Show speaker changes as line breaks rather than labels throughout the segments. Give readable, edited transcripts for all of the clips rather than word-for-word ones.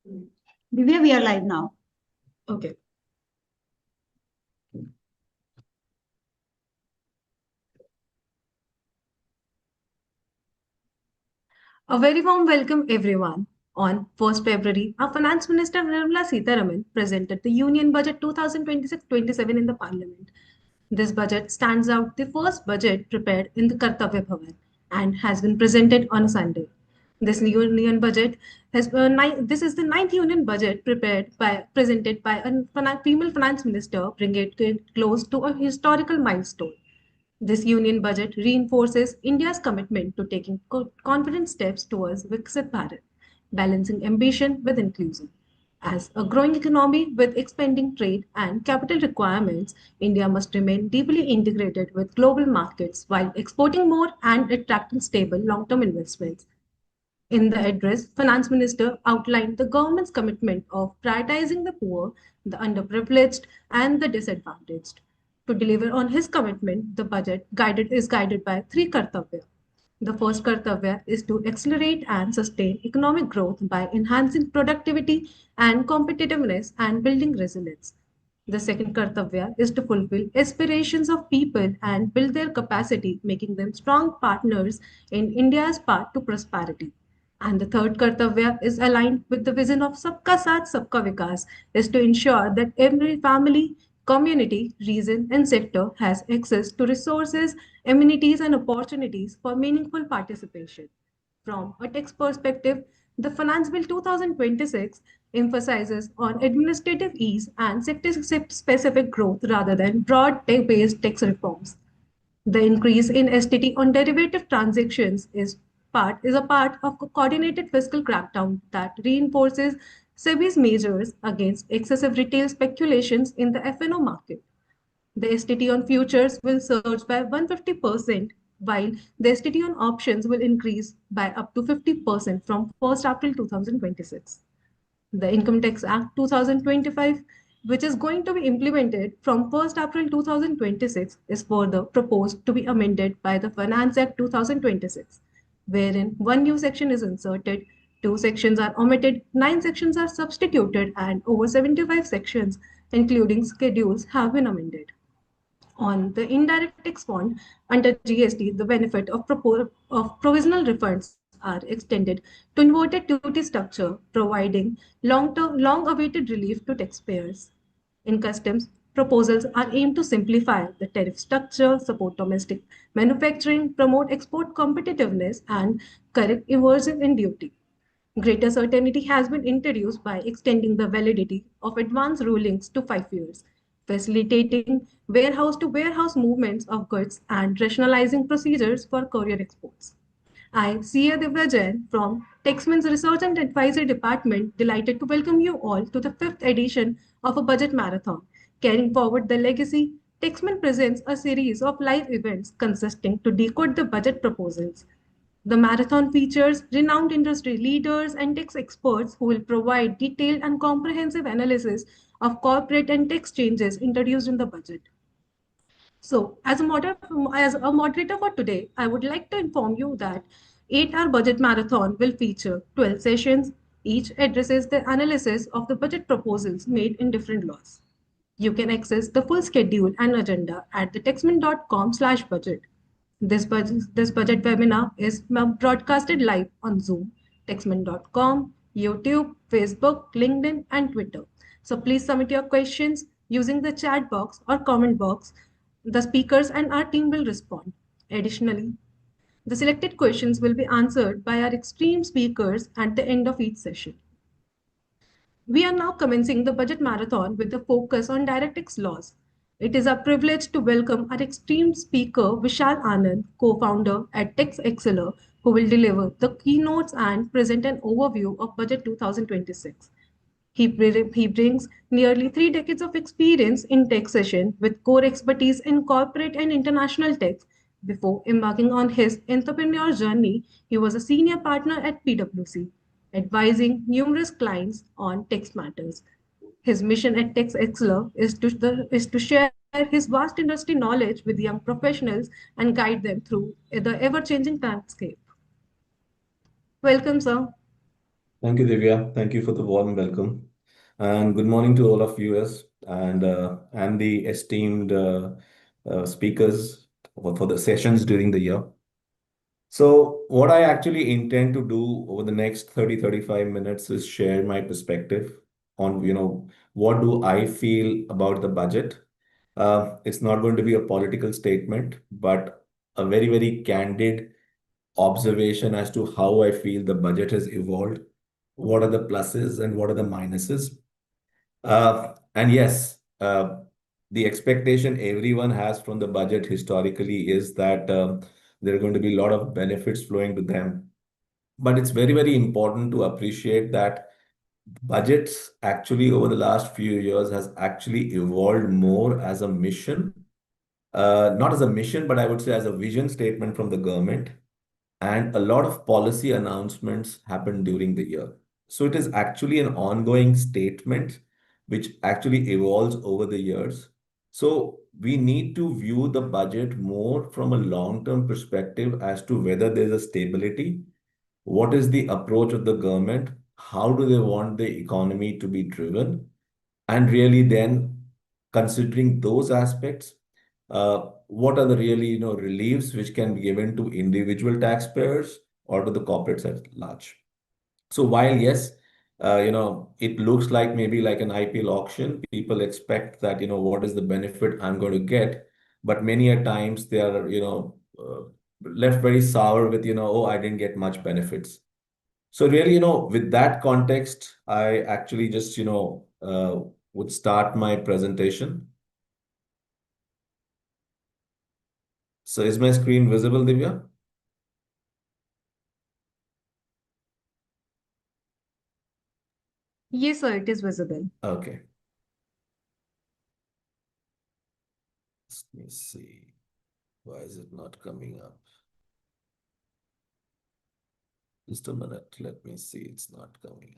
Divya, we are live now.
Okay. A very warm welcome, everyone. On 1st February, our Finance Minister Nirmala Sitharaman presented the Union Budget 2026-27 in the Parliament. This budget stands out the first budget prepared in the Kartavya Bhavan and has been presented on a Sunday. This new union budget this is the ninth union budget presented by a female finance minister, bringing it close to a historical milestone. This union budget reinforces India's commitment to taking confident steps towards Viksit Bharat, balancing ambition with inclusion. As a growing economy with expanding trade and capital requirements, India must remain deeply integrated with global markets while exporting more and attracting stable long-term investments. In the address, Finance Minister outlined the government's commitment of prioritizing the poor, the underprivileged, and the disadvantaged. To deliver on his commitment, the budget is guided by three kartavya. The first kartavya is to accelerate and sustain economic growth by enhancing productivity and competitiveness and building resilience. The second kartavya is to fulfill aspirations of people and build their capacity, making them strong partners in India's path to prosperity. And the third kartavya is aligned with the vision of Sabka Saath Sabka Vikas, is to ensure that every family, community, region, and sector has access to resources, amenities, and opportunities for meaningful participation. From a tax perspective, the Finance Bill 2026 emphasizes on administrative ease and sector-specific growth rather than broad-based tax reforms. The increase in STT on derivative transactions is a part of a coordinated fiscal crackdown that reinforces SEBI's measures against excessive retail speculations in the FNO market. The STT on futures will surge by 150%, while the STT on options will increase by up to 50% from 1st April 2026. The Income Tax Act 2025, which is going to be implemented from 1st April 2026, is further proposed to be amended by the Finance Act 2026, wherein one new section is inserted, two sections are omitted, nine sections are substituted, and over 75 sections, including schedules, have been amended. On the indirect tax fund under GST, the benefit of provisional refunds are extended to inverted duty structure, providing long-awaited relief to taxpayers. In customs, proposals are aimed to simplify the tariff structure, support domestic manufacturing, promote export competitiveness, and correct evasion in duty. Greater certainty has been introduced by extending the validity of advance rulings to 5 years, facilitating warehouse to warehouse movements of goods, and rationalizing procedures for courier exports. I, C.A. Divya Jain from Taxmann's Research and Advisory Department, delighted to welcome you all to the fifth edition of a budget marathon. Carrying forward the legacy, Taxman presents a series of live events consisting to decode the budget proposals. The marathon features renowned industry leaders and tax experts who will provide detailed and comprehensive analysis of corporate and tax changes introduced in the budget. So, as a moderator for today, I would like to inform you that 8-hour budget marathon will feature 12 sessions. Each addresses the analysis of the budget proposals made in different laws. You can access the full schedule and agenda at thetaxman.com/budget. This budget webinar is broadcasted live on Zoom, Taxman.com, YouTube, Facebook, LinkedIn, and Twitter. So please submit your questions using the chat box or comment box. The speakers and our team will respond. Additionally, the selected questions will be answered by our extreme speakers at the end of each session. We are now commencing the budget marathon with a focus on direct tax laws. It is our privilege to welcome our esteemed speaker, Vishal Anand, co-founder at Tax Exceller, who will deliver the keynotes and present an overview of Budget 2026. He brings nearly 3 decades of experience in taxation with core expertise in corporate and international tax. Before embarking on his entrepreneur journey, he was a senior partner at PwC, advising numerous clients on tax matters. His mission at Tax Exceller is to share his vast industry knowledge with young professionals and guide them through the ever changing landscape. Welcome, sir.
Thank you, Divya. Thank you for the warm welcome. And good morning to all of viewers and the esteemed speakers for the sessions during the year. So, what I actually intend to do over the next 35 minutes is share my perspective on, what do I feel about the budget. It's not going to be a political statement, but a very, very candid observation as to how I feel the budget has evolved, what are the pluses and what are the minuses. And yes, the expectation everyone has from the budget historically is that there are going to be a lot of benefits flowing to them. But it's very, very important to appreciate that budgets actually over the last few years has actually evolved more as a mission, not as a mission, but I would say as a vision statement from the government, and a lot of policy announcements happen during the year. So it is actually an ongoing statement which actually evolves over the years. So we need to view the budget more from a long-term perspective as to whether there's a stability, what is the approach of the government, how do they want the economy to be driven, and really then considering those aspects, what are the really reliefs which can be given to individual taxpayers or to the corporates at large. So while yes, it looks like maybe like an IPL auction, people expect that what is the benefit I'm going to get, but many a times they are left very sour with oh, I didn't get much benefits. So really, with that context, I actually just would start my presentation. So is my screen visible, Divya?
Yes, sir, it is visible.
Okay. Let me see. Why is it not coming up? Just a minute. Let me see. It's not coming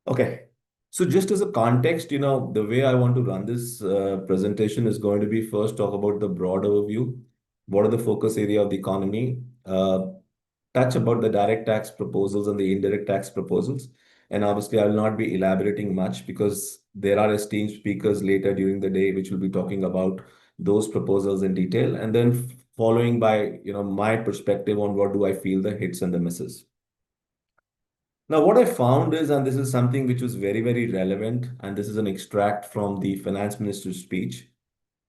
up. Okay. So just as a context, the way I want to run this presentation is going to be first talk about the broad overview. What are the focus area of the economy? Touch about the direct tax proposals and the indirect tax proposals. And obviously, I will not be elaborating much because there are esteemed speakers later during the day which will be talking about those proposals in detail. And then following by, my perspective on what do I feel the hits and the misses. Now, what I found is, and this is something which was very, very relevant, and this is an extract from the finance minister's speech,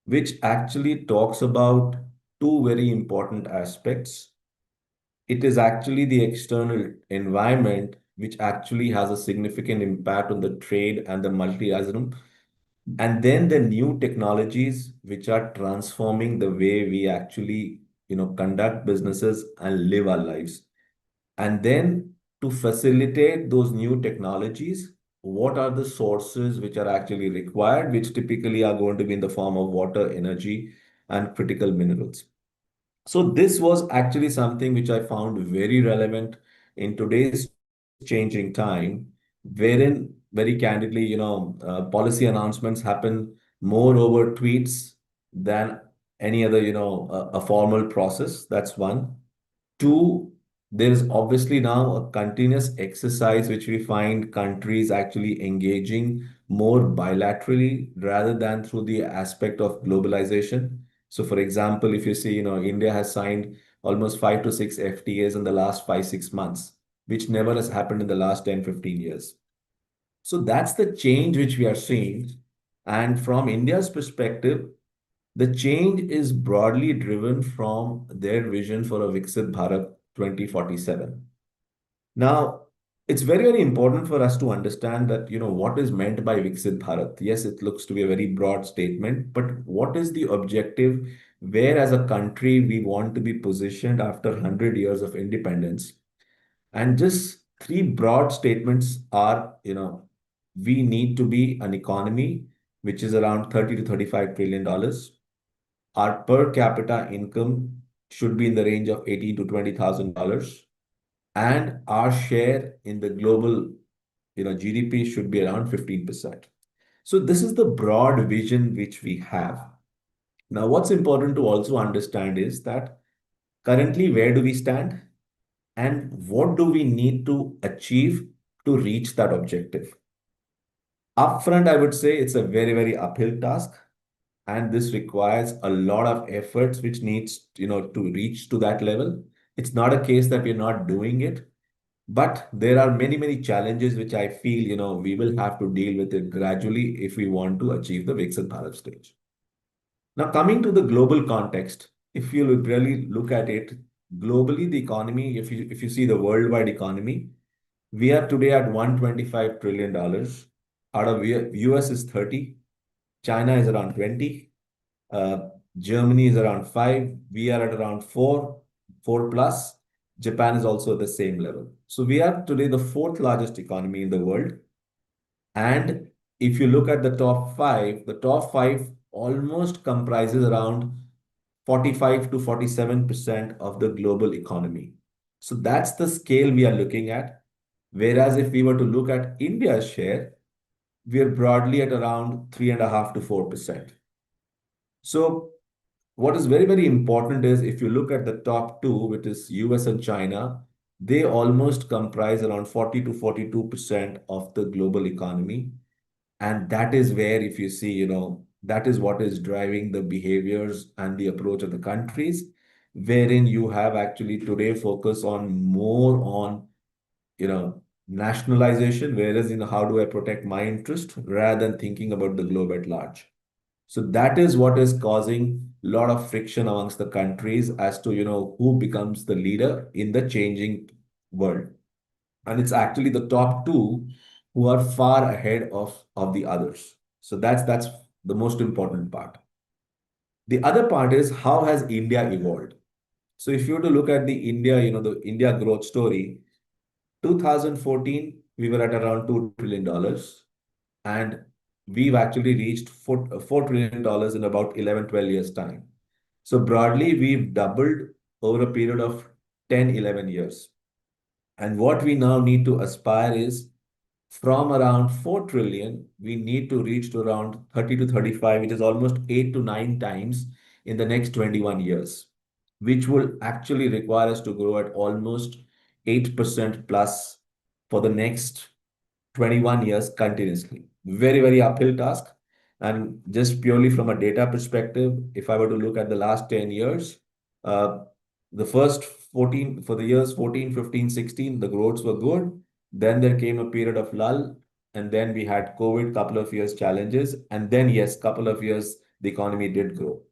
which actually talks about two very important aspects. It is actually the external environment which actually has a significant impact on the trade and the multilateralism, and then the new technologies which are transforming the way we actually, conduct businesses and live our lives. And then to facilitate those new technologies, what are the sources which are actually required, which typically are going to be in the form of water, energy, and critical minerals. So this was actually something which I found very relevant in today's changing time, wherein very candidly, policy announcements happen more over tweets than any other, a formal process. That's one. Two, there is obviously now a continuous exercise which we find countries actually engaging more bilaterally rather than through the aspect of globalization. So, for example, if you see, India has signed almost 5 to 6 FTAs in the last 5, 6 months, which never has happened in the last 10, 15 years. So that's the change which we are seeing. And from India's perspective, the change is broadly driven from their vision for a Viksit Bharat 2047. Now, it's very, very important for us to understand that, what is meant by Viksit Bharat. Yes, it looks to be a very broad statement, but what is the objective? Where, as a country, we want to be positioned after 100 years of independence? And just three broad statements are, we need to be an economy which is around 30 to 35 trillion dollars. Our per capita income should be in the range of 18 to $20,000, and our share in the global GDP should be around 15%. So this is the broad vision which we have. Now, what's important to also understand is that currently, where do we stand and what do we need to achieve to reach that objective? Upfront, I would say it's a very, very uphill task, and this requires a lot of efforts which needs, to reach to that level. It's not a case that we're not doing it, but there are many, many challenges which I feel, we will have to deal with it gradually if we want to achieve the Viksit Bharat stage. Now, coming to the global context, if you really look at it, globally, the economy, if you see the worldwide economy, we are today at $125 trillion. Out of US is 30, China is around 20, Germany is around 5, we are at around 4, 4 plus. Japan is also at the same level. So we are today the fourth largest economy in the world. And if you look at the top five almost comprises around 45 to 47% of the global economy. So that's the scale we are looking at. Whereas if we were to look at India's share, we are broadly at around 3.5 to 4%. So what is very, very important is if you look at the top two, which is US and China, they almost comprise around 40 to 42% of the global economy. And that is where, if you see, that is what is driving the behaviors and the approach of the countries, wherein you have actually today focus on more on, nationalization, whereas, how do I protect my interest rather than thinking about the globe at large. So that is what is causing a lot of friction amongst the countries as to, who becomes the leader in the changing world. And it's actually the top two who are far ahead of the others. So that's the most important part. The other part is how has India evolved? So if you were to look at the India growth story, 2014, we were at around $2 trillion. And we've actually reached $4 trillion in about 11, 12 years' time. So broadly, we've doubled over a period of 10, 11 years. And what we now need to aspire is from around 4 trillion, we need to reach to around 30 to 35, which is almost 8 to 9 times in the next 21 years, which will actually require us to grow at almost 8% plus for the next 21 years continuously. Very, very uphill task. And just purely from a data perspective, if I were to look at the last 10 years, the first 14, for the years 14, 15, 16, the growths were good. Then there came a period of lull. And then we had COVID, couple of years challenges. And then, yes, couple of years, the economy did grow.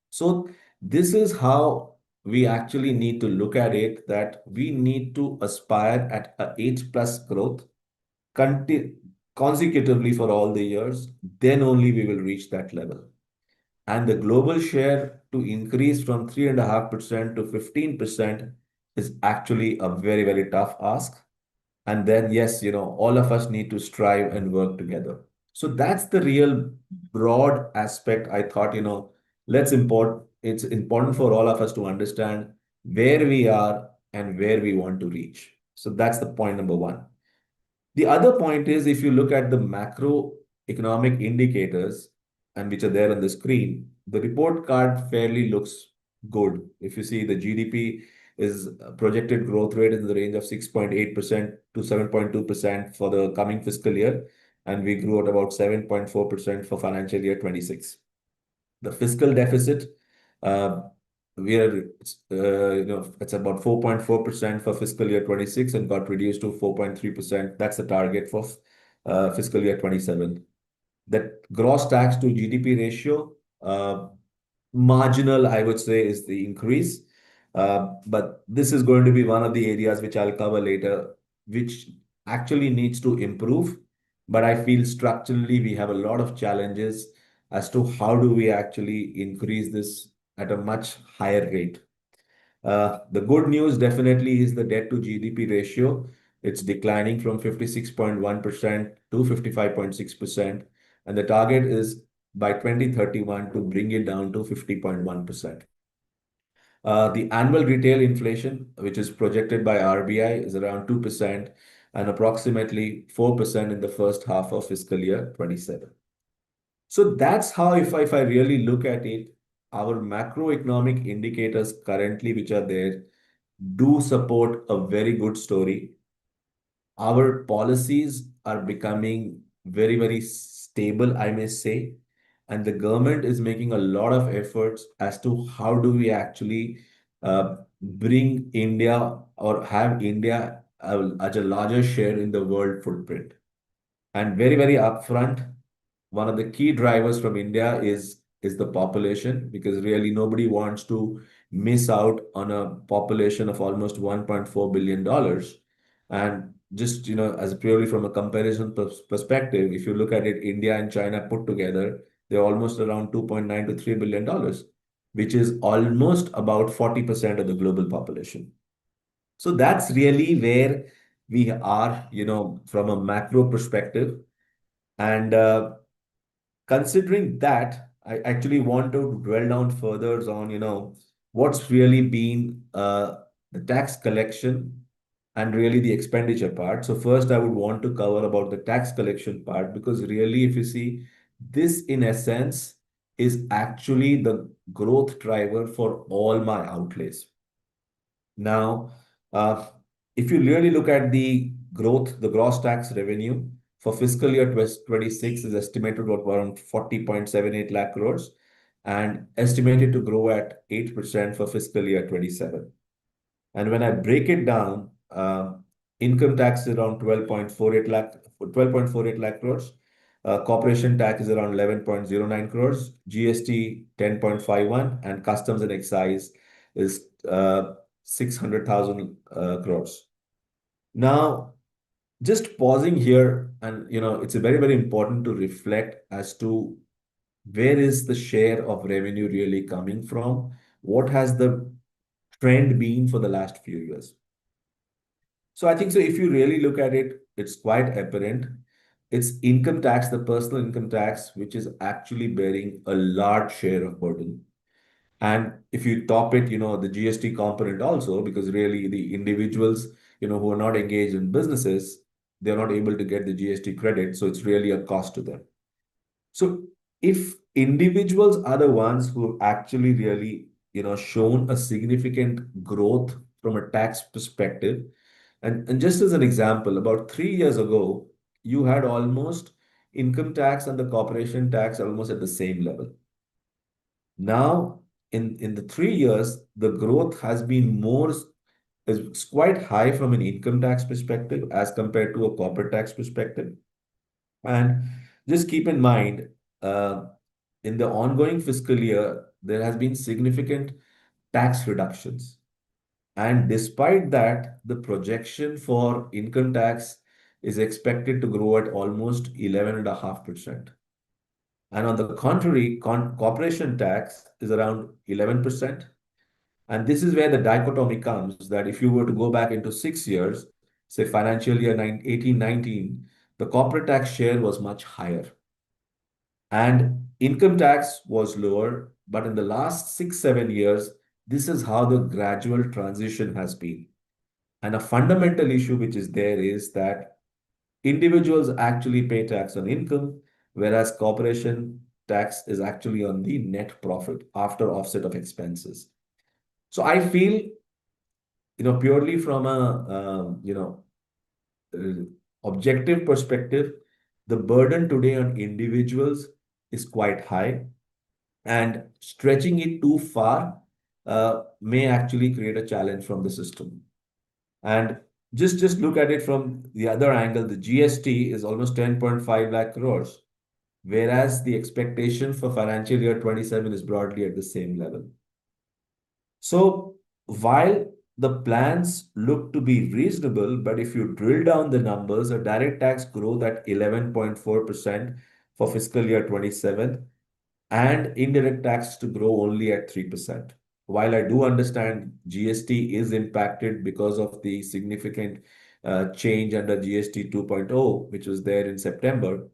So this is how we actually need to look at it, that we need to aspire at a 8 plus growth consecutively for all the years, then only we will reach that level. And the global share to increase from 3.5% to 15% is actually a very, very tough ask. And then, yes, all of us need to strive and work together. So that's the real broad aspect. I thought, it's important for all of us to understand where we are and where we want to reach. So that's the point number one. The other point is if you look at the macroeconomic indicators and which are there on the screen, the report card fairly looks good. If you see the GDP is projected growth rate in the range of 6.8% to 7.2% for the coming fiscal year, and we grew at about 7.4% for financial year 26. The fiscal deficit, we are, it's about 4.4% for fiscal year 26 and got reduced to 4.3%. That's the target for fiscal year 27. That gross tax to GDP ratio, marginal, I would say, is the increase. But this is going to be one of the areas which I'll cover later, which actually needs to improve. But I feel structurally we have a lot of challenges as to how do we actually increase this at a much higher rate. The good news definitely is the debt to GDP ratio. It's declining from 56.1% to 55.6%. And the target is by 2031 to bring it down to 50.1%. The annual retail inflation, which is projected by RBI, is around 2%. and approximately 4% in the first half of fiscal year 27. So that's how, if I really look at it, our macroeconomic indicators currently, which are there, do support a very good story. Our policies are becoming very, very stable, I may say, and the government is making a lot of efforts as to how do we actually bring India or have India as a larger share in the world footprint. And very, very upfront, one of the key drivers from India is the population, because really nobody wants to miss out on a population of almost $1.4 billion. And just, as purely from a comparison perspective, if you look at it, India and China put together, they're almost around 2.9 to $3 billion, which is almost about 40% of the global population. So that's really where we are, from a macro perspective. And considering that, I actually want to dwell down further on, what's really been the tax collection and really the expenditure part. So first, I would want to cover about the tax collection part, because really, if you see, this in essence is actually the growth driver for all my outlays. Now, uh, if you really look at the growth, the gross tax revenue for fiscal year 26 is estimated at around 40.78 lakh crores and estimated to grow at 8% for fiscal year 27. And when I break it down, income tax is around 12.48 lakh crores. Corporation tax is around 11.09 crores, GST 10.51, and customs and excise is 600,000 crores. Now, just pausing here, and it's a very, very important to reflect as to where is the share of revenue really coming from? What has the trend been for the last few years? So I think so if you really look at it, it's quite apparent. It's income tax, the personal income tax, which is actually bearing a large share of burden. And if you top it, the GST component also, because really the individuals, who are not engaged in businesses, they're not able to get the GST credit. So it's really a cost to them. So if individuals are the ones who have actually really, shown a significant growth from a tax perspective, and just as an example, about 3 years ago, you had almost income tax and the corporation tax almost at the same level. Now, in the 3 years, the growth has been is quite high from an income tax perspective as compared to a corporate tax perspective. And just keep in mind, uh, in the ongoing fiscal year, there has been significant tax reductions. And despite that, the projection for income tax is expected to grow at almost 11.5%. And on the contrary, corporation tax is around 11%. And this is where the dichotomy comes that if you were to go back into 6 years, say financial year 18-19, the corporate tax share was much higher. And income tax was lower. But in the last 6-7 years, this is how the gradual transition has been. And a fundamental issue which is there is that individuals actually pay tax on income, whereas corporation tax is actually on the net profit after offset of expenses. So I feel, purely from a, objective perspective, the burden today on individuals is quite high, and stretching it too far may actually create a challenge from the system. And just look at it from the other angle. The GST is almost 10.5 lakh crores, whereas the expectation for financial year 27 is broadly at the same level. So while the plans look to be reasonable, but if you drill down the numbers, a direct tax growth at 11.4% for fiscal year 27 and indirect tax to grow only at 3%. While I do understand GST is impacted because of the significant change under GST 2.0, which was there in September,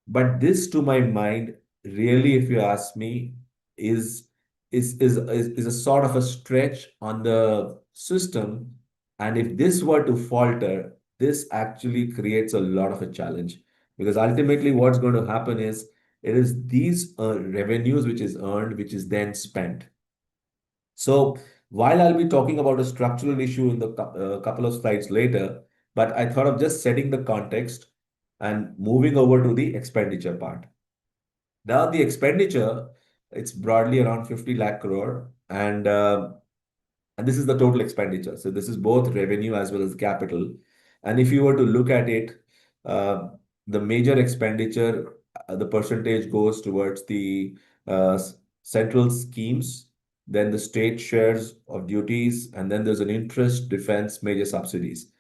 but this, to my mind, really, if you ask me, is is a sort of a stretch on the system. And if this were to falter, this actually creates a lot of a challenge, because ultimately what's going to happen is it is these revenues which is earned, which is then spent. So while I'll be talking about a structural issue in the couple of slides later, but I thought of just setting the context and moving over to the expenditure part. Now the expenditure, it's broadly around 50 lakh crore, and this is the total expenditure. So this is both revenue as well as capital. And if you were to look at it, uh, the major expenditure, the percentage goes towards the central schemes, then the state shares of duties, and then there's an interest, defense, major subsidies.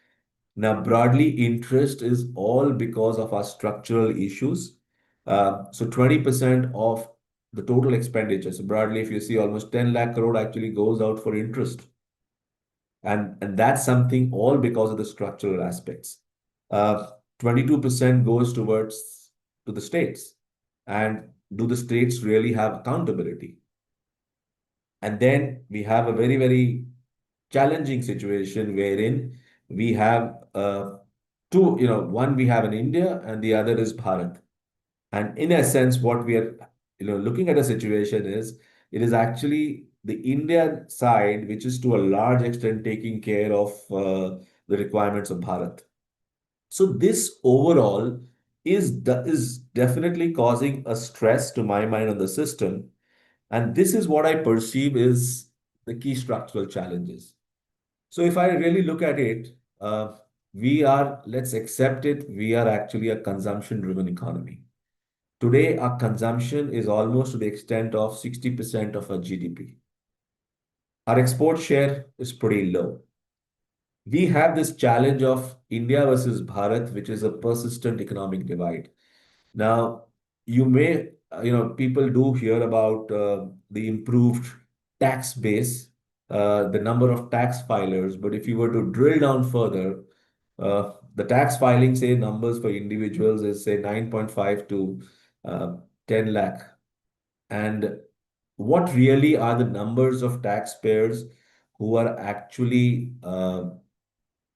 Now, broadly, interest is all because of our structural issues. So 20% of the total expenditure. So broadly, if you see almost 10 lakh crore actually goes out for interest. And that's something all because of the structural aspects. 22% goes towards to the states. And do the states really have accountability? And then we have a very, very challenging situation wherein we have two, one we have in India and the other is Bharat. And in essence, what we are, looking at a situation is it is actually the Indian side, which is to a large extent taking care of the requirements of Bharat. So this overall is definitely causing a stress to my mind on the system. And this is what I perceive is the key structural challenges. So if I really look at it, let's accept it, we are actually a consumption-driven economy. Today, our consumption is almost to the extent of 60% of our GDP. Our export share is pretty low. We have this challenge of India versus Bharat, which is a persistent economic divide. Now, you may, people do hear about the improved tax base, the number of tax filers, but if you were to drill down further, the tax filing, say, numbers for individuals is, say, 9.5 to uh, 10 lakh. And what really are the numbers of taxpayers who are actually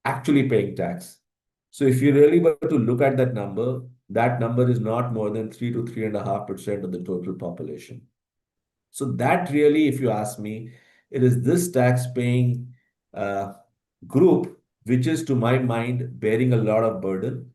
paying tax? So if you really were to look at that number is not more than 3 to 3.5% of the total population. So that really, if you ask me, it is this tax-paying uh, group which is, to my mind, bearing a lot of burden.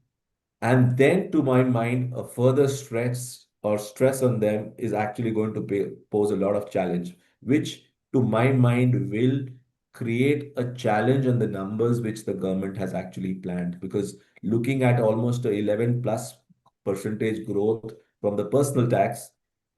And then, to my mind, a further stress on them is actually going to pose a lot of challenge, which, to my mind, will create a challenge on the numbers which the government has actually planned. Because looking at almost a 11 plus percentage growth from the personal tax,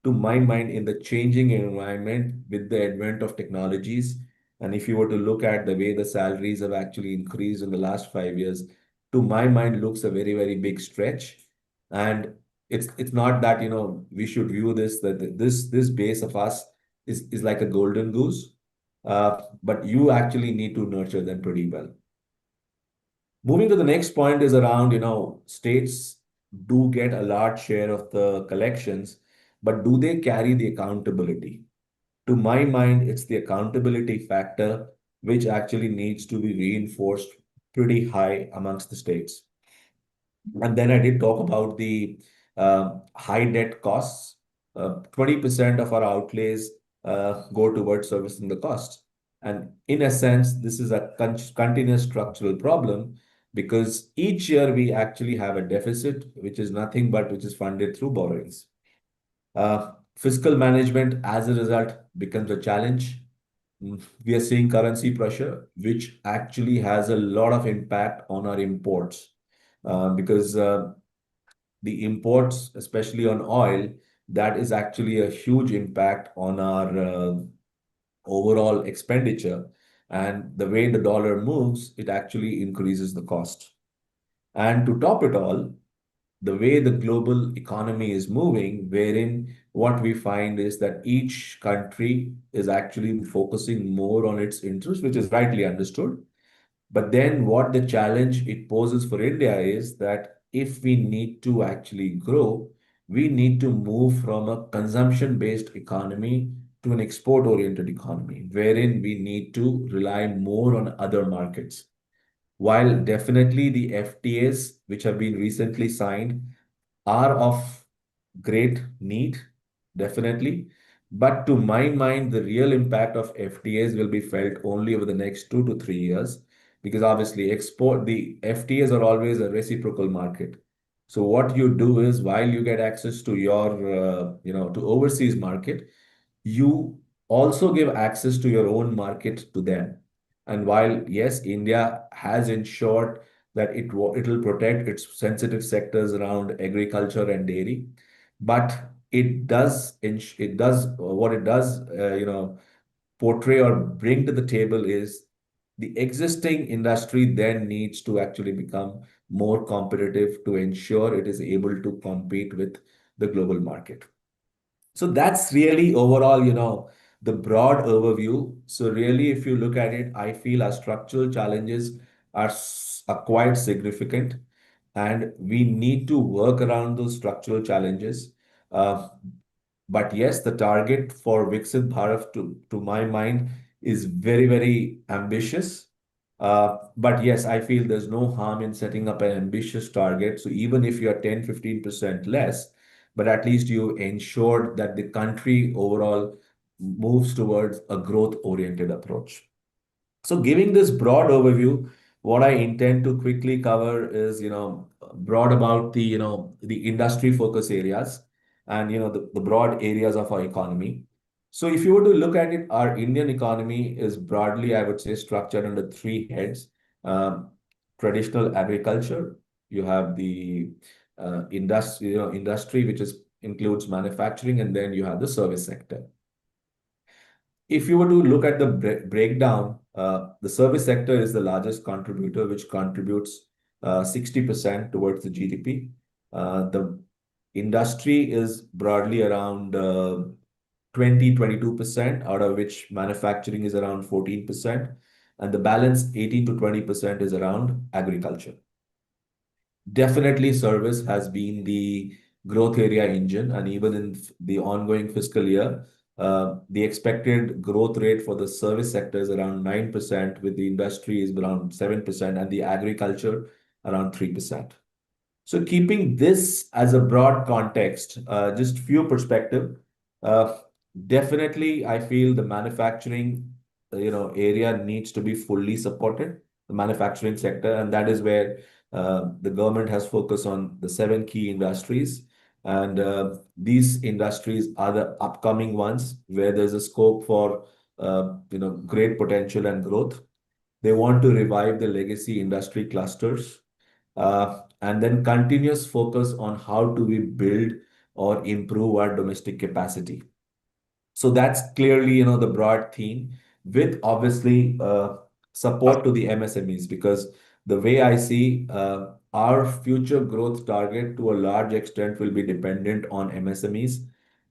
to my mind, in the changing environment with the advent of technologies, and if you were to look at the way the salaries have actually increased in the last 5 years, to my mind looks a very, very big stretch. And it's not that, we should view this, that this base of us is like a golden goose, but you actually need to nurture them pretty well. Moving to the next point is around, states do get a large share of the collections, but do they carry the accountability? To my mind, it's the accountability factor which actually needs to be reinforced pretty high amongst the states. And then I did talk about the high debt costs. 20% of our outlays go towards servicing the cost. And in a sense, this is a continuous structural problem because each year we actually have a deficit, which is nothing but which is funded through borrowings. Fiscal management, as a result, becomes a challenge. We are seeing currency pressure, which actually has a lot of impact on our imports because the imports, especially on oil, that is actually a huge impact on our overall expenditure. And the way the dollar moves, it actually increases the cost. And to top it all, the way the global economy is moving, wherein what we find is that each country is actually focusing more on its interests, which is rightly understood. But then what the challenge it poses for India is that if we need to actually grow, we need to move from a consumption-based economy to an export-oriented economy, wherein we need to rely more on other markets. while definitely the FTAs, which have been recently signed, are of great need, definitely. But to my mind, the real impact of FTAs will be felt only over the next 2 to 3 years, because obviously the FTAs are always a reciprocal market. So what you do is, while you get access to to overseas market, you also give access to your own market to them. And while, yes, India has ensured that it will protect its sensitive sectors around agriculture and dairy, but it does what it does, portray or bring to the table is the existing industry then needs to actually become more competitive to ensure it is able to compete with the global market. So that's really overall, the broad overview. So really, if you look at it, I feel our structural challenges are quite significant, and we need to work around those structural challenges. Uh, but yes, the target for Viksit Bharat, to my mind, is very, very ambitious. But yes, I feel there's no harm in setting up an ambitious target. So even if you're 10-15% less, but at least you ensured that the country overall moves towards a growth-oriented approach. So giving this broad overview, what I intend to quickly cover is, broad about the industry focus areas and, the broad areas of our economy. So if you were to look at it, our Indian economy is broadly, I would say, structured under three heads. Um, Traditional agriculture, you have the industry, which includes manufacturing, and then you have the service sector. If you were to look at the breakdown, the service sector is the largest contributor, which contributes 60% towards the GDP. The industry is broadly around 22%, out of which manufacturing is around 14%, and the balance 18 to 20% is around agriculture. Definitely, service has been the growth area engine, and even in the ongoing fiscal year, the expected growth rate for the service sector is around 9%, with the industry is around 7%, and the agriculture around 3%. So keeping this as a broad context, just few perspective, uh, definitely I feel the manufacturing, area needs to be fully supported, the manufacturing sector, and that is where the government has focused on the seven key industries. And these industries are the upcoming ones where there's a scope for, great potential and growth. They want to revive the legacy industry clusters, and then continuous focus on how do we build or improve our domestic capacity. So that's clearly, the broad theme, with obviously support to the MSMEs, because the way I see, our future growth target to a large extent will be dependent on MSMEs.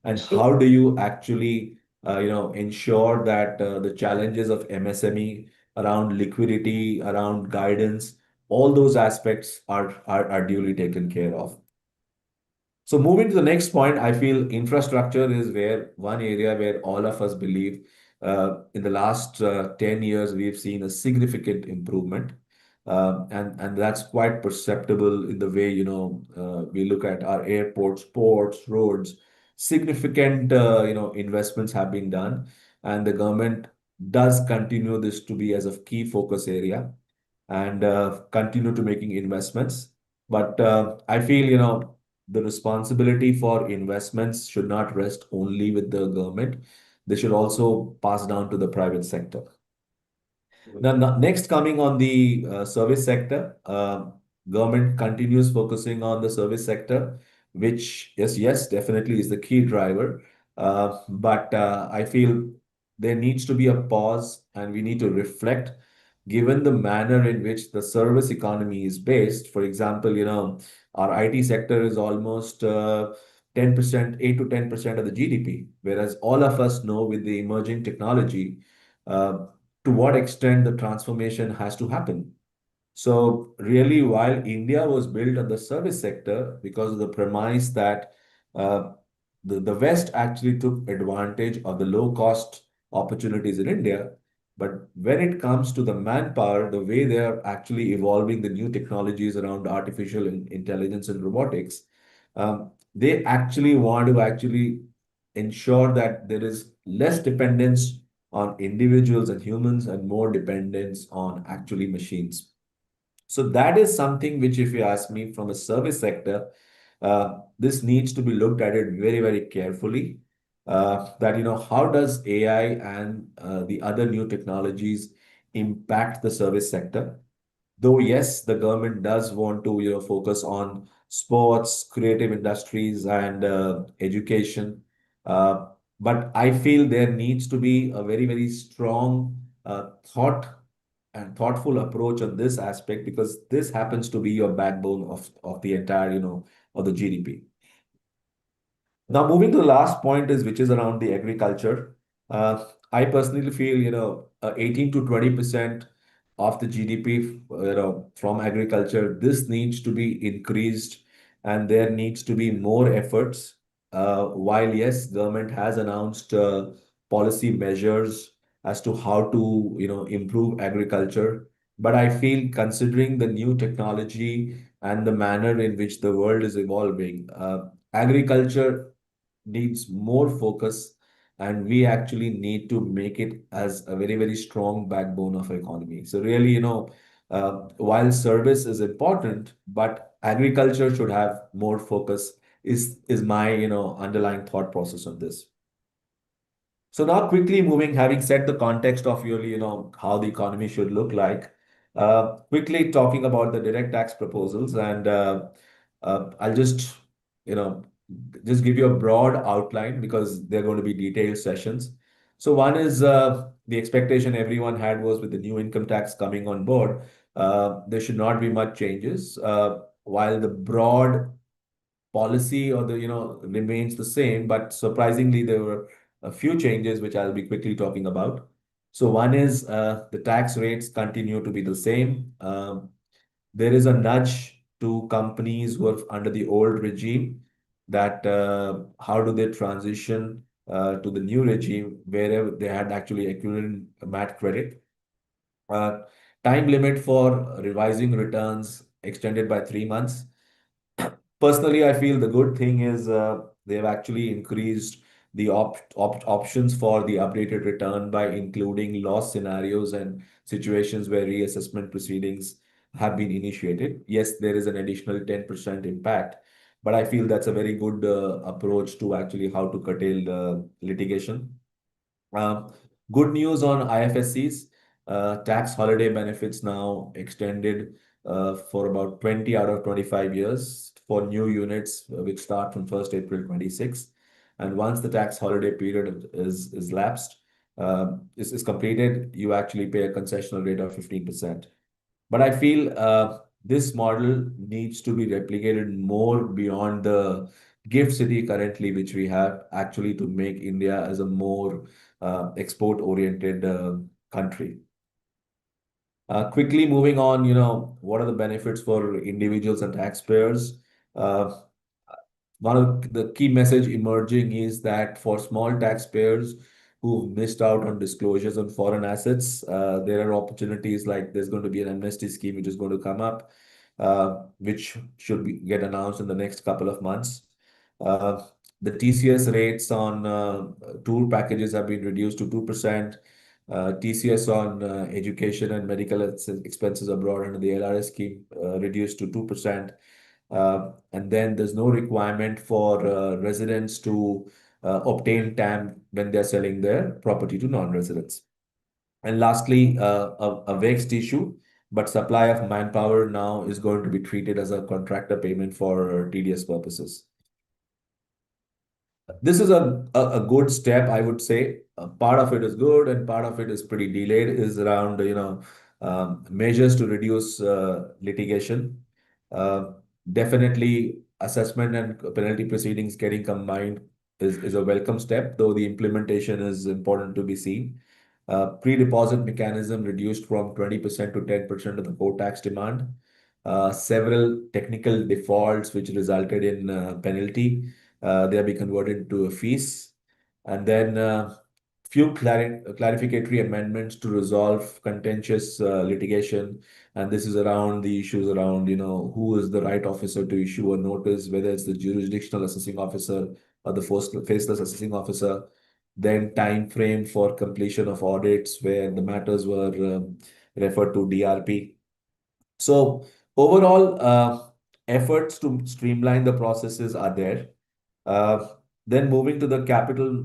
And how do you actually, ensure that the challenges of MSME around liquidity, around guidance, all those aspects are duly taken care of. So moving to the next point, I feel infrastructure is where one area where all of us believe in the last 10 years, we've seen a significant improvement. And that's quite perceptible in the way, we look at our airports, ports, roads. Significant, investments have been done, and the government does continue this to be as a key focus area, and continue to making investments. But I feel, the responsibility for investments should not rest only with the government. They should also pass down to the private sector. Now, next, coming on the service sector, government continues focusing on the service sector, which yes, definitely is the key driver. But I feel there needs to be a pause, and we need to reflect, given the manner in which the service economy is based. For example, our IT sector is almost 10%, 8 to 10% of the GDP, whereas all of us know with the emerging technology, uh, to what extent the transformation has to happen. So really, while India was built on the service sector because of the premise that uh, the West actually took advantage of the low cost opportunities in India, But when it comes to the manpower, the way they are actually evolving the new technologies around artificial intelligence and robotics, they actually want to actually ensure that there is less dependence on individuals and humans and more dependence on actually machines. So that is something which, if you ask me, from a service sector, this needs to be looked at it very, very carefully. That how does AI and the other new technologies impact the service sector? Though yes, the government does want to focus on sports, creative industries, and education. Uh, but I feel there needs to be a very, very strong thought and thoughtful approach on this aspect, because this happens to be your backbone of the entire, of the GDP. Now, moving to the last point is which is around the agriculture. I personally feel, 18 to 20% of the GDP, from agriculture, this needs to be increased, and there needs to be more efforts. While yes, government has announced policy measures as to how to, improve agriculture, but I feel considering the new technology and the manner in which the world is evolving, agriculture needs more focus, and we actually need to make it as a very, very strong backbone of our economy. So really, while service is important, but agriculture should have more focus, is my, underlying thought process on this. So now quickly moving, having set the context of really, how the economy should look like, quickly talking about the direct tax proposals, and I'll just, you know, just give you a broad outline because they're going to be detailed sessions. So one is the expectation everyone had was with the new income tax coming on board, there should not be much changes, while the broad policy or the remains the same, but surprisingly there were a few changes which I'll be quickly talking about. So one is the tax rates continue to be the same. There is a nudge to companies who are under the old regime, that how do they transition to the new regime wherever they had actually equivalent MAT credit. Uh, Time limit for revising returns extended by 3 months. Personally, I feel the good thing is they've actually increased the options for the updated return by including loss scenarios and situations where reassessment proceedings have been initiated. Yes, there is an additional 10% impact, but I feel that's a very good approach to actually how to curtail litigation. Um, Good news on IFSCs. Tax holiday benefits now extended for about 20 out of 25 years for new units, which start from 1st April 26. And once the tax holiday period is lapsed, is completed, you actually pay a concessional rate of 15%. But I feel this model needs to be replicated more beyond the gift city currently, which we have, actually to make India as a more export-oriented country. Quickly moving on, what are the benefits for individuals and taxpayers? Uh, One of the key message emerging is that for small taxpayers who missed out on disclosures on foreign assets, there are opportunities like there's going to be an amnesty scheme which is going to come up, which should get announced in the next couple of months. Uh, the TCS rates on tour packages have been reduced to 2%. TCS on education and medical expenses abroad under the LRS scheme reduced to 2%. And then there's no requirement for residents to obtain TAM when they're selling their property to non-residents. And lastly, a vexed issue, but supply of manpower now is going to be treated as a contractor payment for TDS purposes. This is a good step, I would say. Part of it is good and part of it is pretty delayed, is around, measures to reduce litigation. Uh, Definitely assessment and penalty proceedings getting combined is a welcome step, though the implementation is important to be seen. Pre-deposit mechanism reduced from 20% to 10% of the core tax demand. Several technical defaults which resulted in penalty, they'll be converted to a fees. And then few clarificatory amendments to resolve contentious litigation. And this is around the issues around, who is the right officer to issue a notice, whether it's the jurisdictional assessing officer or the faceless assessing officer. Then time frame for completion of audits where the matters were referred to DRP. So overall, efforts to streamline the processes are there. Uh, then moving to the capital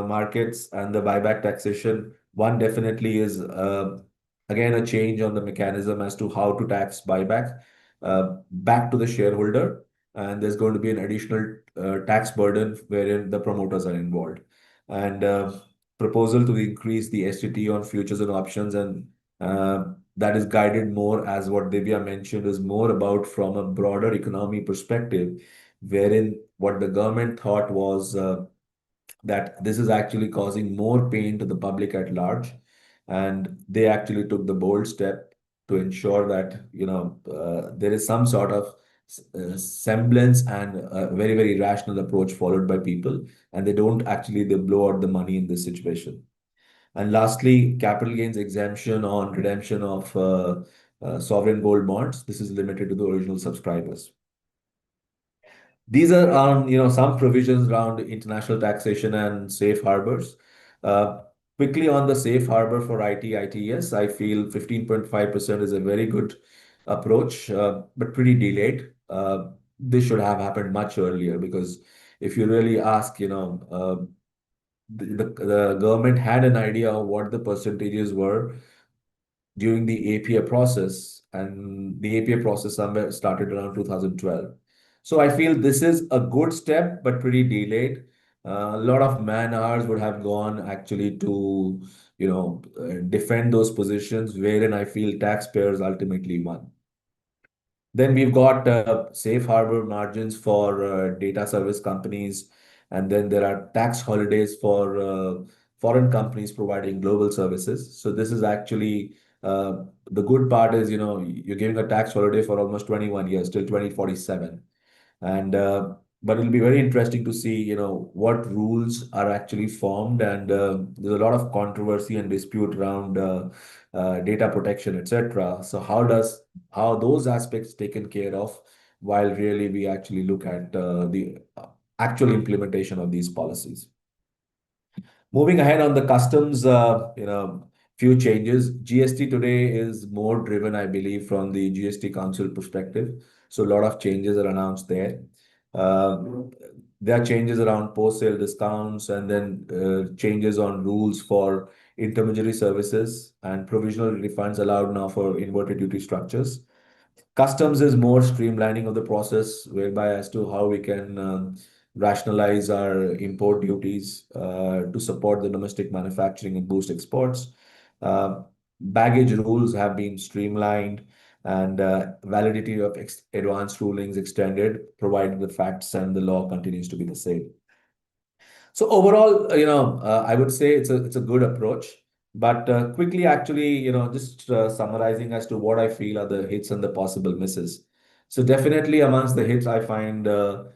markets and the buyback taxation, one definitely is again a change on the mechanism as to how to tax buyback back to the shareholder, and there's going to be an additional tax burden wherein the promoters are involved, and proposal to increase the STT on futures and options, and that is guided more as what Divya mentioned is more about from a broader economy perspective, wherein what the government thought was that this is actually causing more pain to the public at large, and they actually took the bold step to ensure that there is some sort of semblance and a very very rational approach followed by people, and they blow out the money in this situation. And lastly, capital gains exemption on redemption of sovereign gold bonds. This is limited to the original subscribers. These are some provisions around international taxation and safe harbors. Uh, Quickly on the safe harbor for ITS, I feel 15.5% is a very good approach, but pretty delayed. This should have happened much earlier because if you really ask, the government had an idea of what the percentages were during the APA process, and the APA process somewhere started around 2012. So I feel this is a good step, but pretty delayed. A lot of man hours would have gone actually to, defend those positions, wherein I feel taxpayers ultimately won. Then we've got safe harbor margins for data service companies, and then there are tax holidays for foreign companies providing global services. So this is actually the good part is, you're giving a tax holiday for almost 21 years till 2047. And but it'll be very interesting to see, what rules are actually formed, and there's a lot of controversy and dispute around data protection, etc. So how those aspects taken care of while really we actually look at the actual implementation of these policies. Moving ahead on the customs, few changes. GST today is more driven, I believe, from the GST Council perspective. So a lot of changes are announced there. There are changes around post-sale discounts, and then changes on rules for intermediary services and provisional refunds allowed now for inverted duty structures. Customs is more streamlining of the process, whereby as to how we can rationalize our import duties to support the domestic manufacturing and boost exports. Baggage rules have been streamlined, and validity of advanced rulings extended, provided the facts and the law continues to be the same. So overall, I would say it's a good approach. But quickly, actually, just summarizing as to what I feel are the hits and the possible misses. So definitely amongst the hits, I find the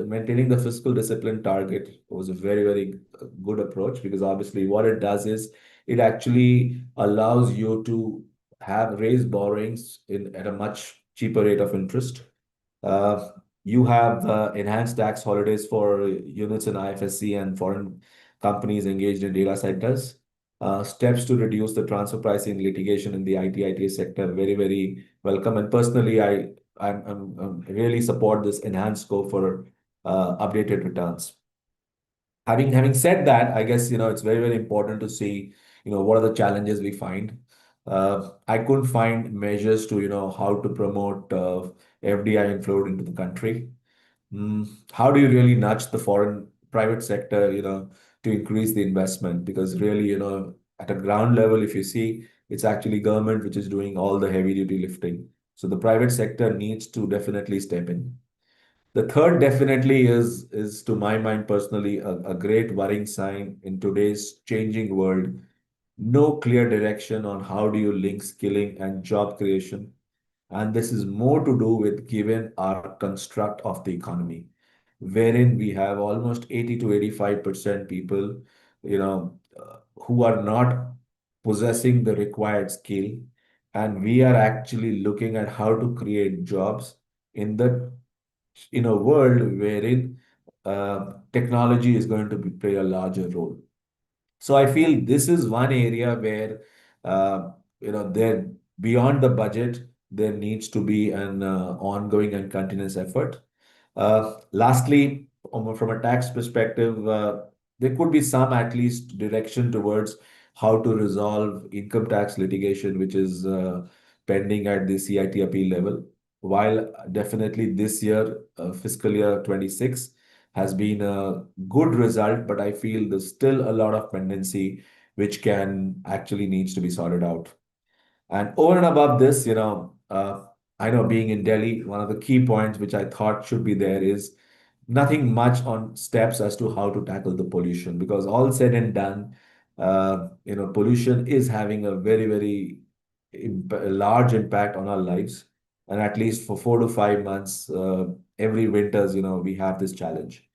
maintaining the fiscal discipline target was a very, very good approach, because obviously what it does is it actually allows you to have raised borrowings at a much cheaper rate of interest. Uh, you have enhanced tax holidays for units in IFSC and foreign companies engaged in data centers. Steps to reduce the transfer pricing litigation in the IT/ITES sector, very, very welcome. And personally, I'm really support this enhanced scope for updated returns. Having said that, I guess it's very, very important to see what are the challenges we find. I couldn't find measures to how to promote FDI inflow into the country. How do you really nudge the foreign private sector, to increase the investment? Because really, at a ground level, if you see, it's actually government which is doing all the heavy duty lifting. So the private sector needs to definitely step in. The third definitely is to my mind personally a great worrying sign in today's changing world. No clear direction on how do you link skilling and job creation. And this is more to do with given our construct of the economy, wherein we have almost 80 to 85% people who are not possessing the required skill, and we are actually looking at how to create jobs in the in a world wherein technology is going to play a larger role. So I feel this is one area where there beyond the budget there needs to be an ongoing and continuous effort. Lastly, from a tax perspective, there could be some at least direction towards how to resolve income tax litigation, which is pending at the CIT appeal level. While definitely this year, fiscal year 26, has been a good result, but I feel there's still a lot of pendency which can actually needs to be sorted out. And over and above this, I know being in Delhi, one of the key points which I thought should be there is nothing much on steps as to how to tackle the pollution, because all said and done, pollution is having a very, very large impact on our lives. And at least for 4 to 5 months, every winters, we have this challenge.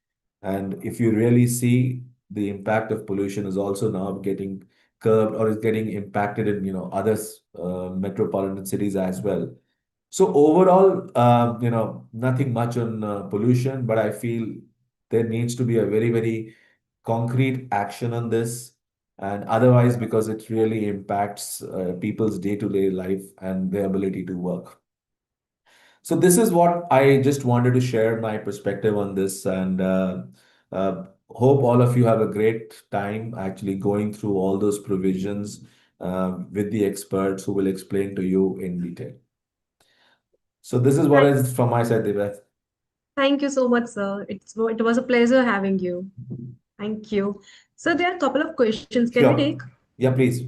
And if you really see, the impact of pollution is also now getting curbed or is getting impacted in other metropolitan cities as well. So overall, nothing much on pollution, but I feel there needs to be a very, very concrete action on this. And otherwise, because it really impacts people's day-to-day life and their ability to work. So this is what I just wanted to share my perspective on this, and hope all of you have a great time actually going through all those provisions with the experts who will explain to you in detail. So this is what
Thank,
is from my side, Divya.
thank you so much, sir. It was a pleasure having you. Thank you. So there are a couple of questions. Can we take?
Sure. Yeah, please.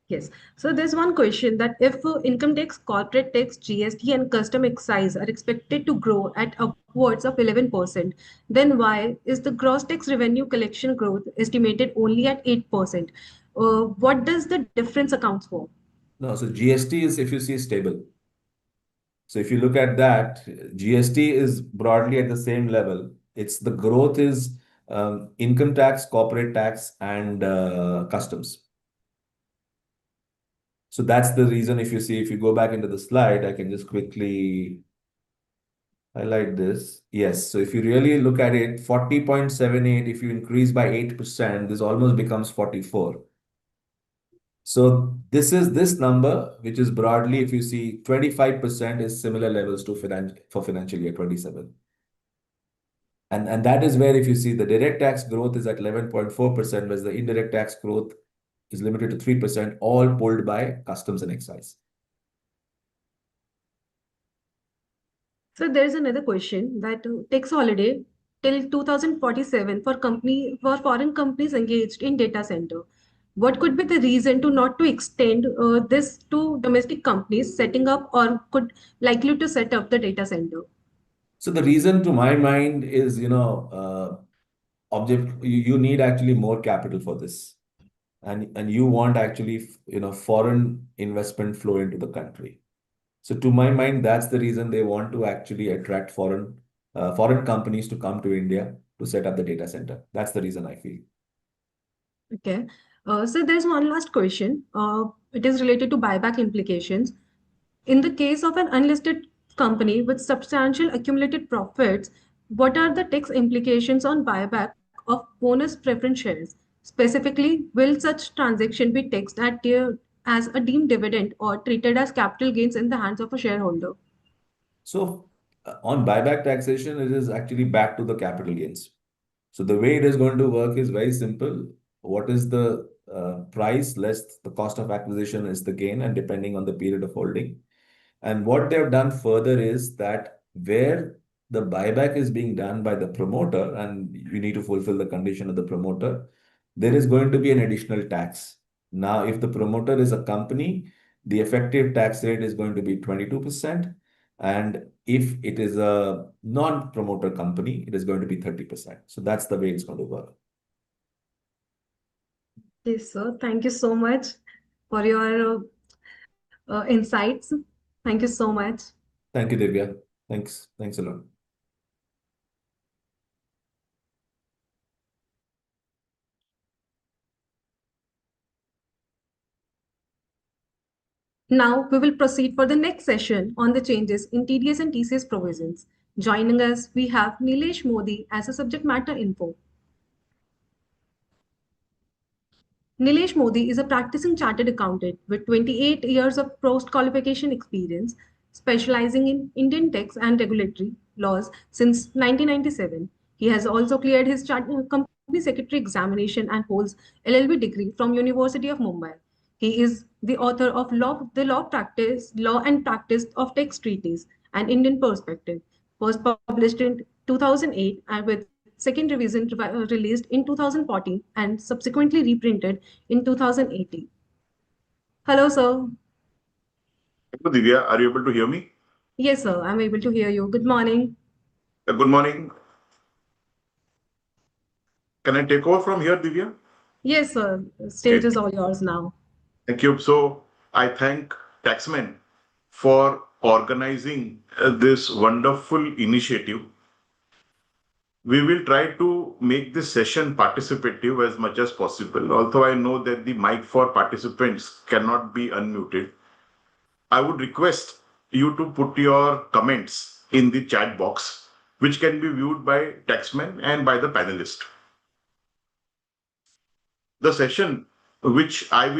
Yes. So there's one question that if income tax, corporate tax, GST, and custom excise are expected to grow at upwards of 11%, then why is the gross tax revenue collection growth estimated only at 8%? What does the difference account for?
No, so GST is, if you see, stable. So if you look at that, GST is broadly at the same level. It's the growth is income tax, corporate tax, and customs. So that's the reason. If you see, if you go back into the slide, I can just quickly highlight this. Yes. So if you really look at it, 40.78, if you increase by 8%, this almost becomes 44. So this is this number, which is broadly, if you see, 25% is similar levels to for financial year 27. And that is where, if you see, the direct tax growth is at 11.4%, whereas the indirect tax growth is limited to 3%, all pulled by customs and excise.
So there's another question that tax holiday till 2047 for foreign companies engaged in data center. What could be the reason to not to extend this to domestic companies setting up or could likely to set up the data center?
So the reason to my mind is, you need actually more capital for this. And you want actually, foreign investment flow into the country. So to my mind, that's the reason they want to actually attract foreign companies to come to India to set up the data center. That's the reason I feel.
Okay. So there's one last question. It is related to buyback implications. In the case of an unlisted company with substantial accumulated profits, what are the tax implications on buyback of bonus preference shares? Specifically, will such transaction be taxed as a deemed dividend or treated as capital gains in the hands of a shareholder?
So on buyback taxation, it is actually back to the capital gains. So the way it is going to work is very simple. What is the price less the cost of acquisition is the gain, and depending on the period of holding. And what they've done further is that where the buyback is being done by the promoter, and you need to fulfill the condition of the promoter, there is going to be an additional tax. Now, if the promoter is a company, the effective tax rate is going to be 22%. And if it is a non-promoter company, it is going to be 30%. So that's the way it's going to work.
Yes, sir. Thank you so much for your insights. Thank you so much.
Thank you, Divya. Thanks. Thanks a lot.
Now we will proceed for the next session on the changes in TDS and TCS provisions. Joining us, we have Nilesh Modi as a subject matter info. Nilesh Modi is a practicing chartered accountant with 28 years of post-qualification experience, specializing in Indian tax and regulatory laws since 1997. He has also cleared his company secretary examination and holds LLB degree from University of Mumbai. He is the author of Law and Practice of Tax Treaties, an Indian Perspective, was published in 2008 and with second revision released in 2014 and subsequently reprinted in 2018. Hello, sir.
Hello, Divya. Are you able to hear me?
Yes, sir. I'm able to hear you. Good morning.
Good morning. Can I take over from here, Divya?
Yes, sir. The stage is all yours now.
Thank you. So I thank Taxmann for organizing this wonderful initiative. We will try to make this session participative as much as possible. Although I know that the mic for participants cannot be unmuted, I would request you to put your comments in the chat box, which can be viewed by Taxmann and by the panelist. The session which has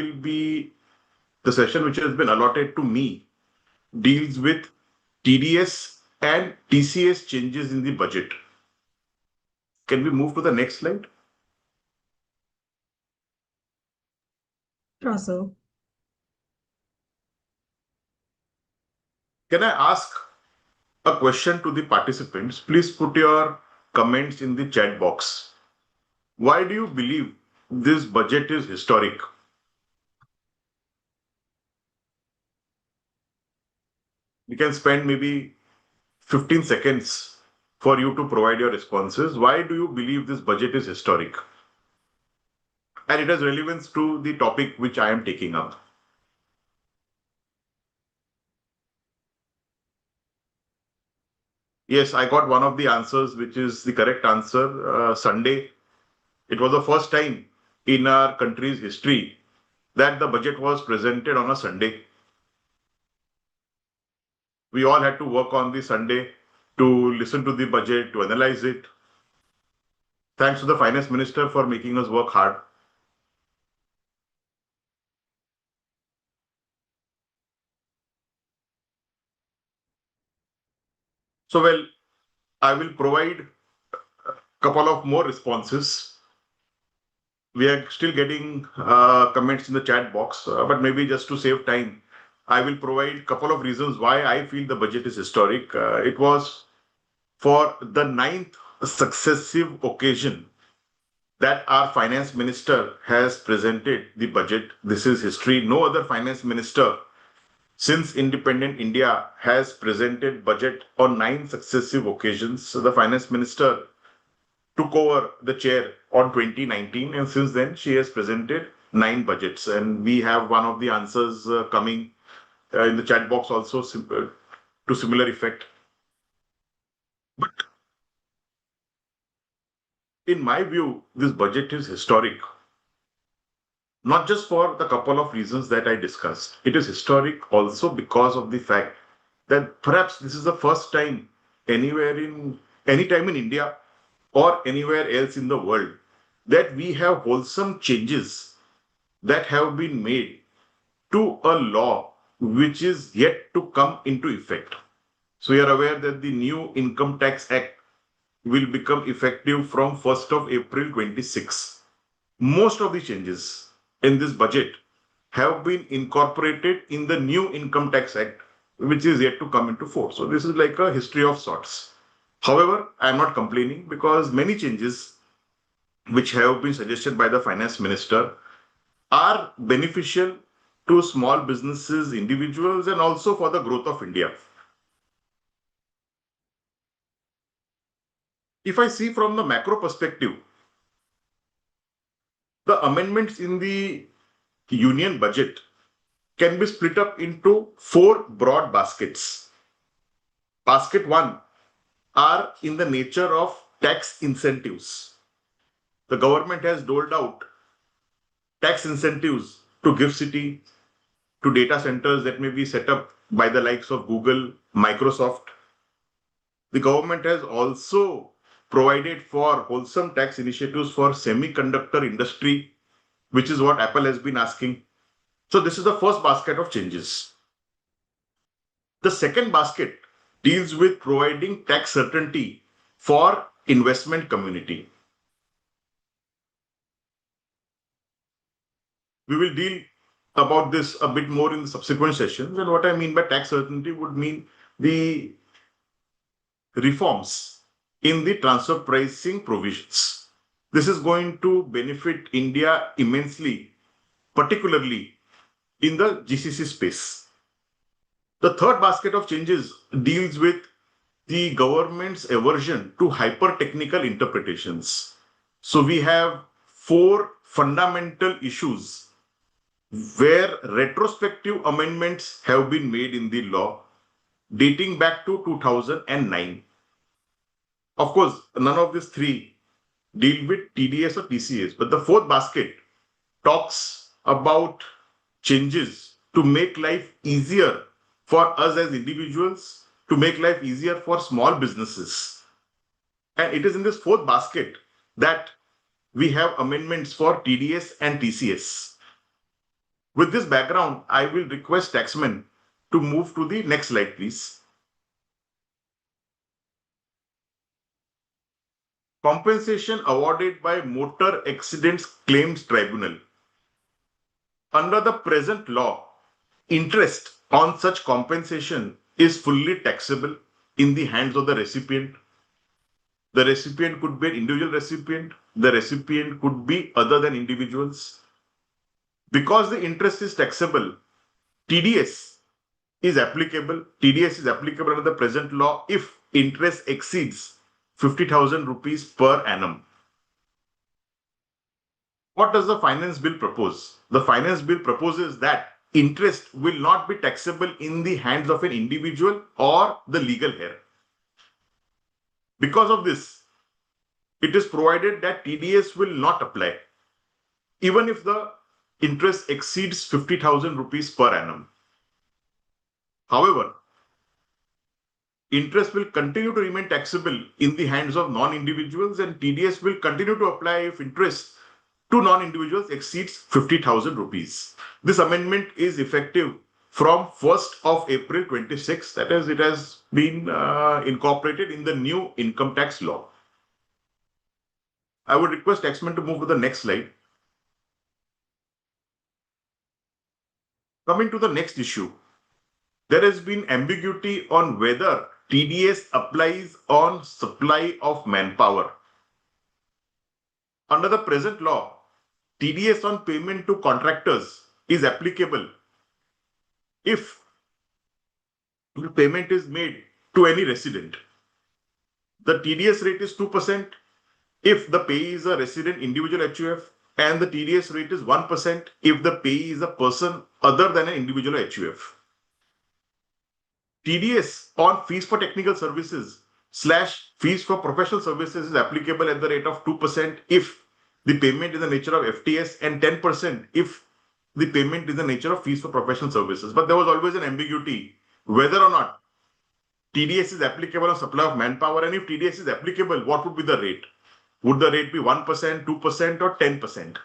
been allotted to me deals with TDS and TCS changes in the budget. Can we move to the next slide?
Sure, sir.
Can I ask a question to the participants? Please put your comments in the chat box. Why do you believe this budget is historic? We can spend maybe 15 seconds for you to provide your responses. Why do you believe this budget is historic? And it has relevance to the topic which I am taking up. Yes, I got one of the answers, which is the correct answer. Sunday. It was the first time in our country's history that the budget was presented on a Sunday. We all had to work on the Sunday to listen to the budget, to analyze it. Thanks to the finance minister for making us work hard. So, well, I will provide a couple of more responses. We are still getting comments in the chat box, but maybe just to save time, I will provide a couple of reasons why I feel the budget is historic. It was for the 9th successive occasion that our finance minister has presented the budget. This is history. No other finance minister since independent India has presented budget on 9 successive occasions. So the finance minister took over the chair on 2019, and since then she has presented 9 budgets. And we have one of the answers coming in the chat box also to similar effect. But in my view, this budget is historic. Not just for the couple of reasons that I discussed. It is historic also because of the fact that perhaps this is the first time any time in India or anywhere else in the world that we have wholesome changes that have been made to a law which is yet to come into effect. So you are aware that the new Income Tax Act will become effective from 1st of April 26. Most of the changes in this budget have been incorporated in the new Income Tax Act, which is yet to come into force. So this is like a history of sorts. However, I am not complaining because many changes which have been suggested by the finance minister are beneficial to small businesses, individuals, and also for the growth of India. If I see from the macro perspective, the amendments in the union budget can be split up into 4 broad baskets. Basket 1 are in the nature of tax incentives. The government has doled out tax incentives to GIFT City, to data centers that may be set up by the likes of Google, Microsoft. The government has also provided for wholesome tax initiatives for semiconductor industry, which is what Apple has been asking. So this is the first basket of changes. The second basket deals with providing tax certainty for investment community. We will deal about this a bit more in the subsequent sessions. And what I mean by tax certainty would mean the reforms in the transfer pricing provisions. This is going to benefit India immensely, particularly in the GCC space. The third basket of changes deals with the government's aversion to hyper-technical interpretations. So we have 4 fundamental issues where retrospective amendments have been made in the law dating back to 2009. Of course, none of these 3 deal with TDS or TCS, but the fourth basket talks about changes to make life easier for us as individuals, to make life easier for small businesses. And it is in this fourth basket that we have amendments for TDS and TCS. With this background, I will request Taxmann to move to the next slide, please. Compensation awarded by Motor Accidents Claims Tribunal. Under the present law, interest on such compensation is fully taxable in the hands of the recipient. The recipient could be an individual recipient. The recipient could be other than individuals. Because the interest is taxable, TDS is applicable. TDS is applicable under the present law if interest exceeds 50,000 rupees per annum. What does the finance bill propose? The finance bill proposes that interest will not be taxable in the hands of an individual or the legal heir. Because of this, it is provided that TDS will not apply, even if the interest exceeds 50,000 rupees per annum. However, interest will continue to remain taxable in the hands of non-individuals, and TDS will continue to apply if interest to non-individuals exceeds 50,000 rupees. This amendment is effective from 1st of April 26. That is, it has been incorporated in the new income tax law. I would request Taxmann to move to the next slide. Coming to the next issue, there has been ambiguity on whether TDS applies on supply of manpower. Under the present law, TDS on payment to contractors is applicable if the payment is made to any resident. The TDS rate is 2% if the payee is a resident individual HUF, and the TDS rate is 1% if the payee is a person other than an individual HUF. TDS on fees for technical services / fees for professional services is applicable at the rate of 2% if the payment is the nature of FTS, and 10% if the payment is the nature of fees for professional services. But there was always an ambiguity whether or not TDS is applicable on supply of manpower, and if TDS is applicable, what would be the rate? Would the rate be 1%, 2%, or 10%?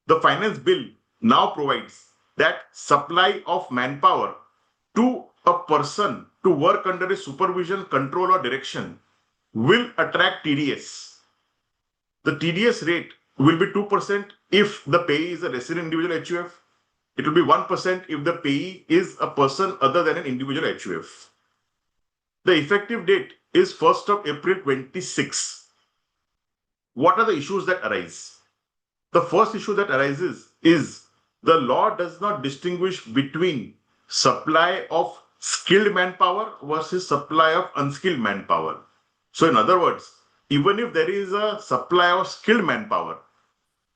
The finance bill now provides that supply of manpower to a person to work under his supervision, control, or direction will attract TDS. The TDS rate will be 2% if the payee is a resident individual HUF. It will be 1% if the payee is a person other than an individual HUF. The effective date is 1st of April 26. What are the issues that arise? The first issue that arises is the law does not distinguish between supply of skilled manpower versus supply of unskilled manpower. So in other words, even if there is a supply of skilled manpower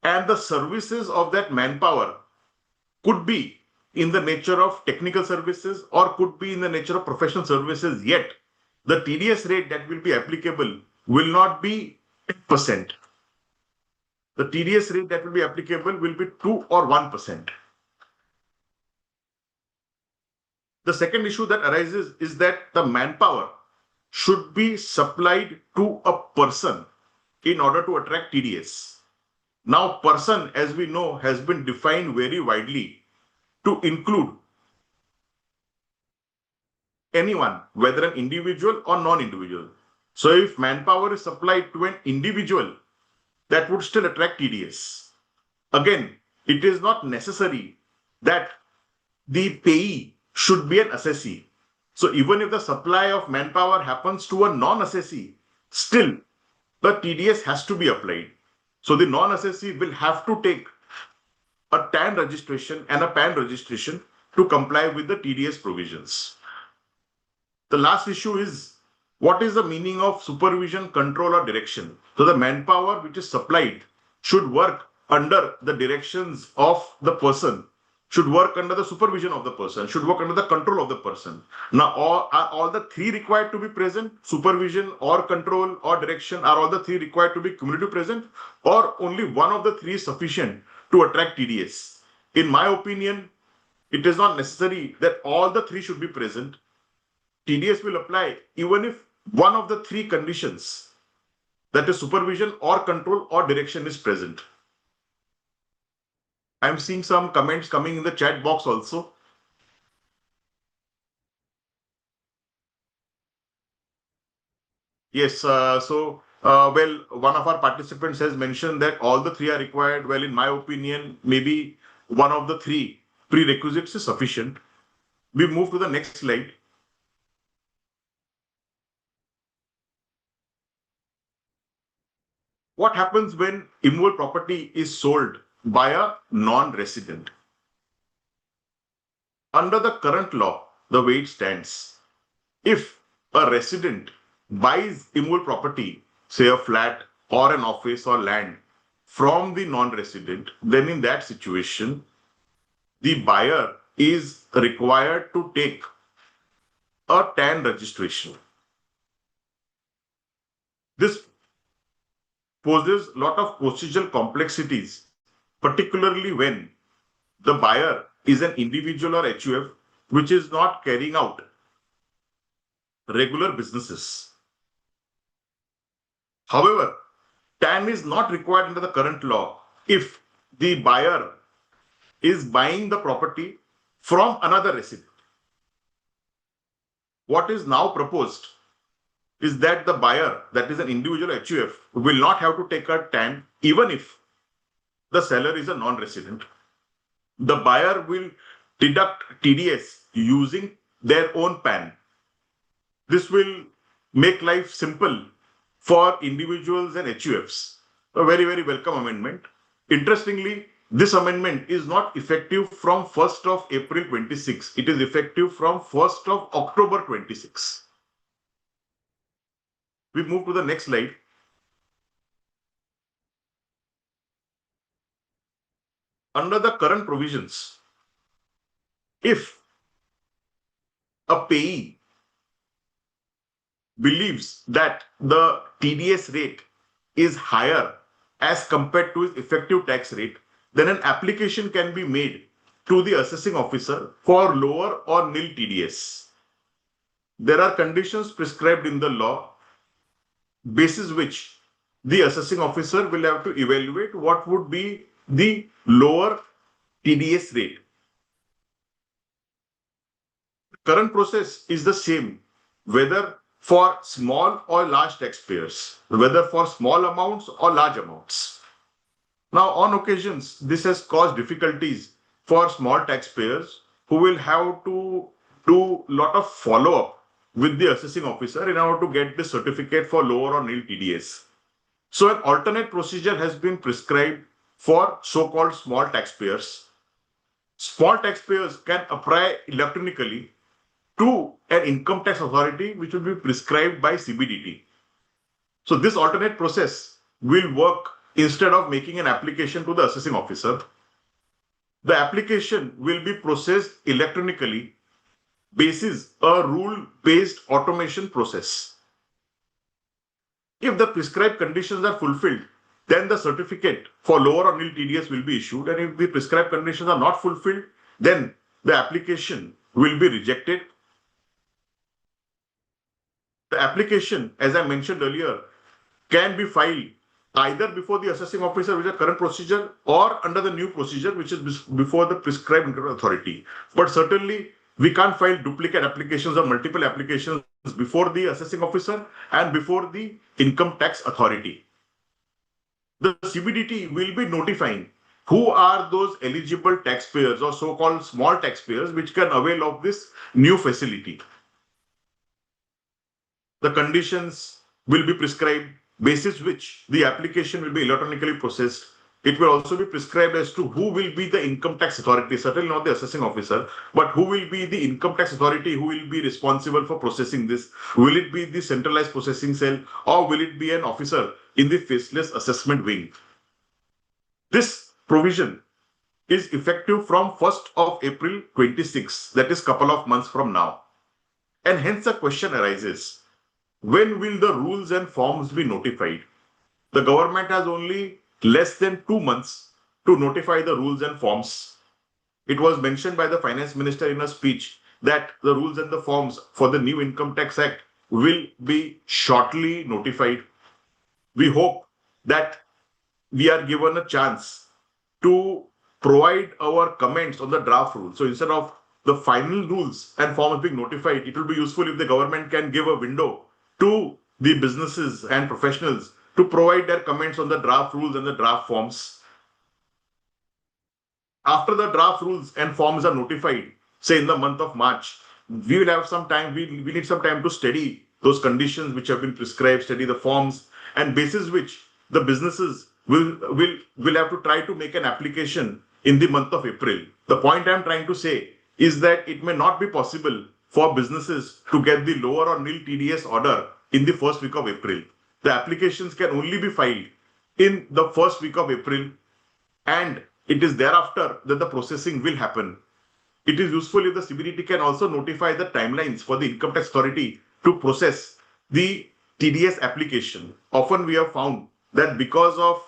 and the services of that manpower could be in the nature of technical services or could be in the nature of professional services, yet the TDS rate that will be applicable will not be 10%. The TDS rate that will be applicable will be 2 or 1%. The second issue that arises is that the manpower should be supplied to a person in order to attract TDS. Now, person, as we know, has been defined very widely to include anyone, whether an individual or non-individual. So if manpower is supplied to an individual, that would still attract TDS. Again, it is not necessary that the payee should be an assessee. So even if the supply of manpower happens to a non-assessee, still the TDS has to be applied. So the non-assessee will have to take a TAN registration and a PAN registration to comply with the TDS provisions. The last issue is, what is the meaning of supervision, control, or direction? So the manpower which is supplied should work under the directions of the person, should work under the supervision of the person, should work under the control of the person. Now, are all the three required to be present? Supervision or control or direction, are all the three required to be cumulative present? Or only one of the three is sufficient to attract TDS? In my opinion, it is not necessary that all the three should be present. TDS will apply even if one of the three conditions, that is supervision or control or direction, is present. I'm seeing some comments coming in the chat box also. Yes, well, one of our participants has mentioned that all the three are required. Well, in my opinion, maybe one of the three prerequisites is sufficient. We move to the next slide. What happens when immovable property is sold by a non-resident? Under the current law, the way it stands, if a resident buys immovable property, say a flat or an office or land, from the non-resident, then in that situation, the buyer is required to take a TAN registration. This poses a lot of procedural complexities, particularly when the buyer is an individual or HUF which is not carrying out regular businesses. However, TAN is not required under the current law if the buyer is buying the property from another resident. What is now proposed is that the buyer, that is an individual HUF, will not have to take a TAN even if the seller is a non-resident. The buyer will deduct TDS using their own PAN. This will make life simple for individuals and HUFs. A very, very welcome amendment. Interestingly, this amendment is not effective from 1st of April 26. It is effective from 1st of October 26. We move to the next slide. Under the current provisions, if a payee believes that the TDS rate is higher as compared to his effective tax rate, then an application can be made to the assessing officer for lower or nil TDS. There are conditions prescribed in the law, basis which the assessing officer will have to evaluate what would be the lower TDS rate. The current process is the same, whether for small or large taxpayers, whether for small amounts or large amounts. Now, on occasions, this has caused difficulties for small taxpayers who will have to do a lot of follow-up with the assessing officer in order to get the certificate for lower or nil TDS. So an alternate procedure has been prescribed for so-called small taxpayers. Small taxpayers can apply electronically to an income tax authority which will be prescribed by CBDT. So this alternate process will work instead of making an application to the assessing officer. The application will be processed electronically basis a rule-based automation process. If the prescribed conditions are fulfilled, then the certificate for lower or nil TDS will be issued. And if the prescribed conditions are not fulfilled, then the application will be rejected. The application, as I mentioned earlier, can be filed either before the assessing officer, which is the current procedure, or under the new procedure, which is before the prescribed income authority. But certainly, we can't file duplicate applications or multiple applications before the assessing officer and before the income tax authority. The CBDT will be notifying who are those eligible taxpayers or so-called small taxpayers which can avail of this new facility. The conditions will be prescribed, basis which the application will be electronically processed. It will also be prescribed as to who will be the income tax authority, certainly not the assessing officer, but who will be the income tax authority who will be responsible for processing this. Will it be the centralized processing cell, or will it be an officer in the faceless assessment wing? This provision is effective from 1st of April 26, that is couple of months from now. And hence a question arises, when will the rules and forms be notified? The government has only less than 2 months to notify the rules and forms. It was mentioned by the finance minister in a speech that the rules and the forms for the new Income Tax Act will be shortly notified. We hope that we are given a chance to provide our comments on the draft rules. So instead of the final rules and forms being notified, it will be useful if the government can give a window to the businesses and professionals to provide their comments on the draft rules and the draft forms. After the draft rules and forms are notified, say in the month of March, we will have some time, we need some time to study those conditions which have been prescribed, study the forms, and basis which the businesses will have to try to make an application in the month of April. The point I'm trying to say is that it may not be possible for businesses to get the lower or nil TDS order in the first week of April. The applications can only be filed in the first week of April, and it is thereafter that the processing will happen. It is useful if the CBDT can also notify the timelines for the income tax authority to process the TDS application. Often we have found that because of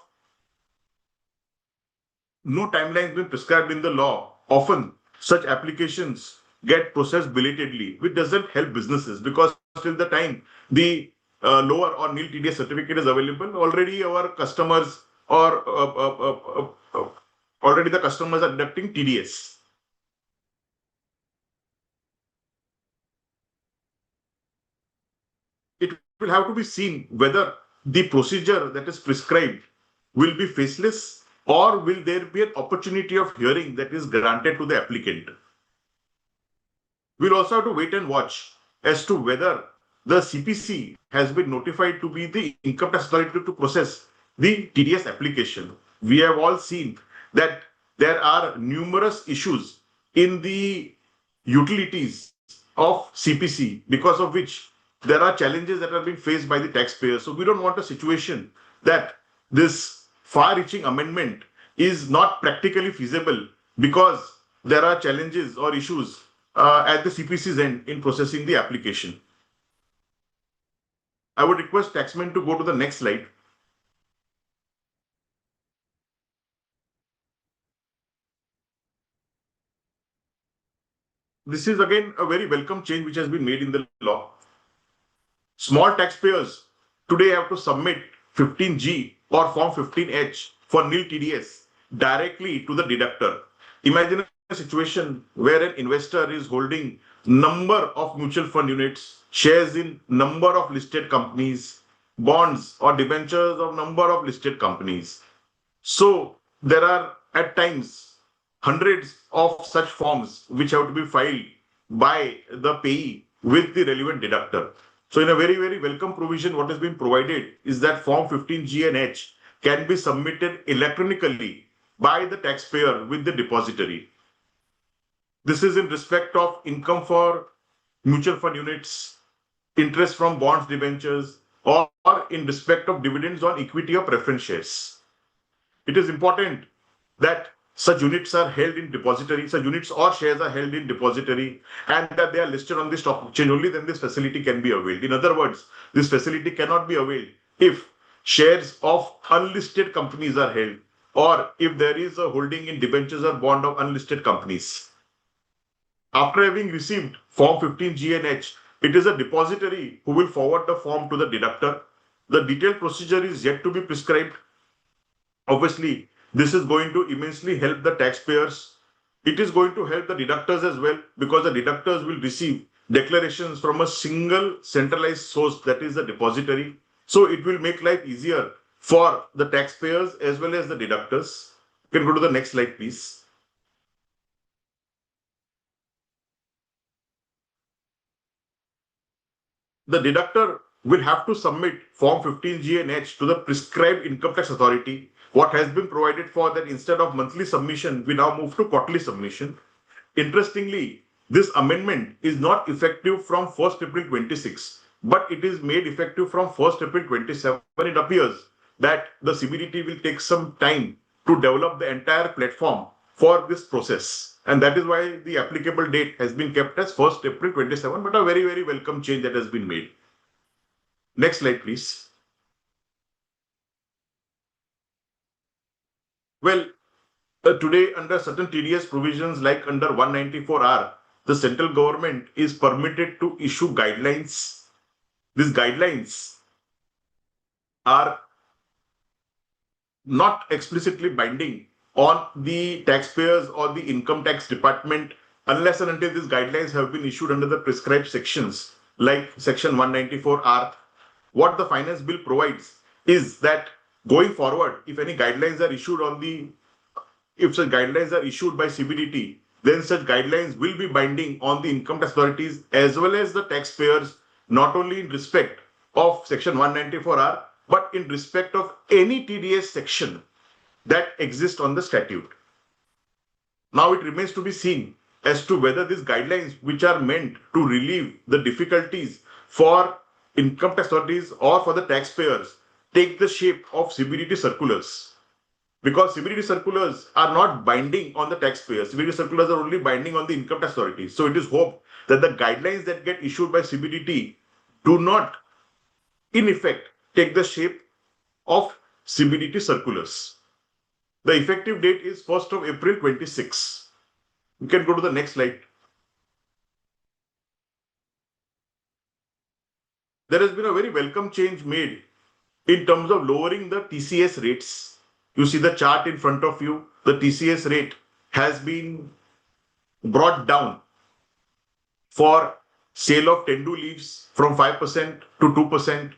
no timelines being prescribed in the law, often such applications get processed belatedly, which doesn't help businesses, because till the time the lower or nil TDS certificate is available, already our customers or already the customers are deducting TDS. It will have to be seen whether the procedure that is prescribed will be faceless, or will there be an opportunity of hearing that is granted to the applicant. We'll also have to wait and watch as to whether the CPC has been notified to be the income tax authority to process the TDS application. We have all seen that there are numerous issues in the utilities of CPC, because of which there are challenges that are being faced by the taxpayers. So we don't want a situation that this far-reaching amendment is not practically feasible because there are challenges or issues at the CPC's end in processing the application. I would request Taxmann to go to the next slide. This is again a very welcome change which has been made in the law. Small taxpayers today have to submit 15G or Form 15H for nil TDS directly to the deductor. Imagine a situation where an investor is holding number of mutual fund units, shares in number of listed companies, bonds or debentures of number of listed companies. So there are at times hundreds of such forms which have to be filed by the payee with the relevant deductor. So in a very, very welcome provision, what has been provided is that Form 15G and H can be submitted electronically by the taxpayer with the depository. This is in respect of income for mutual fund units, interest from bonds, debentures, or in respect of dividends on equity or preference shares. It is important that such units are held in depository, such units or shares are held in depository, and that they are listed on the stock exchange. Only then this facility can be availed. In other words, this facility cannot be availed if shares of unlisted companies are held, or if there is a holding in debentures or bond of unlisted companies. after having received Form 15G and H, it is a depository who will forward the form to the deductor. The detailed procedure is yet to be prescribed. Obviously, this is going to immensely help the taxpayers. It is going to help the deductors as well, because the deductors will receive declarations from a single centralized source, that is the depository. So it will make life easier for the taxpayers as well as the deductors. You can go to the next slide, please. The deductor will have to submit Form 15G and H to the prescribed income tax authority. What has been provided for that, instead of monthly submission, we now move to quarterly submission. Interestingly, this amendment is not effective from 1st April 26, but it is made effective from 1st April 27. It appears that the CBDT will take some time to develop the entire platform for this process. And that is why the applicable date has been kept as 1st April 27, but a very, very welcome change that has been made. Next slide, please. Well, today, under certain TDS provisions like under 194R, the central government is permitted to issue guidelines. These guidelines are not explicitly binding on the taxpayers or the income tax department unless and until these guidelines have been issued under the prescribed sections like section 194R. What the finance bill provides is that going forward, if any guidelines are issued if such guidelines are issued by CBDT, then such guidelines will be binding on the income tax authorities as well as the taxpayers, not only in respect of section 194R, but in respect of any TDS section that exists on the statute. Now it remains to be seen as to whether these guidelines, which are meant to relieve the difficulties for income tax authorities or for the taxpayers, take the shape of CBDT circulars. Because CBDT circulars are not binding on the taxpayers. CBDT circulars are only binding on the income tax authorities. So it is hoped that the guidelines that get issued by CBDT do not, in effect, take the shape of CBDT circulars. The effective date is 1st of April 26. You can go to the next slide. There has been a very welcome change made in terms of lowering the TCS rates. You see the chart in front of you. The TCS rate has been brought down for sale of Tendu leaves from 5% to 2%.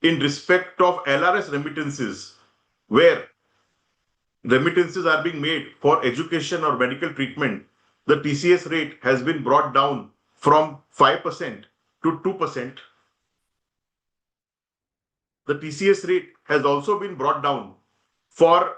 In respect of LRS remittances, where remittances are being made for education or medical treatment, the TCS rate has been brought down from 5% to 2%. The TCS rate has also been brought down for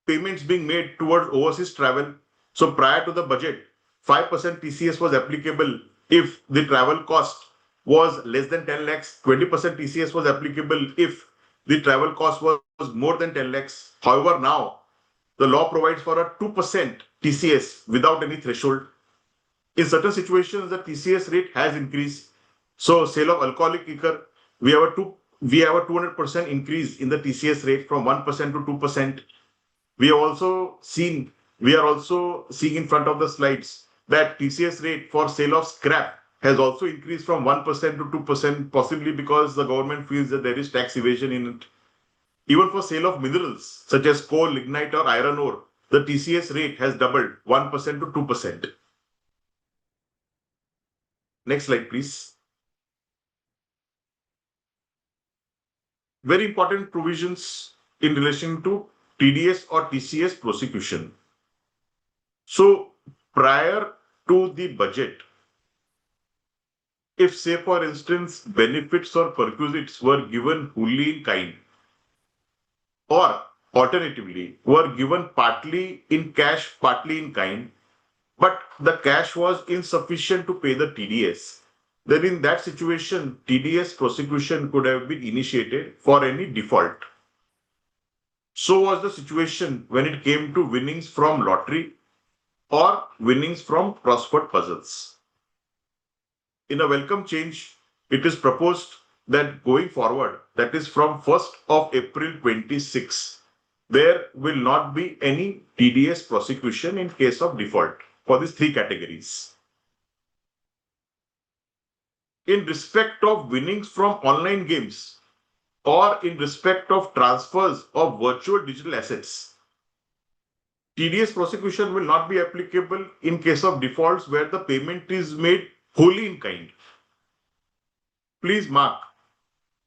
payments being made towards overseas travel. So prior to the budget, 5% TCS was applicable if the travel cost was less than 10 lakhs, 20% TCS was applicable if the travel cost was more than 10 lakhs. However, now the law provides for a 2% TCS without any threshold. In certain situations, the TCS rate has increased. So sale of alcoholic liquor, we have a 200% increase in the TCS rate from 1% to 2%. We are also seeing in front of the slides that TCS rate for sale of scrap has also increased from 1% to 2%, possibly because the government feels that there is tax evasion in it. Even for sale of minerals such as coal, lignite or iron ore, the TCS rate has doubled 1% to 2%. Next slide, please. Very important provisions in relation to TDS or TCS prosecution. So prior to the budget, if say for instance benefits or perquisites were given wholly in kind, or alternatively were given partly in cash, partly in kind, but the cash was insufficient to pay the TDS, then in that situation, TDS prosecution could have been initiated for any default. So was the situation when it came to winnings from lottery or winnings from crossword puzzles. In a welcome change, it is proposed that going forward, that is from 1st of April 26, there will not be any TDS prosecution in case of default. for these three categories. In respect of winnings from online games or in respect of transfers of virtual digital assets, TDS prosecution will not be applicable in case of defaults where the payment is made wholly in kind. Please mark,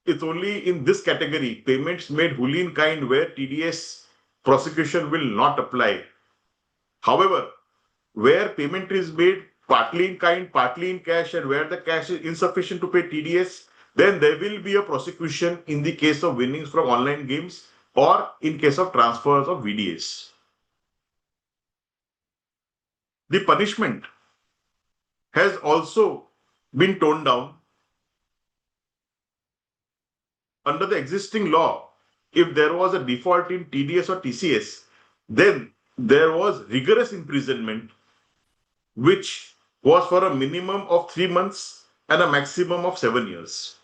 it's only in this category, payments made wholly in kind, where TDS prosecution will not apply. However, where payment is made partly in kind, partly in cash, and where the cash is insufficient to pay TDS, then there will be a prosecution in the case of winnings from online games or in case of transfers of VDS. The punishment has also been toned down. Under the existing law, if there was a default in TDS or TCS, then there was rigorous imprisonment, which was for a minimum of 3 months and a maximum of 7 years.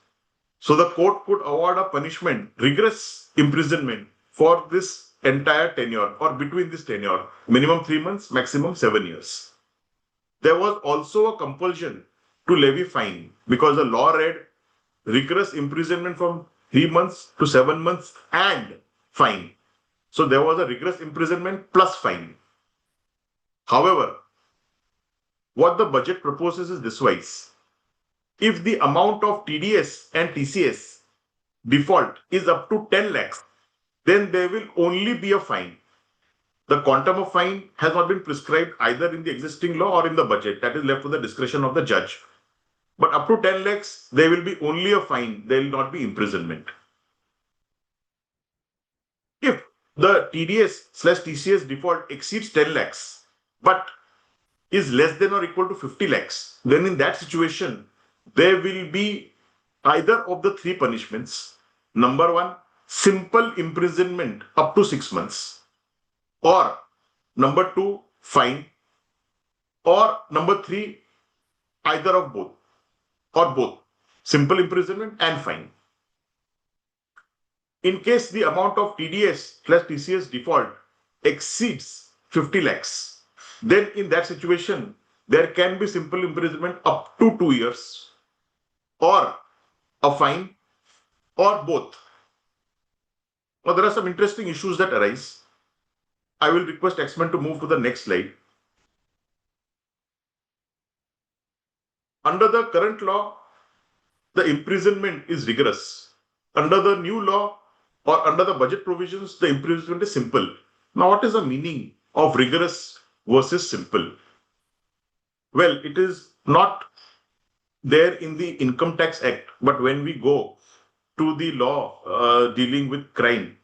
So the court could award a punishment, rigorous imprisonment, for this entire tenure or between this tenure, minimum 3 months, maximum 7 years. There was also a compulsion to levy fine because the law read rigorous imprisonment from 3 months to 7 months and fine. So there was a rigorous imprisonment plus fine. However, what the budget proposes is this wise. If the amount of TDS and TCS default is up to 10 lakhs, then there will only be a fine. The quantum of fine has not been prescribed either in the existing law or in the budget. That is left to the discretion of the judge. But up to 10 lakhs, there will be only a fine. There will not be imprisonment. If the TDS/TCS default exceeds 10 lakhs, but is less than or equal to 50 lakhs, then in that situation, there will be either of the three punishments. Number one, simple imprisonment up to 6 months. Or number two, fine. Or number three, either of both. Or both. Simple imprisonment and fine. In case the amount of TDS/TCS default exceeds 50 lakhs, then in that situation, there can be simple imprisonment up to 2 years, or a fine, or both. Now, there are some interesting issues that arise. I will request Taxmann to move to the next slide. Under the current law, the imprisonment is rigorous. Under the new law or under the budget provisions, the imprisonment is simple. Now, what is the meaning of rigorous versus simple? Well, it is not there in the Income Tax Act, but when we go to the law dealing with crime,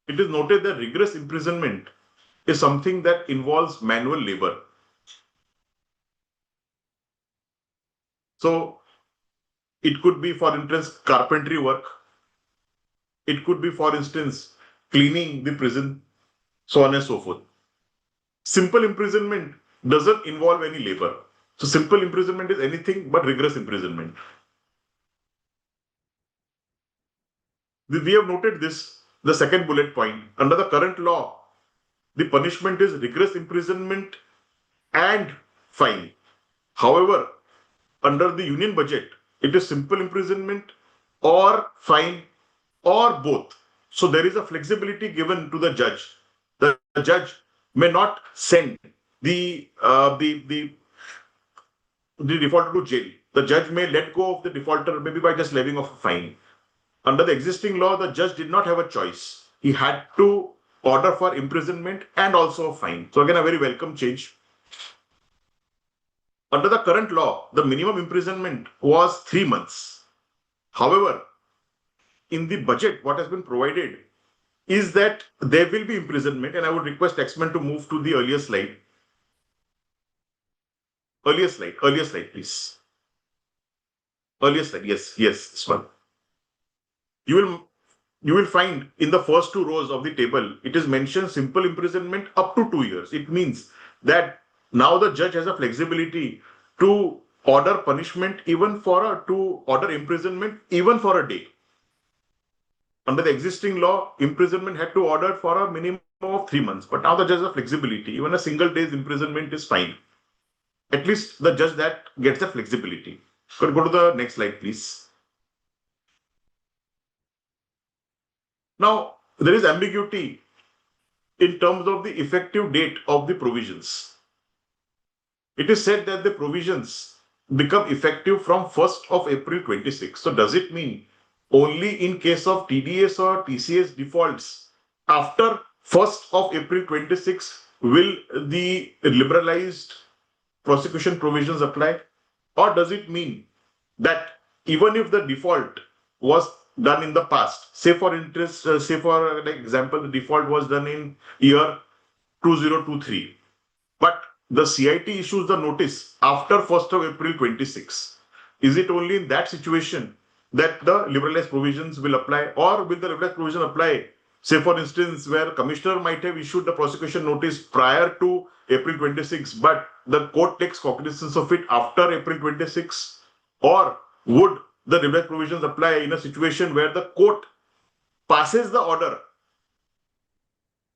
it is noted that rigorous imprisonment is something that involves manual labor. So it could be, for instance, carpentry work. It could be, for instance, cleaning the prison, so on and so forth. Simple imprisonment doesn't involve any labor. So simple imprisonment is anything but rigorous imprisonment. We have noted this, the second bullet point. Under the current law, the punishment is rigorous imprisonment and fine. However, under the union budget, it is simple imprisonment or fine or both. So there is a flexibility given to the judge. The judge may not send the defaulter to jail. The judge may let go of the defaulter maybe by just levying of a fine. Under the existing law, the judge did not have a choice. He had to order for imprisonment and also a fine. So again, a very welcome change. Under the current law, the minimum imprisonment was 3 months. However, in the budget, what has been provided is that there will be imprisonment, and I would request Taxmann to move to the earlier slide. Earlier slide, please. Earlier slide, yes, this one. You will find in the first 2 rows of the table, it is mentioned simple imprisonment up to 2 years. It means that now the judge has a flexibility to order punishment to order imprisonment even for a day. Under the existing law, imprisonment had to order for a minimum of 3 months. But now the judge has flexibility. Even a single day's imprisonment is fine. At least the judge that gets the flexibility. Could go to the next slide, please. Now, there is ambiguity in terms of the effective date of the provisions. It is said that the provisions become effective from 1st of April 26. So does it mean only in case of TDS or TCS defaults after 1st of April 26 will the liberalized prosecution provisions apply? Or does it mean that even if the default was done in the past, say for example, the default was done in year 2023, but the CIT issues the notice after 1st of April 26. Is it only in that situation that the liberalized provisions will apply, or will the liberalized provision apply, say for instance, where commissioner might have issued the prosecution notice prior to April 26, but the court takes cognizance of it after April 26? Or would the liberalized provisions apply in a situation where the court passes the order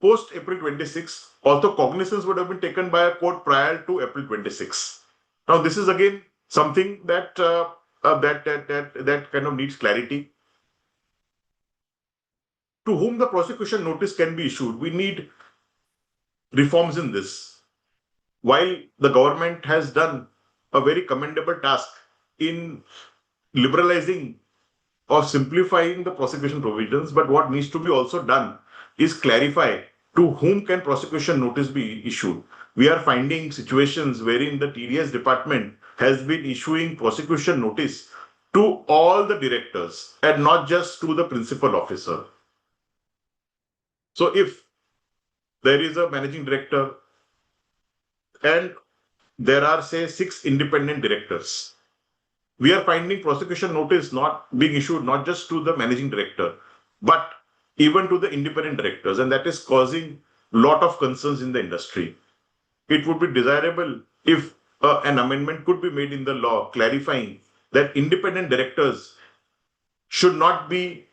post April 26, although cognizance would have been taken by a court prior to April 26? Now, this is again something that that kind of needs clarity. To whom the prosecution notice can be issued? We need reforms in this. While the government has done a very commendable task in liberalizing or simplifying the prosecution provisions, but what needs to be also done is clarify to whom can prosecution notice be issued. We are finding situations wherein the TDS department has been issuing prosecution notice to all the directors and not just to the principal officer. So if there is a managing director and there are, say, 6 independent directors, we are finding prosecution notice not being issued not just to the managing director, but even to the independent directors, and that is causing a lot of concerns in the industry. It would be desirable if an amendment could be made in the law clarifying that independent directors should not be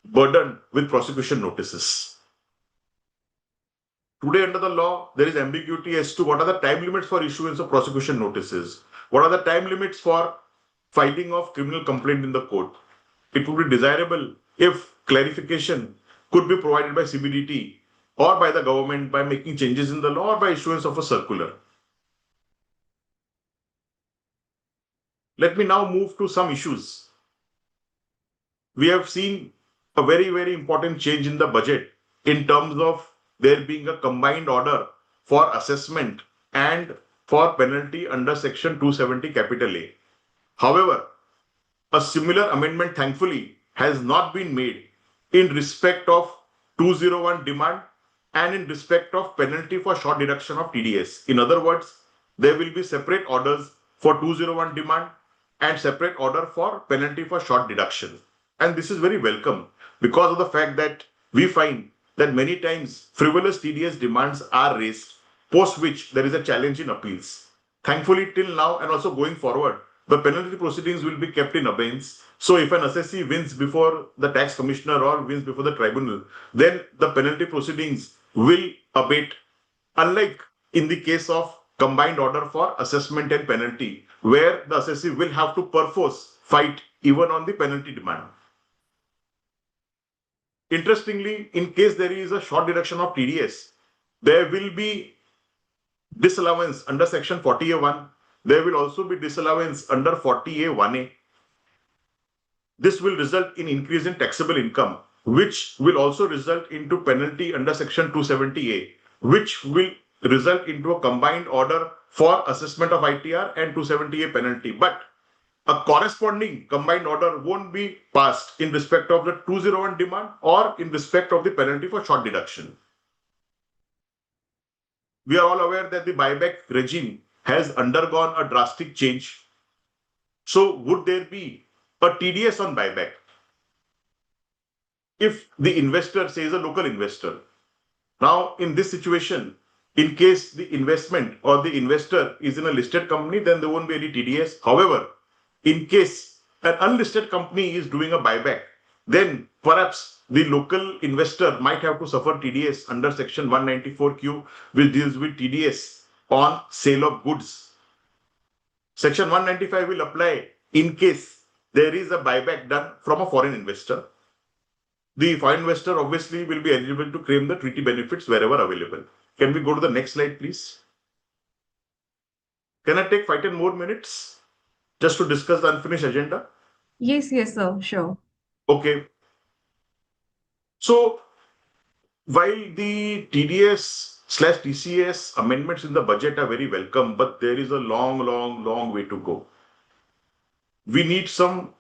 burdened with prosecution notices. Today, under the law, there is ambiguity as to what are the time limits for issuance of prosecution notices. What are the time limits for filing of criminal complaint in the court? It would be desirable if clarification could be provided by CBDT or by the government by making changes in the law or by issuance of a circular. Let me now move to some issues. We have seen a very, very important change in the budget in terms of there being a combined order for assessment and for penalty under Section 270 capital A. However, a similar amendment, thankfully, has not been made in respect of 201 demand and in respect of penalty for short deduction of TDS. In other words, there will be separate orders for 201 demand and separate order for penalty for short deduction. And this is very welcome because of the fact that we find that many times frivolous TDS demands are raised, post which there is a challenge in appeals. Thankfully, till now and also going forward, the penalty proceedings will be kept in abeyance. So if an assessee wins before the tax commissioner or wins before the tribunal, then the penalty proceedings will abate, unlike in the case of combined order for assessment and penalty, where the assessee will have to perforce fight even on the penalty demand. Interestingly, in case there is a short deduction of TDS, there will be disallowance under Section 40A1. There will also be disallowance under 40A1A. This will result in increase in taxable income, which will also result into penalty under Section 270A, which will result into a combined order for assessment of ITR and 270A penalty. But a corresponding combined order won't be passed in respect of the 201 demand or in respect of the penalty for short deduction. We are all aware that the buyback regime has undergone a drastic change. So would there be a TDS on buyback? If the investor says a local investor. Now, in this situation, in case the investment or the investor is in a listed company, then there won't be any TDS. However, in case an unlisted company is doing a buyback, then perhaps the local investor might have to suffer TDS under Section 194Q, which deals with TDS on sale of goods. Section 195 will apply in case there is a buyback done from a foreign investor. The foreign investor obviously will be eligible to claim the treaty benefits wherever available. Can we go to the next slide, please? Can I take 5-10 more minutes just to discuss the unfinished agenda?
Yes, sir. Sure.
Okay. So, while the TDS/TCS amendments in the budget are very welcome, but there is a long way to go. We need some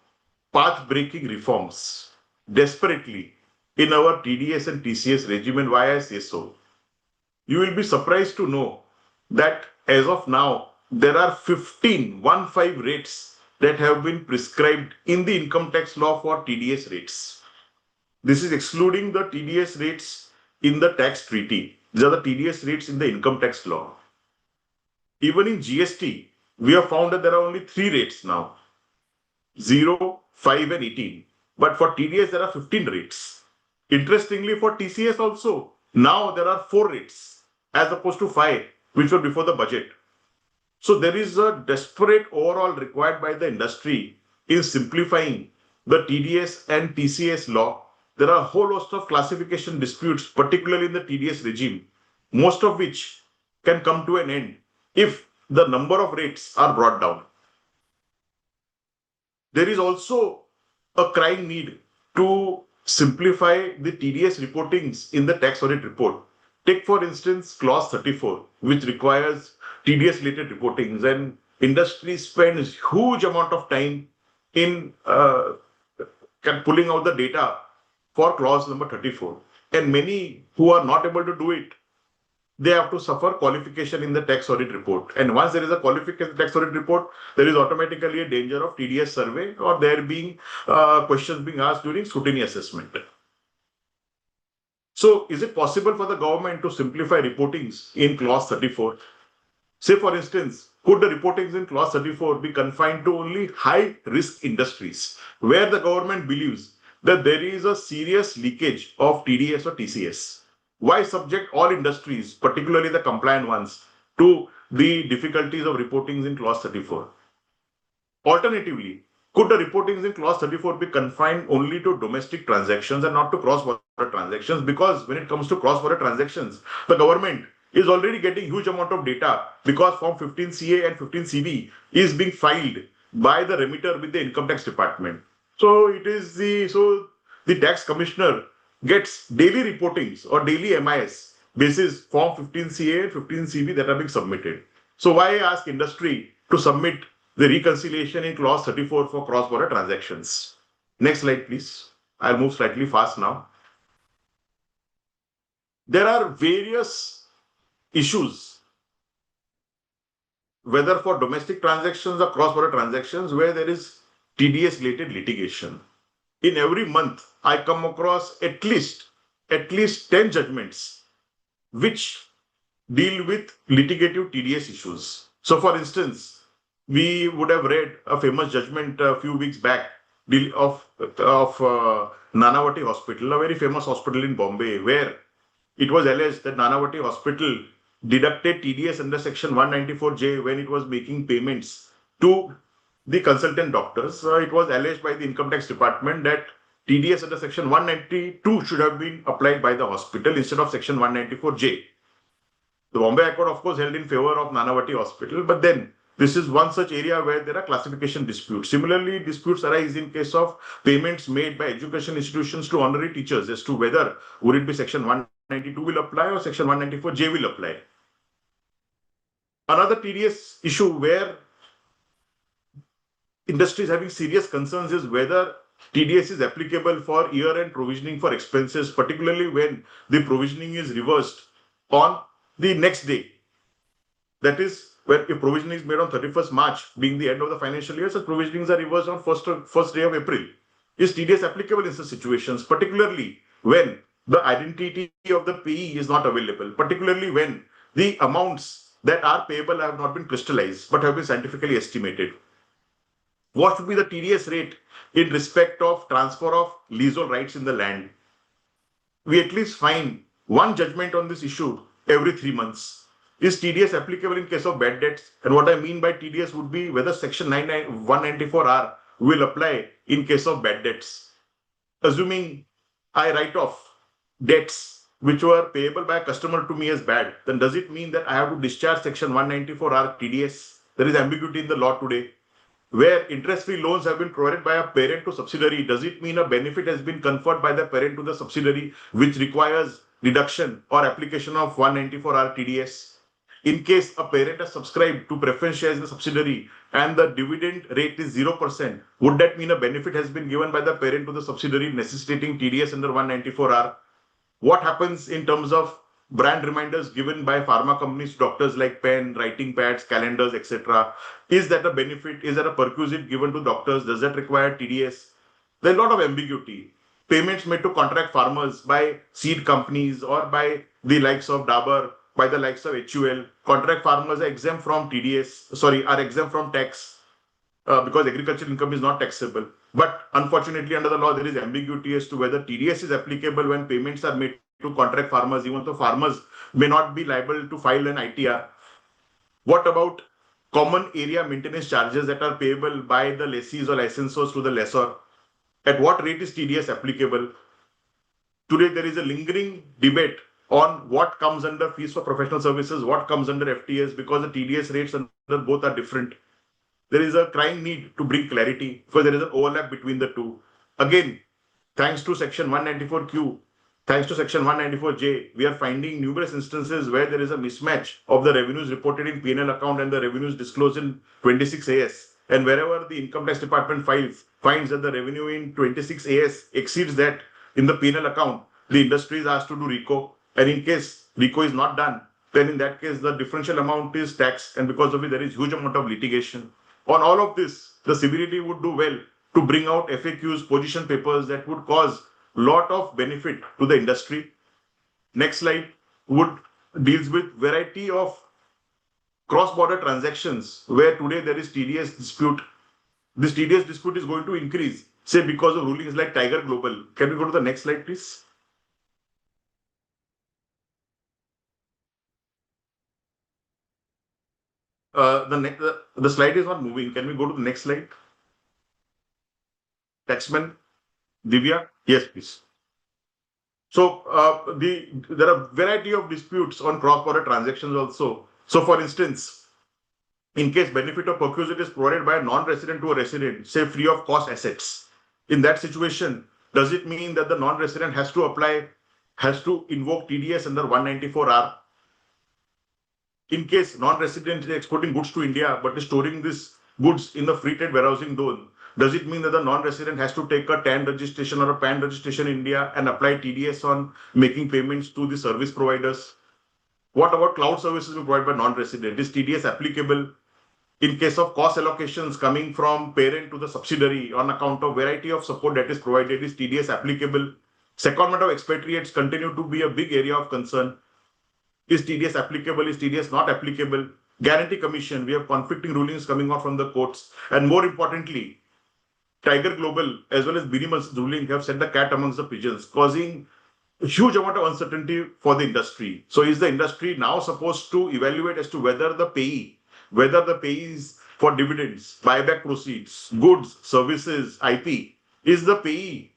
path-breaking reforms desperately in our TDS and TCS regime. And why I say so? You will be surprised to know that as of now, there are 15 rates that have been prescribed in the income tax law for TDS rates. This is excluding the TDS rates in the tax treaty. These are the TDS rates in the income tax law. Even in GST, we have found that there are only 3 rates now, 0, 5 and 18. But for TDS, there are 15 rates. Interestingly, for TCS also, now there are 4 rates as opposed to 5, which were before the budget. So there is a desperate overall required by the industry in simplifying the TDS and TCS law. There are a whole host of classification disputes, particularly in the TDS regime, most of which can come to an end if the number of rates are brought down. There is also a crying need to simplify the TDS reportings in the tax audit report. Take, for instance, clause 34, which requires TDS-related reportings, and industry spends huge amount of time in pulling out the data for clause number 34. And many who are not able to do it, they have to suffer qualification in the tax audit report. And once there is a qualification tax audit report, there is automatically a danger of TDS survey or there being questions being asked during scrutiny assessment. So is it possible for the government to simplify reportings in clause 34? Say, for instance, could the reportings in clause 34 be confined to only high-risk industries where the government believes that there is a serious leakage of TDS or TCS? Why subject all industries, particularly the compliant ones, to the difficulties of reportings in clause 34? Alternatively, could the reportings in clause 34 be confined only to domestic transactions and not to cross-border transactions? Because when it comes to cross-border transactions, the government is already getting huge amount of data because Form 15CA and 15CB is being filed by the remitter with the income tax department. So it is the tax commissioner gets daily reportings or daily MIS basis Form 15CA and 15CB that are being submitted. So why ask industry to submit the reconciliation in clause 34 for cross-border transactions? Next slide, please. I'll move slightly fast now. There are various issues, whether for domestic transactions or cross-border transactions, where there is TDS-related litigation. In every month, I come across at least 10 judgments which deal with litigative TDS issues. So, for instance, we would have read a famous judgment a few weeks back of Nanavati Hospital, a very famous hospital in Bombay, where it was alleged that Nanavati Hospital deducted TDS under Section 194J when it was making payments to the consultant doctors. It was alleged by the income tax department that TDS under Section 192 should have been applied by the hospital instead of Section 194J. The Bombay High Court, of course, held in favor of Nanavati Hospital, but then this is one such area where there are classification disputes. Similarly, disputes arise in case of payments made by education institutions to honorary teachers as to whether would it be Section 192 will apply or Section 194J will apply. Another TDS issue where industry is having serious concerns is whether TDS is applicable for year-end provisioning for expenses, particularly when the provisioning is reversed on the next day. That is, when a provision is made on 31st March, being the end of the financial year, such provisionings are reversed on first day of April. Is TDS applicable in such situations, particularly when the identity of the payee is not available, particularly when the amounts that are payable have not been crystallized but have been scientifically estimated? What should be the TDS rate in respect of transfer of leasehold rights in the land? we at least find one judgment on this issue every 3 months. Is TDS applicable in case of bad debts? And what I mean by TDS would be whether Section 194R will apply in case of bad debts. Assuming I write off debts which were payable by a customer to me as bad, then does it mean that I have to discharge Section 194R TDS? There is ambiguity in the law today. Where interest-free loans have been provided by a parent to subsidiary, does it mean a benefit has been conferred by the parent to the subsidiary which requires deduction or application of 194R TDS? In case a parent has subscribed to preference shares in the subsidiary and the dividend rate is 0%, would that mean a benefit has been given by the parent to the subsidiary necessitating TDS under 194R? What happens in terms of brand reminders given by pharma companies to doctors like pen, writing pads, calendars, etc.? Is that a benefit? Is that a perquisite given to doctors? Does that require TDS? There's a lot of ambiguity. Payments made to contract farmers by seed companies or by the likes of Dabur, by the likes of HUL. Contract farmers are exempt from are exempt from tax because agricultural income is not taxable. But unfortunately, under the law, there is ambiguity as to whether TDS is applicable when payments are made to contract farmers, even though farmers may not be liable to file an ITR. What about common area maintenance charges that are payable by the lessees or licensors to the lessor? At what rate is TDS applicable? Today, there is a lingering debate on what comes under fees for professional services, what comes under FTS, because the TDS rates under both are different. There is a crying need to bring clarity because there is an overlap between the two. Again, thanks to Section 194Q, thanks to Section 194J, we are finding numerous instances where there is a mismatch of the revenues reported in P&L account and the revenues disclosed in 26AS. And wherever the income tax department finds that the revenue in 26AS exceeds that in the P&L account, the industry is asked to do RICO. And in case RICO is not done, then in that case, the differential amount is taxed. And because of it, there is huge amount of litigation. On all of this, the CBDT would do well to bring out FAQs, position papers that would cause a lot of benefit to the industry. Next slide deals with variety of cross-border transactions where today there is TDS dispute. This TDS dispute is going to increase, say because of rulings like Tiger Global. Can we go to the next slide, please? The slide is not moving. Can we go to the next slide? Taxmann, Divya? Yes, please. So there are variety of disputes on cross-border transactions also. So for instance, in case benefit of perquisite is provided by a non-resident to a resident, say free of cost assets, in that situation, does it mean that the non-resident has to invoke TDS under 194R? In case non-resident is exporting goods to India but is storing these goods in the free trade warehousing zone, does it mean that the non-resident has to take a TAN registration or a PAN registration in India and apply TDS on making payments to the service providers? What about cloud services provided by non-resident? Is TDS applicable in case of cost allocations coming from parent to the subsidiary on account of variety of support that is provided? Is TDS applicable? Secondment of expatriates continue to be a big area of concern. Is TDS applicable? Is TDS not applicable? Guarantee Commission, we have conflicting rulings coming out from the courts. And more importantly, Tiger Global as well as Binimal's ruling have set the cat amongst the pigeons, causing a huge amount of uncertainty for the industry. So is the industry now supposed to evaluate as to whether the payees for dividends, buyback proceeds, goods, services, IP, is the payee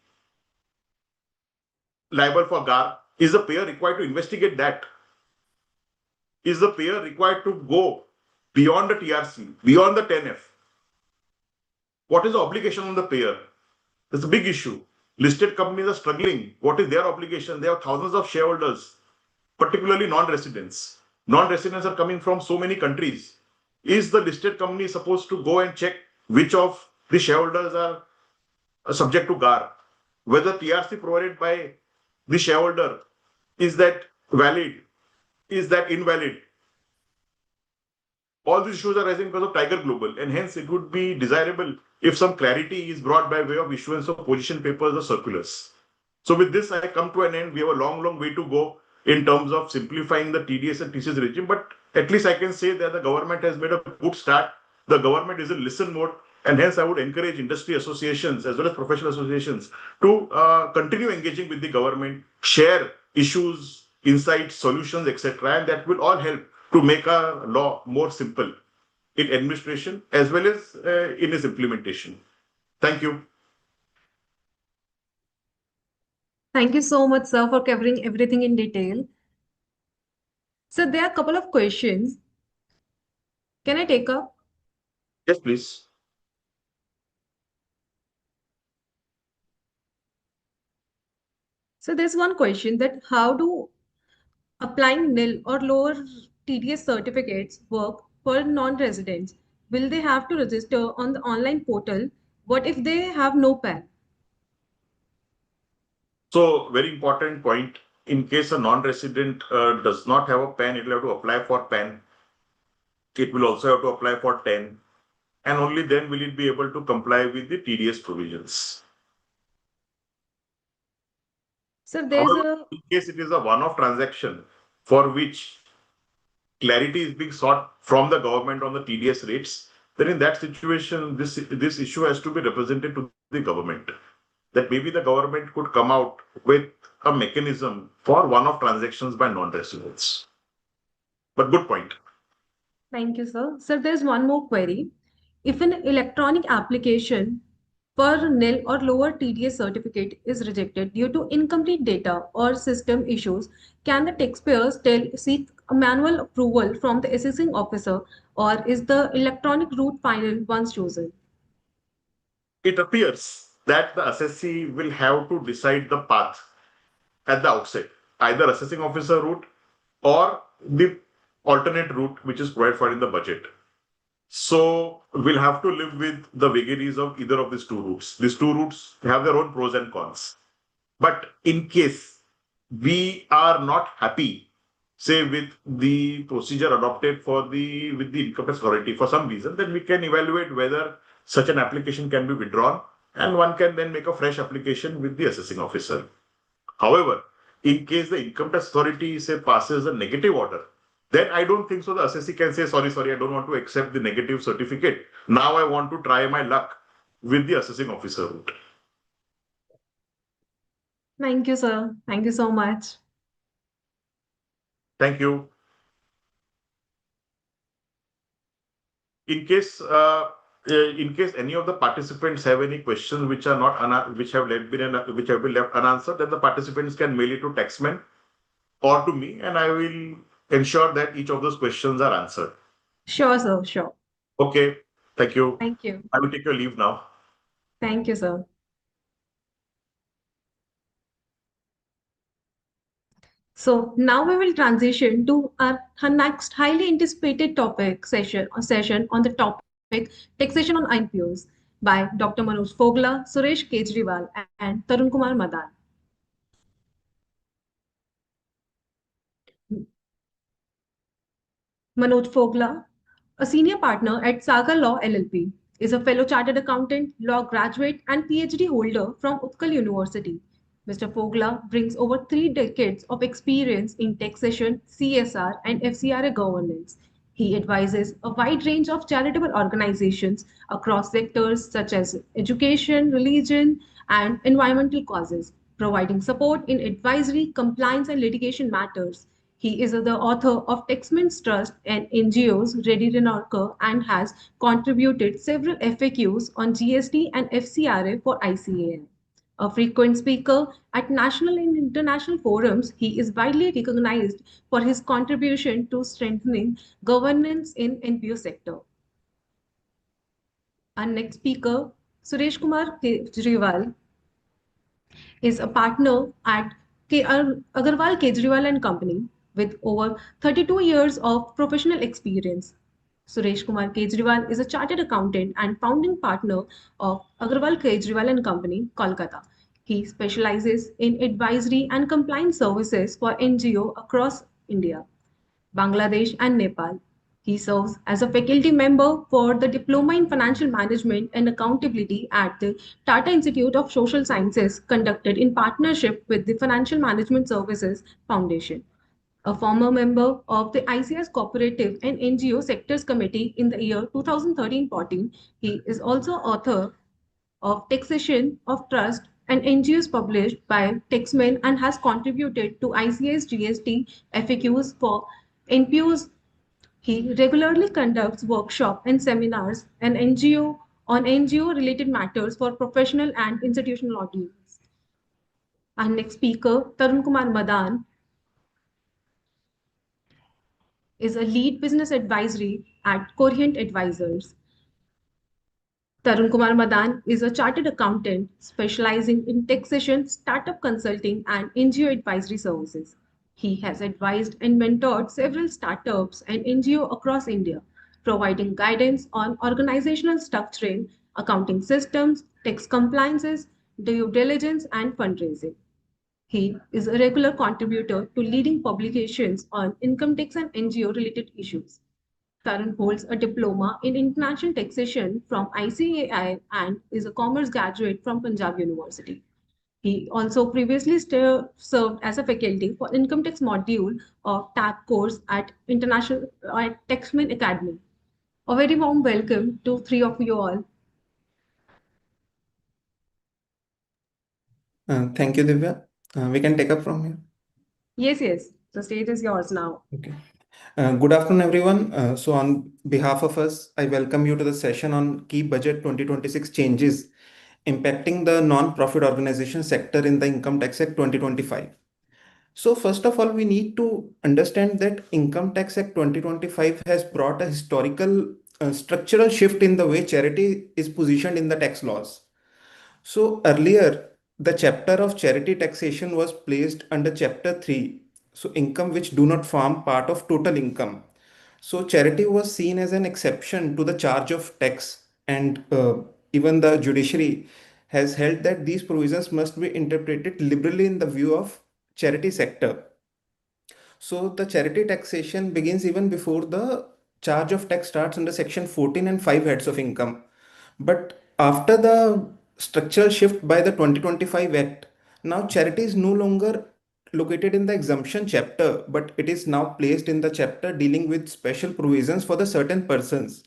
liable for GAR? Is the payer required to investigate that? Is the payer required to go beyond the TRC, beyond the 10F? What is the obligation on the payer? That's a big issue. Listed companies are struggling. What is their obligation? They have thousands of shareholders, particularly non-residents. Non-residents are coming from so many countries. Is the listed company supposed to go and check which of the shareholders are subject to GAR? Whether TRC provided by the shareholder, is that valid? Is that invalid? All these issues are rising because of Tiger Global, and hence it would be desirable if some clarity is brought by way of issuance of position papers or circulars. So with this, I come to an end. We have a long way to go in terms of simplifying the TDS and TCS regime, but at least I can say that the government has made a good start. The government is in listen mode. And hence, I would encourage industry associations as well as professional associations to continue engaging with the government, share issues, insights, solutions, etc. And that will all help to make a law more simple in administration as well as in its implementation. Thank you.
Thank you so much, sir, for covering everything in detail. So there are a couple of questions. Can I take up?
Yes, please.
So there's one question that how do applying nil or lower TDS certificates work for non-residents? Will they have to register on the online portal? What if they have no PAN?
So, very important point. In case a non-resident does not have a PAN, it will have to apply for PAN. It will also have to apply for 10. And only then will it be able to comply with the TDS provisions.
So there's
However, in case it is a one-off transaction for which clarity is being sought from the government on the TDS rates, then in that situation, this issue has to be represented to the government. That maybe the government could come out with a mechanism for one-off transactions by non-residents. But good point.
Thank you, sir. Sir, there's one more query. If an electronic application for nil or lower TDS certificate is rejected due to incomplete data or system issues, can the taxpayers seek a manual approval from the assessing officer, or is the electronic route final once chosen?
It appears that the assessee will have to decide the path at the outset, either assessing officer route or the alternate route which is provided for in the budget. So we'll have to live with the vagaries of either of these two routes. These two routes have their own pros and cons. But in case we are not happy, say with the procedure adopted with the income tax authority for some reason, then we can evaluate whether such an application can be withdrawn, and one can then make a fresh application with the assessing officer. However, in case the income tax authority say passes a negative order, then I don't think so the assessee can say, sorry, I don't want to accept the negative certificate. Now I want to try my luck with the assessing officer route.
Thank you, sir. Thank you so much.
Thank you. In case any of the participants have any questions which are not which have been left unanswered, then the participants can mail it to Taxmann or to me, and I will ensure that each of those questions are answered.
Sure, sir. Sure.
Okay. Thank you.
Thank you.
I will take your leave now.
Thank you, sir. So now we will transition to our next highly anticipated session on the topic taxation on NPOs by Dr. Manoj Fogla, Suresh Kejriwal, and Tarun Kumar Madaan. Manoj Fogla, a senior partner at SAGA Law LLP, is a fellow chartered accountant, law graduate, and PhD holder from Utkal University. Mr. Fogla brings over 3 decades of experience in taxation, CSR, and FCRA governance. He advises a wide range of charitable organizations across sectors such as education, religion, and environmental causes, providing support in advisory, compliance, and litigation matters. He is the author of Taxman's Trust and NGOs Ready Renorker and has contributed several FAQs on GST and FCRA for ICAI. A frequent speaker at national and international forums, he is widely recognized for his contribution to strengthening governance in NPO sector. Our next speaker, Suresh Kumar Kejriwal, is a partner at Agarwal, Kejriwal and Company with over 32 years of professional experience. Suresh Kumar Kejriwal is a chartered accountant and founding partner of Agarwal, Kejriwal and Company, Kolkata. He specializes in advisory and compliance services for NGO across India, Bangladesh, and Nepal. He serves as a faculty member for the Diploma in Financial Management and Accountability at the Tata Institute of Social Sciences, conducted in partnership with the Financial Management Services Foundation. a former member of the ICS Cooperative and NGO Sectors Committee in the year 2013-14. He is also author of Taxation of Trust and NGOs published by Taxmann and has contributed to ICS GST FAQs for NPOs. He regularly conducts workshops and seminars and NGO on NGO related matters for professional and institutional audience. Our next speaker, Tarun Kumar Madaan, is a lead business advisory at Coherent Advisors. Tarun Kumar Madaan is a chartered accountant specializing in taxation, startup consulting, and NGO advisory services. He has advised and mentored several startups and NGO across India, providing guidance on organizational structuring, accounting systems, tax compliances, due diligence, and fundraising. He is a regular contributor to leading publications on income tax and NGO related issues. Tarun holds a diploma in international taxation from ICAI and is a commerce graduate from Punjab University. He also previously served as a faculty for income tax module of TAP course at Taxmann Academy. A very warm welcome to three of you all.
Thank you, Divya. We can take up from here.
Yes, the stage is yours now.
Okay. Good afternoon, everyone. So on behalf of us, I welcome you to the session on key budget 2026 changes impacting the non-profit organization sector in the Income Tax Act 2025. So first of all, we need to understand that Income Tax Act 2025 has brought a historical structural shift in the way charity is positioned in the tax laws. So earlier, the chapter of charity taxation was placed under chapter 3, so income which do not form part of total income. So charity was seen as an exception to the charge of tax, and even the judiciary has held that these provisions must be interpreted liberally in the view of charity sector. So the charity taxation begins even before the charge of tax starts under section 14 and 5 heads of income. But after the structural shift by the 2025 Act, now charity is no longer located in the exemption chapter, but it is now placed in the chapter dealing with special provisions for the certain persons.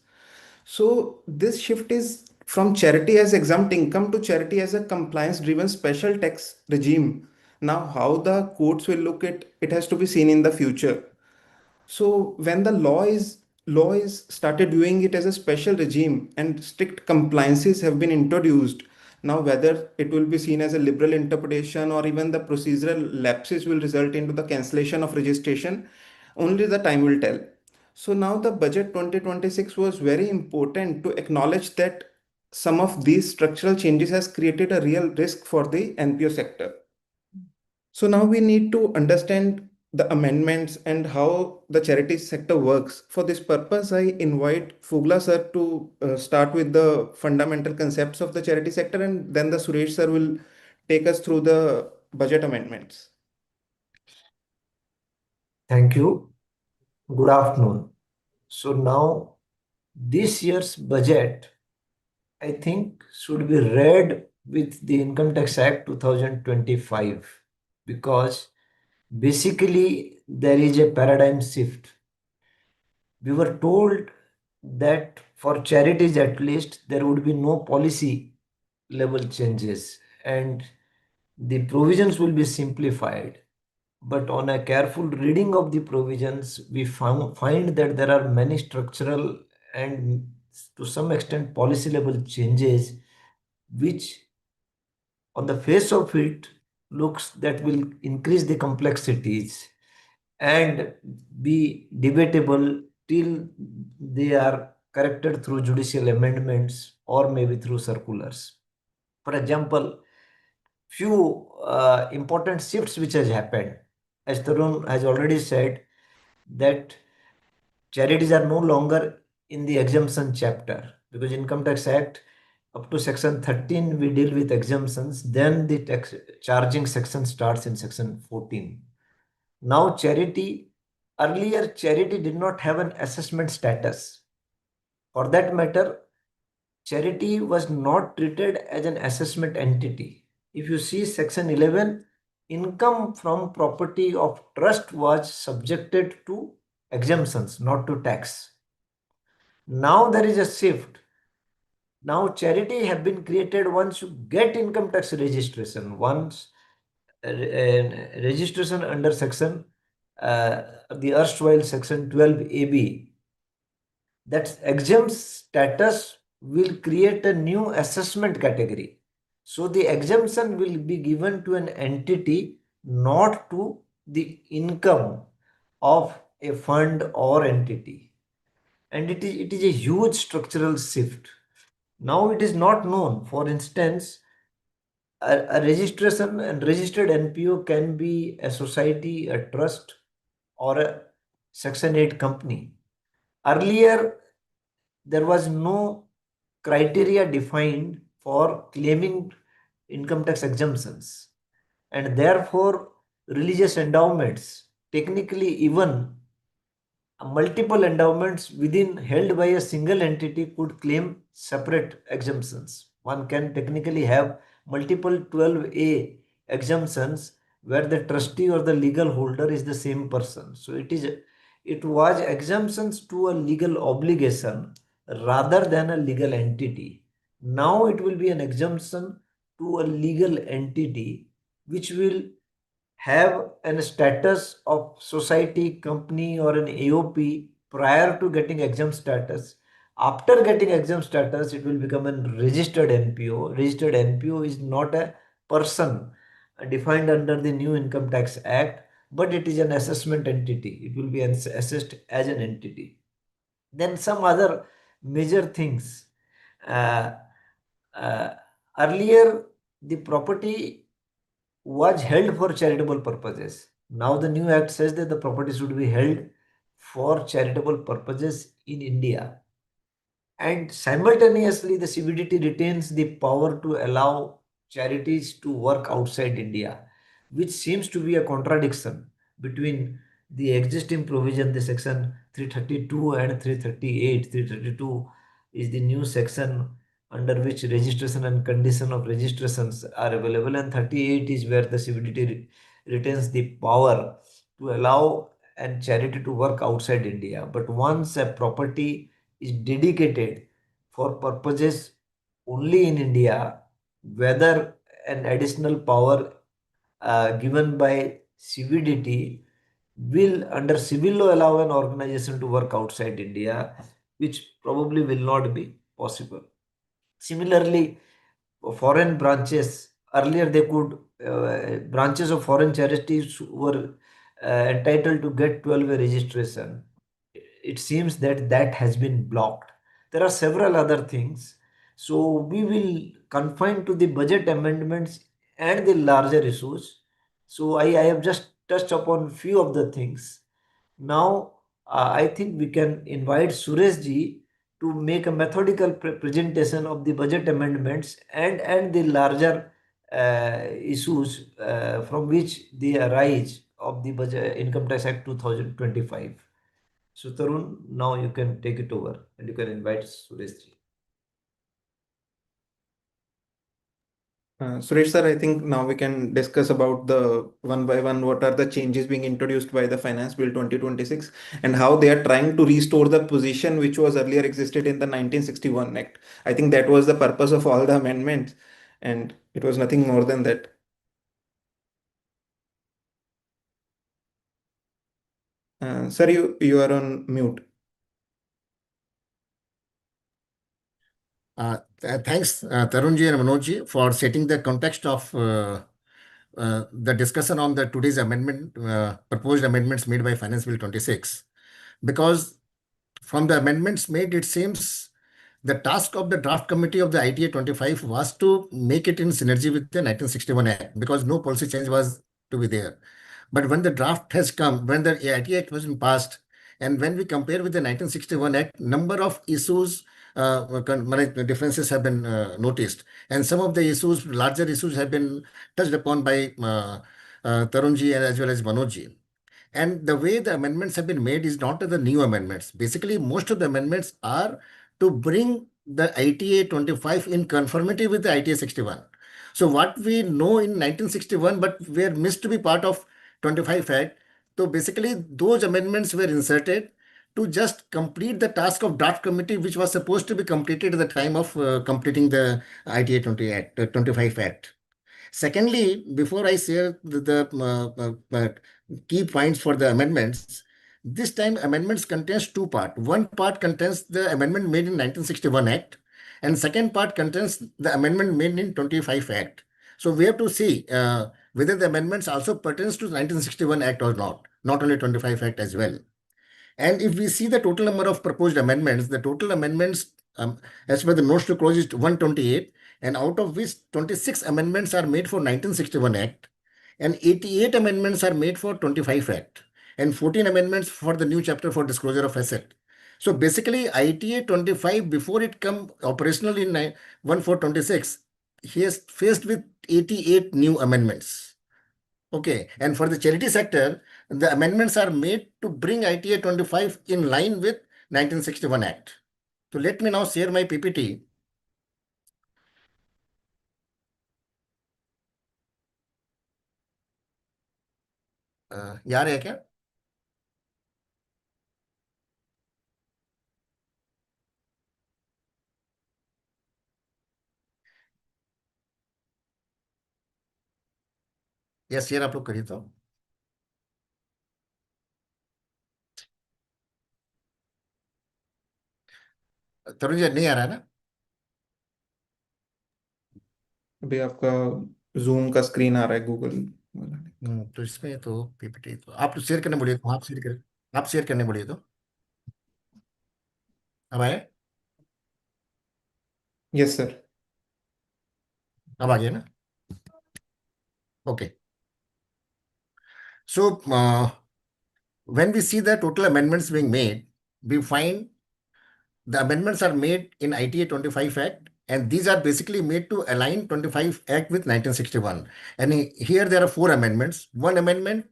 So this shift is from charity as exempt income to charity as a compliance driven special tax regime. Now, how the courts will look at it has to be seen in the future. So when the law is started viewing it as a special regime and strict compliances have been introduced, now whether it will be seen as a liberal interpretation or even the procedural lapses will result into the cancellation of registration, only the time will tell. So now the budget 2026 was very important to acknowledge that some of these structural changes has created a real risk for the NPO sector. So now we need to understand the amendments and how the charity sector works. For this purpose, I invite Fogla sir to start with the fundamental concepts of the charity sector, and then the Suresh sir will take us through the budget amendments.
Thank you. Good afternoon. So now this year's budget, I think, should be read with the Income Tax Act 2025 because basically there is a paradigm shift. We were told that for charities at least there would be no policy level changes and the provisions will be simplified. But on a careful reading of the provisions, we find that there are many structural and to some extent policy level changes which on the face of it looks that will increase the complexities and be debatable till they are corrected through judicial amendments or maybe through circulars. For example, few important shifts which has happened. As Tarun has already said, that charities are no longer in the exemption chapter because Income Tax Act up to section 13 we deal with exemptions, then the tax charging section starts in section 14. Now earlier charity did not have an assessment status. For that matter, charity was not treated as an assessment entity. If you see section 11, income from property of trust was subjected to exemptions, not to tax. Now there is a shift. Now charity have been created once you get income tax registration, once registration under section the erstwhile section 12AB, that exempt status will create a new assessment category. So the exemption will be given to an entity, not to the income of a fund or entity. And it is a huge structural shift. Now it is not known. For instance, a registration and registered NPO can be a society, a trust, or a Section 8 company. Earlier, there was no criteria defined for claiming income tax exemptions, and therefore religious endowments, technically even multiple endowments within held by a single entity, could claim separate exemptions. One can technically have multiple 12A exemptions where the trustee or the legal holder is the same person. So it was exemptions to a legal obligation rather than a legal entity. Now it will be an exemption to a legal entity which will have a status of society, company, or an AOP prior to getting exempt status. After getting exempt status, it will become a registered NPO. Registered NPO is not a person defined under the new Income Tax Act, but it is an assessment entity. It will be assessed as an entity. Then some other major things. Uh, uh, Earlier, the property was held for charitable purposes. Now the new act says that the property should be held for charitable purposes in India. And simultaneously, the CBDT retains the power to allow charities to work outside India, which seems to be a contradiction between the existing provision, the section 332 and 338. 332 is the new section under which registration and condition of registrations are available, and 38 is where the CBDT retains the power to allow a charity to work outside India. But once a property is dedicated for purposes only in India, whether an additional power given by CBDT will under civil law allow an organization to work outside India, which probably will not be possible. Similarly, foreign branches, earlier they could, branches of foreign charities were entitled to get 12A registration. It seems that that has been blocked. There are several other things. So we will confine to the budget amendments and the larger issues. So I have just touched upon few of the things. Now I think we can invite Suresh ji to make a methodical presentation of the budget amendments and the larger issues from which they arise of the budget Income Tax Act 2025. So Tarun, now you can take it over and you can invite Suresh ji.
Suresh sir, I think now we can discuss about the one by one what are the changes being introduced by the Finance Bill 2026 and how they are trying to restore the position which was earlier existed in the 1961 Act. I think that was the purpose of all the amendments and it was nothing more than that. Sir, you are on mute.
Thanks, Tarunji and Manojji, for setting the context of the discussion on the today's amendment, proposed amendments made by Finance Bill 26. Because from the amendments made, it seems the task of the draft committee of the ITA 25 was to make it in synergy with the 1961 Act, because no policy change was to be there. But when the draft has come, when the ITA Act was passed, and when we compare with the 1961 Act, number of issues, differences have been noticed. And some of the issues, larger issues, have been touched upon by Tarunji as well as Manojji. And the way the amendments have been made is not the new amendments. Basically, most of the amendments are to bring the ITA 25 in conformity with the ITA 61. So what we know in 1961, but were missed to be part of 25 Act. So basically, those amendments were inserted to just complete the task of draft committee, which was supposed to be completed at the time of completing the ITA 20 Act, 25 Act. Secondly, before I share the key points for the amendments, this time amendments contains two parts. One part contains the amendment made in 1961 Act, and second part contains the amendment made in 25 Act. So we have to see whether the amendments also pertains to 1961 Act or not only 25 Act as well. And if we see the total number of proposed amendments, the total amendments as per the notes to close is 128, and out of which 26 amendments are made for 1961 Act, and 88 amendments are made for 25 Act, and 14 amendments for the new chapter for disclosure of asset. So basically, ITA 25, before it come operational in 1426, he is faced with 88 new amendments. Okay, and for the charity sector, the amendments are made to bring ITA 25 in line with 1961 Act. So let me now share my PPT. यार है क्या? या share आप लोग करिए तो तरुण जी नहीं आ रहा है ना?
अभी आपका जूम का स्क्रीन आ रहा है गूगल वाला।
तो इसमें तो पीपीटी तो आप शेयर करने बोलिए तो आप शेयर करने बोलिए तो अब आए?
Yes sir.
अब आ गया ना? Okay. So when we see the total amendments being made, we find the amendments are made in ITA 25 Act, and these are basically made to align 25 Act with 1961. And here there are four amendments. One amendment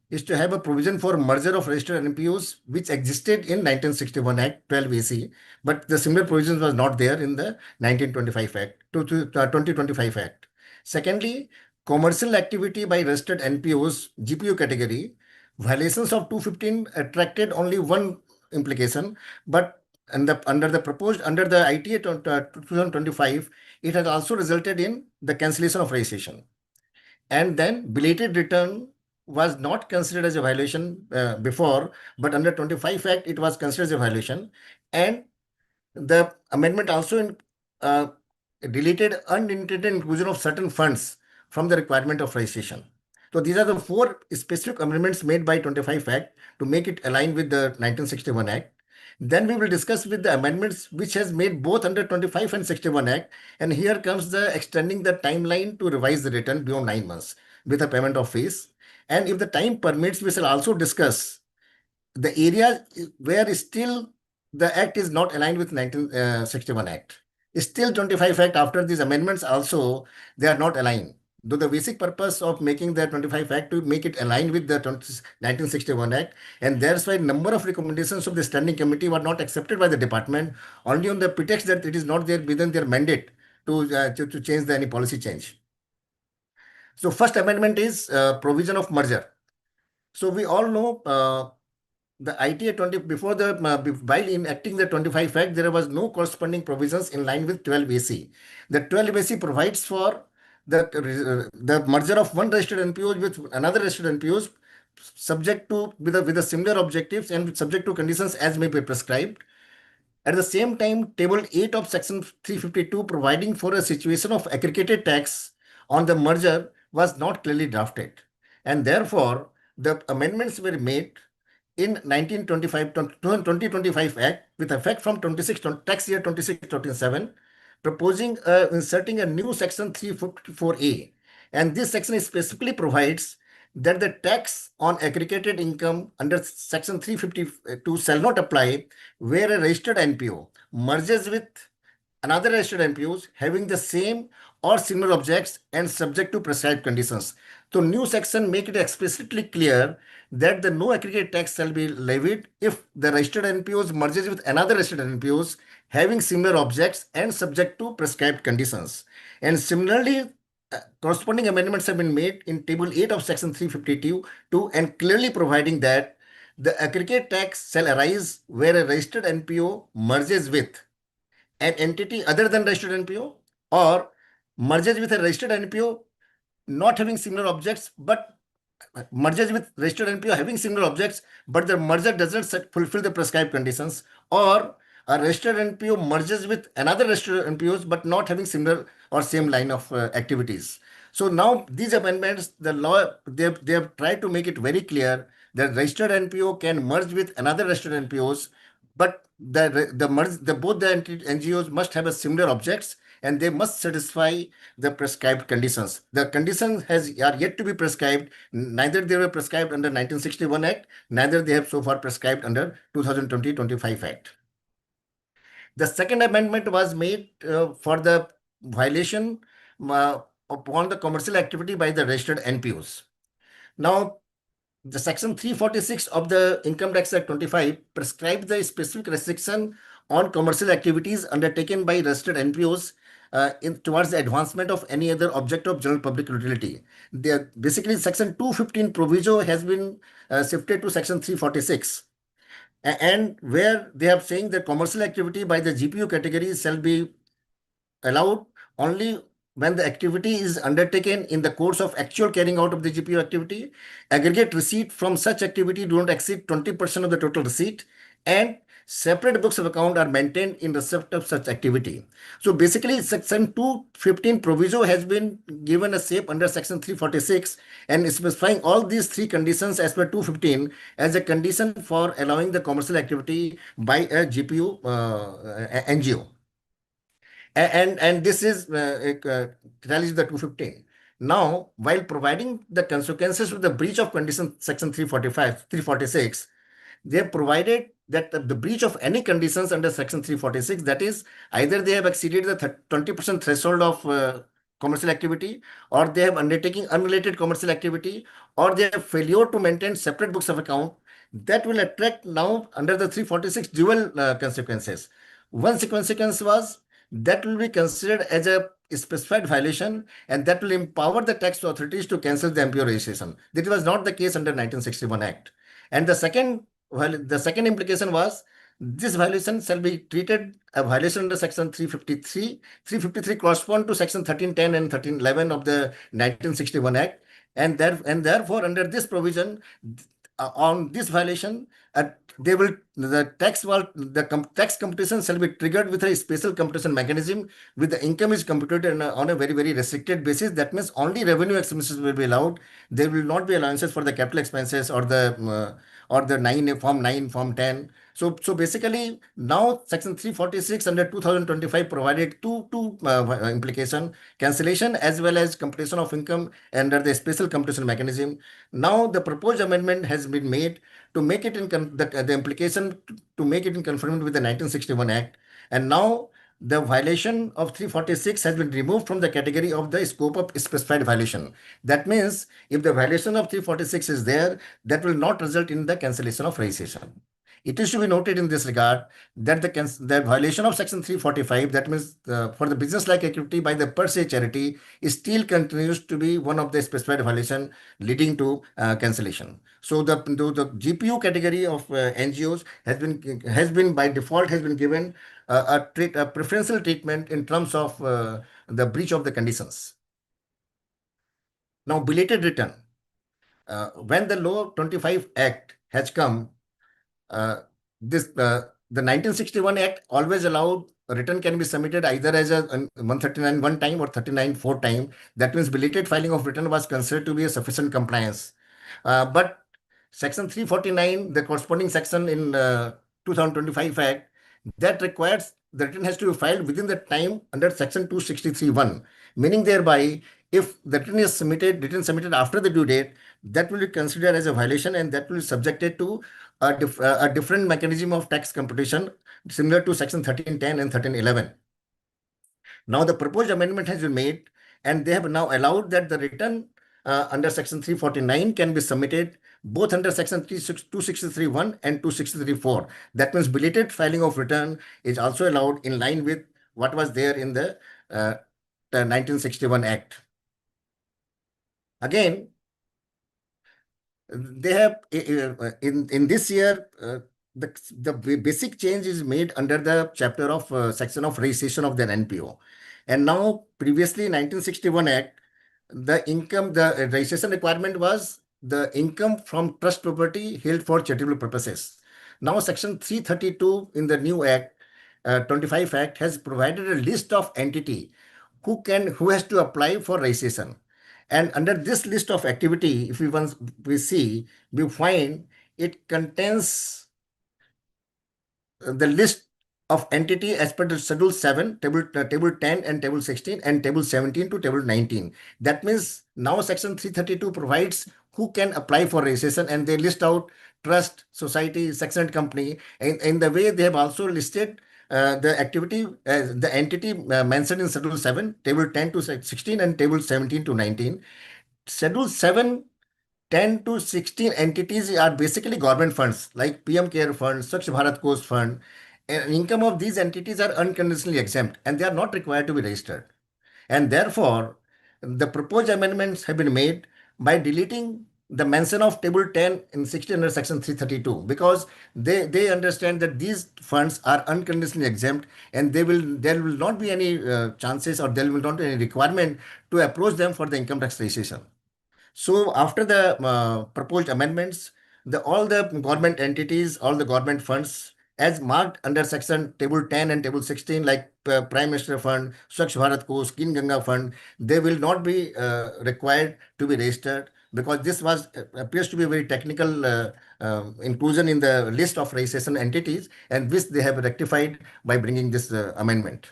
is to have a provision for merger of registered NPOs, which existed in 1961 Act 12 AC, but the similar provisions was not there in the 1925 Act, 2025 Act. Secondly, commercial activity by registered NPOs, GPO category, violations of 215 attracted only one implication, but under the ITA 2025, it has also resulted in the cancellation of registration. And then belated return was not considered as a violation before, but under 25 Act, it was considered as a violation. And the amendment also deleted unintended inclusion of certain funds from the requirement of registration. So these are the four specific amendments made by 25 Act to make it align with the 1961 Act. Then we will discuss with the amendments which has made both under 25 and 61 Act. And here comes the extending the timeline to revise the return beyond 9 months with a payment of fees. And if the time permits, we shall also discuss the area where still the Act is not aligned with 1961 Act. Still 25 Act after these amendments also, they are not aligned. Though the basic purpose of making the 25 Act to make it aligned with the 1961 Act, and that's why number of recommendations of the standing committee were not accepted by the department, only on the pretext that it is not there within their mandate to change any policy change. So first amendment is provision of merger. So we all know the ITA 20 before the while enacting the 25 Act, there was no corresponding provisions in line with 12 AC. The 12 AC provides for the merger of one registered NPO with another registered NPOs subject to with a similar objectives and subject to conditions as may be prescribed. At the same time, Table 8 of Section 352 providing for a situation of aggregated tax on the merger was not clearly drafted. And therefore, the amendments were made in 2025 Act with effect from tax year 26-27, proposing inserting a new Section 354A. And this section specifically provides that the tax on aggregated income under Section 352 shall not apply where a registered NPO merges with another registered NPOs having the same or similar objects and subject to prescribed conditions. So new section make it explicitly clear that the no aggregate tax shall be levied if the registered NPOs merges with another registered NPOs having similar objects and subject to prescribed conditions. And similarly, corresponding amendments have been made in Table 8 of Section 352 and clearly providing that the aggregate tax shall arise where a registered NPO merges with an entity other than registered NPO or merges with a registered NPO not having similar objects but merges with registered NPO having similar objects, but the merger doesn't fulfill the prescribed conditions, or a registered NPO merges with another registered NPOs but not having similar or same line of activities. So now these amendments, the law, they have tried to make it very clear that registered NPO can merge with another registered NPOs, but both the NGOs must have a similar objects and they must satisfy the prescribed conditions. The conditions are yet to be prescribed. Neither they were prescribed under 1961 Act, neither they have so far prescribed under 2020-25 Act. The second amendment was made for the violation upon the commercial activity by the registered NPOs. Now, the Section 346 of the Income Tax Act 25 prescribes the specific restriction on commercial activities undertaken by registered NPOs towards the advancement of any other object of general public utility. Basically, Section 215 proviso has been shifted to Section 346. And where they are saying that commercial activity by the GPU category shall be allowed only when the activity is undertaken in the course of actual carrying out of the GPU activity. Aggregate receipt from such activity do not exceed 20% of the total receipt, and separate books of account are maintained in respect of such activity. So basically, Section 215 proviso has been given a shape under Section 346 and specifying all these three conditions as per 215 as a condition for allowing the commercial activity by a GPU NGO. And this is released the 215. Now, while providing the consequences of the breach of condition Section 346, they have provided that the breach of any conditions under Section 346, that is, either they have exceeded the 20% threshold of commercial activity, or they have undertaken unrelated commercial activity, or they have failure to maintain separate books of account, that will attract now under the 346 dual consequences. One consequence was that will be considered as a specified violation, and that will empower the tax authorities to cancel the MPO registration. That was not the case under 1961 Act. And the second implication was this violation shall be treated a violation under Section 353. 353 correspond to Section 1310 and 1311 of the 1961 Act. And therefore, under this provision, on this violation, the tax computation shall be triggered with a special computation mechanism, with the income is computed on a very, very restricted basis. That means only revenue expenses will be allowed. There will not be allowances for the capital expenses or the Form 9, Form 10. So basically, now Section 346 under 2025 provided two implication: cancellation as well as computation of income under the special computation mechanism. Now the proposed amendment has been made to make it in the implication to make it in conformity with the 1961 Act, and now the violation of 346 has been removed from the category of the scope of specified violation. That means if the violation of 346 is there, that will not result in the cancellation of registration. It is to be noted in this regard that the violation of Section 345, that means for the business-like activity by the per se charity, still continues to be one of the specified violation leading to cancellation. So the GPU category of NGOs has been by default given a preferential treatment in terms of the breach of the conditions. Now, belated return. When the Law 25 Act has come, the 1961 Act always allowed a return can be submitted either as a 139 one time or 39 four time. That means belated filing of return was considered to be a sufficient compliance. But Section 349, the corresponding section in 2025 Act, that requires the return has to be filed within the time under Section 263(1), meaning thereby if the return submitted after the due date, that will be considered as a violation and that will be subjected to a different mechanism of tax computation similar to Section 1310 and 1311. Now the proposed amendment has been made and they have now allowed that the return under Section 349 can be submitted both under Section 263(1) and 263(4). That means belated filing of return is also allowed in line with what was there in the 1961 Act. Again, they have in this year the basic change is made under the chapter of section of registration of the NPO, and now previously 1961 Act, the registration requirement was the income from trust property held for charitable purposes. Now section 332 in the new Act, 25 Act, has provided a list of entity who has to apply for registration. And under this list of activity, if we see, we find it contains the list of entity as per the Schedule 7, table 10 and Table 16 and Table 17 to Table 19. That means now Section 332 provides who can apply for registration, and they list out trust, society, section company. And in the way they have also listed the activity, the entity mentioned in Schedule 7, Table 10 to 16 and Table 17 to 19. Schedule 7, 10 to 16 entities are basically government funds like PM Care Fund, Swachh Bharat Coast Fund. And income of these entities are unconditionally exempt and they are not required to be registered. And therefore, the proposed amendments have been made by deleting the mention of Table 10 in 16 under Section 332 because they understand that these funds are unconditionally exempt and there will not be any chances or there will not be any requirement to approach them for the income tax registration. So after the proposed amendments, all the government entities, all the government funds, as marked under section table 10 and table 16, like Prime Minister Fund, Swachh Bharat Coast, Clean Ganga Fund, they will not be required to be registered because this appears to be a very technical inclusion in the list of registration entities, and which they have rectified by bringing this amendment.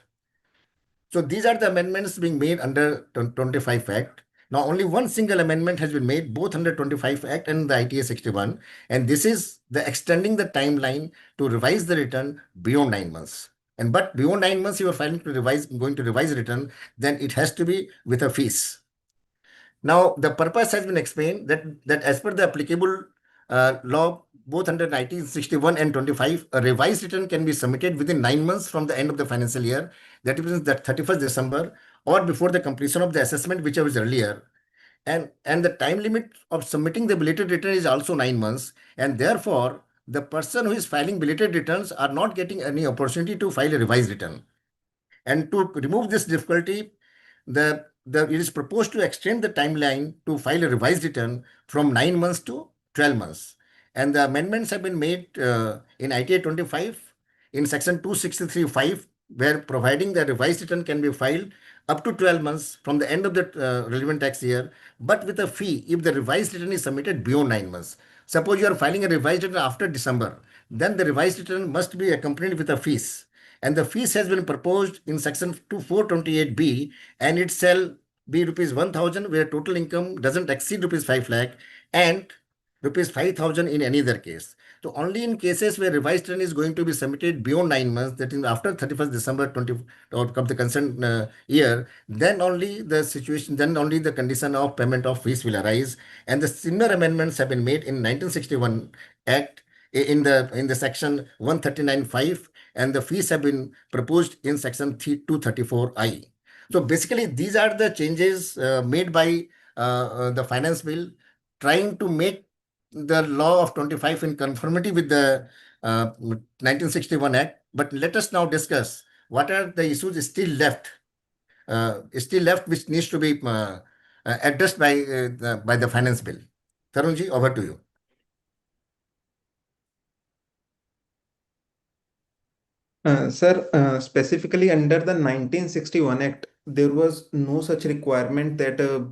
So these are the amendments being made under 25 Act. Now only one single amendment has been made, both under 25 Act and the ITA 61, and this is the extending the timeline to revise the return beyond 9 months. But beyond 9 months, you are going to revise return, then it has to be with a fees. Now, the purpose has been explained that as per the applicable law, both under 1961 and 25, a revised return can be submitted within 9 months from the end of the financial year, that means that 31st December, or before the completion of the assessment, whichever is earlier. And the time limit of submitting the belated return is also 9 months, and therefore, the person who is filing belated returns are not getting any opportunity to file a revised return. And to remove this difficulty, it is proposed to extend the timeline to file a revised return from 9 months to 12 months. And the amendments have been made in ITA 25 in section 263(5), where providing the revised return can be filed up to 12 months from the end of the relevant tax year, but with a fee if the revised return is submitted beyond 9 months. Suppose you are filing a revised return after December, then the revised return must be accompanied with a fees. And the fees has been proposed in section 428B, and it shall be rupees 1,000 where total income doesn't exceed rupees 5 lakh and rupees 5,000 in any other case. So only in cases where revised return is going to be submitted beyond 9 months, that is after 31st December 20 of the concerned year, then only the condition of payment of fees will arise. And the similar amendments have been made in 1961 Act in the section 139(5), and the fees have been proposed in section 234I. So basically, these are the changes made by the finance bill, trying to make the law of 25 in conformity with the 1961 Act. But let us now discuss what are the issues still left, which needs to be addressed by the finance bill. Tarunji, over to you.
Sir, specifically under the 1961 Act, there was no such requirement that a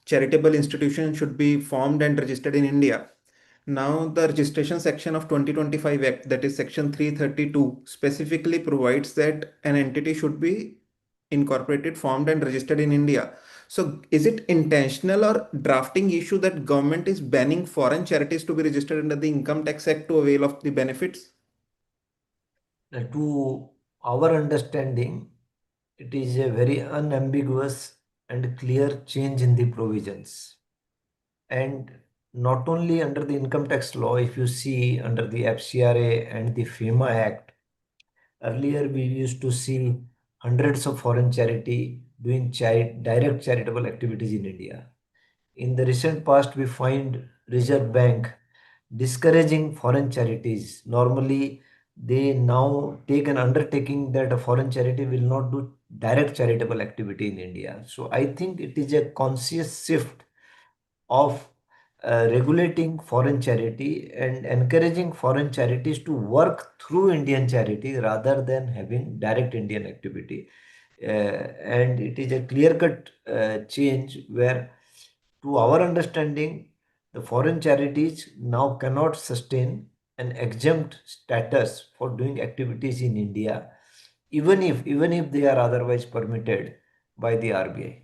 charitable institution should be formed and registered in India. Now, the registration section of 2025 Act, that is section 332, specifically provides that an entity should be incorporated, formed and registered in India. So is it intentional or drafting issue that government is banning foreign charities to be registered under the Income Tax Act to avail of the benefits?
To our understanding, it is a very unambiguous and clear change in the provisions. And not only under the income tax law, if you see under the FCRA and the FEMA Act, earlier we used to see hundreds of foreign charity doing direct charitable activities in India. In the recent past, we find Reserve Bank discouraging foreign charities. Normally, they now take an undertaking that a foreign charity will not do direct charitable activity in India. So I think it is a conscious shift of regulating foreign charity and encouraging foreign charities to work through Indian charity rather than having direct Indian activity. And it is a clear-cut change where, to our understanding, the foreign charities now cannot sustain an exempt status for doing activities in India, even if they are otherwise permitted by the RBI.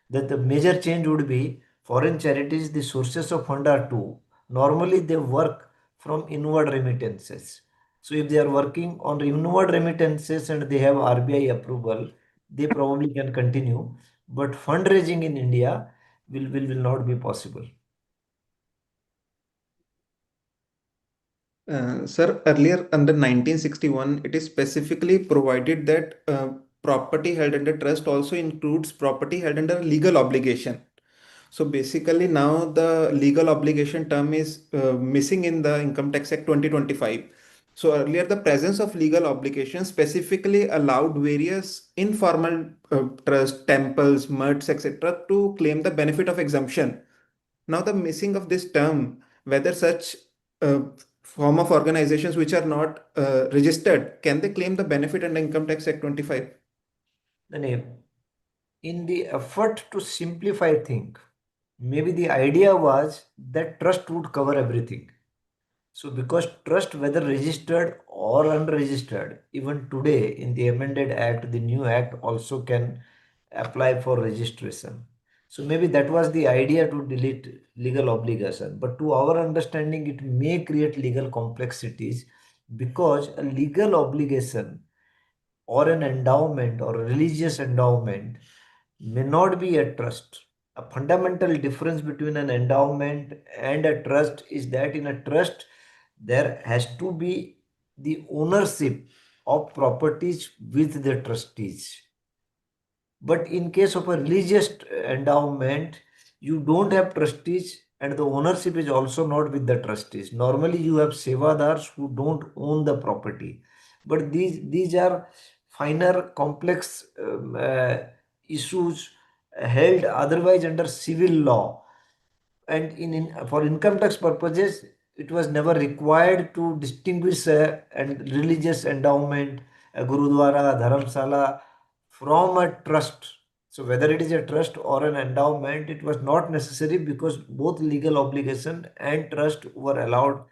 That the major change would be foreign charities, the sources of fund are two. Normally, they work from inward remittances. So, if they are working on inward remittances and they have RBI approval, they probably can continue. But fundraising in India will not be possible.
Sir, earlier under 1961, it is specifically provided that property held under trust also includes property held under legal obligation. So basically, now the legal obligation term is missing in the Income Tax Act 2025. So earlier, the presence of legal obligation specifically allowed various informal trusts, temples, mutts, etc., to claim the benefit of exemption. Now, the missing of this term, whether such uh, form of organizations which are not registered, can they claim the benefit under Income Tax Act 25?
Then, in the effort to simplify things, maybe the idea was that trust would cover everything. So, because trust, whether registered or unregistered, even today in the amended act, the new act also can apply for registration. So, maybe that was the idea to delete legal obligation. But to our understanding, it may create legal complexities because a legal obligation or an endowment or a religious endowment may not be a trust. A fundamental difference between an endowment and a trust is that in a trust, there has to be the ownership of properties with the trustees. But in case of a religious endowment, you don't have trustees and the ownership is also not with the trustees. Normally, you have sevadars who don't own the property. But these are finer, complex issues held otherwise under civil law. And for income tax purposes, it was never required to distinguish a religious endowment, a gurudwara, dharamsala from a trust. So whether it is a trust or an endowment, it was not necessary because both legal obligation and trust were allowed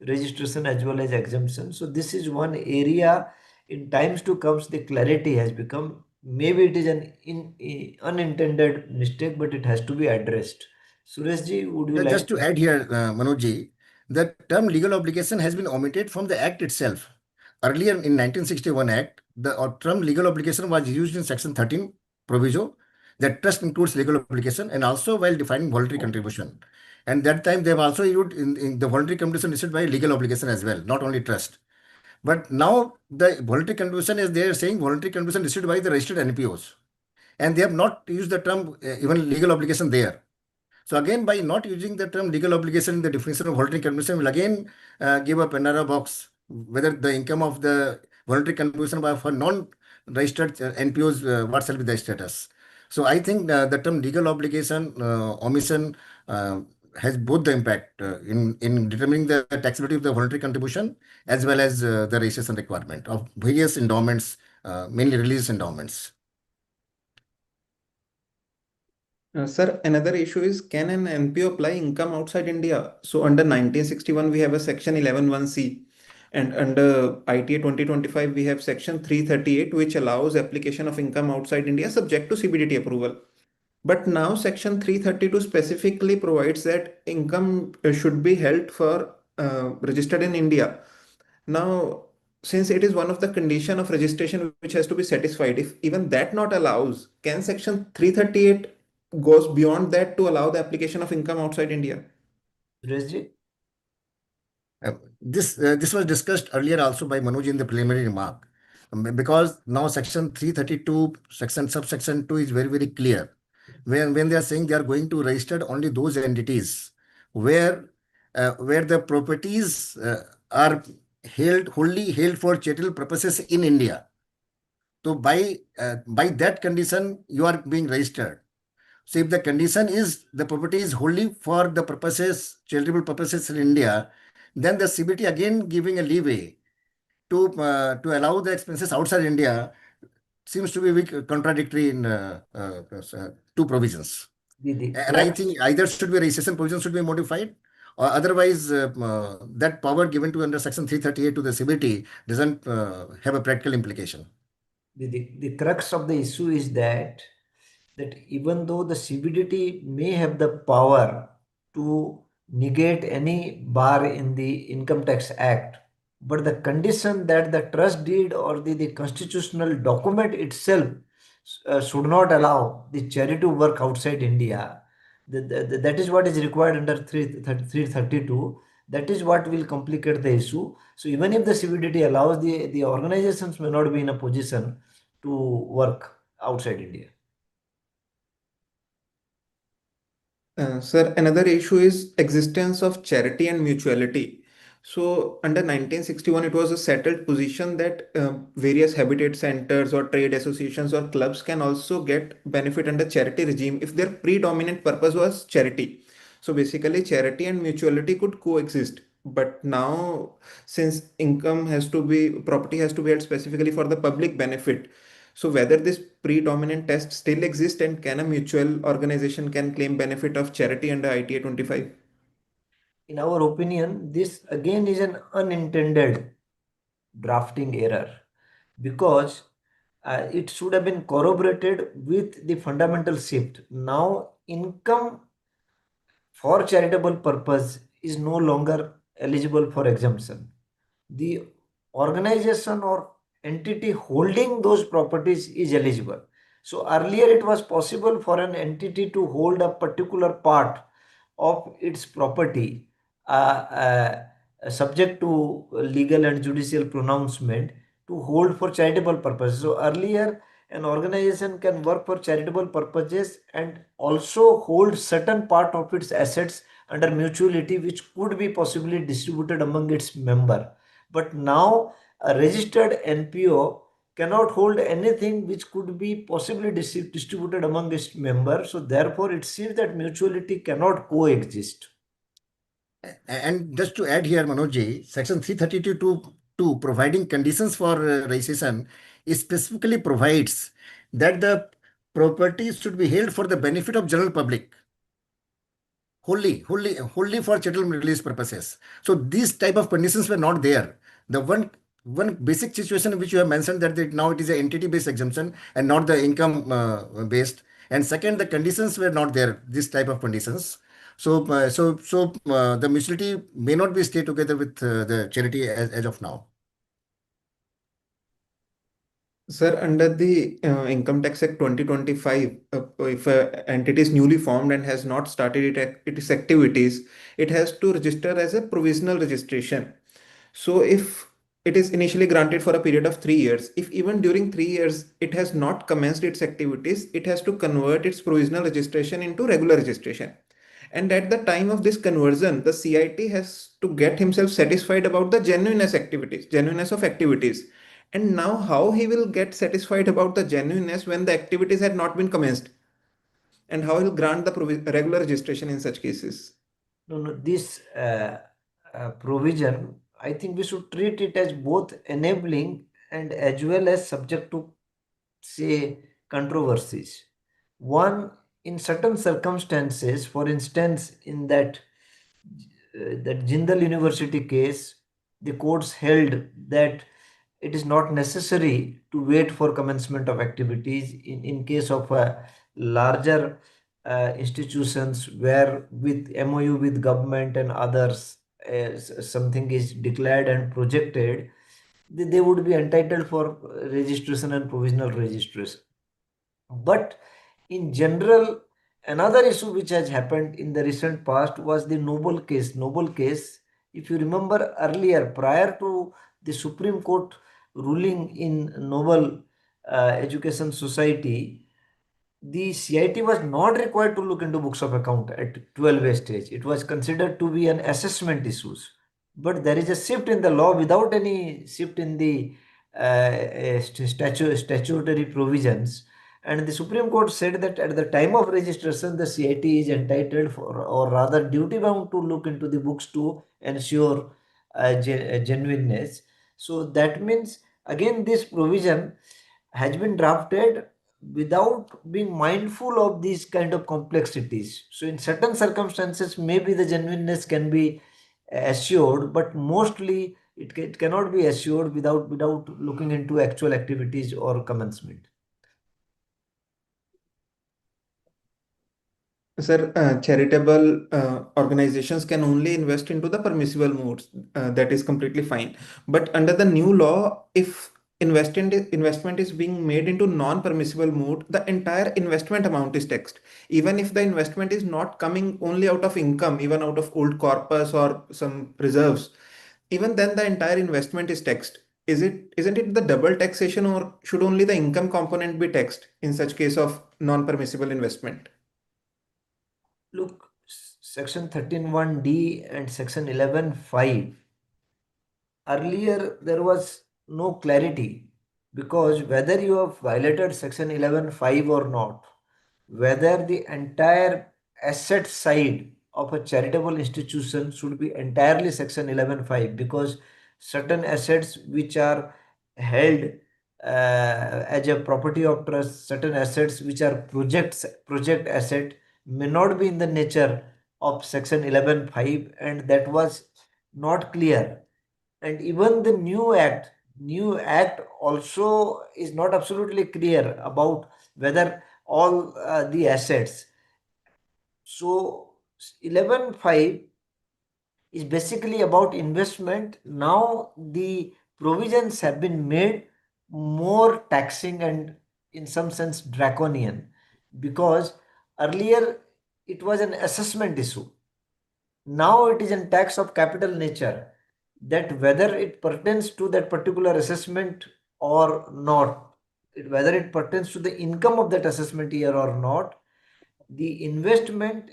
registration as well as exemption. So this is one area in times to come the clarity has become. Maybe it is an unintended mistake, but it has to be addressed. Suresh ji, would you
Yeah,
like
just to add here, Manoj ji, the term legal obligation has been omitted from the Act itself. Earlier in 1961 Act, the term legal obligation was used in Section 13 proviso that trust includes legal obligation and also while defining voluntary contribution. And that time they have also used in the voluntary contribution issued by legal obligation as well, not only trust. But now the voluntary contribution is they are saying voluntary contribution issued by the registered NPOs. And they have not used the term even legal obligation there. So again, by not using the term legal obligation in the definition of voluntary contribution will again give a Panera box whether the income of the voluntary contribution by for non-registered NPOs, what shall be the status. So I think the term legal obligation omission has both the impact in determining the taxability of the voluntary contribution as well as the registration requirement of various endowments, mainly religious endowments.
Sir, another issue is, can an NPO apply income outside India? So under 1961, we have a section 11(1)(c), and under ITA 2025, we have section 338, which allows application of income outside India subject to CBDT approval. But now section 332 specifically provides that income should be held for registered in India. Now, since it is one of the condition of registration which has to be satisfied, if even that not allows, can section 338 goes beyond that to allow the application of income outside India?
Suresh ji?
This was discussed earlier also by Manoj in the preliminary remark. Because now section 332 subsection 2 is very clear when they are saying they are going to register only those entities where the properties are wholly held for charitable purposes in India. So by that condition, you are being registered. So if the condition is the property is wholly for the purposes, charitable purposes in India, then the CBT again giving a leeway to allow the expenses outside India seems to be contradictory in two provisions.
The
And I
crux,
think either should be registration provision should be modified, or otherwise that power given to under Section 338 to the CBT doesn't have a practical implication.
the crux of the issue is that even though the CBDT may have the power to negate any bar in the Income Tax Act, but the condition that the trust deed or the constitutional document itself should not allow the charity to work outside India. That is what is required under 332. That is what will complicate the issue. So even if the CBDT allows, the organizations may not be in a position to work outside India.
Sir, another issue is existence of charity and mutuality. So, under 1961, it was a settled position that various habitat centers or trade associations or clubs can also get benefit under charity regime if their predominant purpose was charity. So, basically, charity and mutuality could coexist. But now, since property has to be held specifically for the public benefit, so whether this predominant test still exists and can a mutual organization can claim benefit of charity under ITA 25?
In our opinion, this again is an unintended drafting error because it should have been corroborated with the fundamental shift. Now, income for charitable purpose is no longer eligible for exemption. The organization or entity holding those properties is eligible. So earlier it was possible for an entity to hold a particular part of its property subject to legal and judicial pronouncement to hold for charitable purposes. So earlier an organization can work for charitable purposes and also hold certain part of its assets under mutuality which could be possibly distributed among its member. But now a registered NPO cannot hold anything which could be possibly distributed among its members. So therefore it seems that mutuality cannot coexist.
And just to add here, Manoj, Section 332 to providing conditions for registration, it specifically provides that the property should be held for the benefit of general public, wholly for charitable release purposes. So these type of conditions were not there. The one basic situation which you have mentioned that now it is an entity based exemption and not the income based. And second, the conditions were not there. This type of conditions. So the mutuality may not be stay together with the charity as of now.
Sir, under the Income Tax Act 2025, if an entity is newly formed and has not started its activities, it has to register as a provisional registration. So, if it is initially granted for a period of 3 years, if even during 3 years it has not commenced its activities, it has to convert its provisional registration into regular registration. And at the time of this conversion, the CIT has to get himself satisfied about the genuineness of activities. And now, how he will get satisfied about the genuineness when the activities had not been commenced? And how he'll grant the regular registration in such cases?
No, this provision, I think we should treat it as both enabling and as well as subject to, say, controversies. One, in certain circumstances, for instance, in that Jindal University case, the courts held that it is not necessary to wait for commencement of activities in case of larger institutions where with MOU with government and others something is declared and projected, they would be entitled for registration and provisional registration. But in general, another issue which has happened in the recent past was the Noble case. Noble case, if you remember earlier, prior to the Supreme Court ruling in Noble Education Society, the CIT was not required to look into books of account at 12A stage. It was considered to be an assessment issues. But there is a shift in the law without any shift in the statutory provisions. And the Supreme Court said that at the time of registration, the CIT is entitled for, or rather duty bound to look into the books to ensure genuineness. So that means, again, this provision has been drafted without being mindful of these kind of complexities. So in certain circumstances, maybe the genuineness can be assured, but mostly it cannot be assured without looking into actual activities or commencement.
Sir, charitable organizations can only invest into the permissible modes. That is completely fine. But under the new law, if investment is being made into non-permissible mode, the entire investment amount is taxed. Even if the investment is not coming only out of income, even out of old corpus or some reserves, even then the entire investment is taxed. Isn't it the double taxation, or should only the income component be taxed in such case of non-permissible investment?
Look, section 13(1)(d) and section 11(5). Earlier, there was no clarity, because whether you have violated section 11(5) or not, whether the entire asset side of a charitable institution should be entirely section 11(5), because certain assets which are held as a property of trust, certain assets which are project asset may not be in the nature of section 11(5), and that was not clear. And even the new act also is not absolutely clear about whether all the assets. So 11(5) is basically about investment. Now the provisions have been made more taxing and in some sense draconian, because earlier it was an assessment issue. Now it is a tax of capital nature, that whether it pertains to that particular assessment or not, whether it pertains to the income of that assessment year or not, the investment,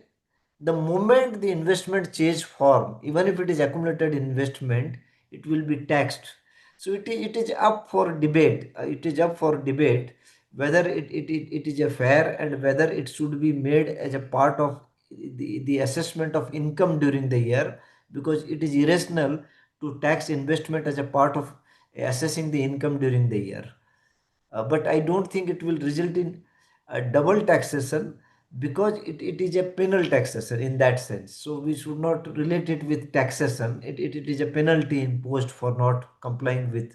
the moment the investment change form, even if it is accumulated investment, it will be taxed. So it is up for debate. It is up for debate whether it is a fair, and whether it should be made as a part of the assessment of income during the year, because it is irrational to tax investment as a part of assessing the income during the year. But I don't think it will result in double taxation, because it is a penal taxation in that sense. So we should not relate it with taxation. It is a penalty imposed for not complying with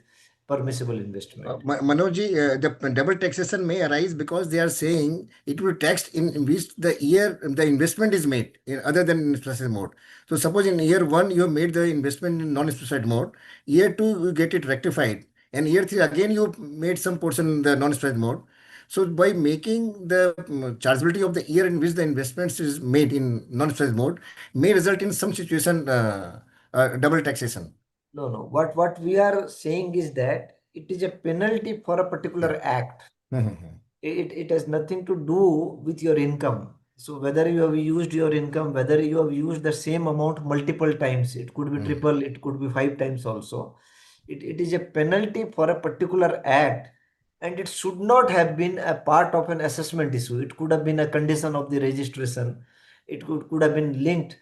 permissible investment.
Manoj, the double taxation may arise because they are saying it will tax in which the year the investment is made in other than in specified mode. So suppose in year one you have made the investment in non-specified mode, year two you get it rectified, and year three again you made some portion in the non-specified mode. So by making the chargeability of the year in which the investments is made in non-specified mode may result in some situation double taxation.
No. What we are saying is that it is a penalty for a particular act. It has nothing to do with your income. So whether you have used your income, whether you have used the same amount multiple times, it could be triple, it could be 5 times also. It is a penalty for a particular act, and it should not have been a part of an assessment issue. It could have been a condition of the registration. It could have been linked,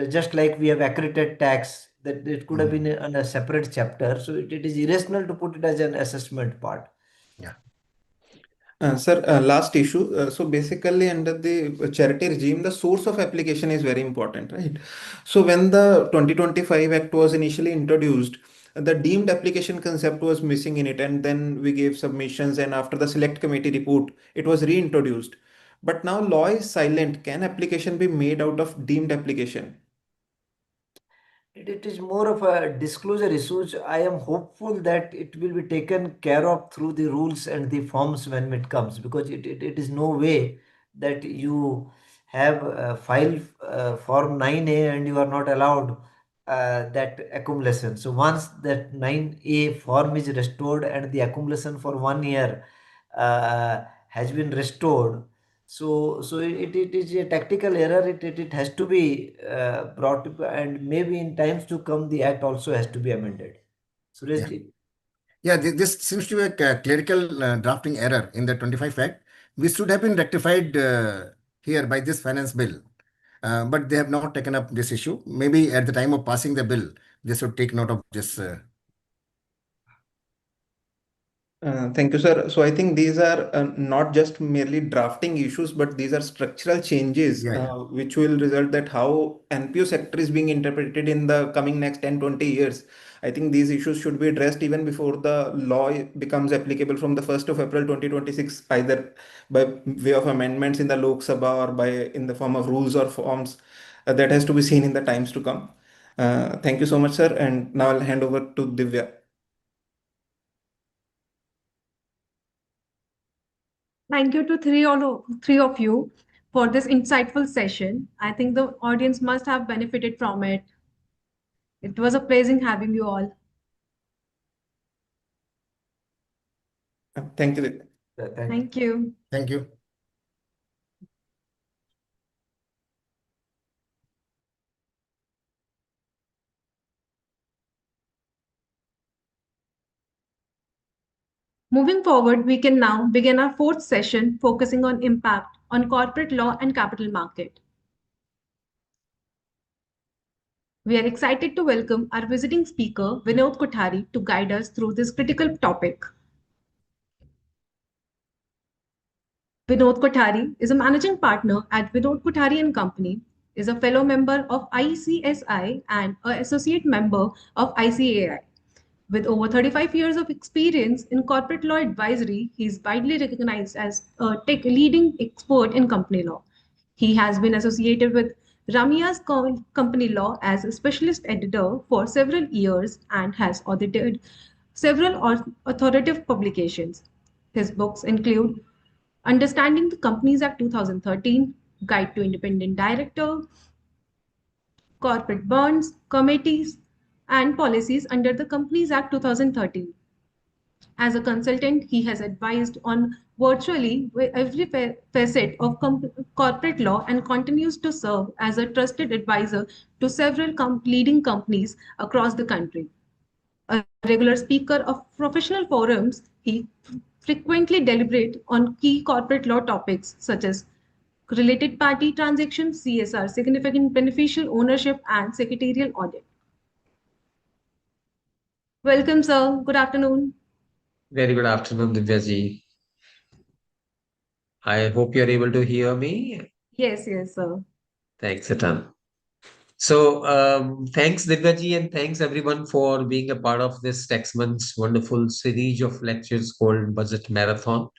just like we have accredited tax, that it could have been on a separate chapter. So it is irrational to put it as an assessment part.
Yeah.
Sir, last issue. So basically, under the charity regime, the source of application is very important, right? So when the 2025 Act was initially introduced, the deemed application concept was missing in it, and then we gave submissions, and after the select committee report, it was reintroduced. But now law is silent. Can application be made out of deemed application?
It is more of a disclosure issue. I am hopeful that it will be taken care of through the rules and the forms when it comes, because it is no way that you have file form 9A and you are not allowed that accumulation. So once that 9A form is restored and the accumulation for 1 year has been restored, So it is a tactical error. It has to be brought to, and maybe in times to come, the act also has to be amended. Suresh ji?
Yeah, this seems to be a clerical drafting error in the 25 Act. We should have been rectified here by this finance bill. But they have not taken up this issue. Maybe at the time of passing the bill, they should take note of this.
Thank you, sir. So I think these are not just merely drafting issues, but these are structural changes
Yeah, yeah.
which will result that how NPO sector is being interpreted in the coming next 10, 20 years. I think these issues should be addressed even before the law becomes applicable from the 1st of April 2026, either by way of amendments in the Lok Sabha or by in the form of rules or forms. That has to be seen in the times to come. Thank you so much, sir. And now I'll hand over to Divya.
Thank you to three of you for this insightful session. I think the audience must have benefited from it. It was a pleasure having you all.
Thank you, Divya.
Thank you.
Thank you.
Thank you.
Moving forward, we can now begin our fourth session focusing on impact on corporate law and capital market. We are excited to welcome our visiting speaker, Vinod Kothari, to guide us through this critical topic. Vinod Kothari is a managing partner at Vinod Kothari and Company, is a fellow member of ICSI and an associate member of ICAI. With over 35 years of experience in corporate law advisory, he is widely recognized as a leading expert in company law. He has been associated with Ramia's company law as a specialist editor for several years and has audited several authoritative publications. His books include Understanding the Companies Act 2013, Guide to Independent Director, Corporate Bonds, Committees, and Policies under the Companies Act 2013. As a consultant, he has advised on virtually every facet of corporate law and continues to serve as a trusted advisor to several leading companies across the country. A regular speaker of professional forums, he frequently deliberates on key corporate law topics such as related party transactions, CSR, significant beneficial ownership, and secretarial audit. Welcome, sir. Good afternoon.
Very good afternoon, Divyaji. I hope you're able to hear me.
Yes, sir.
Thanks a ton. So, thanks, Divyaji, and thanks everyone for being a part of this Taxmann's wonderful series of lectures called Budget Marathon.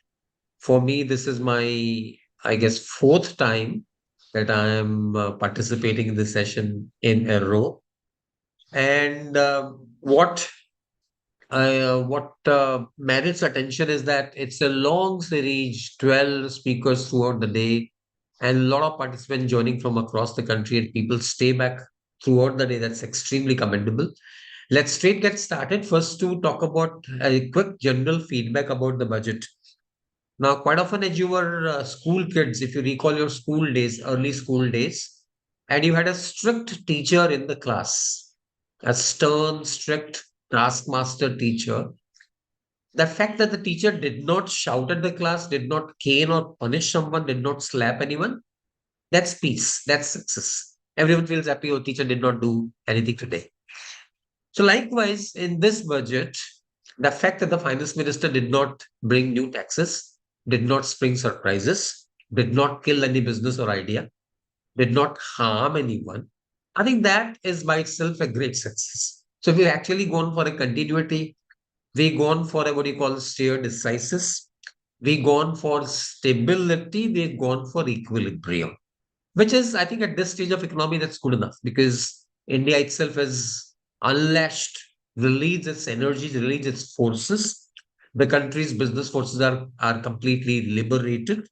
For me, this is my, I guess, fourth time that I am participating in this session in a row. And what merits attention is that it's a long series, 12 speakers throughout the day, and a lot of participants joining from across the country, and people stay back throughout the day. That's extremely commendable. Let's straight get started. First, to talk about a quick general feedback about the budget. Now, quite often, as you were school kids, if you recall your school days, early school days, and you had a strict teacher in the class, a stern, strict taskmaster teacher. The fact that the teacher did not shout at the class, did not cane or punish someone, did not slap anyone, that's peace, that's success. Everyone feels happy, oh, teacher did not do anything today. So likewise, in this budget, the fact that the finance minister did not bring new taxes, did not spring surprises, did not kill any business or idea, did not harm anyone, I think that is by itself a great success. So we've actually gone for a continuity. We've gone for a what you call steer decisis. We've gone for stability. We've gone for equilibrium, which is, I think, at this stage of economy, that's good enough because India itself has unlashed, released its energies, released its forces. The country's business forces are completely liberated.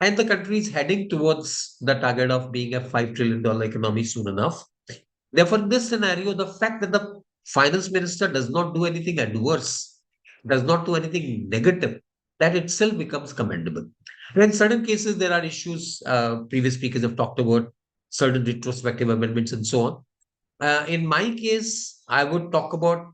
And the country is heading towards the target of being a $5 trillion economy soon enough. Therefore, in this scenario, the fact that the finance minister does not do anything adverse, does not do anything negative, that itself becomes commendable. And in certain cases, there are issues. Previous speakers have talked about certain retrospective amendments and so on. In my case, I would talk about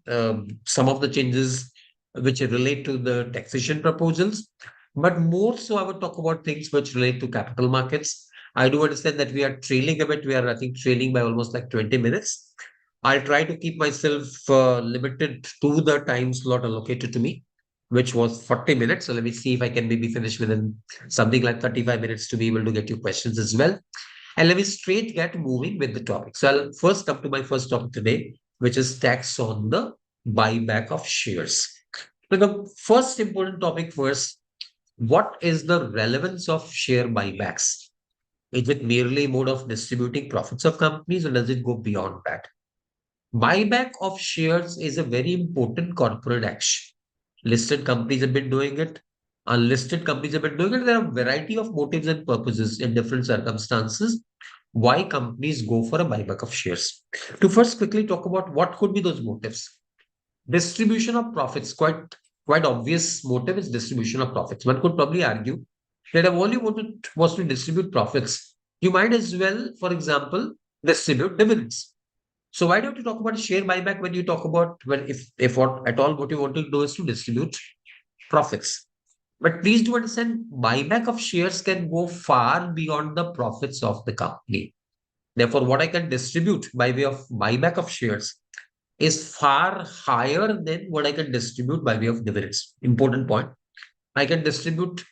some of the changes which relate to the taxation proposals, but more so, I would talk about things which relate to capital markets. I do understand that we are trailing a bit. We are, I think, trailing by almost like 20 minutes. I'll try to keep myself limited to the time slot allocated to me, which was 40 minutes. So let me see if I can maybe finish within something like 35 minutes to be able to get your questions as well. And let me straight get moving with the topic. So I'll first come to my first topic today, which is tax on the buyback of shares. So the first important topic first, what is the relevance of share buybacks? Is it merely a mode of distributing profits of companies, or does it go beyond that? Buyback of shares is a very important corporate action. Listed companies have been doing it. Unlisted companies have been doing it. There are a variety of motives and purposes in different circumstances why companies go for a buyback of shares. To first quickly talk about what could be those motives. Distribution of profits, quite obvious motive is distribution of profits. One could probably argue that if all you wanted was to distribute profits, you might as well, for example, distribute dividends. So why don't you talk about share buyback when you talk about when if what at all what you want to do is to distribute profits? But please do understand, buyback of shares can go far beyond the profits of the company. Therefore, what I can distribute by way of buyback of shares is far higher than what I can distribute by way of dividends. Important point. I can distribute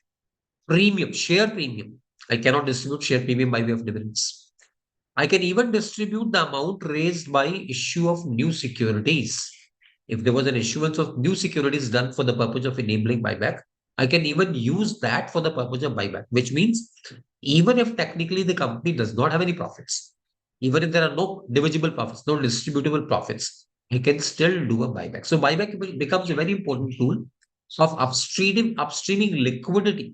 premium, share premium. I cannot distribute share premium by way of dividends. I can even distribute the amount raised by issue of new securities. If there was an issuance of new securities done for the purpose of enabling buyback, I can even use that for the purpose of buyback, which means even if technically the company does not have any profits, even if there are no divisible profits, no distributable profits, I can still do a buyback. So buyback becomes a very important tool of upstreaming liquidity,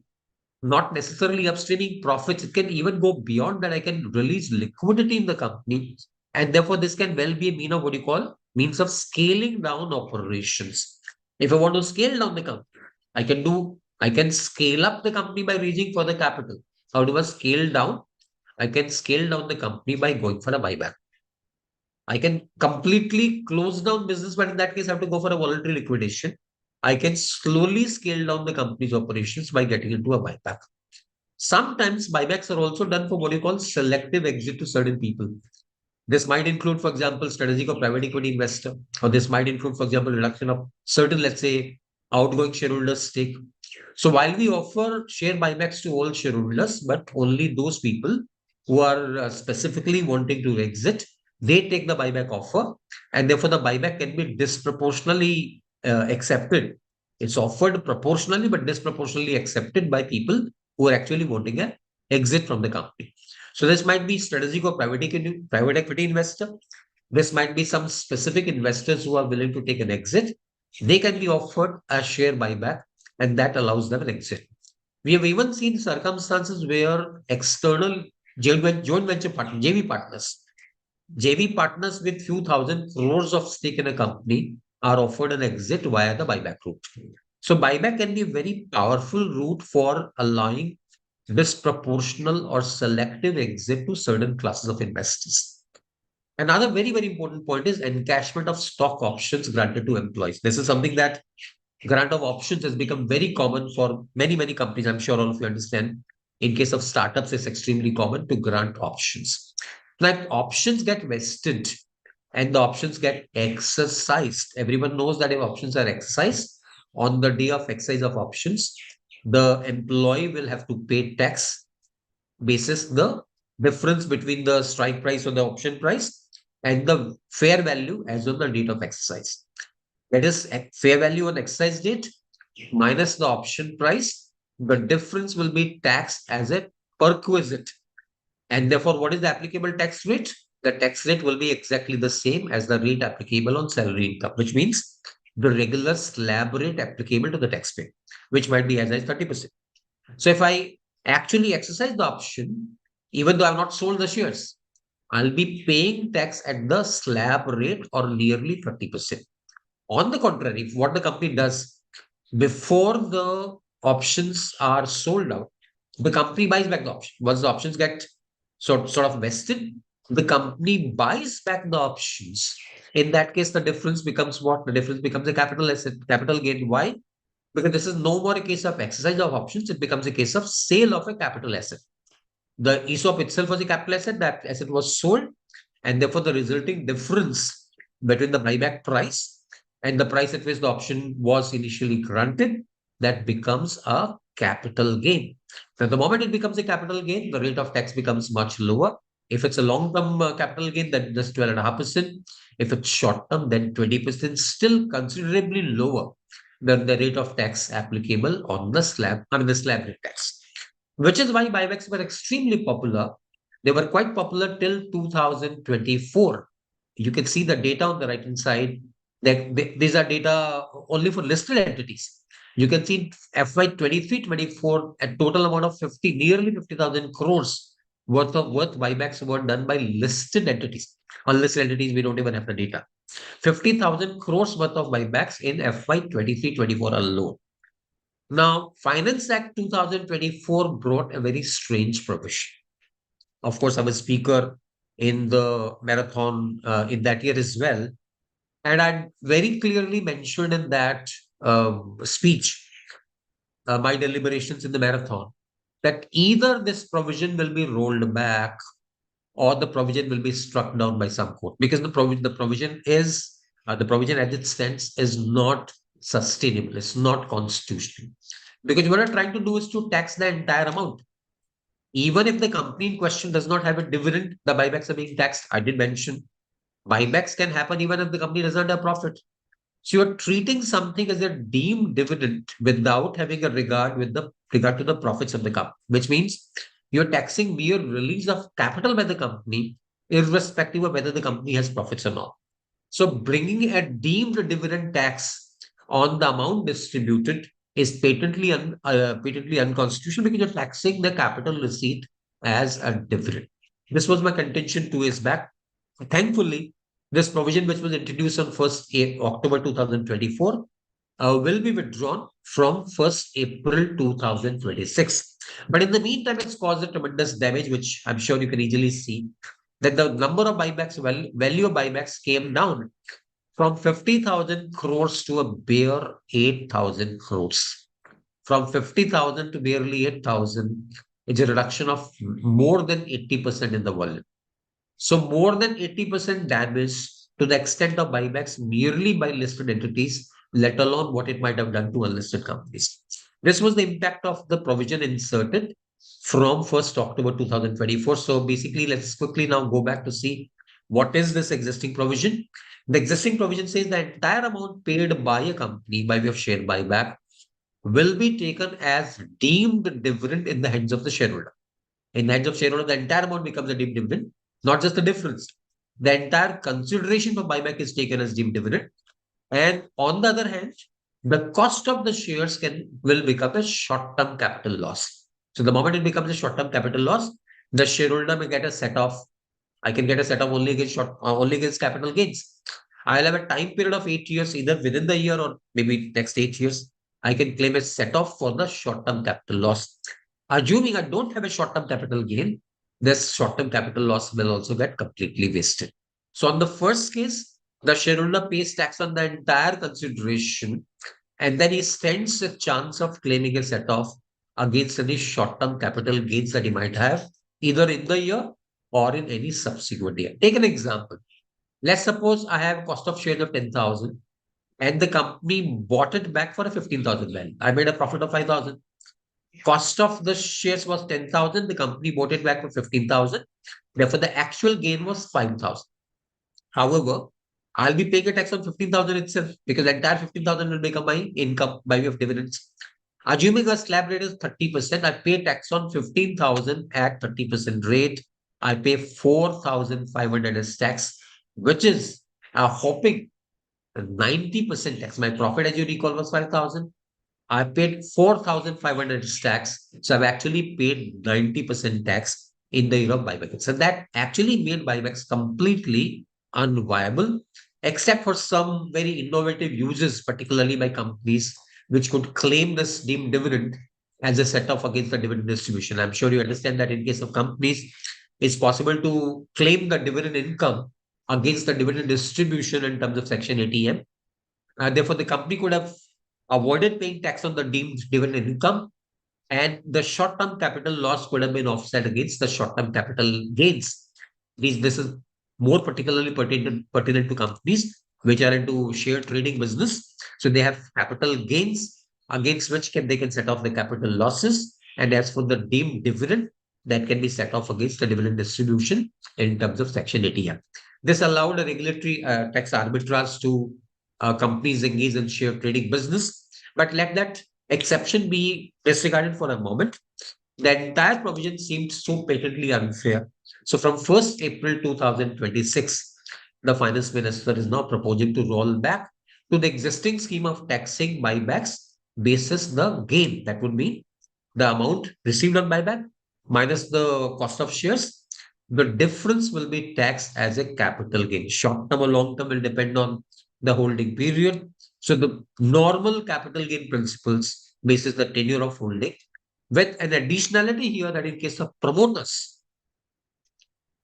not necessarily upstreaming profits. It can even go beyond that. I can release liquidity in the company. And therefore, this can well be a means of scaling down operations. If I want to scale down the company, I can scale up the company by raising further capital. How do I scale down? I can scale down the company by going for a buyback. I can completely close down business, but in that case, I have to go for a voluntary liquidation. I can slowly scale down the company's operations by getting into a buyback. Sometimes buybacks are also done for what you call selective exit to certain people. This might include, for example, strategic or private equity investor, or this might include, for example, reduction of certain, let's say, outgoing shareholders' stake. So while we offer share buybacks to all shareholders, but only those people who are specifically wanting to exit, they take the buyback offer, and therefore the buyback can be disproportionately accepted. It's offered proportionally, but disproportionately accepted by people who are actually wanting an exit from the company. So this might be strategic or private equity investor. This might be some specific investors who are willing to take an exit. They can be offered a share buyback, and that allows them an exit. We have even seen circumstances where external joint venture partners, JV partners with few thousand crores of stake in a company are offered an exit via the buyback route. So buyback can be a very powerful route for allowing disproportional or selective exit to certain classes of investors. Another very, very important point is encashment of stock options granted to employees. This is something that grant of options has become very common for many, many companies. I'm sure all of you understand. In case of startups, it's extremely common to grant options. Like options get vested and the options get exercised. Everyone knows that if options are exercised, on the day of exercise of options, the employee will have to pay tax basis the difference between the strike price or the option price and the fair value as on the date of exercise. That is fair value on exercise date minus the option price. The difference will be taxed as a perquisite. And therefore, what is the applicable tax rate? The tax rate will be exactly the same as the rate applicable on salary income, which means the regular slab rate applicable to the taxpayer, which might be as high as 30%. So if I actually exercise the option, even though I've not sold the shares, I'll be paying tax at the slab rate or nearly 30%. On the contrary, if what the company does before the options are sold out, the company buys back the option. Once the options get sort of vested, the company buys back the options. In that case, the difference becomes what? The difference becomes a capital asset, capital gain. Why? Because this is no more a case of exercise of options, it becomes a case of sale of a capital asset. The ESOP itself was a capital asset, that asset was sold, and therefore the resulting difference between the buyback price and the price at which the option was initially granted, that becomes a capital gain. Now, the moment it becomes a capital gain, the rate of tax becomes much lower. If it's a long-term capital gain, then just 12.5%. If it's short-term, then 20%, still considerably lower than the rate of tax applicable on the slab, the slab rate tax. Which is why buybacks were extremely popular. They were quite popular till 2024. You can see the data on the right-hand side. These are data only for listed entities. You can see FY 23-24, a total amount of nearly 50,000 crores worth buybacks were done by listed entities. Unlisted entities, we don't even have the data. 50,000 crores worth of buybacks in FY 23-24 alone. Now, Finance Act 2024 brought a very strange provision. Of course, I'm a speaker in the marathon in that year as well. And I very clearly mentioned in that speech, my deliberations in the marathon, that either this provision will be rolled back or the provision will be struck down by some court, because the provision as it stands is not sustainable. It's not constitutional. Because what we're trying to do is to tax the entire amount. Even if the company in question does not have a dividend, the buybacks are being taxed. I did mention buybacks can happen even if the company does not have profit. So you're treating something as a deemed dividend without having a regard to the profits of the company, which means you're taxing mere release of capital by the company, irrespective of whether the company has profits or not. So bringing a deemed dividend tax on the amount distributed is patently unconstitutional, because you're taxing the capital receipt as a dividend. This was my contention 2 years back. Thankfully, this provision, which was introduced on 1st October 2024, will be withdrawn from 1st April 2026. But in the meantime, it's caused a tremendous damage, which I'm sure you can easily see, that the number of buybacks, value of buybacks came down from 50,000 crores to a bare 8,000 crores. From 50,000 to barely 8,000, it's a reduction of more than 80% in the volume. So more than 80% damage to the extent of buybacks merely by listed entities, let alone what it might have done to unlisted companies. This was the impact of the provision inserted from 1st October 2024. So basically, let's quickly now go back to see what is this existing provision. The existing provision says the entire amount paid by a company by way of share buyback will be taken as deemed dividend in the hands of the shareholder. In the hands of shareholder, the entire amount becomes a deemed dividend, not just the difference. The entire consideration for buyback is taken as deemed dividend. And on the other hand, the cost of the shares will become a short-term capital loss. So the moment it becomes a short-term capital loss, the shareholder may get a set off. I can get a set off only against capital gains. I'll have a time period of 8 years, either within the year or maybe next 8 years. I can claim a set off for the short-term capital loss. Assuming I don't have a short-term capital gain, this short-term capital loss will also get completely wasted. So on the first case, the shareholder pays tax on the entire consideration, and then he stands a chance of claiming a set-off against any short-term capital gains that he might have, either in the year or in any subsequent year. Take an example. Let's suppose I have a cost of shares of 10,000 and the company bought it back for a 15,000 value. I made a profit of 5,000. Cost of the shares was 10,000. The company bought it back for 15,000. Therefore, the actual gain was 5,000. However, I'll be paying a tax on 15,000 itself, because the entire 15,000 will become my income by way of dividends. Assuming a slab rate is 30%, I pay tax on 15,000 at 30% rate. I pay 4,500 as tax, which is a whopping 90% tax. My profit, as you recall, was 5,000. I paid 4,500 tax. So I've actually paid 90% tax in the year of buyback. So that actually made buybacks completely unviable, except for some very innovative uses, particularly by companies which could claim this deemed dividend as a set off against the dividend distribution. I'm sure you understand that in case of companies, it's possible to claim the dividend income against the dividend distribution in terms of Section 80M. Therefore, the company could have avoided paying tax on the deemed dividend income, and the short-term capital loss could have been offset against the short-term capital gains. This is more particularly pertinent to companies which are into share trading business. So they have capital gains against which they can set off the capital losses. And as for the deemed dividend, that can be set off against the dividend distribution in terms of Section 80M. This allowed a regulatory tax arbitrage to companies engaged in share trading business. But let that exception be disregarded for a moment. The entire provision seemed so patently unfair. So from 1st April 2026, the finance minister is now proposing to roll back to the existing scheme of taxing buybacks basis the gain. That would be the amount received on buyback minus the cost of shares. The difference will be taxed as a capital gain. Short term or long term will depend on the holding period. So the normal capital gain principles basis the tenure of holding, with an additionality here that in case of promoters,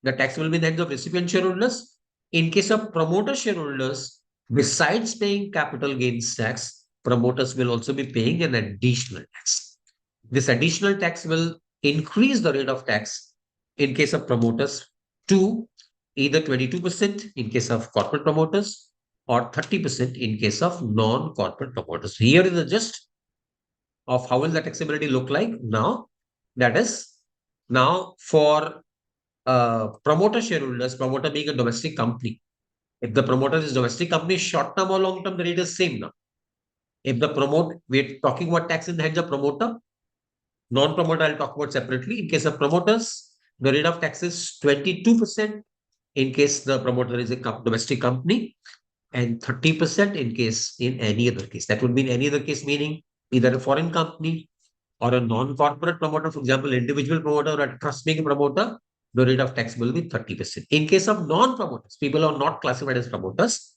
the tax will be in the hands of recipient shareholders. In case of promoter shareholders, besides paying capital gains tax, promoters will also be paying an additional tax. This additional tax will increase the rate of tax in case of promoters to either 22% in case of corporate promoters or 30% in case of non-corporate promoters. Here is the gist of how will the taxability look like now. That is, now for promoter shareholders, promoter being a domestic company. If the promoter is domestic company, short term or long term, the rate is same now. If the we're talking about tax in the hands of promoter, non-promoter, I'll talk about separately. In case of promoters, the rate of tax is 22% in case the promoter is a domestic company, and 30% in any other case. That would mean any other case, meaning either a foreign company or a non-corporate promoter, for example, individual promoter or a trust-making promoter, the rate of tax will be 30%. In case of non-promoters, people are not classified as promoters,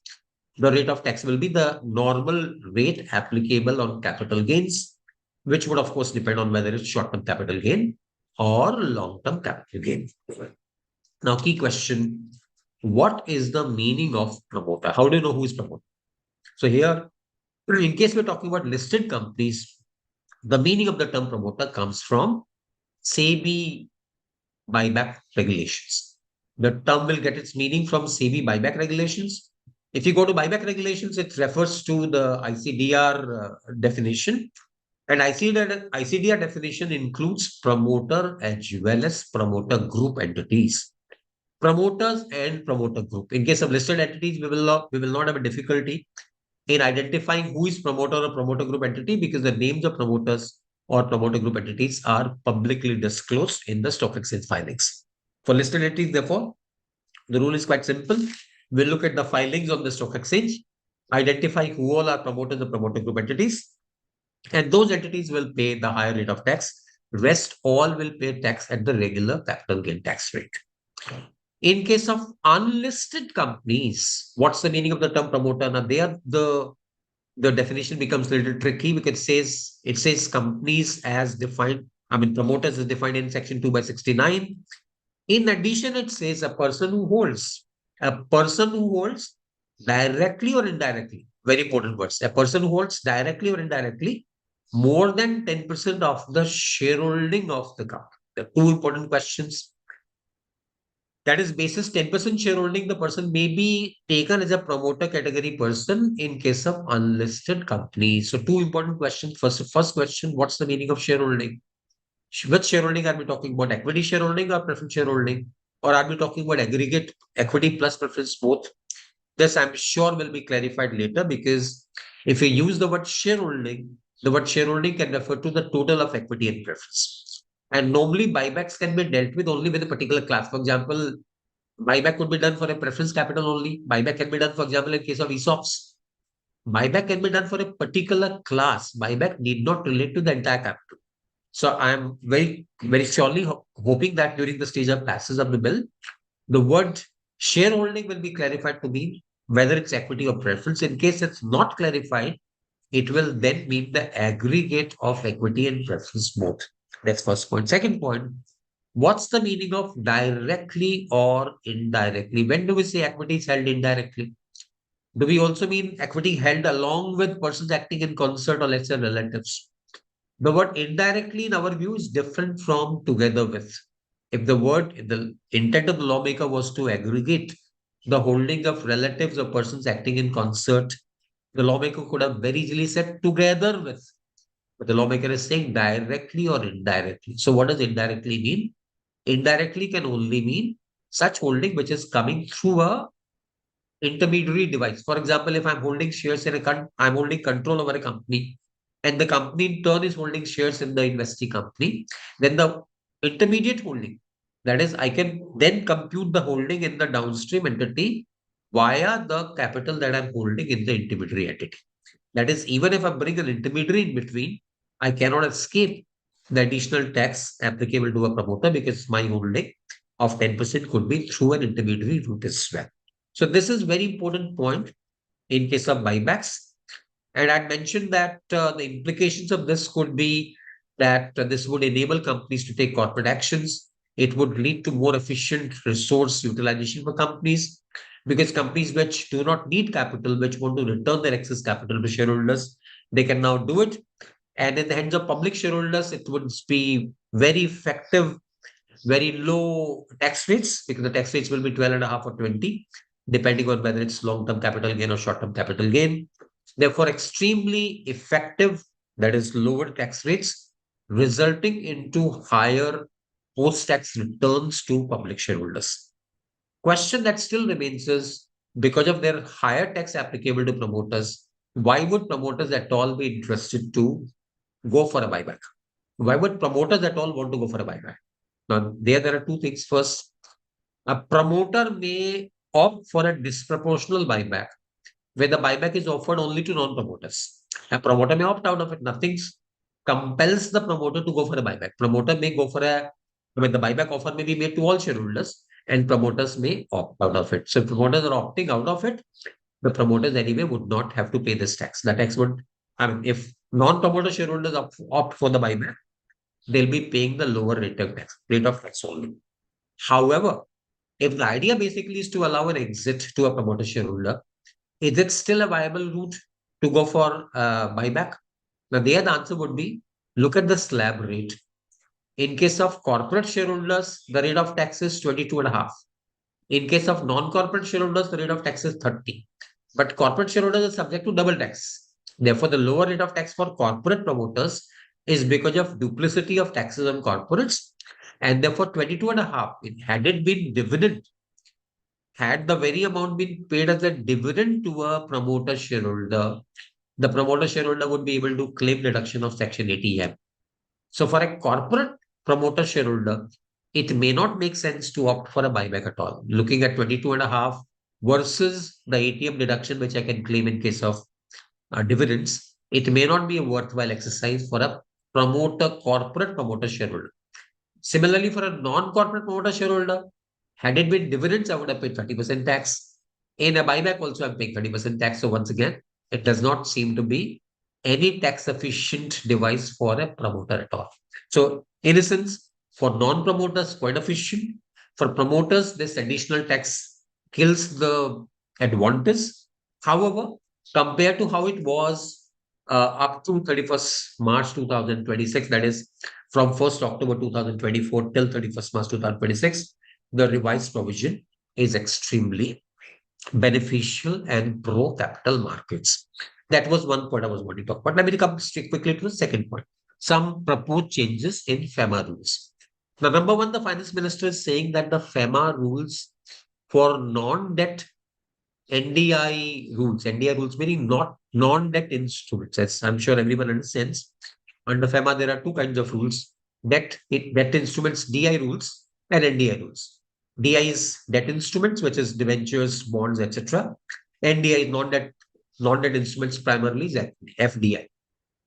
the rate of tax will be the normal rate applicable on capital gains, which would of course depend on whether it's short-term capital gain or long-term capital gain. Now, key question, what is the meaning of promoter? How do you know who is promoter? So here, in case we're talking about listed companies, the meaning of the term promoter comes from SEBI buyback regulations. The term will get its meaning from SEBI buyback regulations. If you go to buyback regulations, it refers to the ICDR definition. And ICDR definition includes promoter as well as promoter group entities. Promoters and promoter group. In case of listed entities, we will not have a difficulty in identifying who is promoter or promoter group entity because the names of promoters or promoter group entities are publicly disclosed in the stock exchange filings. For listed entities, therefore, the rule is quite simple. We'll look at the filings on the stock exchange, identify who all are promoters or promoter group entities, and those entities will pay the higher rate of tax. Rest all will pay tax at the regular capital gain tax rate. In case of unlisted companies, what's the meaning of the term promoter? Now, there the definition becomes a little tricky because it says companies as defined, promoters is defined in section 2/69. In addition, it says a person who holds directly or indirectly, very important words, a person who holds directly or indirectly more than 10% of the shareholding of the company. The two important questions. That is, basis 10% shareholding, the person may be taken as a promoter category person in case of unlisted companies. So two important questions. First question, what's the meaning of shareholding? Which shareholding are we talking about? Equity shareholding or preference shareholding? Or are we talking about aggregate equity plus preference both? This I'm sure will be clarified later because if you use the word shareholding can refer to the total of equity and preference. And normally buybacks can be dealt with only with a particular class. For example, buyback could be done for a preference capital only. Buyback can be done, for example, in case of ESOPs. Buyback can be done for a particular class. Buyback need not relate to the entire capital. So I'm very, very surely hoping that during the stage of passage of the bill, the word shareholding will be clarified to me, whether it's equity or preference. In case it's not clarified, it will then mean the aggregate of equity and preference both. That's first point. Second point, what's the meaning of directly or indirectly? When do we say equity is held indirectly? Do we also mean equity held along with persons acting in concert or let's say relatives? The word indirectly, in our view, is different from together with. If the intent of the lawmaker was to aggregate the holding of relatives or persons acting in concert, the lawmaker could have very easily said together with. But the lawmaker is saying directly or indirectly. So what does indirectly mean? Indirectly can only mean such holding which is coming through a intermediary device. For example, if I'm holding shares in I'm holding control over a company, and the company in turn is holding shares in the investee company, then the intermediate holding, that is, I can then compute the holding in the downstream entity via the capital that I'm holding in the intermediary entity. That is, even if I bring an intermediary in between, I cannot escape the additional tax applicable to a promoter because my holding of 10% could be through an intermediary route as well. So this is very important point in case of buybacks. And I mentioned that the implications of this could be that this would enable companies to take corporate actions. It would lead to more efficient resource utilization for companies because companies which do not need capital, which want to return their excess capital to shareholders, they can now do it. And in the hands of public shareholders, it would be very effective, very low tax rates because the tax rates will be 12.5 or 20, depending on whether it's long-term capital gain or short-term capital gain. Therefore, extremely effective, that is lower tax rates, resulting into higher post-tax returns to public shareholders. Question that still remains is, because of their higher tax applicable to promoters, why would promoters at all be interested to go for a buyback? Why would promoters at all want to go for a buyback? Now, there are two things. First, a promoter may opt for a disproportional buyback, where the buyback is offered only to non-promoters. A promoter may opt out of it. Nothing compels the promoter to go for a buyback. Promoter may go for the buyback offer may be made to all shareholders, and promoters may opt out of it. So if promoters are opting out of it, the promoters anyway would not have to pay this tax. The tax would, if non-promoter shareholders opt for the buyback, they'll be paying the lower rate of tax only. However, if the idea basically is to allow an exit to a promoter shareholder, is it still a viable route to go for buyback? Now, there the answer would be, look at the slab rate. In case of corporate shareholders, the rate of tax is 22.5. In case of non-corporate shareholders, the rate of tax is 30. But corporate shareholders are subject to double tax. Therefore, the lower rate of tax for corporate promoters is because of duplicity of taxes on corporates. And therefore, 22.5, had it been dividend, had the very amount been paid as a dividend to a promoter shareholder, the promoter shareholder would be able to claim deduction of Section 80M. So for a corporate promoter shareholder, it may not make sense to opt for a buyback at all. Looking at 22.5 versus the ATM deduction, which I can claim in case of dividends, it may not be a worthwhile exercise for a corporate promoter shareholder. Similarly, for a non-corporate promoter shareholder, had it been dividends, I would have paid 30% tax. In a buyback also, I'm paying 30% tax. So once again, it does not seem to be any tax efficient device for a promoter at all. So in essence, for non-promoters, quite efficient. For promoters, this additional tax kills the advantage. However, compared to how it was up to 31st March 2026, that is from 1st October 2024 till 31st March 2026, the revised provision is extremely beneficial and pro-capital markets. That was one point I was wanting to talk about. Let me come quickly to the second point. Some proposed changes in FEMA rules. Now, number one, the finance minister is saying that the FEMA rules for non-debt NDI rules meaning not non-debt instruments, as I'm sure everyone understands. Under FEMA, there are two kinds of rules: debt instruments, DI rules, and NDI rules. DI is debt instruments, which is debentures, bonds, etc. NDI is non-debt instruments, primarily is FDI.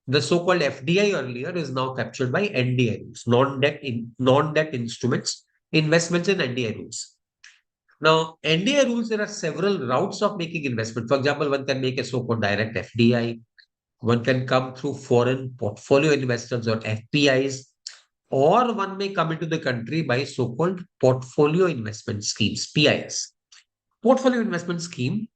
The so-called FDI earlier is now captured by NDI rules, non-debt instruments, investments in NDI rules. Now, NDI rules, there are several routes of making investment. For example, one can make a so-called direct FDI. One can come through foreign portfolio investors or FPIs, or one may come into the country by so-called portfolio investment schemes, PIS. Portfolio investment scheme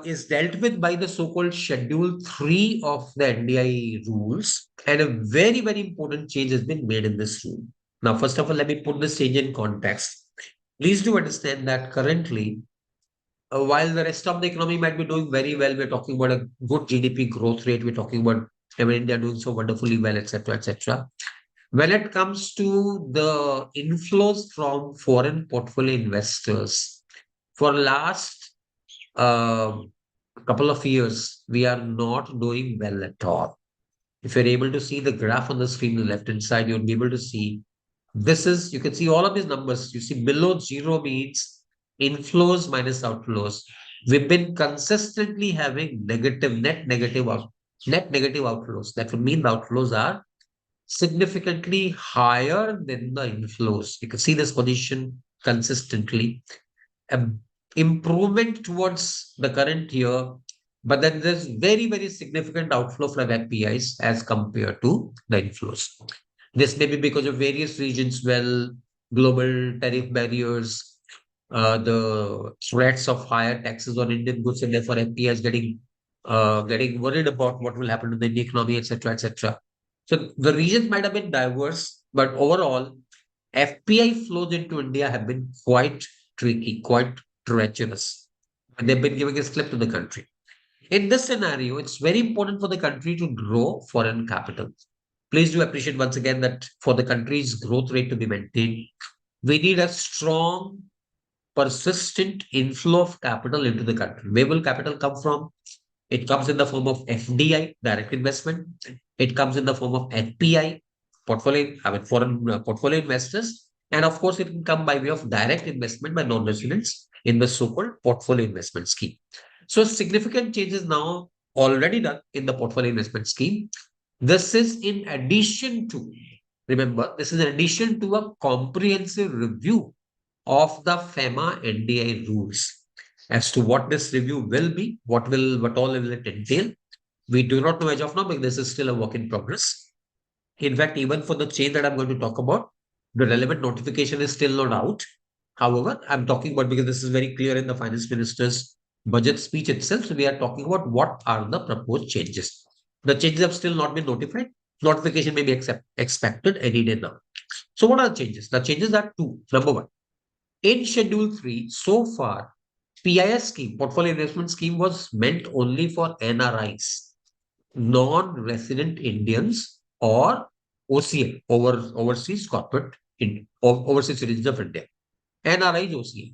is dealt with by the so-called Schedule 3 of the NDI rules, and a very, very important change has been made in this rule. Now, first of all, let me put this change in context. Please do understand that currently, while the rest of the economy might be doing very well, we're talking about a good GDP growth rate, we're talking about India doing so wonderfully well, etc., etc. When it comes to the inflows from foreign portfolio investors, for last couple of years, we are not doing well at all. If you're able to see the graph on the screen on the left-hand side, you'll be able to see this is, you can see all of these numbers. You see below zero means inflows minus outflows. We've been consistently having net negative outflows. That would mean the outflows are significantly higher than the inflows. You can see this position consistently. Improvement towards the current year, but then there's very, very significant outflow from FPIs as compared to the inflows. This may be because of various reasons, global tariff barriers, the threats of higher taxes on Indian goods, and therefore FPIs getting worried about what will happen to the Indian economy, etc., etc. So the reasons might have been diverse, but overall, FPI flows into India have been quite tricky, quite treacherous. And they've been giving a slip to the country. In this scenario, it's very important for the country to grow foreign capital. Please do appreciate once again that for the country's growth rate to be maintained, we need a strong, persistent inflow of capital into the country. Where will capital come from? It comes in the form of FDI, direct investment. It comes in the form of FPI, foreign portfolio investors. And of course, it can come by way of direct investment by non-residents in the so-called portfolio investment scheme. So significant changes now already done in the portfolio investment scheme. This is in addition to, remember, this is in addition to a comprehensive review of the FEMA NDI rules. As to what this review will be, what all will it entail, we do not know as of now, because this is still a work in progress. In fact, even for the change that I'm going to talk about, the relevant notification is still not out. However, I'm talking about, because this is very clear in the finance minister's budget speech itself, so we are talking about what are the proposed changes. The changes have still not been notified. Notification may be expected any day now. So what are the changes? The changes are two. Number one, in Schedule 3, so far, PIS scheme, portfolio investment scheme, was meant only for NRIs, non-resident Indians, or OCM, overseas corporate, overseas citizens of India. NRIs, OCM.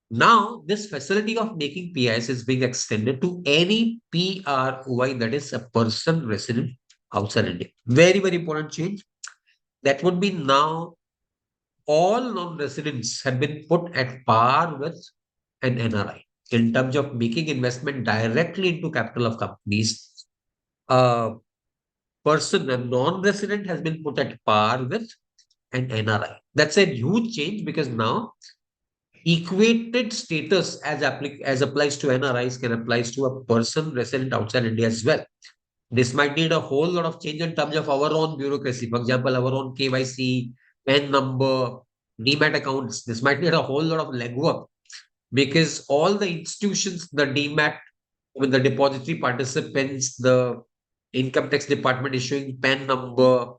Now, this facility of making PIS is being extended to any PROI, that is a person resident outside India. Very, very important change. That would be now all non-residents have been put at par with an NRI in terms of making investment directly into capital of companies. A non-resident has been put at par with an NRI. That's a huge change, because now equated status as applies to NRIs can apply to a person resident outside India as well. This might need a whole lot of change in terms of our own bureaucracy. For example, our own KYC, PAN number, demat accounts. This might need a whole lot of legwork, because all the institutions, the demat, with the depository participants, the income tax department issuing PAN number,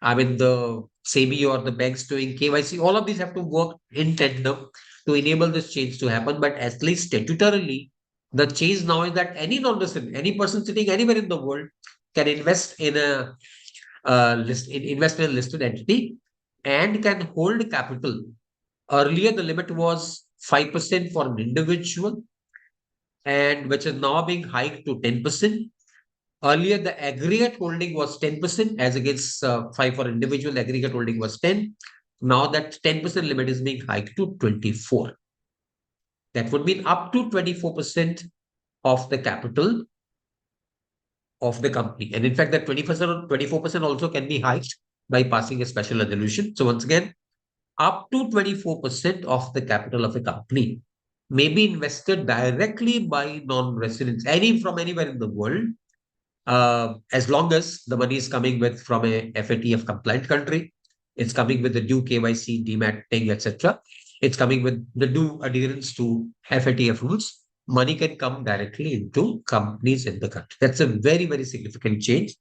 the SEBI or the banks doing KYC, all of these have to work in tandem to enable this change to happen. But at least statutorily, the change now is that any non-resident, any person sitting anywhere in the world can invest in a listed entity and can hold capital. Earlier, the limit was 5% for an individual, and which is now being hiked to 10%. Earlier, the aggregate holding was 10%, as against 5 for individual, aggregate holding was 10. Now that 10% limit is being hiked to 24. That would mean up to 24% of the capital of the company. And in fact, that 20% or 24% also can be hiked by passing a special resolution. So once again, up to 24% of the capital of a company may be invested directly by non-residents, from anywhere in the world, as long as the money is coming from a FATF compliant country, it's coming with the due KYC, dematting, etc. It's coming with the due adherence to FATF rules. Money can come directly into companies in the country. That's a very, very significant change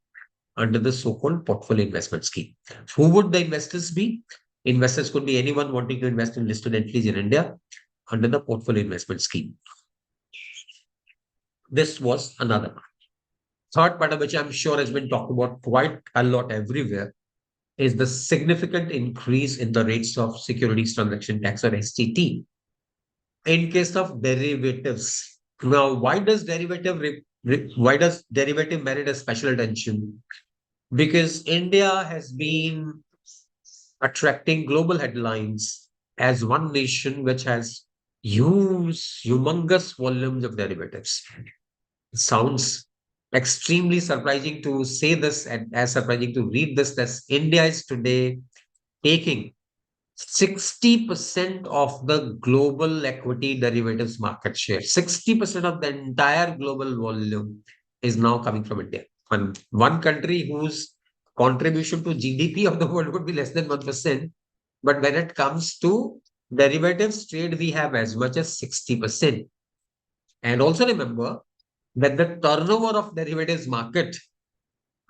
under the so-called portfolio investment scheme. Who would the investors be? Investors could be anyone wanting to invest in listed entities in India under the portfolio investment scheme. This was another part. Third part, of which I'm sure has been talked about quite a lot everywhere, is the significant increase in the rates of securities transaction tax, or STT, in case of derivatives. Now, why does derivative merit a special attention? Because India has been attracting global headlines as one nation which has humongous volumes of derivatives. It sounds extremely surprising to say this and as surprising to read this, that India is today taking 60% of the global equity derivatives market share. 60% of the entire global volume is now coming from India. And one country whose contribution to GDP of the world would be less than 1%. But when it comes to derivatives trade, we have as much as 60%. And also remember that the turnover of derivatives market,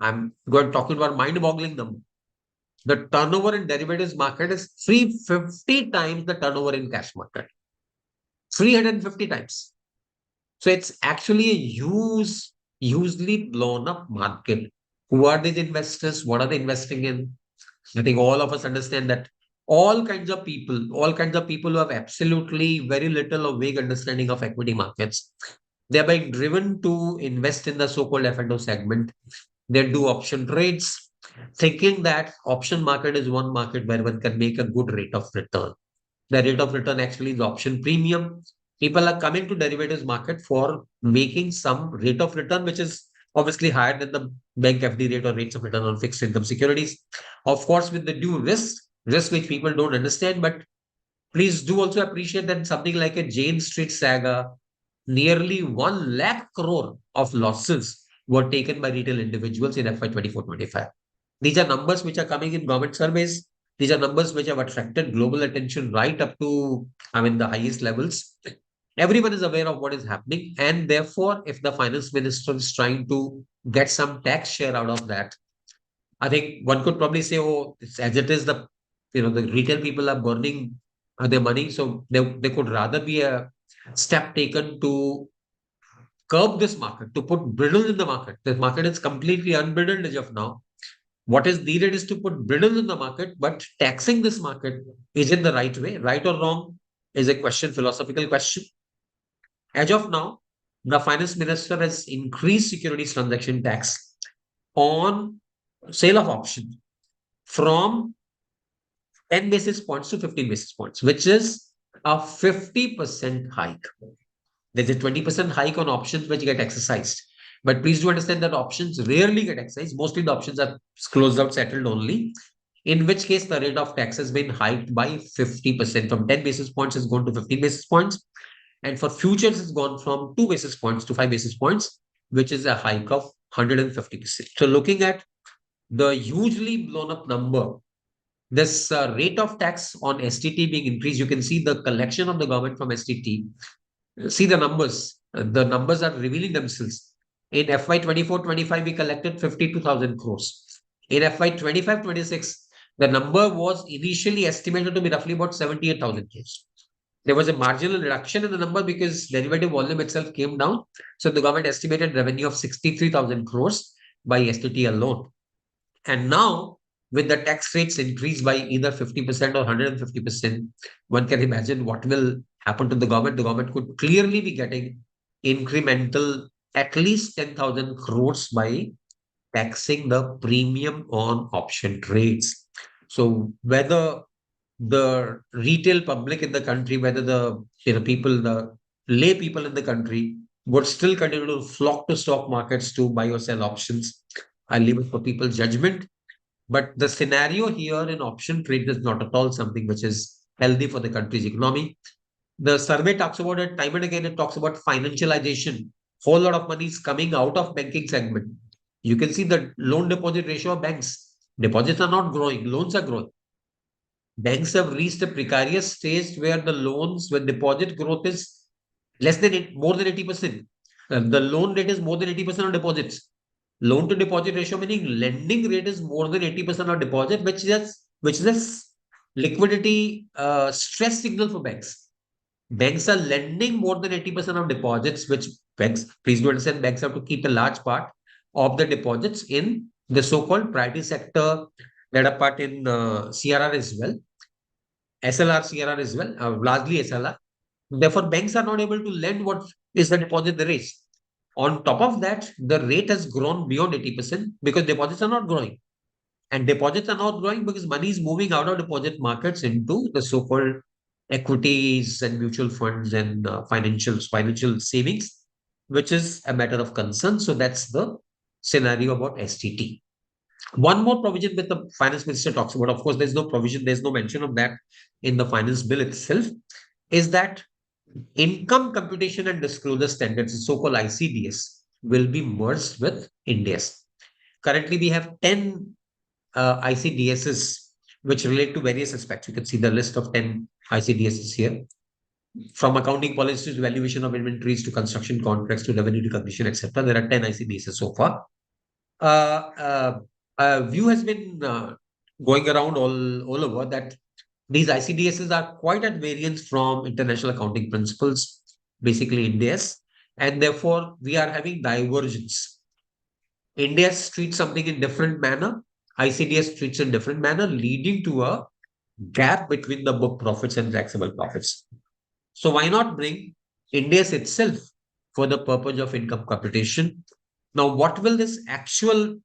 I'm talking about mind-boggling number. The turnover in derivatives market is 350 times the turnover in cash market. 350 times. So it's actually a hugely blown up market. Who are these investors? What are they investing in? I think all of us understand that all kinds of people who have absolutely very little or vague understanding of equity markets, they're being driven to invest in the so-called F&O segment. They do option trades, thinking that option market is one market where one can make a good rate of return. The rate of return actually is option premium. People are coming to derivatives market for making some rate of return, which is obviously higher than the bank FD rate or rates of return on fixed income securities. Of course, with the due risk which people don't understand, but please do also appreciate that something like a Jane Street saga, nearly 1 lakh crore of losses were taken by retail individuals in FY 24-25. These are numbers which are coming in government surveys. These are numbers which have attracted global attention right up to, the highest levels. Everyone is aware of what is happening. And therefore, if the finance minister is trying to get some tax share out of that, I think one could probably say, it's as it is, the retail people are burning their money. So there could rather be a step taken to curb this market, to put bridle in the market. The market is completely unbridled as of now. What is needed is to put bridle in the market, but taxing this market is in the right way. Right or wrong is a philosophical question. As of now, the finance minister has increased securities transaction tax on sale of options from 10 basis points to 15 basis points, which is a 50% hike. There's a 20% hike on options which get exercised. But please do understand that options rarely get exercised. Mostly the options are closed out, settled only, in which case the rate of tax has been hiked by 50%. From 10 basis points, it's gone to 15 basis points. And for futures, it's gone from 2 basis points to 5 basis points, which is a hike of 150%. So looking at the hugely blown up number, this rate of tax on STT being increased, you can see the collection of the government from STT. See the numbers. The numbers are revealing themselves. In FY 24-25, we collected 52,000 crores. In FY 25-26, the number was initially estimated to be roughly about 78,000 crores. There was a marginal reduction in the number because derivative volume itself came down. So the government estimated revenue of 63,000 crores by STT alone. And now, with the tax rates increased by either 50% or 150%, one can imagine what will happen to the government. The government could clearly be getting incremental at least 10,000 crores by taxing the premium on option trades. So whether the retail public in the country, whether the the lay people in the country would still continue to flock to stock markets to buy or sell options, I leave it for people's judgment. But the scenario here in option trade is not at all something which is healthy for the country's economy. The survey talks about it time and again. It talks about financialization. Whole lot of money is coming out of banking segment. You can see the loan deposit ratio of banks. Deposits are not growing, loans are growing. Banks have reached a precarious stage where the loans, when deposit growth is more than 80%. The loan rate is more than 80% on deposits. Loan to deposit ratio, meaning lending rate is more than 80% on deposit, which is a liquidity stress signal for banks. Banks are lending more than 80% of deposits, which banks, please do understand, banks have to keep a large part of the deposits in the so-called priority sector, that are part in CRR as well, SLR, CRR as well, largely SLR. Therefore, banks are not able to lend what is the deposit they raise. On top of that, the rate has grown beyond 80% because deposits are not growing. And deposits are not growing because money is moving out of deposit markets into the so-called equities and mutual funds and financial savings, which is a matter of concern. So that's the scenario about STT. One more provision that the finance minister talks about, of course, there's no provision, there's no mention of that in the finance bill itself, is that income computation and disclosure standards, so-called ICDS, will be merged with INDES. Currently, we have 10 ICDSs which relate to various aspects. You can see the list of 10 ICDSs here. From accounting policies to valuation of inventories to construction contracts to revenue recognition, etc. There are 10 ICDSs so far. A view has been going around all over that these ICDSs are quite at variance from international accounting principles, basically INDES, and therefore we are having divergence. INDES treats something in different manner, ICDS treats in different manner, leading to a gap between the book profits and taxable profits. So why not bring INDES itself for the purpose of income computation? Now, what will this actual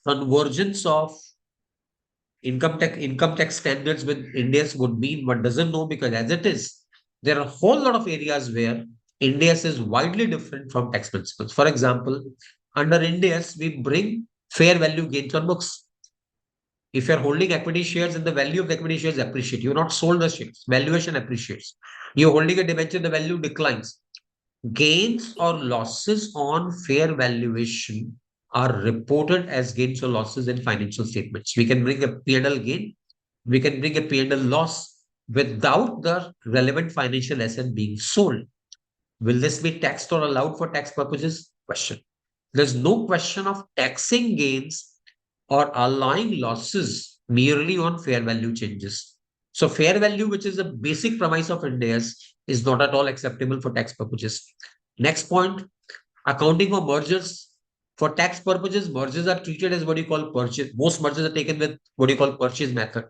convergence of income tax standards with INDES would mean? One doesn't know, because as it is, there are a whole lot of areas where INDES is widely different from tax principles. For example, under INDES, we bring fair value gains on books. If you're holding equity shares and the value of the equity shares appreciate, you're not sold the shares, valuation appreciates. You're holding a debenture, the value declines. Gains or losses on fair valuation are reported as gains or losses in financial statements. We can bring a P&L gain, we can bring a P&L loss without the relevant financial asset being sold. Will this be taxed or allowed for tax purposes? Question. There's no question of taxing gains or allowing losses merely on fair value changes. So fair value, which is the basic premise of INDES, is not at all acceptable for tax purposes. Next point, accounting for mergers. For tax purposes, mergers are treated as what you call purchase. Most mergers are taken with what you call purchase method.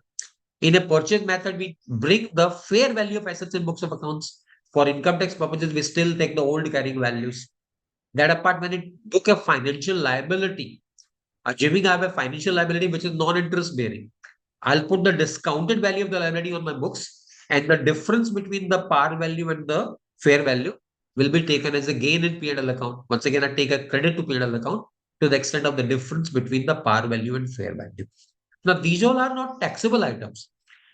In a purchase method, we bring the fair value of assets in books of accounts. For income tax purposes, we still take the old carrying values. That apart, when it took a financial liability, assuming I have a financial liability which is non-interest bearing, I'll put the discounted value of the liability on my books, and the difference between the par value and the fair value will be taken as a gain in P&L account. Once again, I take a credit to P&L account to the extent of the difference between the par value and fair value. Now, these all are not taxable items.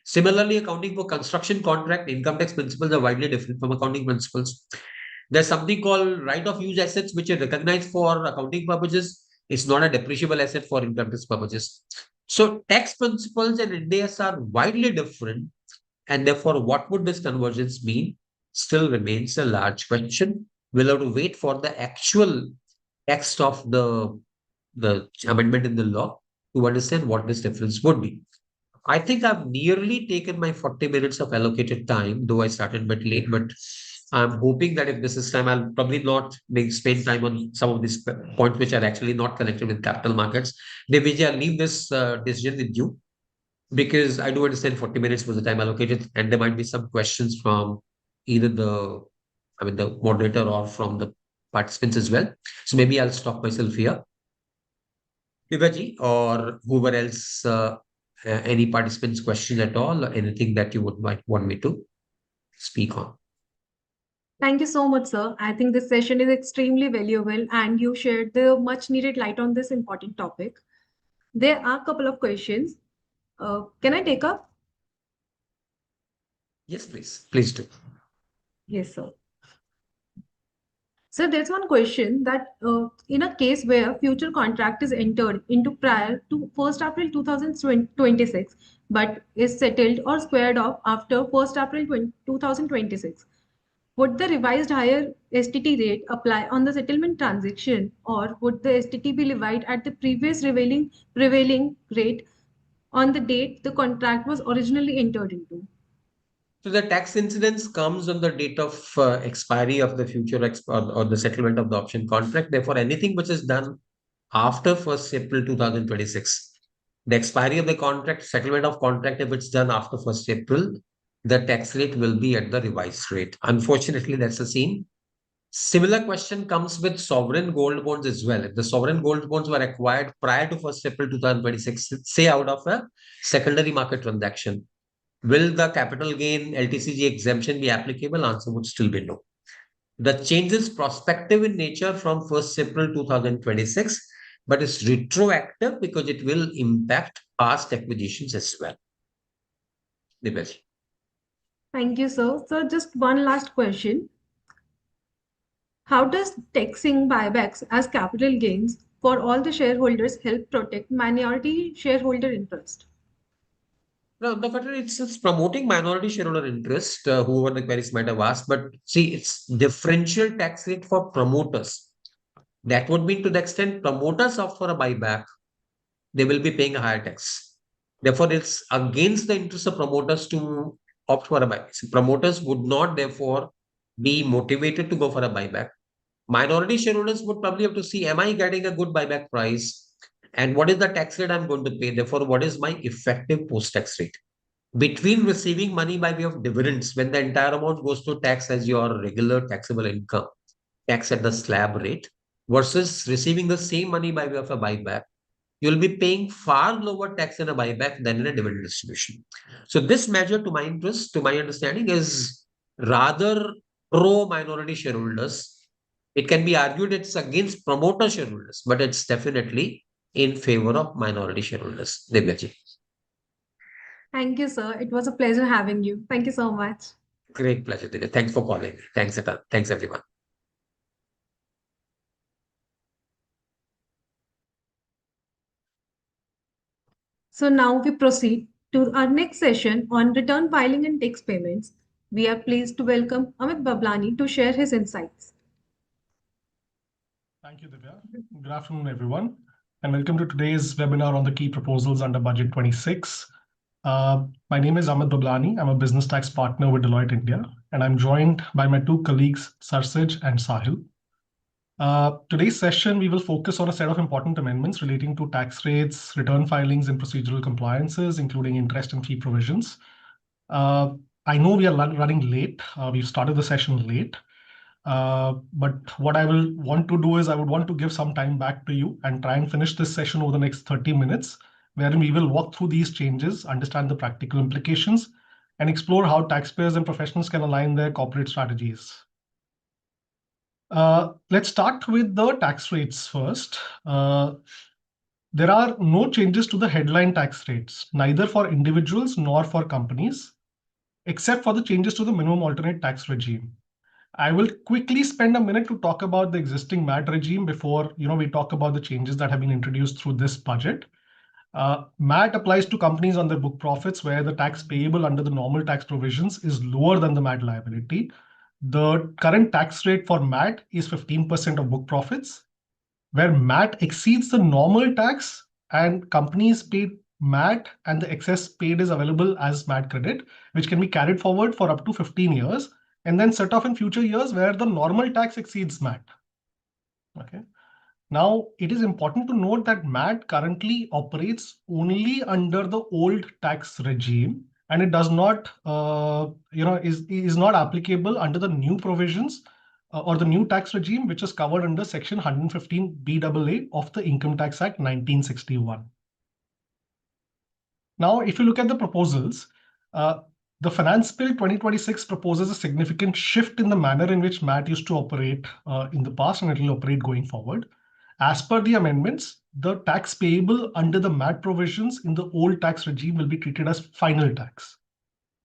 Similarly, accounting for construction contract, income tax principles are widely different from accounting principles. There's something called right of use assets, which are recognized for accounting purposes. It's not a depreciable asset for income tax purposes. So tax principles and INDES are widely different, and therefore what would this convergence mean still remains a large question. We'll have to wait for the actual text of the amendment in the law to understand what this difference would be. I think I've nearly taken my 40 minutes of allocated time, though I started a bit late, but I'm hoping that if this is time, I'll probably not spend time on some of these points which are actually not connected with capital markets. Deviji, I'll leave this decision with you, because I do understand 40 minutes was the time allocated, and there might be some questions from either the moderator or from the participants as well. So maybe I'll stop myself here. Deviji, or whoever else, any participants' question at all, or anything that you might want me to speak on.
Thank you so much, sir. I think this session is extremely valuable, and you shared the much needed light on this important topic. There are a couple of questions. Can I take up?
Yes, please. Please do.
Yes, sir. So there's one question that in a case where future contract is entered into prior to 1st April 2026 but is settled or squared off after 1st April 2026, would the revised higher STT rate apply on the settlement transaction, or would the STT be levied at the previous prevailing rate on the date the contract was originally entered into?
So the tax incidence comes on the date of expiry of the or the settlement of the option contract. Therefore, anything which is done after 1st April 2026, the expiry of the contract, settlement of contract, if it's done after 1st April, the tax rate will be at the revised rate. Unfortunately, that's the scene. Similar question comes with sovereign gold bonds as well. If the sovereign gold bonds were acquired prior to 1st April 2026, say out of a secondary market transaction, will the capital gain LTCG exemption be applicable? Answer would still be no. The change is prospective in nature from 1st April 2026, but it's retroactive because it will impact past acquisitions as well. Nilesh.
Thank you, sir. So just one last question. How does taxing buybacks as capital gains for all the shareholders help protect minority shareholder interest?
No, the fact that it's promoting minority shareholder interest, whoever the queries might have asked, but see, it's differential tax rate for promoters. That would mean to the extent promoters opt for a buyback, they will be paying a higher tax. Therefore, it's against the interest of promoters to opt for a buyback. So promoters would not, therefore, be motivated to go for a buyback. Minority shareholders would probably have to see, am I getting a good buyback price? And what is the tax rate I'm going to pay? Therefore, what is my effective post-tax rate? Between receiving money by way of dividends, when the entire amount goes to tax as your regular taxable income, tax at the slab rate, versus receiving the same money by way of a buyback, you'll be paying far lower tax in a buyback than in a dividend distribution. So this measure, to my interest, to my understanding, is rather pro minority shareholders. It can be argued it's against promoter shareholders, but it's definitely in favor of minority shareholders. Divyaji.
Thank you, sir. It was a pleasure having you. Thank you so much.
Great pleasure, Divya. Thanks for calling. Thanks, Etan. Thanks, everyone.
So now we proceed to our next session on return filing and tax payments. We are pleased to welcome Amit Bablani to share his insights.
Thank you, Divya. Good afternoon, everyone, and welcome to today's webinar on the key proposals under Budget 26. My name is Amit Bablani. I'm a business tax partner with Deloitte India, and I'm joined by my two colleagues, Sarsaj and Sahil. Today's session, we will focus on a set of important amendments relating to tax rates, return filings, and procedural compliances, including interest and fee provisions. I know we are running late. We've started the session late. But what I will want to do is I would want to give some time back to you and try and finish this session over the next 30 minutes, wherein we will walk through these changes, understand the practical implications, and explore how taxpayers and professionals can align their corporate strategies. Let's start with the tax rates first. There are no changes to the headline tax rates, neither for individuals nor for companies, except for the changes to the minimum alternate tax regime. I will quickly spend a minute to talk about the existing MAT regime before we talk about the changes that have been introduced through this budget. MAT applies to companies on their book profits where the tax payable under the normal tax provisions is lower than the MAT liability. The current tax rate for MAT is 15% of book profits. Where MAT exceeds the normal tax and companies pay MAT and the excess paid is available as MAT credit, which can be carried forward for up to 15 years and then set off in future years where the normal tax exceeds MAT. Okay. Now, it is important to note that MAT currently operates only under the old tax regime, and it does not, is not applicable under the new provisions or the new tax regime, which is covered under Section 115 BAA of the Income Tax Act 1961. Now, if you look at the proposals, the Finance Bill 2026 proposes a significant shift in the manner in which MAT used to operate in the past, and it will operate going forward. As per the amendments, the tax payable under the MAT provisions in the old tax regime will be treated as final tax.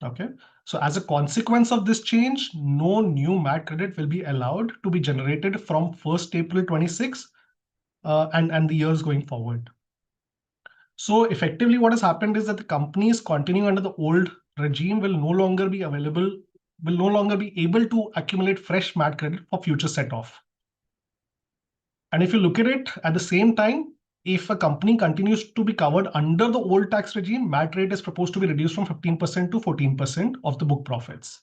Okay, So as a consequence of this change, no new MAT credit will be allowed to be generated from 1st April 26 and the years going forward. So effectively what has happened is that the companies continuing under the old regime will no longer be able to accumulate fresh MAT credit for future set-off. And if you look at it at the same time, if a company continues to be covered under the old tax regime, MAT rate is proposed to be reduced from 15% to 14% of the book profits.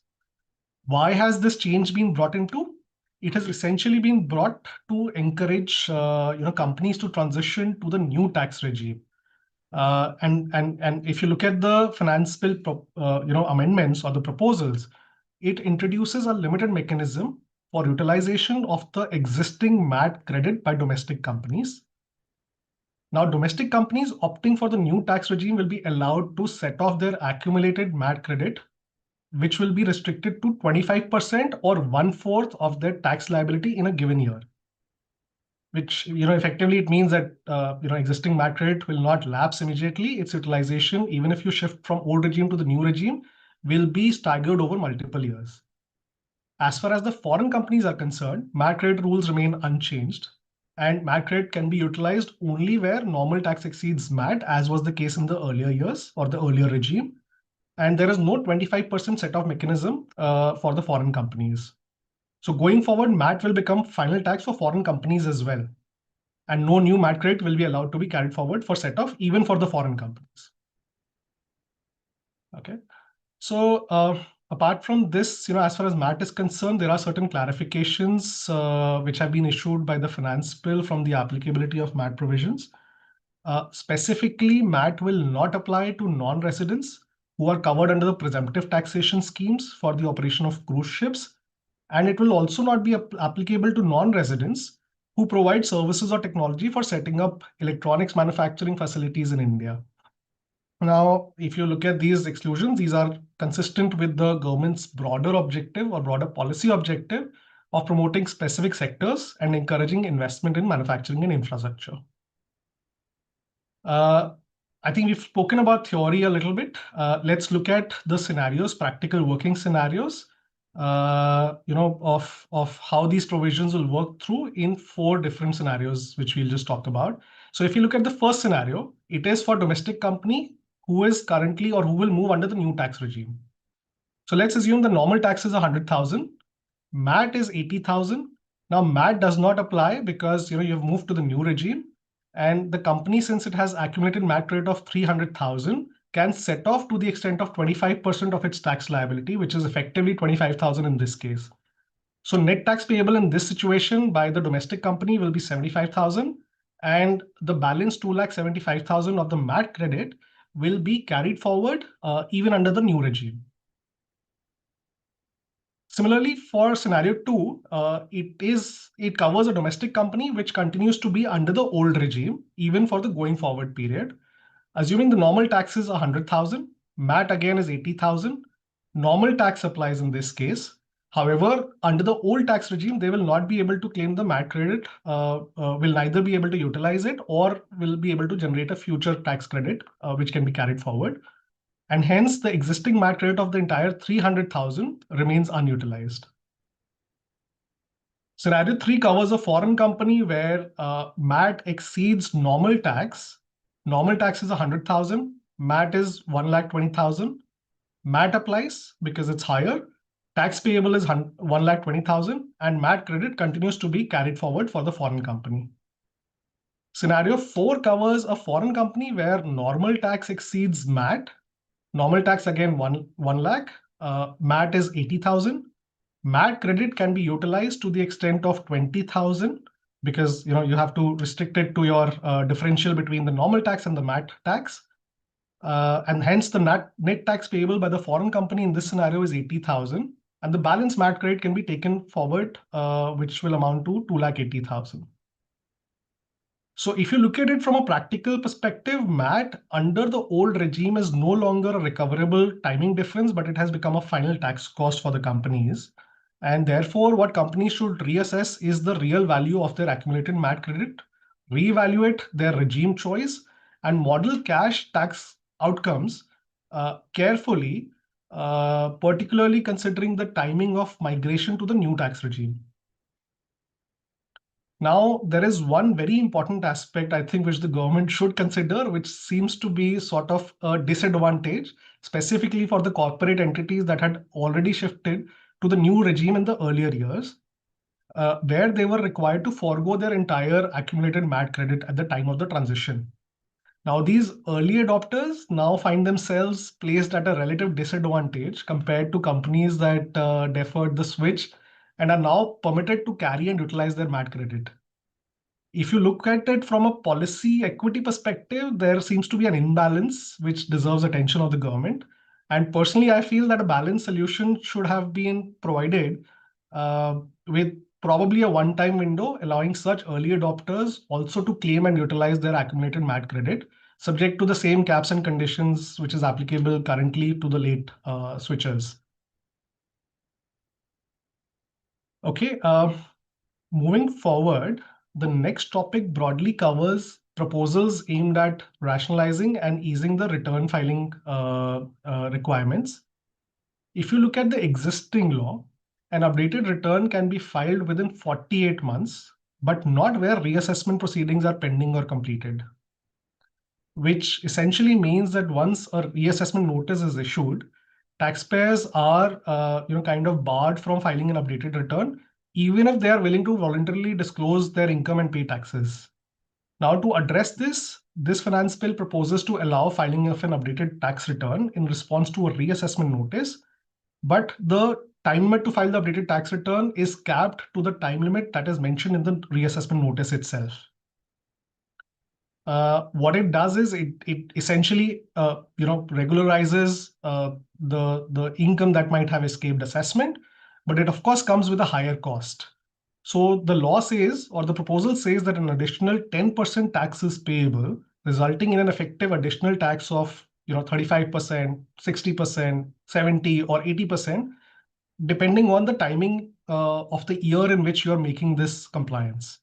Why has this change been brought into? It has essentially been brought to encourage companies to transition to the new tax regime. And if you look at the finance bill amendments or the proposals, it introduces a limited mechanism for utilization of the existing MAT credit by domestic companies. Now, domestic companies opting for the new tax regime will be allowed to set off their accumulated MAT credit, which will be restricted to 25% or 1/4 of their tax liability in a given year. Which, effectively it means that, existing MAT credit will not lapse immediately. Its utilization, even if you shift from old regime to the new regime, will be staggered over multiple years. As far as the foreign companies are concerned, MAT credit rules remain unchanged, and MAT credit can be utilized only where normal tax exceeds MAT, as was the case in the earlier years or the earlier regime. And there is no 25% set-off mechanism for the foreign companies. So going forward, MAT will become final tax for foreign companies as well. And no new MAT credit will be allowed to be carried forward for set-off, even for the foreign companies. Okay. So apart from this, as far as MAT is concerned, there are certain clarifications which have been issued by the finance bill from the applicability of MAT provisions. Specifically, MAT will not apply to non-residents who are covered under the presumptive taxation schemes for the operation of cruise ships. And it will also not be applicable to non-residents who provide services or technology for setting up electronics manufacturing facilities in India. Now, if you look at these exclusions, these are consistent with the government's broader objective or broader policy objective of promoting specific sectors and encouraging investment in manufacturing and infrastructure. I think we've spoken about theory a little bit. Let's look at the scenarios, practical working scenarios, of how these provisions will work through in 4 different scenarios, which we'll just talk about. So if you look at the first scenario, it is for domestic company who is currently or who will move under the new tax regime. So let's assume the normal tax is 100,000, MAT is 80,000. Now MAT does not apply because you've moved to the new regime, and the company, since it has accumulated MAT rate of 300,000, can set off to the extent of 25% of its tax liability, which is effectively 25,000 in this case. So net tax payable in this situation by the domestic company will be 75,000, and the balance 2,75,000 of the MAT credit will be carried forward even under the new regime. Similarly, for scenario 2, it covers a domestic company which continues to be under the old regime, even for the going forward period. Assuming the normal tax is 100,000, MAT again is 80,000. Normal tax applies in this case. However, under the old tax regime, they will not be able to claim the MAT credit, will neither be able to utilize it or will be able to generate a future tax credit, which can be carried forward. And hence the existing MAT credit of the entire 300,000 remains unutilized. Scenario 3 covers a foreign company where MAT exceeds normal tax. Normal tax is 100,000, MAT is 1,20,000. MAT applies because it's higher. Tax payable is 1,20,000, and MAT credit continues to be carried forward for the foreign company. Scenario 4 covers a foreign company where normal tax exceeds MAT. Normal tax again 1 lakh. MAT is 80,000. MAT credit can be utilized to the extent of 20,000 because you have to restrict it to your differential between the normal tax and the MAT tax. And hence the net tax payable by the foreign company in this scenario is 80,000, and the balance MAT credit can be taken forward, which will amount to 2,80,000. So if you look at it from a practical perspective, MAT under the old regime is no longer a recoverable timing difference, but it has become a final tax cost for the companies. And therefore, what companies should reassess is the real value of their accumulated MAT credit, reevaluate their regime choice, and model cash tax outcomes carefully particularly considering the timing of migration to the new tax regime. Now, there is one very important aspect, I think, which the government should consider, which seems to be sort of a disadvantage, specifically for the corporate entities that had already shifted to the new regime in the earlier years, where they were required to forego their entire accumulated MAT credit at the time of the transition. Now, these early adopters now find themselves placed at a relative disadvantage compared to companies that deferred the switch and are now permitted to carry and utilize their MAT credit. If you look at it from a policy equity perspective, there seems to be an imbalance which deserves attention of the government. And personally, I feel that a balanced solution should have been provided with probably a one-time window, allowing such early adopters also to claim and utilize their accumulated MAT credit, subject to the same caps and conditions which is applicable currently to the late switchers. Okay, moving forward, the next topic broadly covers proposals aimed at rationalizing and easing the return filing requirements. If you look at the existing law, an updated return can be filed within 48 months, but not where reassessment proceedings are pending or completed, which essentially means that once a reassessment notice is issued, taxpayers are kind of barred from filing an updated return, even if they are willing to voluntarily disclose their income and pay taxes. Now, to address this, this finance bill proposes to allow filing of an updated tax return in response to a reassessment notice, but the time limit to file the updated tax return is capped to the time limit that is mentioned in the reassessment notice itself. What it does is it essentially regularizes the income that might have escaped assessment, but it of course comes with a higher cost. So the law says, or the proposal says, that an additional 10% tax is payable, resulting in an effective additional tax of 35%, 60%, 70, or 80%, depending on the timing of the year in which you are making this compliance.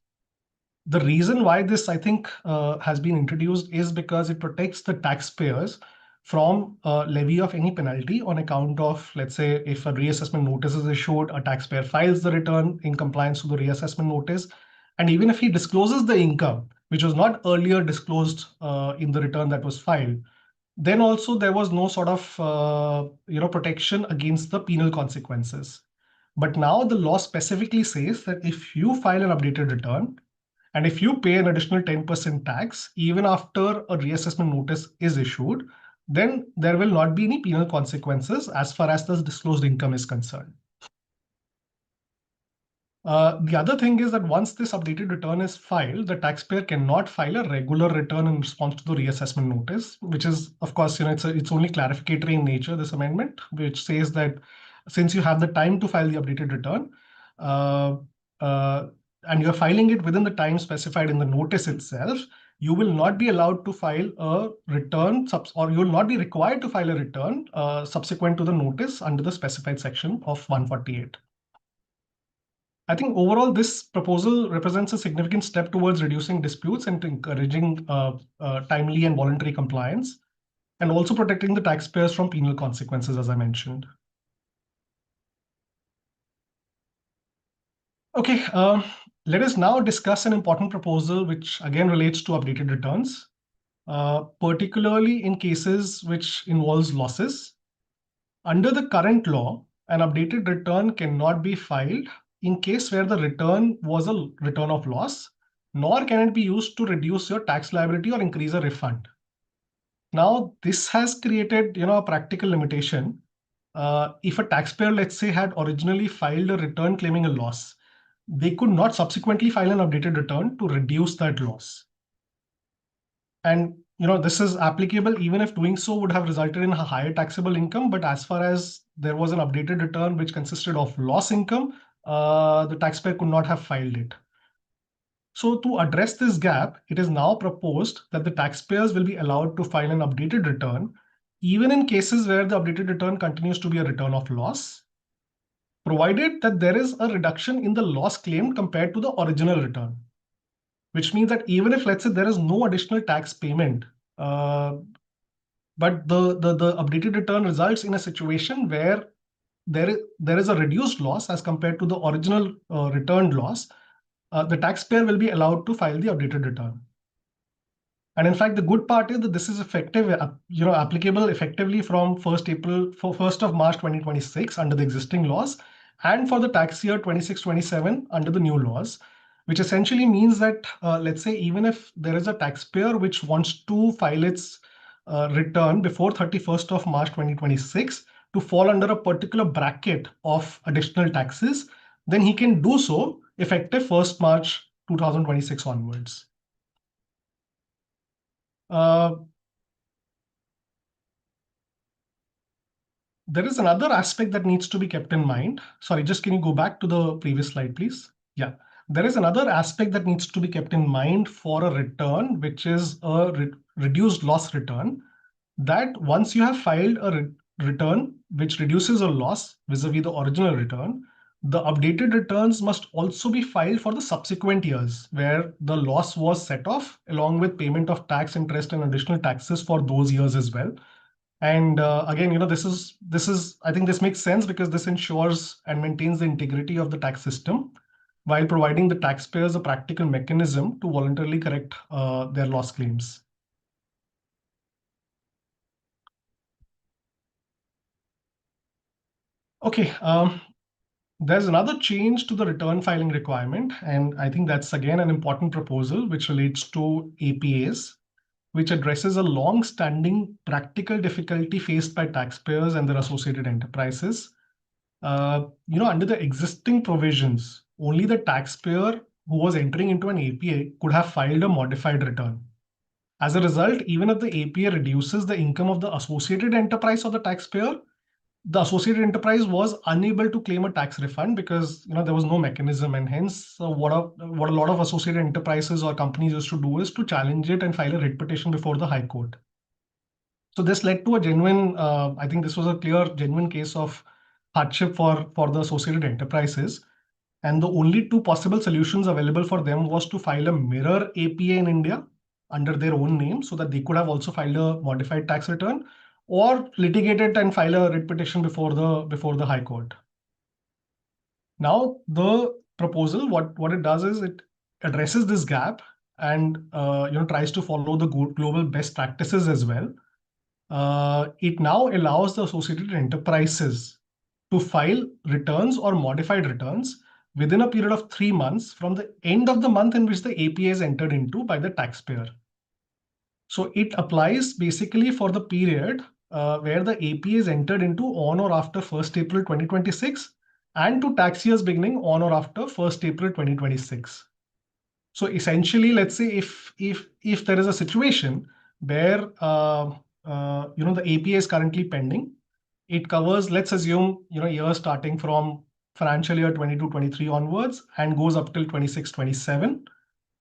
The reason why this, I think, has been introduced is because it protects the taxpayers from levy of any penalty on account of, let's say, if a reassessment notice is issued, a taxpayer files the return in compliance with the reassessment notice, and even if he discloses the income, which was not earlier disclosed in the return that was filed, then also there was no sort of protection against the penal consequences. But now the law specifically says that if you file an updated return, and if you pay an additional 10% tax, even after a reassessment notice is issued, then there will not be any penal consequences as far as the disclosed income is concerned. The other thing is that once this updated return is filed, the taxpayer cannot file a regular return in response to the reassessment notice, which is, of course, it's only clarificatory in nature, this amendment, which says that since you have the time to file the updated return, and you're filing it within the time specified in the notice itself, you will not be allowed to file a return, or you will not be required to file a return subsequent to the notice under the specified section of 148. I think overall, this proposal represents a significant step towards reducing disputes and encouraging timely and voluntary compliance, and also protecting the taxpayers from penal consequences, as I mentioned. Okay, let us now discuss an important proposal which again relates to updated returns, particularly in cases which involves losses. Under the current law, an updated return cannot be filed in case where the return was a return of loss, nor can it be used to reduce your tax liability or increase a refund. Now, this has created, a practical limitation. If a taxpayer, let's say, had originally filed a return claiming a loss, they could not subsequently file an updated return to reduce that loss. And this is applicable even if doing so would have resulted in a higher taxable income. But as far as there was an updated return which consisted of loss income, the taxpayer could not have filed it. So to address this gap, it is now proposed that the taxpayers will be allowed to file an updated return, even in cases where the updated return continues to be a return of loss, provided that there is a reduction in the loss claimed compared to the original return. Which means that even if, let's say, there is no additional tax payment but the updated return results in a situation where there is a reduced loss as compared to the original returned loss, the taxpayer will be allowed to file the updated return. And in fact, the good part is that this is effective, applicable effectively from 1st of March 2026 under the existing laws, and for the tax year 26-27 under the new laws, which essentially means that, let's say, even if there is a taxpayer which wants to file its return before 31st of March 2026 to fall under a particular bracket of additional taxes, then he can do so effective 1st March 2026 onwards. There is another aspect that needs to be kept in mind. Sorry, just can you go back to the previous slide, please? Yeah, there is another aspect that needs to be kept in mind for a return, which is a reduced loss return. That once you have filed a return which reduces a loss vis-a-vis the original return, the updated returns must also be filed for the subsequent years where the loss was set off, along with payment of tax, interest, and additional taxes for those years as well. And again, this is I think this makes sense because this ensures and maintains the integrity of the tax system while providing the taxpayers a practical mechanism to voluntarily correct their loss claims. Okay, there's another change to the return filing requirement, and I think that's again an important proposal which relates to APAs, which addresses a long-standing practical difficulty faced by taxpayers and their associated enterprises. Under the existing provisions, only the taxpayer who was entering into an APA could have filed a modified return. As a result, even if the APA reduces the income of the associated enterprise of the taxpayer, the associated enterprise was unable to claim a tax refund because there was no mechanism, and hence what a lot of associated enterprises or companies used to do is to challenge it and file a writ petition before the High Court. So this led to a genuine, I think this was a clear, genuine case of hardship for the associated enterprises. And the only two possible solutions available for them was to file a mirror APA in India under their own name so that they could have also filed a modified tax return, or litigate it and file a writ petition before the High Court. Now, the proposal, what it does is it addresses this gap and tries to follow the global best practices as well. It now allows the associated enterprises to file returns or modified returns within a period of 3 months from the end of the month in which the APA is entered into by the taxpayer. So it applies basically for the period where the APA is entered into on or after 1st April 2026 and to tax years beginning on or after 1st April 2026. So essentially, let's say if there is a situation where the APA is currently pending, it covers, let's assume, years starting from financial year 22-23 onwards and goes up till 26-27,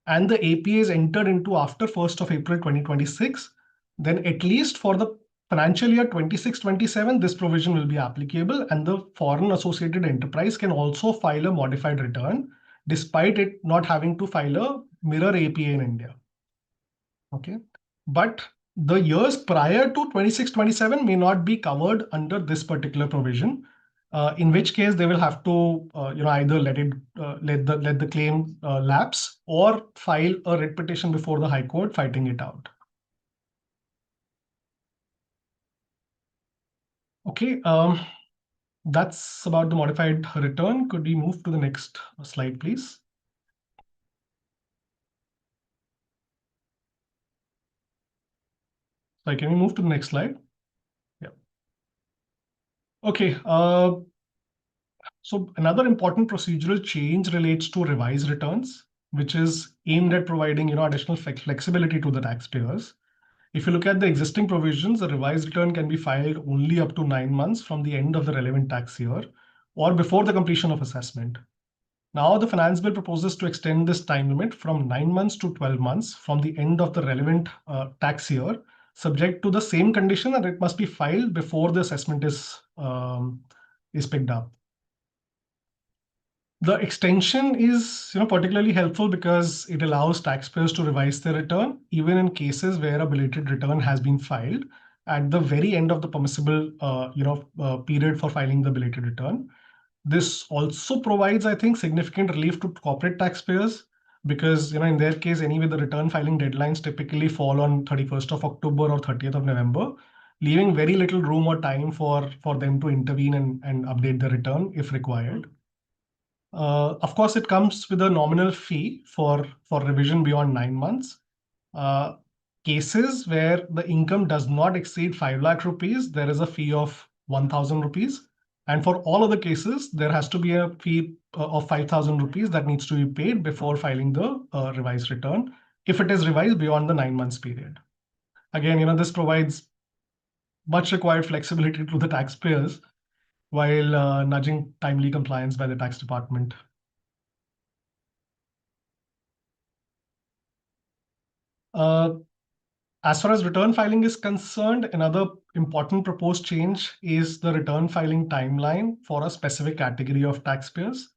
and the APA is entered into after 1st of April 2026, then at least for the financial year 26-27, this provision will be applicable, and the foreign associated enterprise can also file a modified return despite it not having to file a mirror APA in India. Okay, but the years prior to 26-27 may not be covered under this particular provision, in which case they will have to either let the claim lapse or file a writ petition before the High Court fighting it out. Okay, that's about the modified return. Could we move to the next slide, please? Sorry, can we move to the next slide? Yeah. Okay. So another important procedural change relates to revised returns, which is aimed at providing additional flexibility to the taxpayers. If you look at the existing provisions, a revised return can be filed only up to 9 months from the end of the relevant tax year or before the completion of assessment. Now, the Finance Bill proposes to extend this time limit from 9 months to 12 months from the end of the relevant tax year, subject to the same condition that it must be filed before the assessment is picked up. The extension is particularly helpful because it allows taxpayers to revise their return even in cases where a belated return has been filed, at the very end of the permissible period for filing the belated return. This also provides, I think, significant relief to corporate taxpayers because in their case anyway, the return filing deadlines typically fall on 31st of October or 30th of November, leaving very little room or time for them to intervene and update the return if required. Of course, it comes with a nominal fee for revision beyond 9 months. Cases where the income does not exceed 5 lakh rupees, there is a fee of 1,000 rupees. And for all other cases, there has to be a fee of 5,000 rupees that needs to be paid before filing the revised return, if it is revised beyond the 9 months period. Again, this provides much required flexibility to the taxpayers while nudging timely compliance by the tax department. As far as return filing is concerned, another important proposed change is the return filing timeline for a specific category of taxpayers.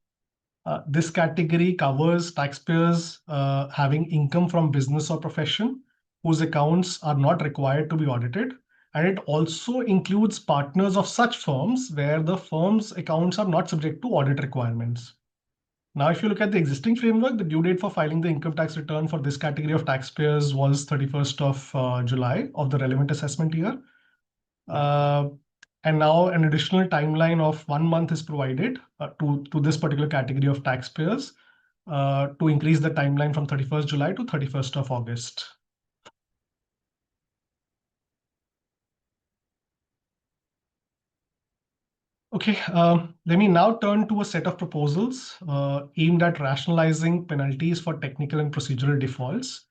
This category covers taxpayers having income from business or profession whose accounts are not required to be audited. And it also includes partners of such firms where the firm's accounts are not subject to audit requirements. Now, if you look at the existing framework, the due date for filing the income tax return for this category of taxpayers was 31st of July of the relevant assessment year. And now an additional timeline of 1 month is provided to this particular category of taxpayers to increase the timeline from 31st July to 31st of August. Okay, let me now turn to a set of proposals aimed at rationalizing penalties for technical and procedural defaults.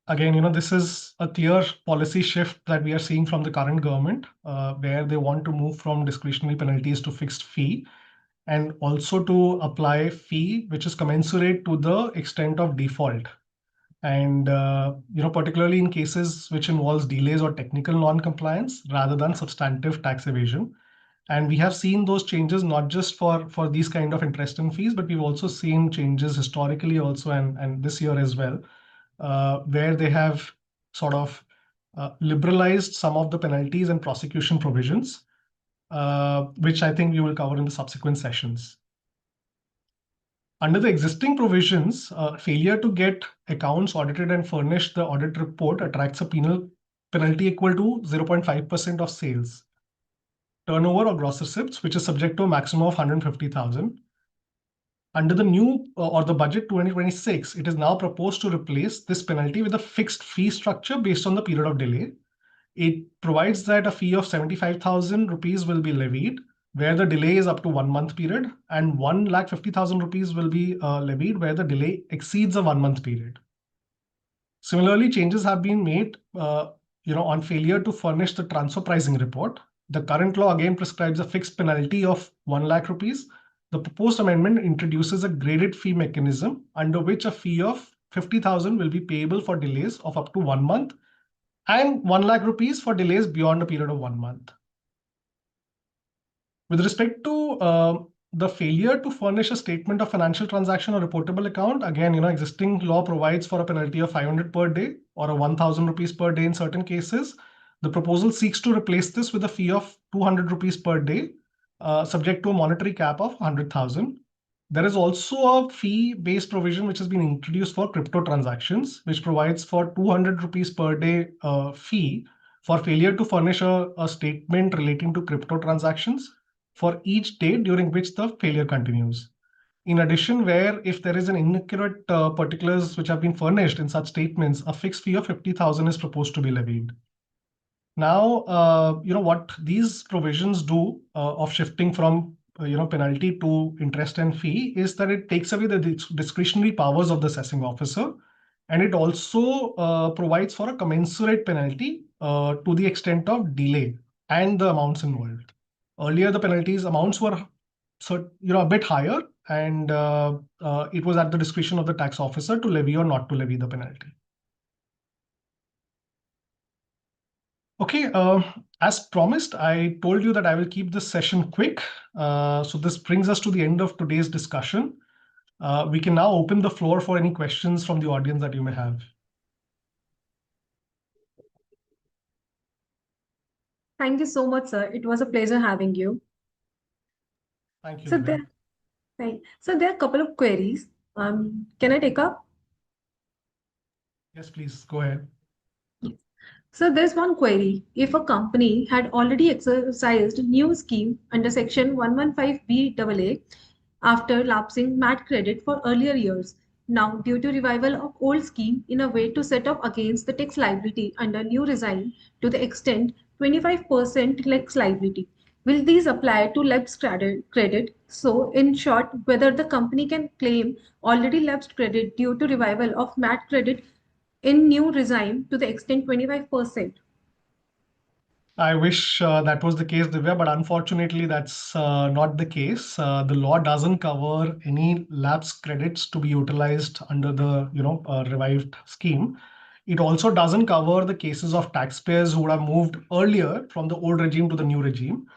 Again, this is a clear policy shift that we are seeing from the current government, where they want to move from discretionary penalties to fixed fee, and also to apply fee which is commensurate to the extent of default. And particularly in cases which involves delays or technical non-compliance rather than substantive tax evasion. And we have seen those changes not just for these kind of interest and fees, but we've also seen changes historically also and this year as well, where they have sort of liberalized some of the penalties and prosecution provisions, which I think we will cover in the subsequent sessions. Under the existing provisions, failure to get accounts audited and furnish the audit report attracts a penalty equal to 0.5% of sales, turnover or gross receipts, which is subject to a maximum of 150,000. Under the new or the budget 2026, it is now proposed to replace this penalty with a fixed fee structure based on the period of delay. It provides that a fee of 75,000 rupees will be levied where the delay is up to 1 month period, and 1,50,000 rupees will be levied where the delay exceeds a 1 month period. Similarly, changes have been made on failure to furnish the transfer pricing report. The current law again prescribes a fixed penalty of 1 lakh rupees. The proposed amendment introduces a graded fee mechanism under which a fee of 50,000 will be payable for delays of up to 1 month and 1 lakh rupees for delays beyond a period of 1 month. With respect to the failure to furnish a statement of financial transaction or reportable account, again, existing law provides for a penalty of 500 per day or a 1,000 rupees per day in certain cases. The proposal seeks to replace this with a fee of 200 rupees per day, subject to a monetary cap of 100,000. There is also a fee-based provision which has been introduced for crypto transactions, which provides for 200 rupees per day fee for failure to furnish a statement relating to crypto transactions for each day during which the failure continues. In addition, where if there is an inaccurate particulars which have been furnished in such statements, a fixed fee of 50,000 is proposed to be levied. Now, what these provisions do of shifting from penalty to interest and fee is that it takes away the discretionary powers of the assessing officer, and it also provides for a commensurate penalty to the extent of delay and the amounts involved. Earlier, the penalties amounts were a bit higher, and it was at the discretion of the tax officer to levy or not to levy the penalty. Okay, as promised, I told you that I will keep this session quick. So this brings us to the end of today's discussion. We can now open the floor for any questions from the audience that you may have.
Thank you so much, sir. It was a pleasure having you.
Thank you,
So
Divya.
there are a couple of queries. Can I take up?
Yes, please go ahead.
So there's one query. If a company had already exercised new scheme under Section 115BAA after lapsing MAT credit for earlier years, now due to revival of old scheme in a way to set off against the tax liability under new regime to the extent 25% tax liability, will these apply to lapsed credit? So in short, whether the company can claim already lapsed credit due to revival of MAT credit in new regime to the extent 25%.
I wish that was the case, Divya, but unfortunately, that's not the case. The law doesn't cover any lapse credits to be utilized under the revived scheme. It also doesn't cover the cases of taxpayers who would have moved earlier from the old regime to the new regime.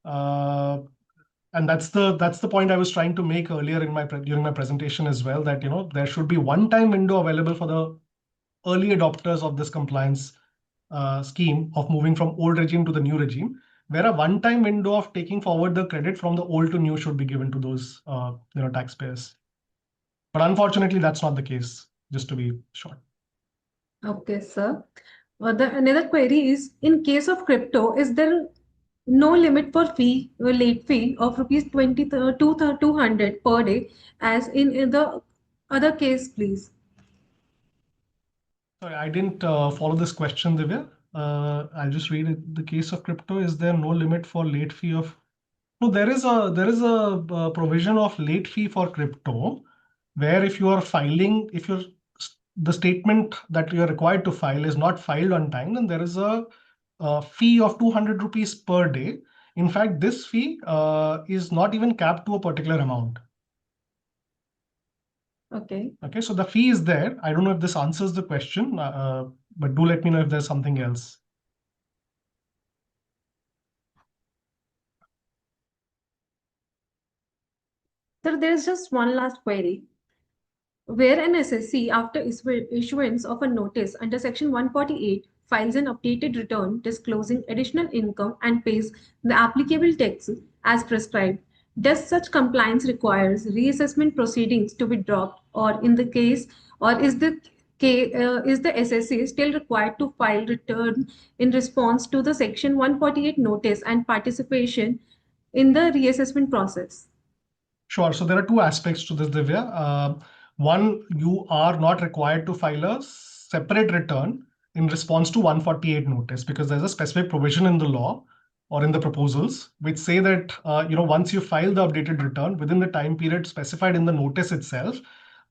And that's the point I was trying to make earlier during my presentation as well, that there should be one-time window available for the early adopters of this compliance scheme of moving from old regime to the new regime, where a one-time window of taking forward the credit from the old to new should be given to those taxpayers. But unfortunately, that's not the case, just to be short.
Okay, sir. Another query is, in case of crypto, is there no limit for late fee of rupees 200 per day as in the other case, please?
Sorry, I didn't follow this question, Divya. I'll just read it. The case of crypto, is there no limit for late fee of? No, there is a provision of late fee for crypto, where if you are filing, if the statement that you are required to file is not filed on time, then there is a fee of 200 rupees per day. In fact, this fee is not even capped to a particular amount.
Okay.
Okay, so the fee is there. I don't know if this answers the question, but do let me know if there's something else.
Sir, there's just one last query. Where an SSC, after issuance of a notice under Section 148, files an updated return disclosing additional income and pays the applicable tax as prescribed, does such compliance requires reassessment proceedings to be dropped, or in the case, or is the SSC still required to file return in response to the Section 148 notice and participation in the reassessment process?
Sure. So there are two aspects to this, Divya. One, you are not required to file a separate return in response to 148 notice, because there's a specific provision in the law or in the proposals which say that once you file the updated return within the time period specified in the notice itself,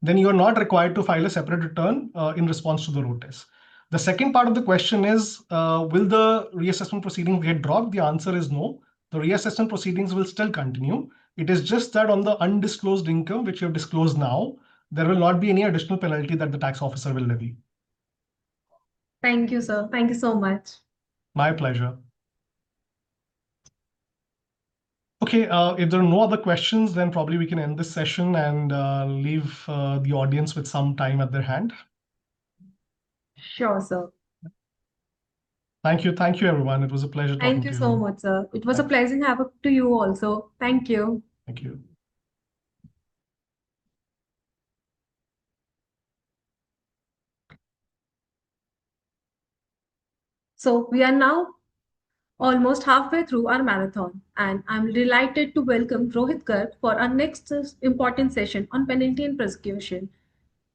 then you are not required to file a separate return in response to the notice. The second part of the question is, will the reassessment proceedings get dropped? The answer is no. The reassessment proceedings will still continue. It is just that on the undisclosed income, which you have disclosed now, there will not be any additional penalty that the tax officer will levy.
Thank you, sir. Thank you so much.
My pleasure. Okay, if there are no other questions, then probably we can end this session and leave the audience with some time at their hand.
Sure, sir.
Thank you. Thank you, everyone. It was a pleasure talking
Thank
to
you
you.
so much, sir. It was a
Thank
pleasure having to you also. Thank you.
Thank you.
So we are now almost halfway through our marathon, and I'm delighted to welcome Rohit Garg for our next important session on penalty and prosecution.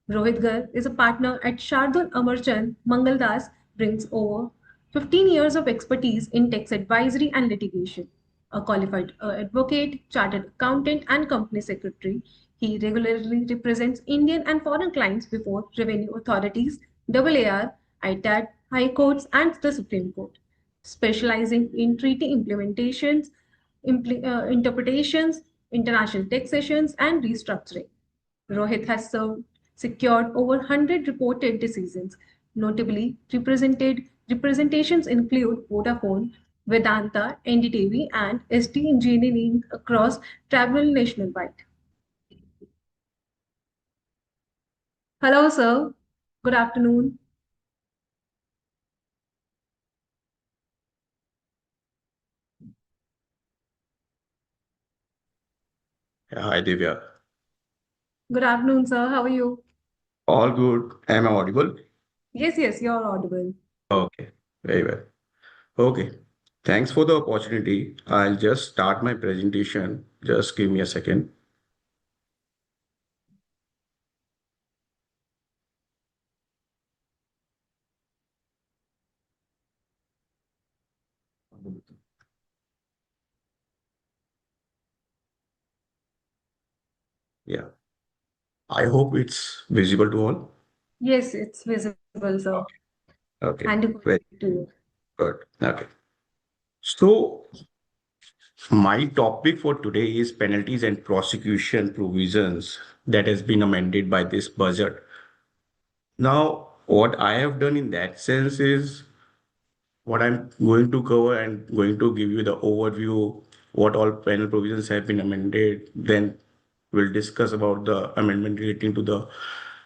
Rohit Garg is a partner at Shardul Amarchand Mangaldas, brings over 15 years of expertise in tax advisory and litigation. A qualified advocate, chartered accountant, and company secretary, he regularly represents Indian and foreign clients before revenue authorities, AAR, ITAT, high courts, and the Supreme Court, specializing in treaty implementations, interpretations, international taxations, and restructuring. Rohit has secured over 100 reported decisions. Notably, representations include Vodafone, Vedanta, NDTV, and ST Engineering across tribunal nationwide. Hello, sir. Good afternoon.
Hi, Divya.
Good afternoon, sir. How are you?
All good. Am I audible?
Yes, you're audible.
Okay, very well. Okay, thanks for the opportunity. I'll just start my presentation. Just give me a second. Yeah, I hope it's visible to all.
Yes, it's visible, sir.
Okay,
And good
very
to you.
good. Okay, so my topic for today is penalties and prosecution provisions that has been amended by this budget. Now, what I have done in that sense is what I'm going to cover and going to give you the overview, what all panel provisions have been amended. Then we'll discuss about the amendment relating to the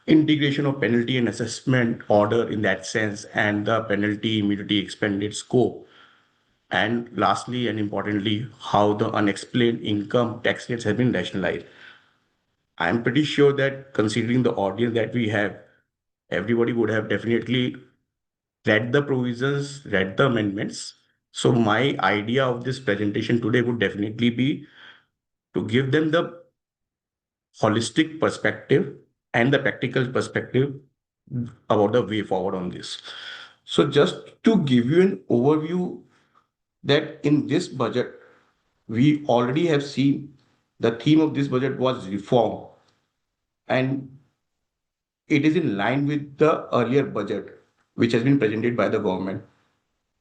integration of penalty and assessment order in that sense and the penalty immunity expanded scope. And lastly and importantly, how the unexplained income tax rates have been rationalized. I'm pretty sure that considering the audience that we have, everybody would have definitely read the provisions, read the amendments. So my idea of this presentation today would definitely be to give them the holistic perspective and the practical perspective about the way forward on this. So just to give you an overview that in this budget, we already have seen the theme of this budget was reform, and it is in line with the earlier budget which has been presented by the government.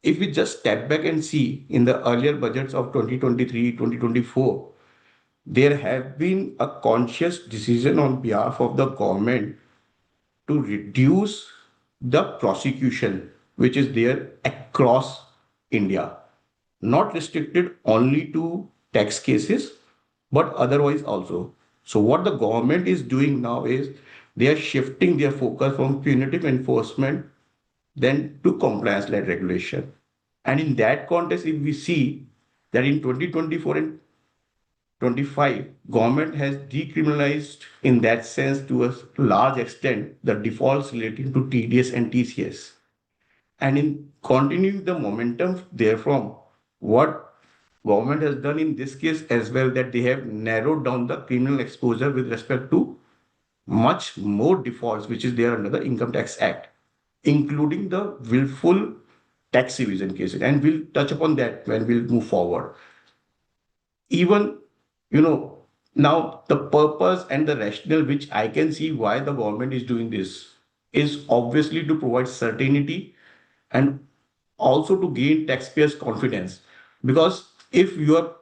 If we just step back and see in the earlier budgets of 2023, 2024, there have been a conscious decision on behalf of the government to reduce the prosecution which is there across India, not restricted only to tax cases, but otherwise also. So what the government is doing now is they are shifting their focus from punitive enforcement then to compliance-led regulation. And in that context, if we see that in 2024 and 25, government has decriminalized in that sense to a large extent the defaults relating to TDS and TCS. And in continuing the momentum therefrom, what government has done in this case as well that they have narrowed down the criminal exposure with respect to much more defaults which is there under the Income Tax Act, including the willful tax evasion cases. And we'll touch upon that when we'll move forward. Even, now the purpose and the rationale which I can see why the government is doing this is obviously to provide certainty and also to gain taxpayers' confidence. Because if you are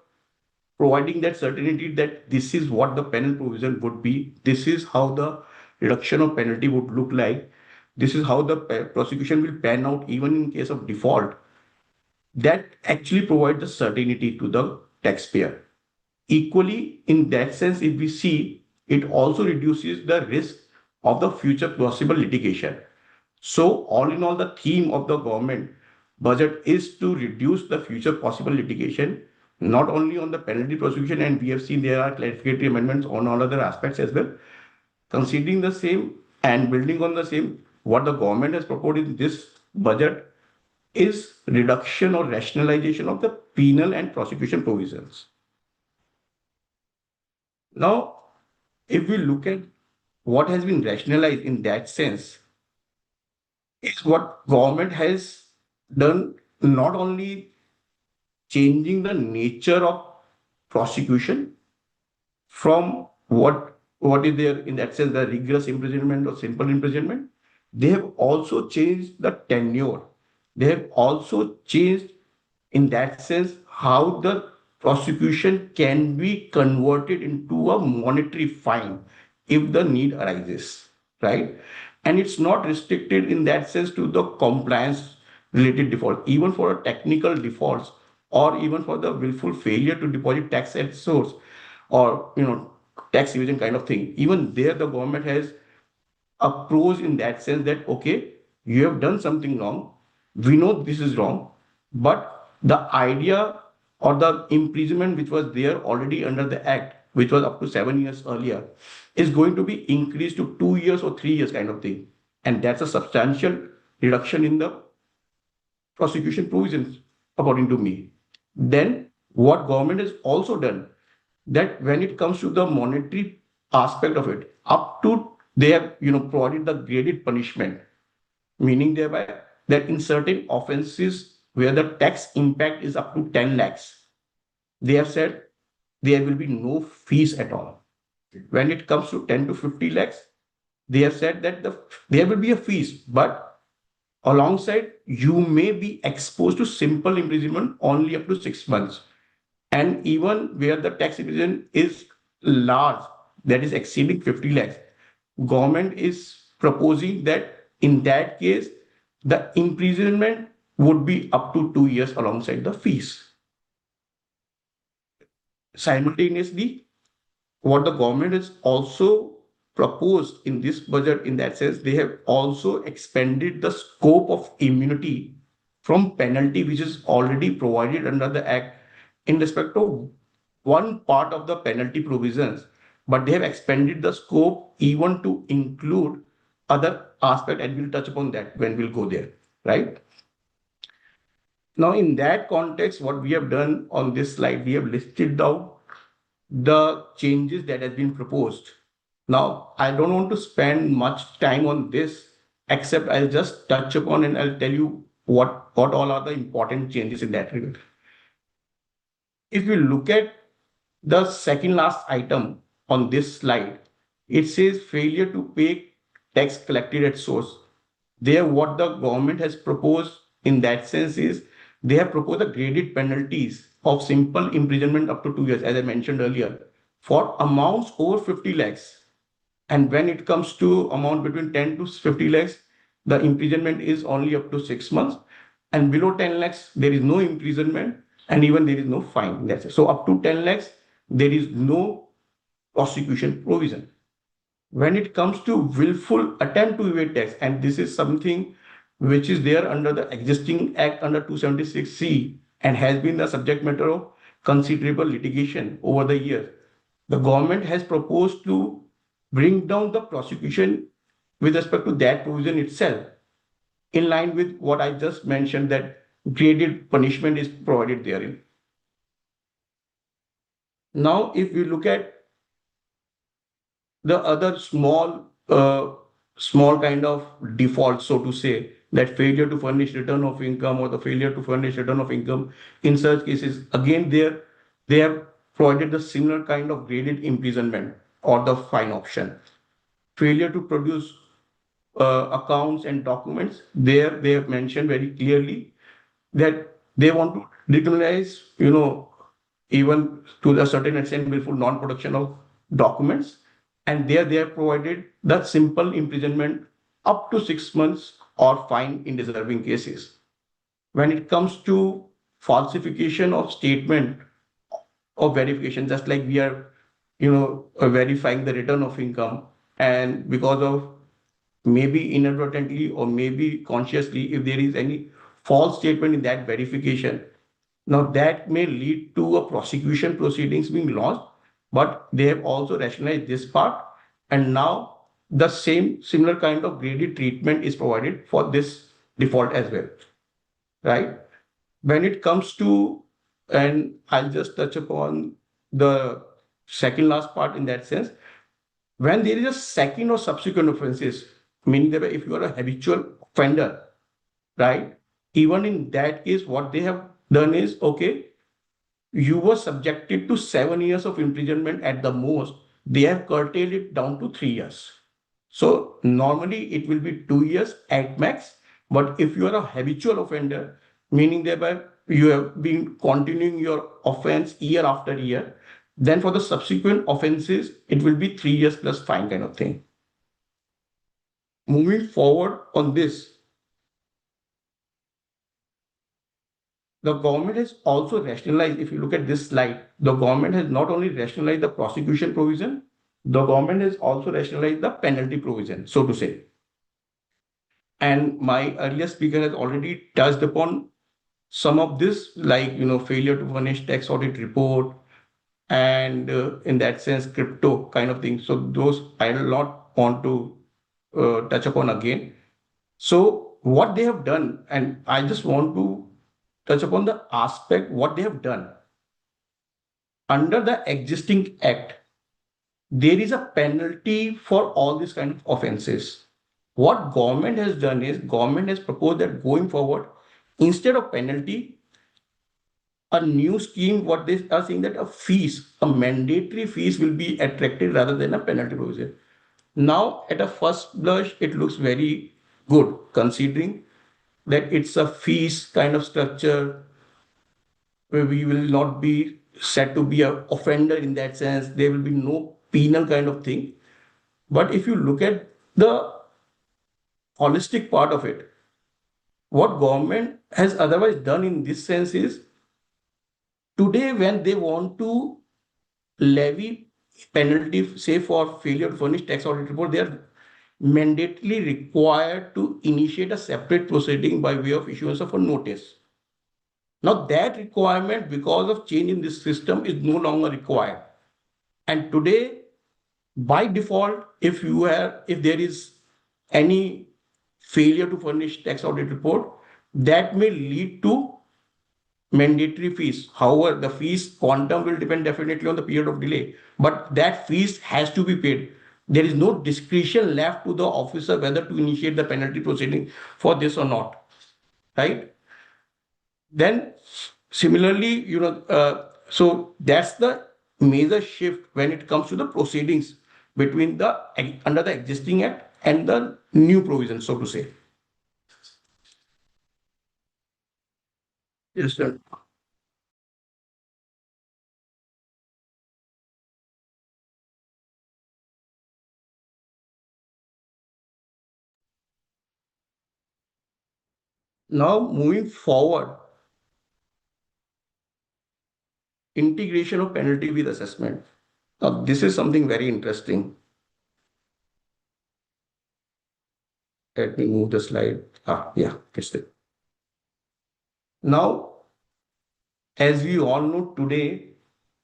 providing that certainty that this is what the penal provision would be, this is how the reduction of penalty would look like, this is how the prosecution will pan out even in case of default, that actually provides the certainty to the taxpayer. Equally, in that sense, if we see, it also reduces the risk of the future possible litigation. So, all in all, the theme of the government budget is to reduce the future possible litigation, not only on the penalty prosecution, and we have seen there are clarificatory amendments on all other aspects as well. Considering the same and building on the same, what the government has proposed in this budget is reduction or rationalization of the penal and prosecution provisions. Now, if we look at what has been rationalized in that sense, is what government has done not only changing the nature of prosecution from what is there in that sense the rigorous imprisonment or simple imprisonment, they have also changed the tenure. They have also changed in that sense how the prosecution can be converted into a monetary fine if the need arises, right? And it's not restricted in that sense to the compliance related default, even for a technical defaults or even for the willful failure to deposit tax at source or tax evasion kind of thing. Even there, the government has approach in that sense that okay, you have done something wrong, we know this is wrong, but the idea or the imprisonment which was there already under the act which was up to 7 years earlier, is going to be increased to 2 years or 3 years kind of thing. And that's a substantial reduction in the prosecution provisions, according to me. Then what government has also done, that when it comes to the monetary aspect of it, up to they have provided the graded punishment, meaning thereby that in certain offenses where the tax impact is up to 10 lakhs, they have said there will be no fees at all. When it comes to 10 to 50 lakhs, they have said that there will be a fees, but alongside you may be exposed to simple imprisonment only up to 6 months. And even where the tax evasion is large, that is exceeding 50 lakhs, government is proposing that in that case, the imprisonment would be up to 2 years alongside the fees. Simultaneously, what the government has also proposed in this budget, in that sense, they have also expanded the scope of immunity from penalty, which is already provided under the Act in respect of one part of the penalty provisions, but they have expanded the scope even to include other aspect, and we'll touch upon that when we'll go there, right? Now, in that context, what we have done on this slide, we have listed out the changes that have been proposed. Now, I don't want to spend much time on this, except I'll just touch upon and I'll tell you what all are the important changes in that regard. If you look at the second last item on this slide, it says failure to pay tax collected at source. There, what the government has proposed in that sense is they have proposed the graded penalties of simple imprisonment up to 2 years, as I mentioned earlier, for amounts over 50 lakhs. And when it comes to amount between 10 to 50 lakhs, the imprisonment is only up to 6 months. And below 10 lakhs, there is no imprisonment and even there is no fine. That's it. So up to 10 lakhs, there is no prosecution provision. When it comes to willful attempt to evade tax, and this is something which is there under the existing Act under 276C and has been the subject matter of considerable litigation over the years, the government has proposed to bring down the prosecution with respect to that provision itself, in line with what I just mentioned, that graded punishment is provided therein. Now, if we look at the other small kind of default, so to say, that failure to furnish return of income or the failure to furnish return of income, in such cases, again, they have provided the similar kind of graded imprisonment or the fine option. Failure to produce accounts and documents, there they have mentioned very clearly that they want to decriminalize, even to a certain extent, willful non-production of documents. And there they have provided that simple imprisonment up to 6 months or fine in deserving cases. When it comes to falsification of statement of verification, just like we are, verifying the return of income, and because of maybe inadvertently or maybe consciously, if there is any false statement in that verification, now that may lead to a prosecution proceedings being launched, but they have also rationalized this part, and now the similar kind of graded treatment is provided for this default as well, right? When it comes to, and I'll just touch upon the second last part in that sense, when there is a second or subsequent offenses, meaning that if you are a habitual offender, right? Even in that case, what they have done is, okay, you were subjected to 7 years of imprisonment at the most. They have curtailed it down to 3 years. So normally it will be 2 years at max. But if you are a habitual offender, meaning thereby you have been continuing your offense year after year, then for the subsequent offenses, it will be 3 years plus fine kind of thing. Moving forward on this, the government has also rationalized, if you look at this slide, the government has not only rationalized the prosecution provision, the government has also rationalized the penalty provision, so to say. And my earlier speaker has already touched upon some of this, like, failure to furnish tax audit report and in that sense, crypto kind of thing. So those I will not want to touch upon again. So what they have done, and I just want to touch upon the aspect what they have done. Under the existing act, there is a penalty for all these kind of offenses. What government has done is government has proposed that going forward, instead of penalty, a new scheme, what they are saying that a mandatory fees will be attracted rather than a penalty provision. Now, at a first blush, it looks very good considering that it's a fees kind of structure where we will not be said to be an offender in that sense. There will be no penal kind of thing. But if you look at the holistic part of it, what government has otherwise done in this sense is today when they want to levy penalty, say for failure to furnish tax audit report, they are mandatorily required to initiate a separate proceeding by way of issuance of a notice. Now that requirement, because of change in this system, is no longer required. And today, by default, if there is any failure to furnish tax audit report, that may lead to mandatory fees. However, the fees quantum will depend definitely on the period of delay, but that fees has to be paid. There is no discretion left to the officer whether to initiate the penalty proceeding for this or not, right? Then similarly, so that's the major shift when it comes to the proceedings between the under the existing act and the new provision, so to say. Yes, sir. Now moving forward, integration of penalty with assessment. Now this is something very interesting. Let me move the slide. Yeah, it's it. Now, as we all know today,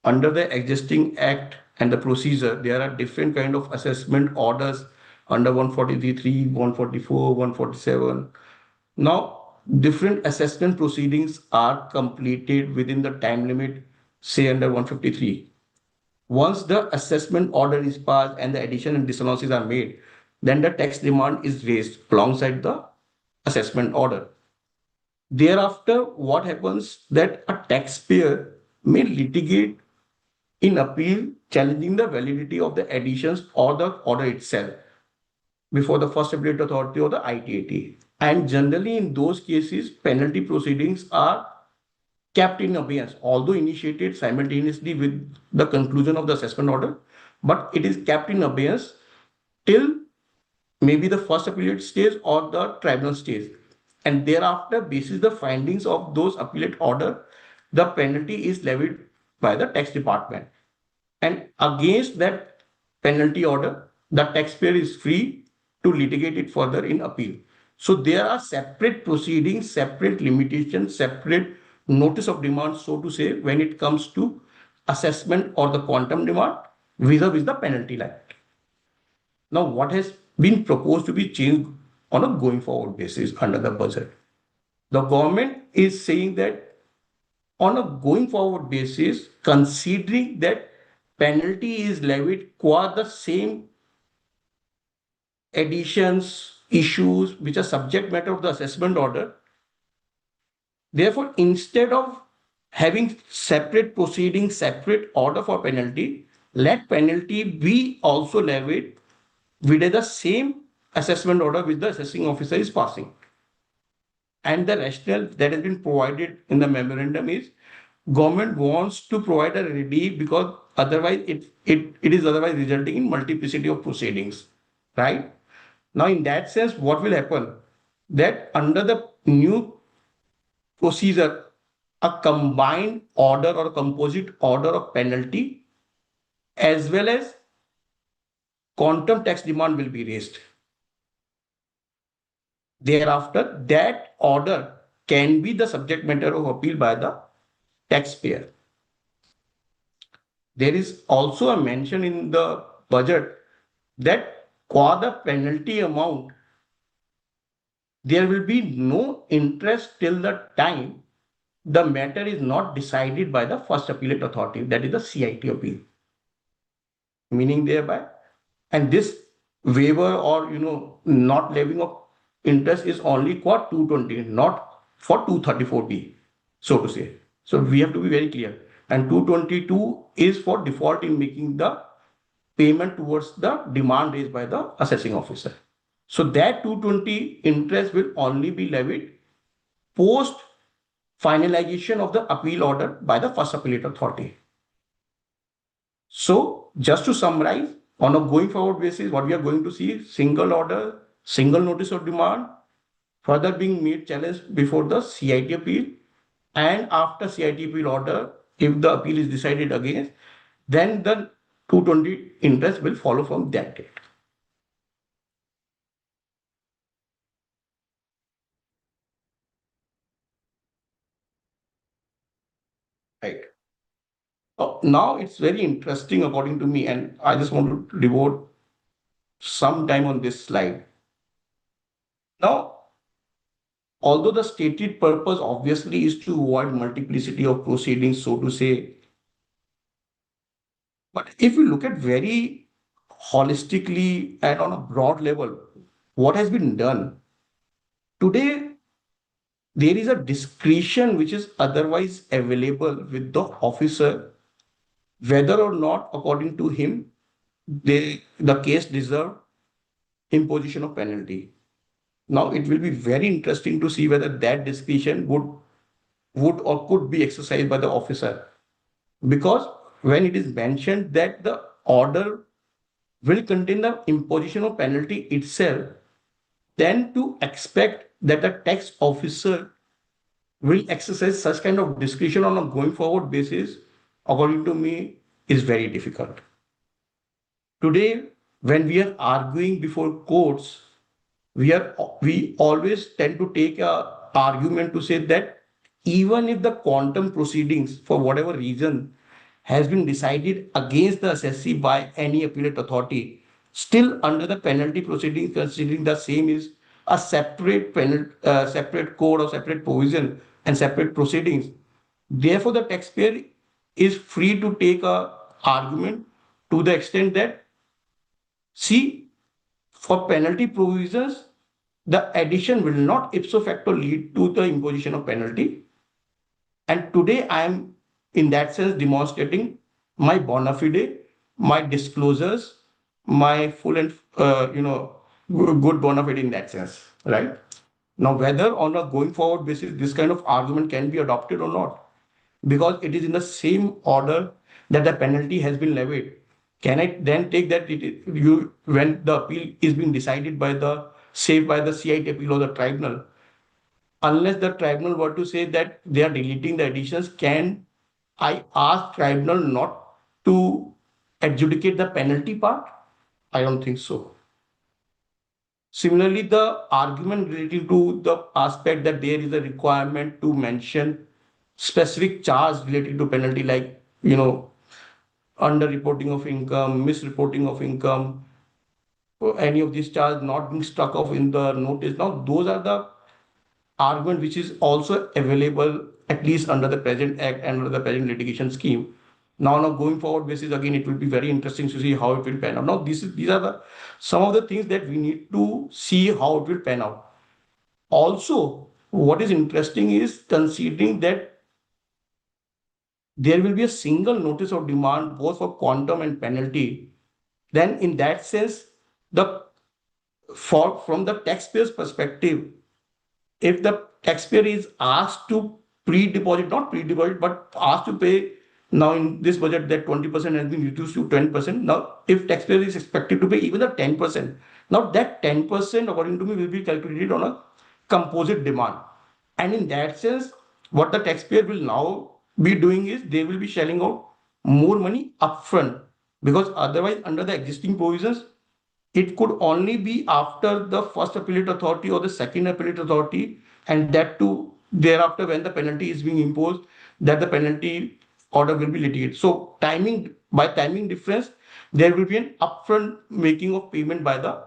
under the existing act and the procedure, there are different kind of assessment orders under 143, 144, 147. Now, different assessment proceedings are completed within the time limit, say under 153. Once the assessment order is passed and the addition and disallowances are made, then the tax demand is raised alongside the assessment order. Thereafter, what happens that a taxpayer may litigate in appeal challenging the validity of the additions or the order itself before the first appellate authority or the ITAT. And generally in those cases, penalty proceedings are kept in abeyance, although initiated simultaneously with the conclusion of the assessment order, but it is kept in abeyance till maybe the first appellate stage or the tribunal stage. And thereafter, basis the findings of those appellate order, the penalty is levied by the tax department. And against that penalty order, the taxpayer is free to litigate it further in appeal. So there are separate proceedings, separate limitations, separate notice of demand, so to say, when it comes to assessment or the quantum demand vis-a-vis the penalty line. Now, what has been proposed to be changed on a going forward basis under the budget? The government is saying that on a going forward basis, considering that penalty is levied qua the same additions, issues which are subject matter of the assessment order. Therefore, instead of having separate proceedings, separate order for penalty, let penalty be also levied with the same assessment order which the assessing officer is passing. And the rationale that has been provided in the memorandum is government wants to provide a relief because otherwise it is otherwise resulting in multiplicity of proceedings, right? Now, in that sense, what will happen? That under the new procedure, a combined order or a composite order of penalty as well as quantum tax demand will be raised. Thereafter, that order can be the subject matter of appeal by the taxpayer. there is also a mention in the budget that for the penalty amount, there will be no interest till the time the matter is not decided by the first appellate authority, that is the CIT appeal. Meaning thereby, and this waiver or not levying of interest is only for 220, not for 234B, so to say. So we have to be very clear. And 222 is for default in making the payment towards the demand raised by the assessing officer. So that 220 interest will only be levied post finalization of the appeal order by the first appellate authority. So just to summarize, on a going forward basis, what we are going to see, single order, single notice of demand, further being made challenge before the CIT appeal, and after CIT appeal order, if the appeal is decided against, then the 220 interest will follow from that date. Right. Now it's very interesting according to me, and I just want to devote some time on this slide. Now, although the stated purpose obviously is to avoid multiplicity of proceedings, so to say, but if you look at very holistically and on a broad level, what has been done today, there is a discretion which is otherwise available with the officer, whether or not, according to him, the case deserved imposition of penalty. Now, it will be very interesting to see whether that discretion would or could be exercised by the officer. Because when it is mentioned that the order will contain the imposition of penalty itself, then to expect that the tax officer will exercise such kind of discretion on a going forward basis, according to me, is very difficult. Today, when we are arguing before courts, we always tend to take a argument to say that even if the quantum proceedings, for whatever reason, has been decided against the assessee by any appellate authority, still under the penalty proceedings, considering the same is a separate separate code or separate provision and separate proceedings. Therefore, the taxpayer is free to take a argument to the extent that, see, for penalty provisions, the addition will not ipso facto lead to the imposition of penalty. And today I am, in that sense, demonstrating my bona fide, my disclosures, my full and good bona fide in that sense, right? Now, whether on a going forward basis this kind of argument can be adopted or not, because it is in the same order that the penalty has been levied, can I then take that when the appeal is being decided by the CIT appeal or the tribunal, unless the tribunal were to say that they are deleting the additions, can I ask tribunal not to adjudicate the penalty part? I don't think so. Similarly, the argument relating to the aspect that there is a requirement to mention specific charge related to penalty, like, under-reporting of income, misreporting of income, or any of these charges not being struck off in the notice. Now, those are the argument which is also available, at least under the present act and under the present litigation scheme. Now, on a going forward basis, again, it will be very interesting to see how it will pan out. Now, these are some of the things that we need to see how it will pan out. Also, what is interesting is considering that there will be a single notice of demand both for quantum and penalty, then in that sense, from the taxpayer's perspective, if the taxpayer is asked to not pre-deposit, but asked to pay, now in this budget that 20% has been reduced to 10%. Now, if taxpayer is expected to pay even the 10%, now that 10%, according to me, will be calculated on a composite demand. And in that sense, what the taxpayer will now be doing is they will be shelling out more money upfront, because otherwise, under the existing provisions, it could only be after the first appellate authority or the second appellate authority, and that too thereafter when the penalty is being imposed, that the penalty order will be litigated. So timing by timing difference, there will be an upfront making of payment by the,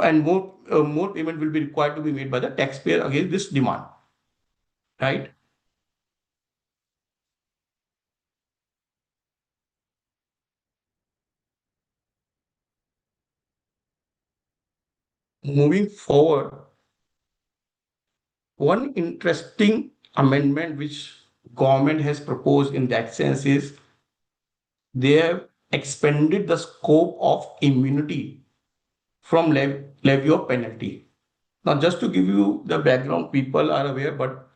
and more payment will be required to be made by the taxpayer against this demand, right? Moving forward, one interesting amendment which government has proposed in that sense is they have expanded the scope of immunity from levy of penalty. Now, just to give you the background, people are aware, but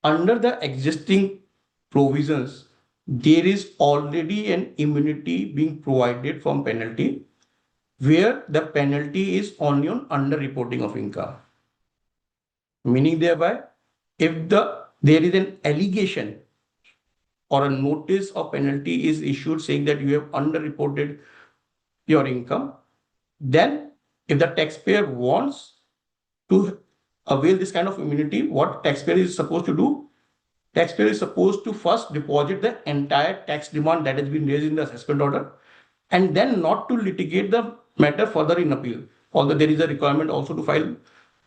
under the existing provisions, there is already an immunity being provided from penalty where the penalty is only on underreporting of income. Meaning thereby, if there is an allegation or a notice of penalty is issued saying that you have underreported your income, then if the taxpayer wants to avail this kind of immunity, what taxpayer is supposed to do? Taxpayer is supposed to first deposit the entire tax demand that has been raised in the assessment order and then not to litigate the matter further in appeal. Although there is a requirement also to file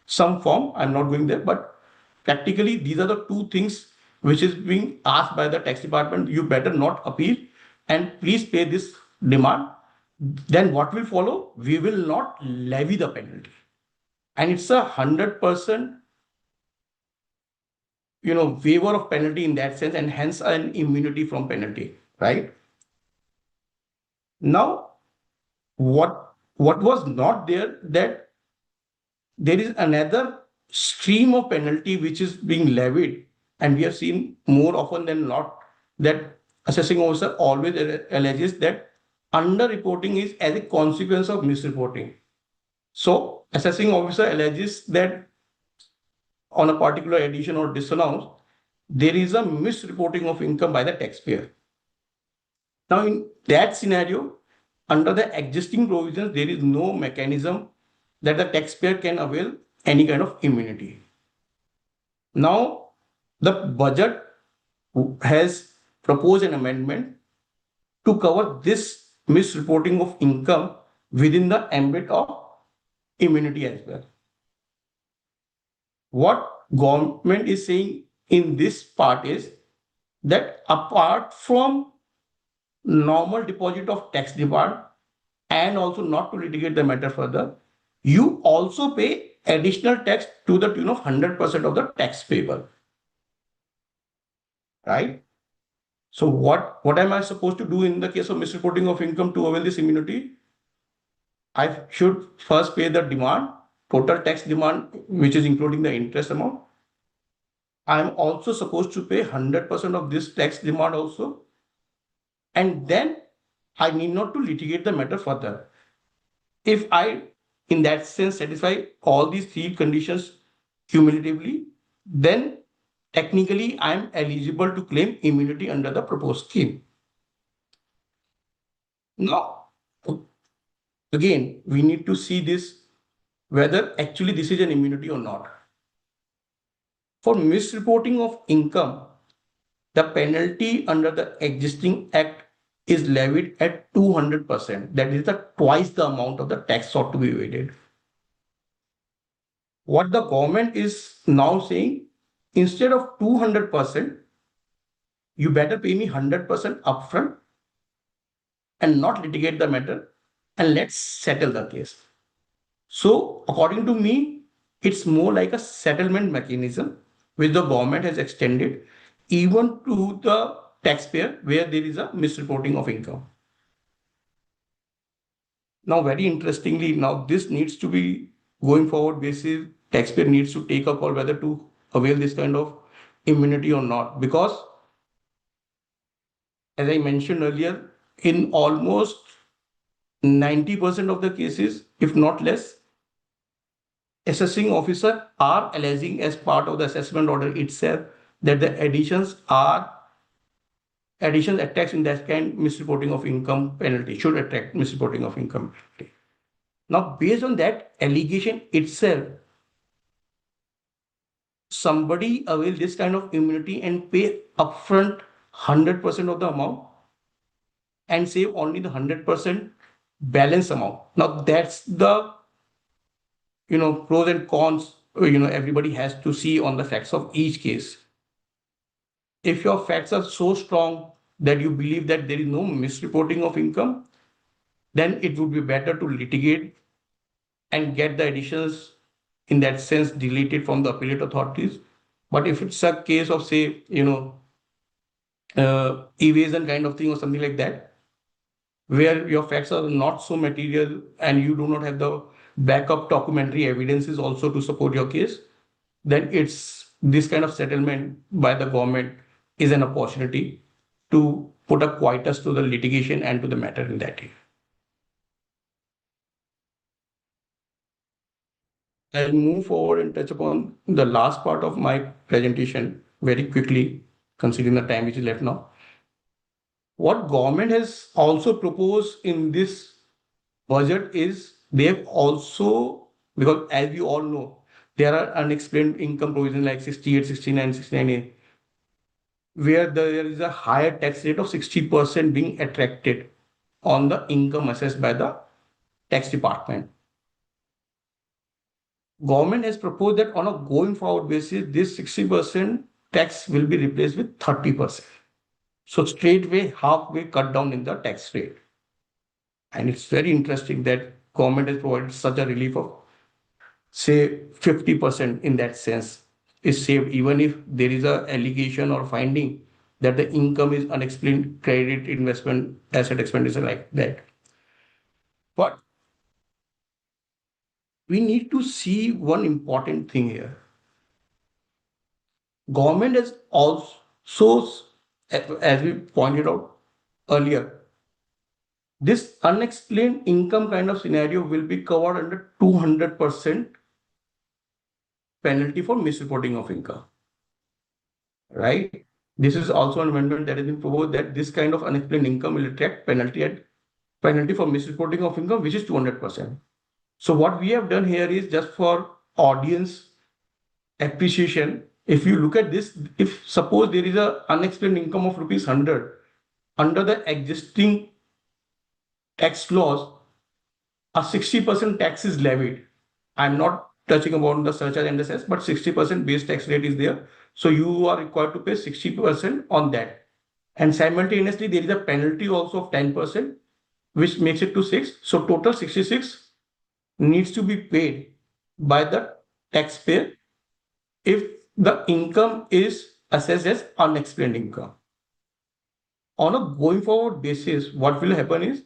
some form, I'm not going there, but practically these are the two things which is being asked by the tax department. You better not appeal and please pay this demand. Then what will follow? We will not levy the penalty. And it's 100% waiver of penalty in that sense, and hence an immunity from penalty, right? Now, what was not there, that there is another stream of penalty which is being levied, and we have seen more often than not that assessing officer always alleges that underreporting is as a consequence of misreporting. So assessing officer alleges that on a particular addition or disallowance, there is a misreporting of income by the taxpayer. Now, in that scenario, under the existing provisions, there is no mechanism that the taxpayer can avail any kind of immunity. Now, the budget has proposed an amendment to cover this misreporting of income within the ambit of immunity as well. What government is saying in this part is that apart from normal deposit of tax demand and also not to litigate the matter further, you also pay additional tax to the tune of 100% of the tax payable, right? So what am I supposed to do in the case of misreporting of income to avail this immunity? I should first pay the demand, total tax demand, which is including the interest amount. I'm also supposed to pay 100% of this tax demand also. And then I need not to litigate the matter further. If I, in that sense, satisfy all these three conditions cumulatively, then technically I am eligible to claim immunity under the proposed scheme. Now, again, we need to see this, whether actually this is an immunity or not. For misreporting of income, the penalty under the existing act is levied at 200%. That is twice the amount of the tax sought to be evaded. What the government is now saying, instead of 200%, you better pay me 100% upfront and not litigate the matter, and let's settle the case. So according to me, it's more like a settlement mechanism which the government has extended even to the taxpayer where there is a misreporting of income. Now, very interestingly, now this needs to be going forward basis, taxpayer needs to take a call whether to avail this kind of immunity or not, because as I mentioned earlier, in almost 90% of the cases, if not less, assessing officer are alleging as part of the assessment order itself that the additions attacks in that kind misreporting of income penalty should attract misreporting of income penalty. Now, based on that allegation itself, somebody avail this kind of immunity and pay upfront 100% of the amount and save only the 100% balance amount. Now that's the pros and cons everybody has to see on the facts of each case. If your facts are so strong that you believe that there is no misreporting of income, then it would be better to litigate and get the additions in that sense deleted from the appellate authorities. But if it's a case of, say, evasion kind of thing or something like that, where your facts are not so material and you do not have the backup documentary evidences also to support your case, then it's this kind of settlement by the government is an opportunity to put a quietus to the litigation and to the matter in that area. I'll move forward and touch upon the last part of my presentation very quickly, considering the time which is left now. What government has also proposed in this budget is they have also, because as we all know, there are unexplained income provisions like 68, 69, 69A, where there is a higher tax rate of 60% being attracted on the income assessed by the tax department. Government has proposed that on a going forward basis, this 60% tax will be replaced with 30%. So straightway, halfway cut down in the tax rate. And it's very interesting that government has provided such a relief of, say, 50% in that sense is saved, even if there is a allegation or finding that the income is unexplained credit, investment, asset expenditure like that. But we need to see one important thing here. Government has also, as we pointed out earlier, this unexplained income kind of scenario will be covered under 200% penalty for misreporting of income. Right? This is also an amendment that has been proposed that this kind of unexplained income will attract penalty for misreporting of income, which is 200%. So what we have done here is just for audience appreciation. If you look at this, if suppose there is a unexplained income of rupees 100 under the existing tax laws, a 60% tax is levied. I'm not touching upon the surcharge and the cess, but 60% base tax rate is there. So you are required to pay 60% on that. And simultaneously, there is a penalty also of 10%, which makes it to 6. So total 66 needs to be paid by the taxpayer if the income is assessed as unexplained income. On a going forward basis, what will happen is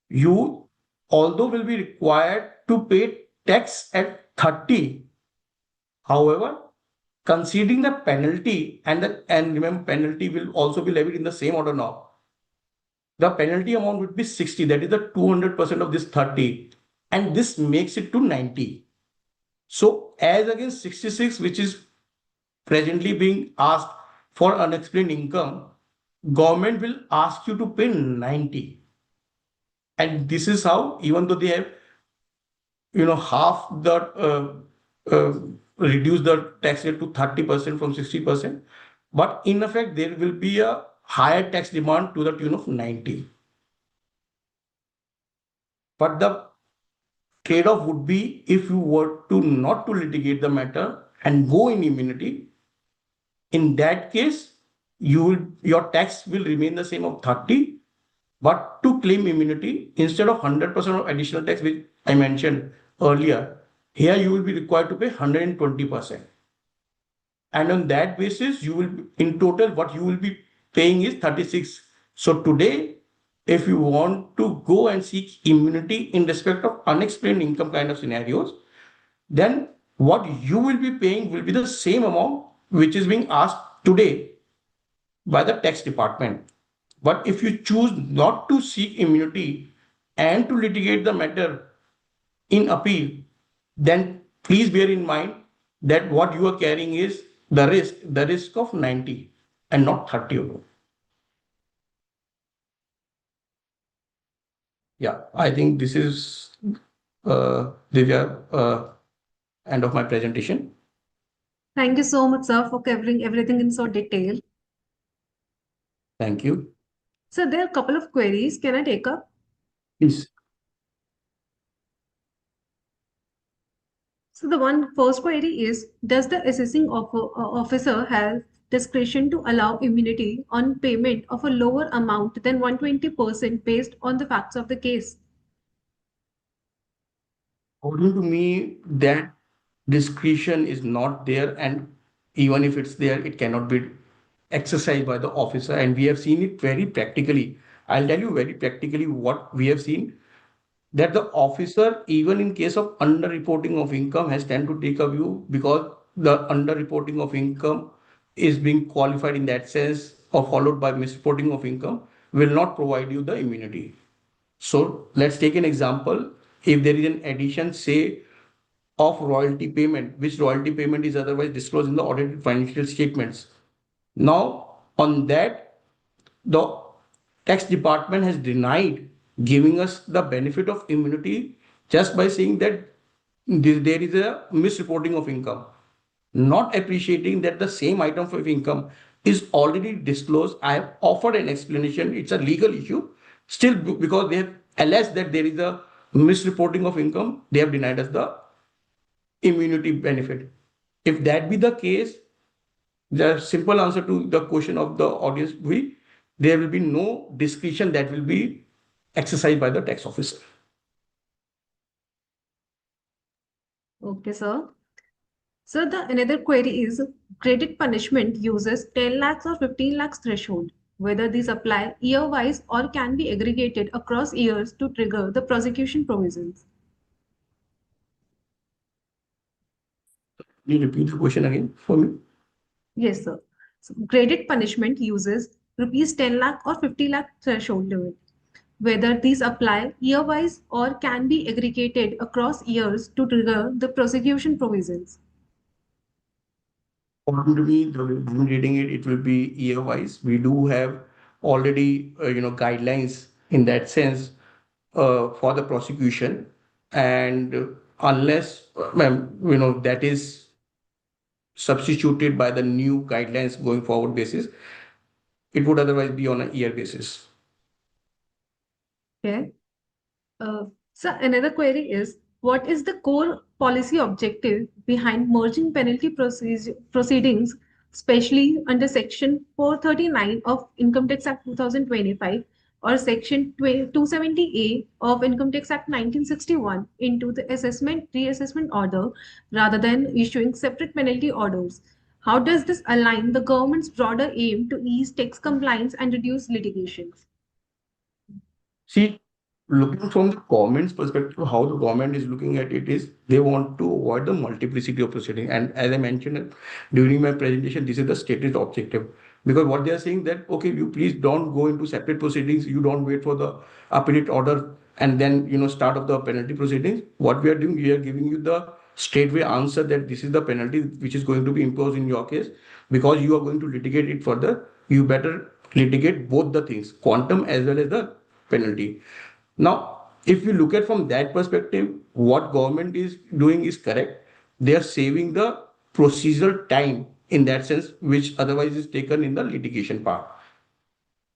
you although will be required to pay tax at 30. However, considering the penalty and remember penalty will also be levied in the same order now. The penalty amount would be 60, that is the 200% of this 30, and this makes it to 90. So as against 66, which is presently being asked for unexplained income, government will ask you to pay 90. And this is how, even though they have, half the reduce the tax rate to 30% from 60%, but in effect, there will be a higher tax demand to the tune of 90. But the trade-off would be if you were to not to litigate the matter and go in immunity, in that case, your tax will remain the same of 30, but to claim immunity, instead of 100% of additional tax, which I mentioned earlier, here you will be required to pay 120%. And on that basis, you will, in total, what you will be paying is 36. So today, if you want to go and seek immunity in respect of unexplained income kind of scenarios, then what you will be paying will be the same amount which is being asked today by the tax department. But if you choose not to seek immunity and to litigate the matter in appeal, then please bear in mind that what you are carrying is the risk of 90 and not 30. Yeah, I think this is Divya, end of my presentation.
Thank you so much, sir, for covering everything in so detail.
Thank you.
So there are a couple of queries. Can I take up?
Please.
So the first query is, does the assessing officer have discretion to allow immunity on payment of a lower amount than 120% based on the facts of the case?
According to me, that discretion is not there, and even if it's there, it cannot be exercised by the officer. And we have seen it very practically. I'll tell you very practically what we have seen, that the officer, even in case of underreporting of income, has tend to take a view, because the underreporting of income is being qualified in that sense or followed by misreporting of income, will not provide you the immunity. So let's take an example. If there is an addition, say, of royalty payment, which royalty payment is otherwise disclosed in the audited financial statements. Now, on that, the tax department has denied giving us the benefit of immunity just by saying that there is a misreporting of income, not appreciating that the same item of income is already disclosed. I have offered an explanation. It's a legal issue. Still, because they have alleged that there is a misreporting of income, they have denied us the immunity benefit. If that be the case, the simple answer to the question of the audience will be, there will be no discretion that will be exercised by the tax officer.
Okay, sir. So the another query is, credit punishment uses 10 lakhs or 15 lakhs threshold, whether these apply year-wise or can be aggregated across years to trigger the prosecution provisions.
Can you repeat the question again for me?
Yes, sir. So credit punishment uses rupees 10 lakh or 50 lakh threshold limit, whether these apply year-wise or can be aggregated across years to trigger the prosecution provisions.
According to me, the way I'm reading it, it will be year-wise. We do have already, guidelines in that sense for the prosecution, and unless, that is substituted by the new guidelines going forward basis, it would otherwise be on a year basis.
Okay. So another query is, what is the core policy objective behind merging penalty proceedings, especially under Section 439 of Income Tax Act 2025 or Section 270A of Income Tax Act 1961 into the assessment reassessment order rather than issuing separate penalty orders? How does this align the government's broader aim to ease tax compliance and reduce litigations?
See, looking from the government's perspective, how the government is looking at it is, they want to avoid the multiplicity of proceeding. And as I mentioned during my presentation, this is the stated objective. Because what they are saying that, okay, you please don't go into separate proceedings, you don't wait for the appellate order and then start of the penalty proceedings. What we are doing, we are giving you the straightway answer that this is the penalty which is going to be imposed in your case, because you are going to litigate it further. You better litigate both the things, quantum as well as the penalty. Now, if you look at from that perspective, what government is doing is correct. They are saving the procedural time in that sense, which otherwise is taken in the litigation part.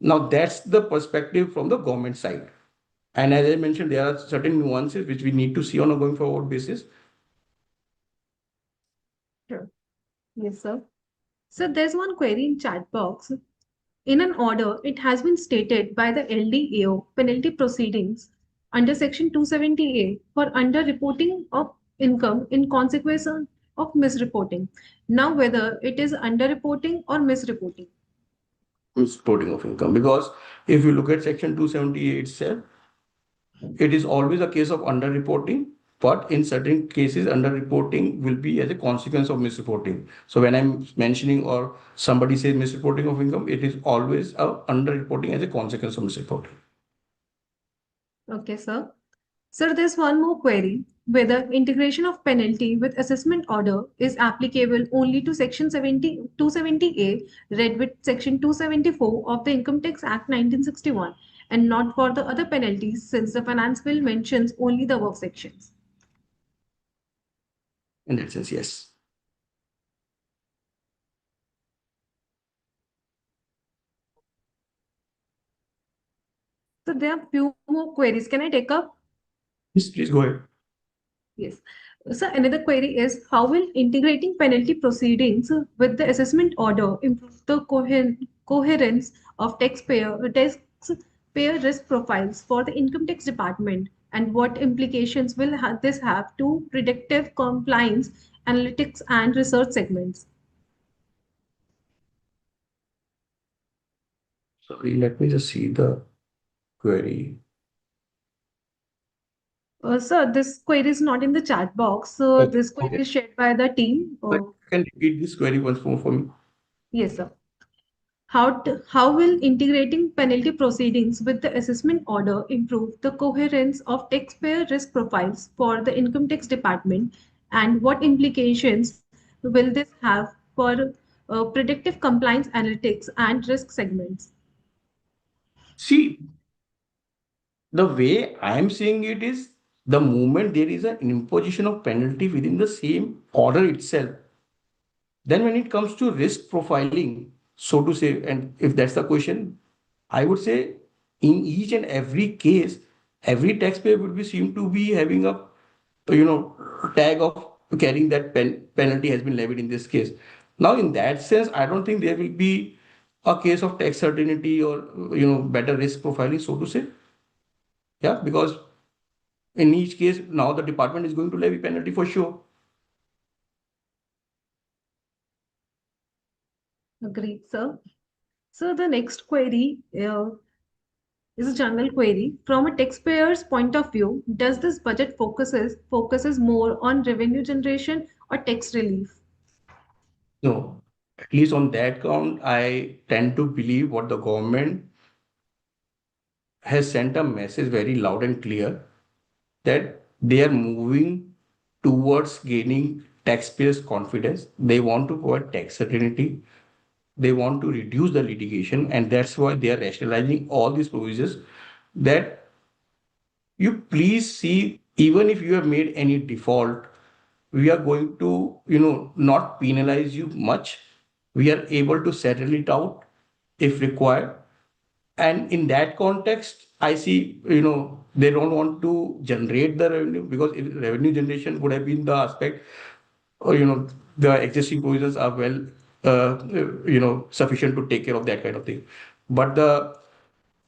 Now, that's the perspective from the government side. And as I mentioned, there are certain nuances which we need to see on a going forward basis.
Sure. Yes, sir. So there's one query in chat box. In an order, it has been stated by the LDAO penalty proceedings under Section 270A for underreporting of income in consequence of misreporting. Now, whether it is underreporting or misreporting.
Misreporting of income. Because if you look at Section 278 itself, it is always a case of underreporting, but in certain cases, underreporting will be as a consequence of misreporting. So when I'm mentioning or somebody says misreporting of income, it is always a underreporting as a consequence of misreporting.
Okay, sir. Sir, there's one more query, whether integration of penalty with assessment order is applicable only to Section 270A, read with Section 274 of the Income Tax Act 1961, and not for the other penalties, since the Finance Bill mentions only the above sections.
In that sense, yes.
So there are few more queries. Can I take up?
Yes, please go ahead.
Yes. So another query is how will integrating penalty proceedings with the assessment order improve the coherence of taxpayer risk profiles for the income tax department, and what implications will this have to predictive compliance, analytics, and research segments?
Sorry, let me just see the query.
Sir, this query is not in the chat box. So
Okay.
this query is shared by the team.
You can repeat this query once more for me.
Yes, sir. How will integrating penalty proceedings with the assessment order improve the coherence of taxpayer risk profiles for the income tax department, and what implications will this have for predictive compliance analytics and risk segments?
See, the way I'm seeing it is the moment there is an imposition of penalty within the same order itself, then when it comes to risk profiling, so to say, and if that's the question, I would say in each and every case, every taxpayer would be seem to be having a tag of carrying that penalty has been levied in this case. Now, in that sense, I don't think there will be a case of tax certainty or better risk profiling, so to say. Yeah, because in each case, now the department is going to levy penalty for sure.
Agreed, sir. So the next query is a general query. From a taxpayer's point of view, does this budget focuses more on revenue generation or tax relief?
No, at least on that count, I tend to believe what the government has sent a message very loud and clear that they are moving towards gaining taxpayers' confidence. They want to provide tax certainty. They want to reduce the litigation, and that's why they are rationalizing all these provisions that you please see, even if you have made any default, we are going to, not penalize you much. We are able to settle it out if required. And in that context, I see, they don't want to generate the revenue because if revenue generation would have been the aspect, or, the existing provisions are well, sufficient to take care of that kind of thing. But the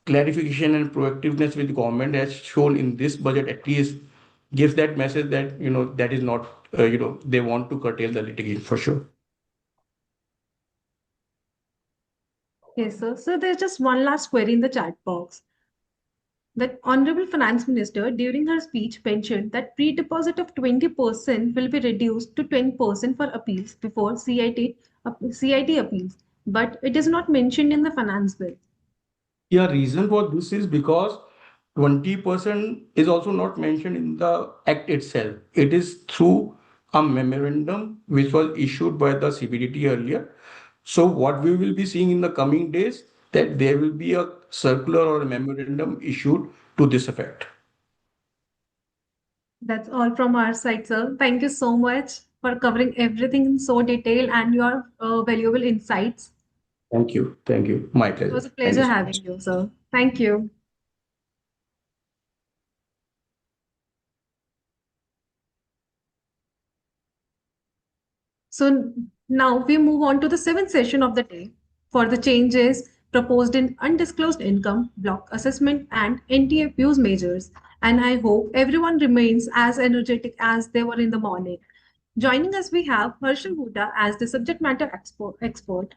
clarification and proactiveness which the government has shown in this budget at least gives that message that, that is not, they want to curtail the litigation for sure.
Yes, sir. So there's just one last query in the chat box. The Honorable Finance Minister, during her speech, mentioned that pre-deposit of 20% will be reduced to 10% for appeals before CIT appeals, but it is not mentioned in the finance bill.
Yeah, reason for this is because 20% is also not mentioned in the act itself. It is through a memorandum which was issued by the CBDT earlier. So what we will be seeing in the coming days, that there will be a circular or a memorandum issued to this effect.
That's all from our side, sir. Thank you so much for covering everything in so detail and your valuable insights.
Thank you. Thank you. My
It
pleasure.
was a
Thank you
pleasure
so
having
much.
you, sir. Thank you. So now we move on to the seventh session of the day for the changes proposed in undisclosed income, block assessment, and NTFU's measures. And I hope everyone remains as energetic as they were in the morning. Joining us, we have Harshal Bhuta as the subject matter expert.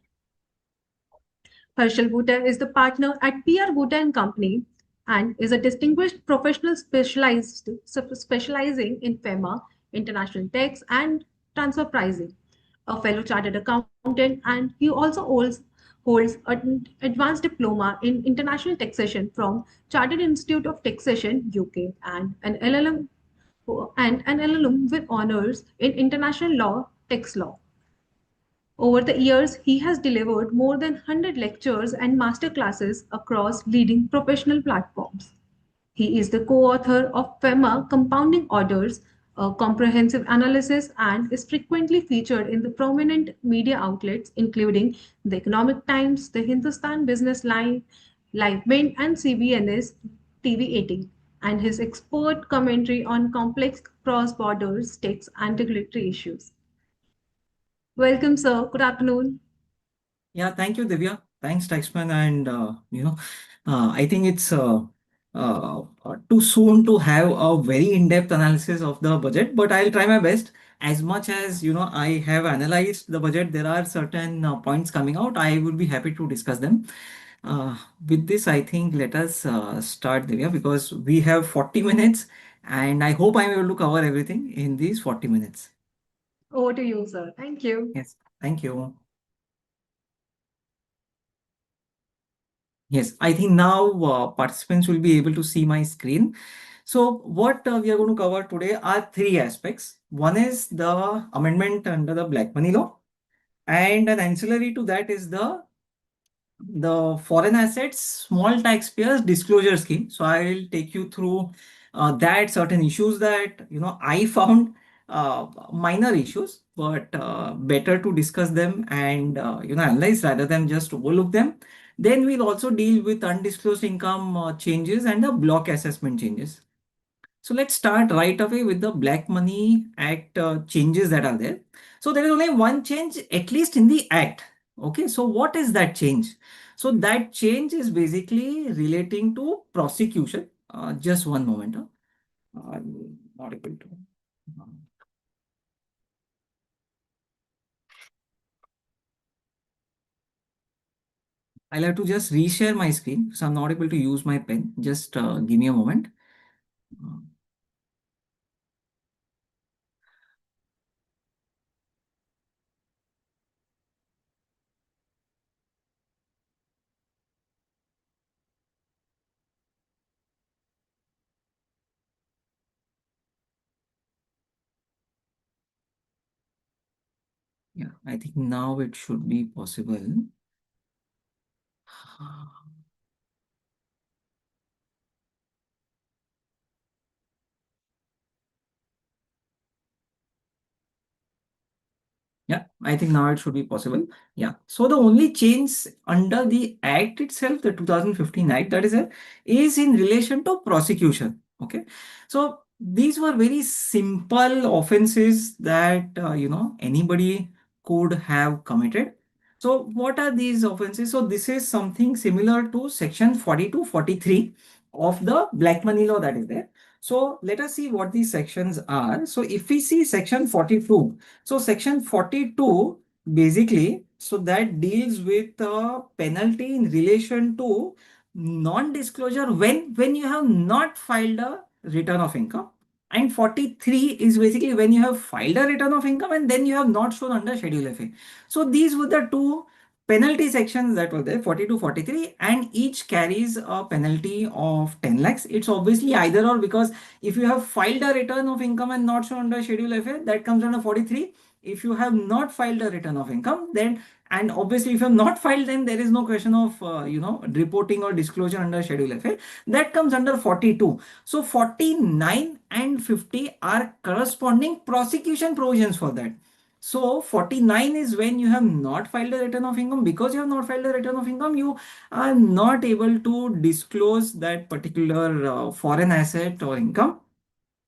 Harshal Bhuta is the partner at PR Bhuta and Company and is a distinguished professional specializing in FEMA, international tax, and transfer pricing. A fellow chartered accountant, and he also holds an advanced diploma in international taxation from Chartered Institute of Taxation, UK, and an LLM with honors in international law, tax law. Over the years, he has delivered more than 100 lectures and master classes across leading professional platforms. He is the co-author of FEMA Compounding Orders, a comprehensive analysis, and is frequently featured in the prominent media outlets, including The Economic Times, The Hindustan Business Line, Live Mint and CBNS TV 18, and his expert commentary on complex cross-border stakes and regulatory issues. Welcome, sir. Good afternoon.
Yeah, thank you, Divya. Thanks, Taxmann. And I think it's too soon to have a very in-depth analysis of the budget, but I'll try my best. As much as I have analyzed the budget, there are certain points coming out. I would be happy to discuss them. With this, I think let us start, Divya, because we have 40 minutes, and I hope I'm able to cover everything in these 40 minutes.
Over to you, sir. Thank you.
Yes, thank you. Yes, I think now participants will be able to see my screen. So what we are going to cover today are three aspects. One is the amendment under the black money law, and an ancillary to that is the foreign assets small taxpayers disclosure scheme. So I'll take you through that certain issues that I found minor issues, but better to discuss them and analyze rather than just overlook them. Then we'll also deal with undisclosed income changes and the block assessment changes. So let's start right away with the Black Money Act changes that are there. So there is only one change, at least in the Act. Okay, so what is that change? So that change is basically relating to prosecution. Just one moment. I'm not able to. I'll have to just reshare my screen because I'm not able to use my pen. Just give me a moment. Yeah, I think now it should be possible. Yeah, I think now it should be possible. Yeah. So the only change under the Act itself, the 2015 Act, that is in relation to prosecution. Okay. So these were very simple offenses that, anybody could have committed. So what are these offenses? So this is something similar to section 42, 43 of the black money law that is there. So let us see what these sections are. So if we see section 42, so section 42 basically, so that deals with penalty in relation to non-disclosure when you have not filed a return of income. And 43 is basically when you have filed a return of income and then you have not shown under Schedule FA. So these were the two penalty sections that were there, 42, 43, and each carries a penalty of 10 lakhs. It's obviously either or, because if you have filed a return of income and not shown under Schedule FA, that comes under 43. If you have not filed a return of income, then, and obviously if you have not filed, then there is no question of reporting or disclosure under Schedule FA. That comes under 42. So 49 and 50 are corresponding prosecution provisions for that. So 49 is when you have not filed a return of income. Because you have not filed a return of income, you are not able to disclose that particular foreign asset or income.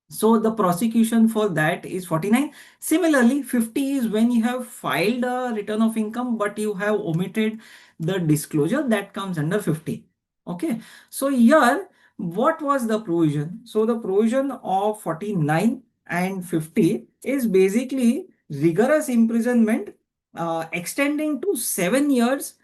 So the prosecution for that is 49. Similarly, 50 is when you have filed a return of income, but you have omitted the disclosure. That comes under 50. Okay. So here, what was the provision? So the provision of 49 and 50 is basically rigorous imprisonment extending to 7 years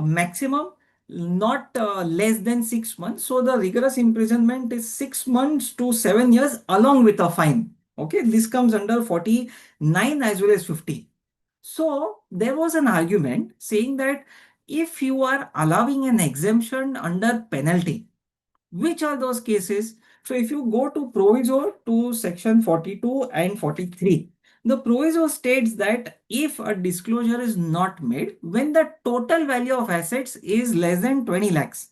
maximum, not less than 6 months. So the rigorous imprisonment is 6 months to 7 years along with a fine. Okay, this comes under 49 as well as 50. So there was an argument saying that if you are allowing an exemption under penalty, which are those cases? So if you go to proviso to section 42 and 43, the proviso states that if a disclosure is not made when the total value of assets is less than 20 lakhs,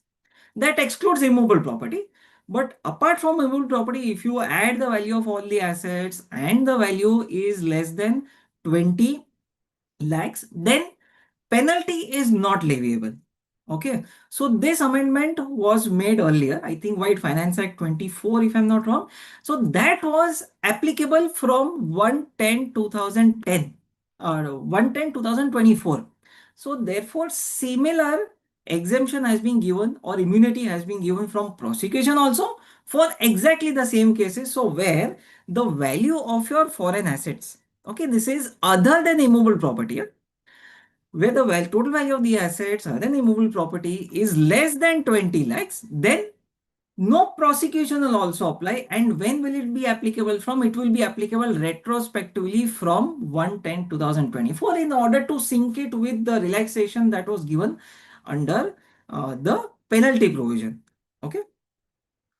that excludes immovable property. But apart from immovable property, if you add the value of all the assets and the value is less than 20 lakhs, then penalty is not leviable. Okay, so this amendment was made earlier, I think White Finance Act 24, if I'm not wrong. So that was applicable from 1/10/2010 or 1/10/2024. So therefore, similar exemption has been given or immunity has been given from prosecution also for exactly the same cases. So where the value of your foreign assets, okay, this is other than immovable property, where the total value of the assets other than immovable property is less than 20 lakhs, then no prosecution will also apply. And when will it be applicable from? It will be applicable retrospectively from 1/10/2024 in order to sync it with the relaxation that was given under the penalty provision. Okay.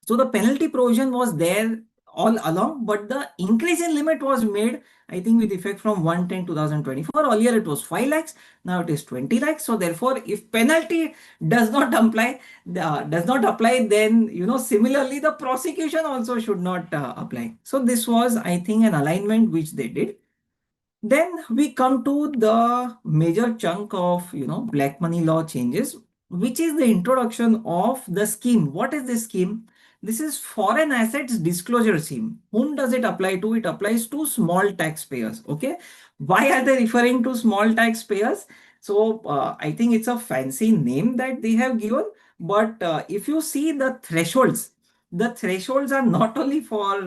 So the penalty provision was there all along, but the increase in limit was made, I think, with effect from 1/10/2024. Earlier it was 5 lakhs, now it is 20 lakhs. So therefore, if penalty does not apply, then similarly the prosecution also should not apply. So this was, I think, an alignment which they did. Then we come to the major chunk of black money law changes, which is the introduction of the scheme. What is this scheme? This is foreign assets disclosure scheme. Whom does it apply to? It applies to small taxpayers. Okay. Why are they referring to small taxpayers? So I think it's a fancy name that they have given. But if you see the thresholds are not only for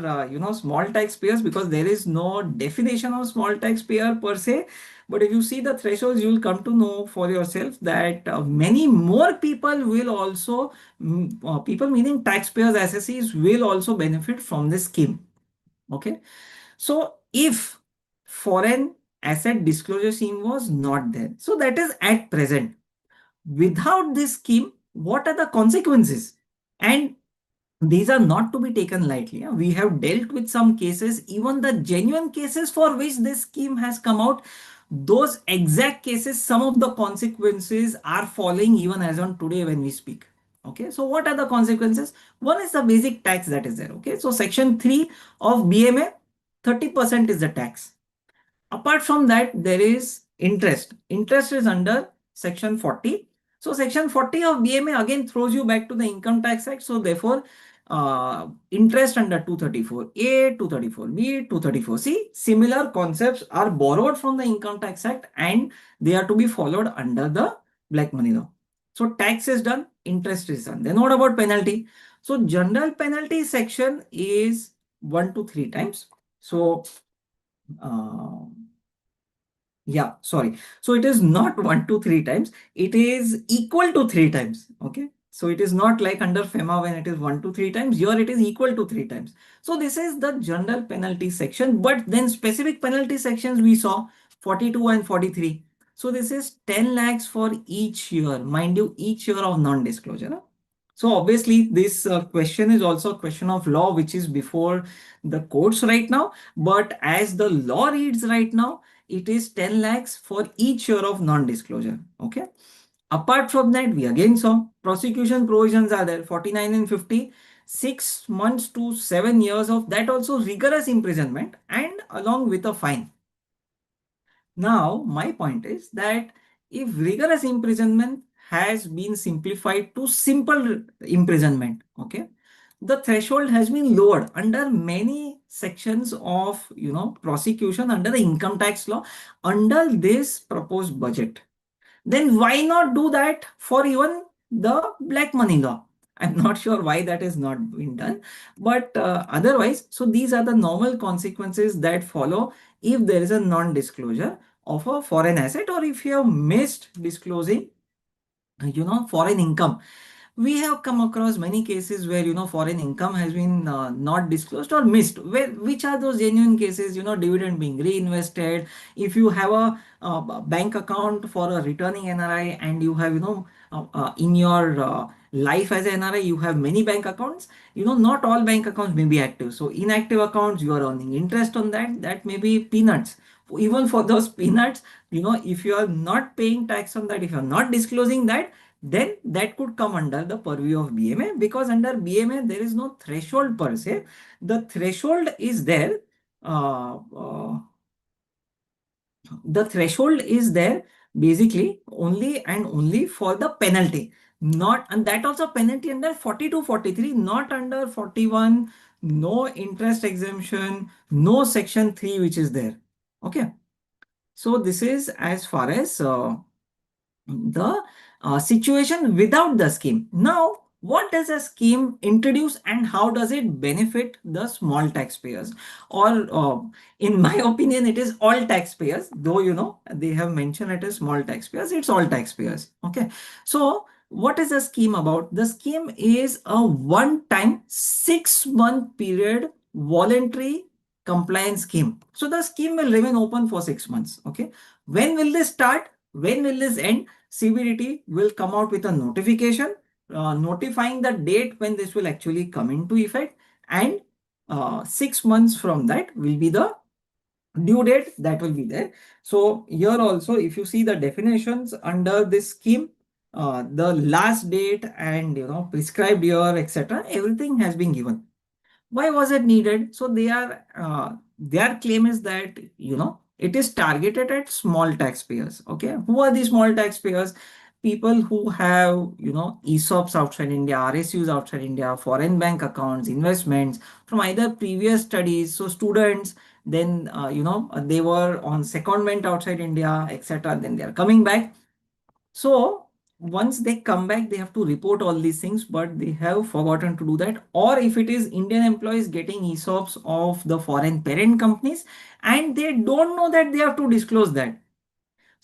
small taxpayers, because there is no definition of small taxpayer per se. But if you see the thresholds, you will come to know for yourself that many more people will also, people meaning taxpayers, assessees, will also benefit from this scheme. Okay. So if foreign asset disclosure scheme was not there, so that is at present. Without this scheme, what are the consequences? And these are not to be taken lightly. We have dealt with some cases, even the genuine cases for which this scheme has come out. Those exact cases, some of the consequences are falling even as on today when we speak. Okay, so what are the consequences? One is the basic tax that is there. Okay, so section 3 of BMA, 30% is the tax. Apart from that, there is interest. Interest is under section 40. So section 40 of BMA again throws you back to the Income Tax Act. So therefore, interest under 234A, 234B, 234C, similar concepts are borrowed from the Income Tax Act and they are to be followed under the black money law. So tax is done, interest is done. Then what about penalty? So general penalty section is 1 to 3 times. So yeah, sorry. So it is not 1 to 3 times. It is equal to 3 times. Okay. So it is not like under FEMA when it is 1 to 3 times. Here it is equal to 3 times. So this is the general penalty section. But then specific penalty sections we saw 42 and 43. So this is 10 lakhs for each year. Mind you, each year of non-disclosure. So obviously this question is also a question of law, which is before the courts right now. But as the law reads right now, it is 10 lakhs for each year of non-disclosure. Okay. Apart from that, we again saw prosecution provisions are there, 49 and 50, 6 months to 7 years of that, also rigorous imprisonment and along with a fine. Now, my point is that if rigorous imprisonment has been simplified to simple imprisonment, okay, the threshold has been lowered under many sections of prosecution under the income tax law under this proposed budget. Then why not do that for even the black money law? I'm not sure why that is not been done, but otherwise, so these are the normal consequences that follow if there is a non-disclosure of a foreign asset, or if you have missed disclosing foreign income. We have come across many cases where foreign income has been not disclosed or missed. Which are those genuine cases? Dividend being reinvested. If you have a bank account for a returning NRI and you have in your life as an NRI you have many bank accounts. Not all bank accounts may be active. So inactive accounts, you are earning interest on that. That may be peanuts. Even for those peanuts, if you are not paying tax on that, if you are not disclosing that, then that could come under the purview of BMA, because under BMA there is no threshold per se. The threshold is there. The threshold is there basically only and only for the penalty, not, and that also penalty under 42, 43, not under 41, no interest exemption, no section 3 which is there. Okay. So this is as far as the situation without the scheme. Now, what does a scheme introduce and how does it benefit the small taxpayers? Or in my opinion, it is all taxpayers, though, you know, they have mentioned it as small taxpayers, it's all taxpayers. Okay. So what is the scheme about? The scheme is a one-time 6-month period voluntary compliance scheme. So the scheme will remain open for 6 months. Okay. When will this start? When will this end? CBDT will come out with a notification notifying the date when this will actually come into effect, and 6 months from that will be the due date that will be there. So here also, if you see the definitions under this scheme, the last date and, you know, prescribed year, etc., everything has been given. Why was it needed? So their claim is that, you know, it is targeted at small taxpayers. Okay, who are the small taxpayers? People who have, you know, ESOPs outside India, RSUs outside India, foreign bank accounts, investments from either previous studies. So students, then you know, they were on secondment outside India, etc. Then they are coming back. So once they come back, they have to report all these things, but they have forgotten to do that. Or if it is Indian employees getting ESOPs of the foreign parent companies and they don't know that they have to disclose that.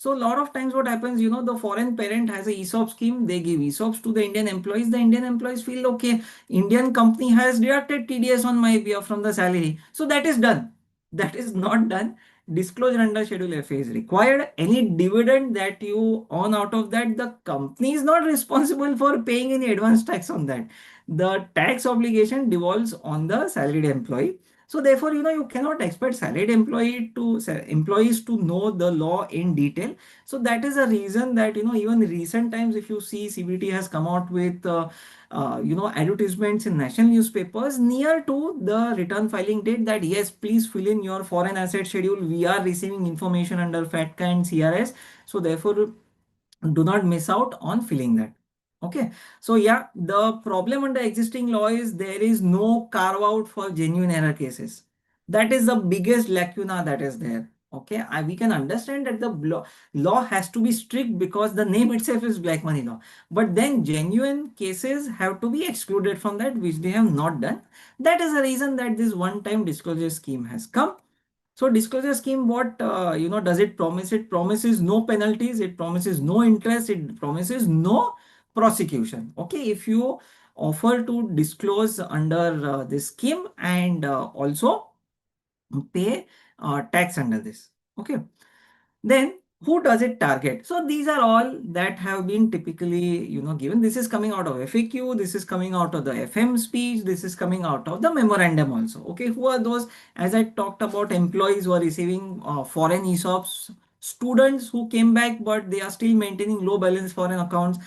So a lot of times what happens, you know, the foreign parent has a ESOP scheme, they give ESOPs to the Indian employees. The Indian employees feel, okay, Indian company has deducted TDS on my behalf from the salary. So that is done. That is not done. Disclosure under Schedule F is required. Any dividend that you earn out of that, the company is not responsible for paying any advance tax on that. The tax obligation devolves on the salaried employee. So therefore, you know, you cannot expect salaried employees to know the law in detail. So that is a reason that, you know, even in recent times, if you see, CBT has come out with, you know, advertisements in national newspapers near to the return filing date that, yes, please fill in your foreign asset schedule. We are receiving information under FATCA and CRS. So therefore, do not miss out on filling that. Okay. So yeah, the problem under existing law is there is no carve out for genuine error cases. That is the biggest lacuna that is there. Okay. We can understand that the law has to be strict because the name itself is black money law. But then genuine cases have to be excluded from that, which they have not done. That is the reason that this one-time disclosure scheme has come. So disclosure scheme, what you know, does it promise? It promises no penalties, it promises no interest, it promises no prosecution. Okay, if you offer to disclose under this scheme and also pay tax under this. Okay, then who does it target? So these are all that have been typically, you know, given. This is coming out of FAQ, this is coming out of the FM speech, this is coming out of the memorandum also. Okay, who are those? As I talked about, employees who are receiving foreign ESOPs, students who came back but they are still maintaining low balance foreign accounts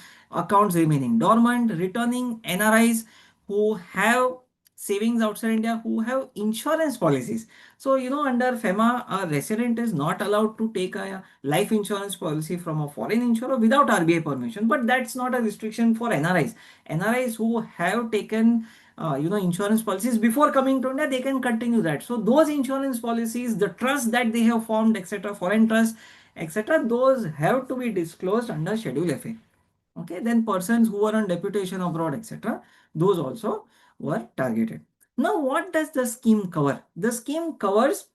remaining dormant, returning NRIs who have savings outside India, who have insurance policies. So, you know, under FEMA, a resident is not allowed to take a life insurance policy from a foreign insurer without RBI permission. But that's not a restriction for NRIs. NRIs who have taken, you know, insurance policies before coming to India, they can continue that. So those insurance policies, the trust that they have formed, etc., foreign trust, etc., those have to be disclosed under Schedule FA. Okay, then persons who are on deputation abroad, etc., those also were targeted. Now, what does the scheme cover? The scheme covers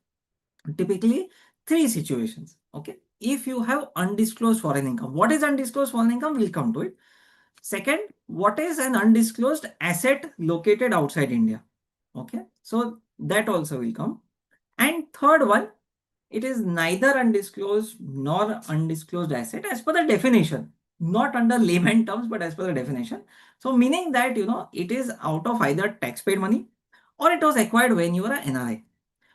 typically 3 situations. Okay, if you have undisclosed foreign income, what is undisclosed foreign income? We'll come to it. Second, what is an undisclosed asset located outside India? Okay, so that also will come. And third one, it is neither undisclosed nor undisclosed asset as per the definition, not under layman terms, but as per the definition. So meaning that, you know, it is out of either taxpaid money or it was acquired when you were an NRI.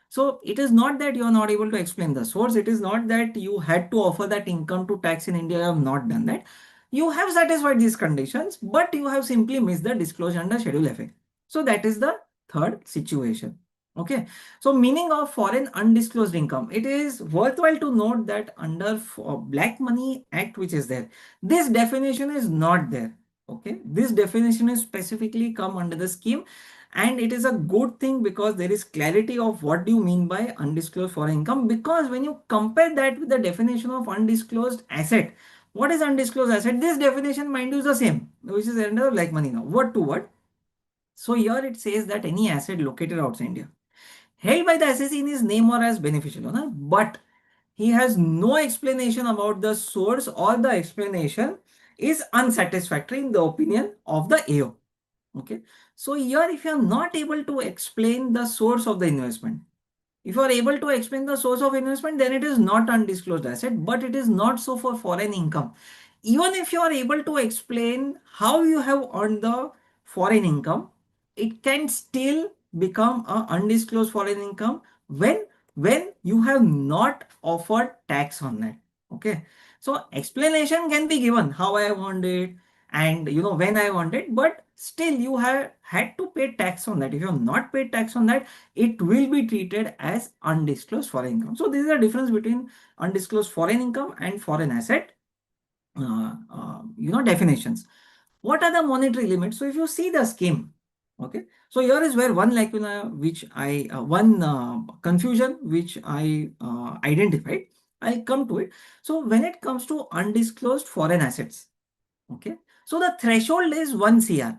So it is not that you are not able to explain the source. It is not that you had to offer that income to tax in India. You have not done that. You have satisfied these conditions, but you have simply missed the disclosure under Schedule FA. So that is the third situation. Okay, so meaning of foreign undisclosed income. It is worthwhile to note that under Black Money Act, which is there, this definition is not there. Okay, this definition is specifically come under the scheme, and it is a good thing because there is clarity of what do you mean by undisclosed foreign income. Because when you compare that with the definition of undisclosed asset, what is undisclosed asset? This definition, mind you, is the same, which is under Black Money now, word to word. So here it says that any asset located outside India, held by the assessee in his name or as beneficial owner, but he has no explanation about the source, or the explanation is unsatisfactory in the opinion of the AO. Okay, so here if you are not able to explain the source of the investment, if you are able to explain the source of investment, then it is not undisclosed asset, but it is not so for foreign income. Even if you are able to explain how you have earned the foreign income, it can still become a undisclosed foreign income when you have not offered tax on that. Okay, so explanation can be given how I have earned it, and when I want it, but still you have had to pay tax on that. If you have not paid tax on that, it will be treated as undisclosed foreign income. So this is the difference between undisclosed foreign income and foreign asset definitions. What are the monetary limits? So if you see the scheme, okay, so here is where one lacuna which I confusion which I identified. I'll come to it. So when it comes to undisclosed foreign assets, okay, so the threshold is 1 CR.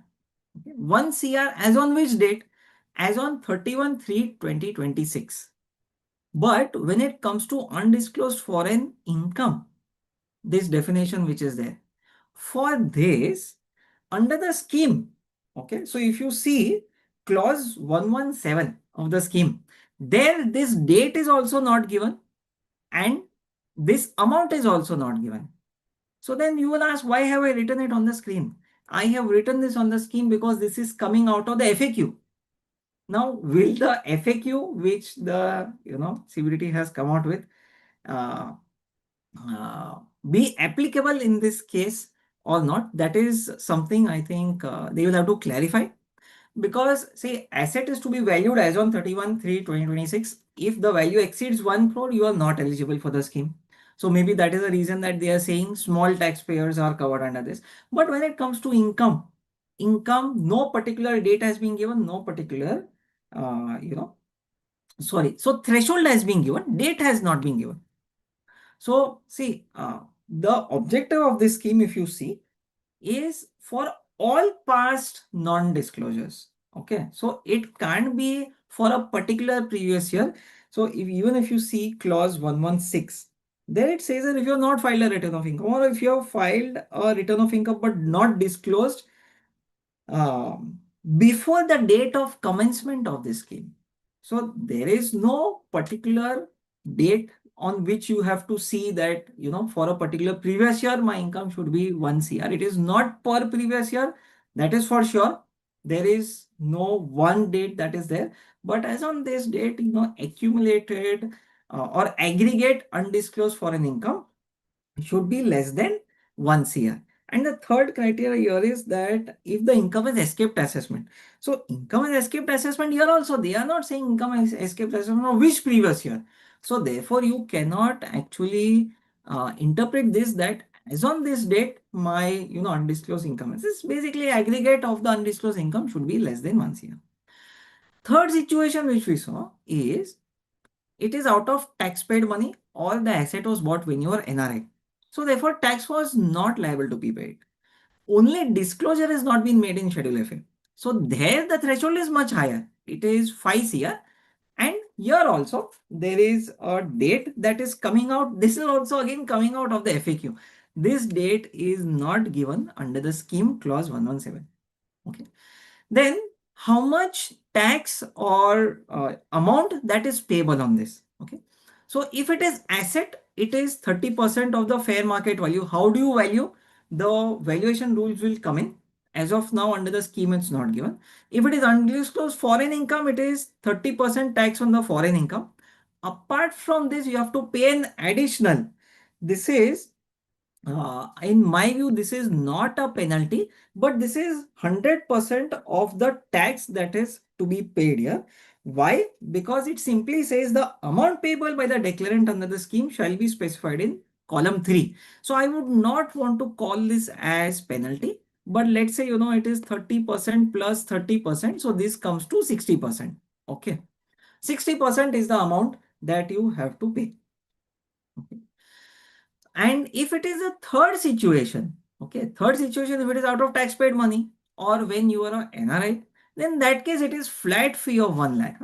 Okay, 1 CR as on which date? As on 31/3/2026. But when it comes to undisclosed foreign income, this definition which is there, for this, under the scheme, okay, so if you see clause 117 of the scheme, there this date is also not given and this amount is also not given. So then you will ask, why have I written it on the screen? I have written this on the scheme because this is coming out of the FAQ. Now, will the FAQ which the CBDT has come out with uh, be applicable in this case or not? That is something I think they will have to clarify. Because say asset is to be valued as on 31/3/2026. If the value exceeds 1 crore, you are not eligible for the scheme. So maybe that is the reason that they are saying small taxpayers are covered under this. But when it comes to income, no particular date has been given, no particular, so threshold has been given, date has not been given. So see, the objective of this scheme, if you see, is for all past non-disclosures. Okay, so it can't be for a particular previous year. So even if you see clause 116, there it says that if you have not filed a return of income, or if you have filed a return of income but not disclosed before the date of commencement of this scheme. So there is no particular date on which you have to see that, for a particular previous year, my income should be 1 CR. It is not per previous year. That is for sure. There is no one date that is there. But as on this date, accumulated or aggregate undisclosed foreign income should be less than 1 CR. And the third criteria here is that if the income is escaped assessment. So income is escaped assessment here also, they are not saying income is escaped assessment of which previous year. So therefore you cannot actually interpret this that as on this date, my undisclosed income is basically aggregate of the undisclosed income should be less than 1 CR. Third situation which we saw is it is out of tax paid money or the asset was bought when you were NRI. So therefore, tax was not liable to be paid. Only disclosure has not been made in Schedule FA. So there the threshold is much higher. It is 5 CR. And here also there is a date that is coming out. This is also again coming out of the FAQ. This date is not given under the scheme clause 117. Okay. Then how much tax or amount that is payable on this? Okay. So if it is asset, it is 30% of the fair market value. How do you value? The valuation rules will come in. As of now, under the scheme, it's not given. If it is undisclosed foreign income, it is 30% tax on the foreign income. Apart from this, you have to pay an additional. This is in my view, this is not a penalty, but this is 100% of the tax that is to be paid here, Why? Because it simply says the amount payable by the declarant under the scheme shall be specified in column 3. So I would not want to call this as penalty, but let's say, it is 30% plus 30%. So this comes to 60%. Okay. 60% is the amount that you have to pay. Okay. And if it is a third situation, if it is out of tax paid money or when you are an NRI, then in that case it is flat fee of 1 lakh.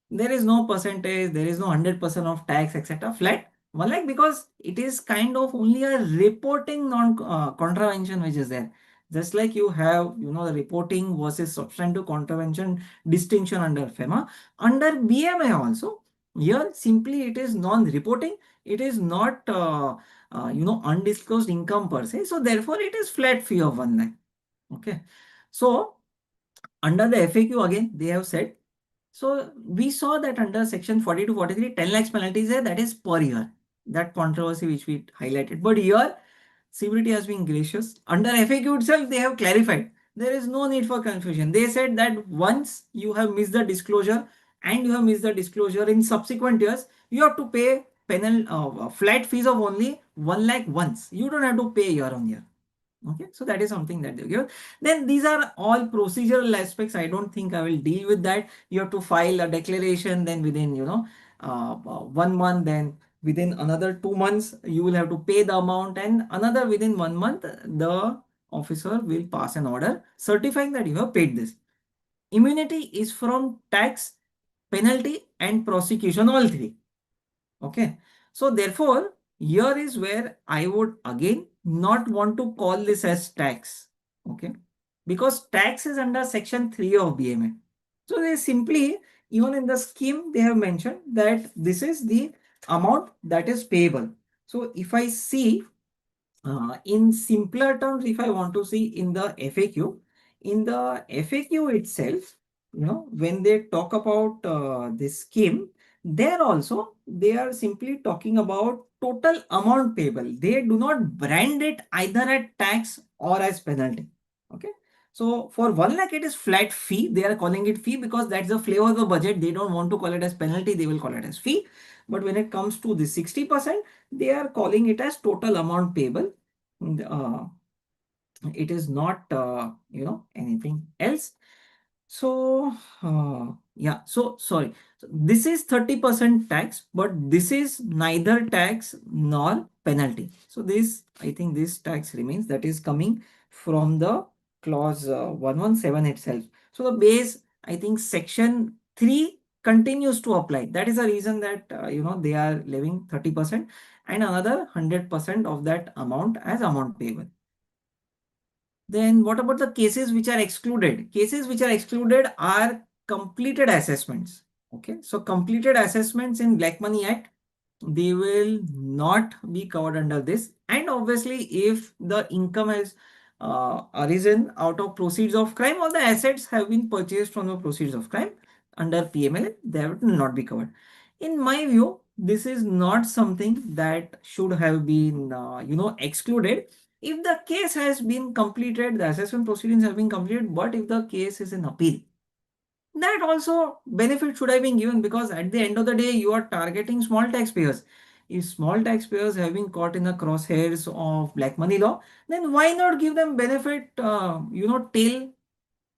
There is no percentage, there is no 100% of tax, etc. Flat 1 lakh, because it is kind of only a reporting contravention which is there. Just like you have, the reporting versus substantive contravention distinction under FEMA, under BMA also, here simply it is non-reporting. It is not, undisclosed income per se. So therefore it is flat fee of 1 lakh. Okay. So under the FAQ again, they have said, so we saw that under section 40 to 43, 10 lakhs penalties there, that is per year. That controversy which we highlighted. But here, CBT has been gracious. Under FAQ itself, they have clarified. There is no need for confusion. They said that once you have missed the disclosure and you have missed the disclosure in subsequent years, you have to pay flat fees of only 1 lakh once. You don't have to pay year on year. Okay, so that is something that they give. Then these are all procedural aspects. I don't think I will deal with that. You have to file a declaration, then within 1 month, then within another 2 months you will have to pay the amount, and another within 1 month the officer will pass an order certifying that you have paid this. Immunity is from tax, penalty, and prosecution, all three. Okay, so therefore here is where I would again not want to call this as tax. Okay, because tax is under section 3 of BMA. So they simply, even in the scheme, they have mentioned that this is the amount that is payable. So if I see in simpler terms, if I want to see in the FAQ itself, when they talk about this scheme, there also they are simply talking about total amount payable. They do not brand it either as tax or as penalty. Okay. So for 1 lakh, it is flat fee. They are calling it fee because that's the flavor of the budget. They don't want to call it as penalty. They will call it as fee. But when it comes to the 60%, they are calling it as total amount payable. It is not, anything else. So, yeah, so sorry. So this is 30% tax, but this is neither tax nor penalty. So this, I think this tax remains, that is coming from the clause 117 itself. So the base, I think section 3 continues to apply. That is the reason that, they are levying 30% and another 100% of that amount as amount payable. Then what about the cases which are excluded? Cases which are excluded are completed assessments. Okay, so completed assessments in Black Money Act, they will not be covered under this. And obviously, if the income has arisen out of proceeds of crime, or the assets have been purchased from the proceeds of crime under PMLA, they will not be covered. In my view, this is not something that should have been, excluded. If the case has been completed, the assessment proceedings have been completed, but if the case is in appeal, that also benefit should have been given, because at the end of the day, you are targeting small taxpayers. If small taxpayers have been caught in the crosshairs of black money law, then why not give them benefit, till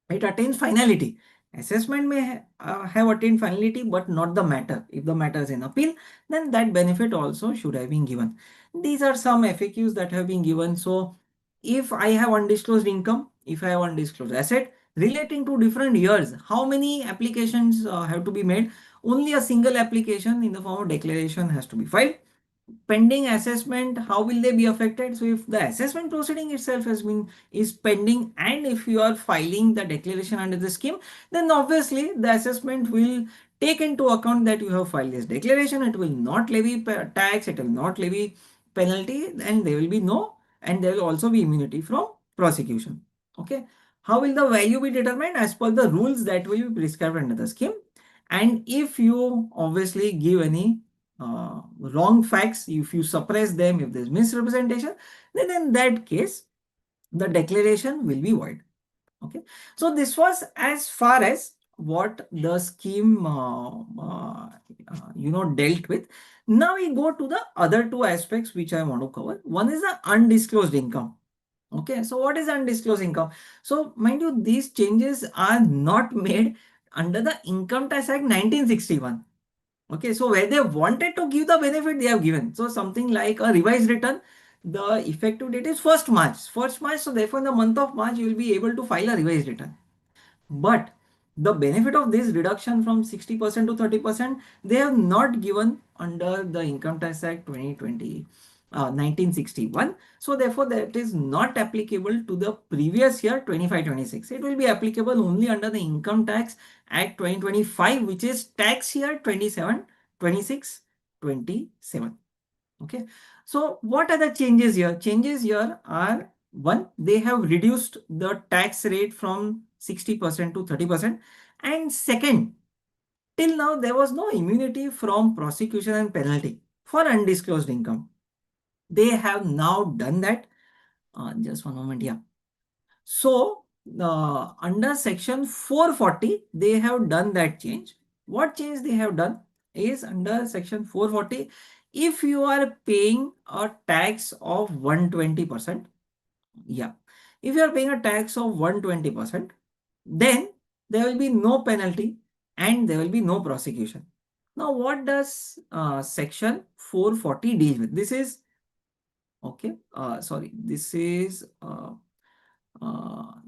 it attains finality? Assessment may have attained finality, but not the matter. If the matter is in appeal, then that benefit also should have been given. These are some FAQs that have been given. So if I have undisclosed income, if I have undisclosed asset relating to different years, how many applications have to be made? Only a single application in the form of declaration has to be filed. Pending assessment, how will they be affected? So if the assessment proceeding itself is pending, and if you are filing the declaration under the scheme, then obviously the assessment will take into account that you have filed this declaration. It will not levy tax, it will not levy penalty, and there will be and there will also be immunity from prosecution. Okay. How will the value be determined? As per the rules that will be prescribed under the scheme. And if you obviously give any wrong facts, if you suppress them, if there's misrepresentation, then in that case, the declaration will be void. Okay. So this was as far as what the scheme dealt with. Now we go to the other two aspects which I want to cover. One is the undisclosed income. Okay, so what is undisclosed income? So mind you, these changes are not made under the Income Tax Act 1961. Okay, so where they wanted to give the benefit, they have given. So something like a revised return, the effective date is 1st March. 1st March, so therefore in the month of March, you will be able to file a revised return. But the benefit of this reduction from 60% to 30%, they have not given under the Income Tax Act 1961. So therefore, that is not applicable to the previous year 25-26. It will be applicable only under the Income Tax Act 2025, which is tax year 27-26-27. Okay. So what are the changes here? Changes here are: one, they have reduced the tax rate from 60% to 30%. And second, till now there was no immunity from prosecution and penalty for undisclosed income. They have now done that. Just one moment, yeah. So under section 440, they have done that change. What change they have done is under section 440, if you are paying a tax of 120%, yeah, if you are paying a tax of 120%, then there will be no penalty and there will be no prosecution. Now, what does section 440 deal with? This is, okay, sorry, this is,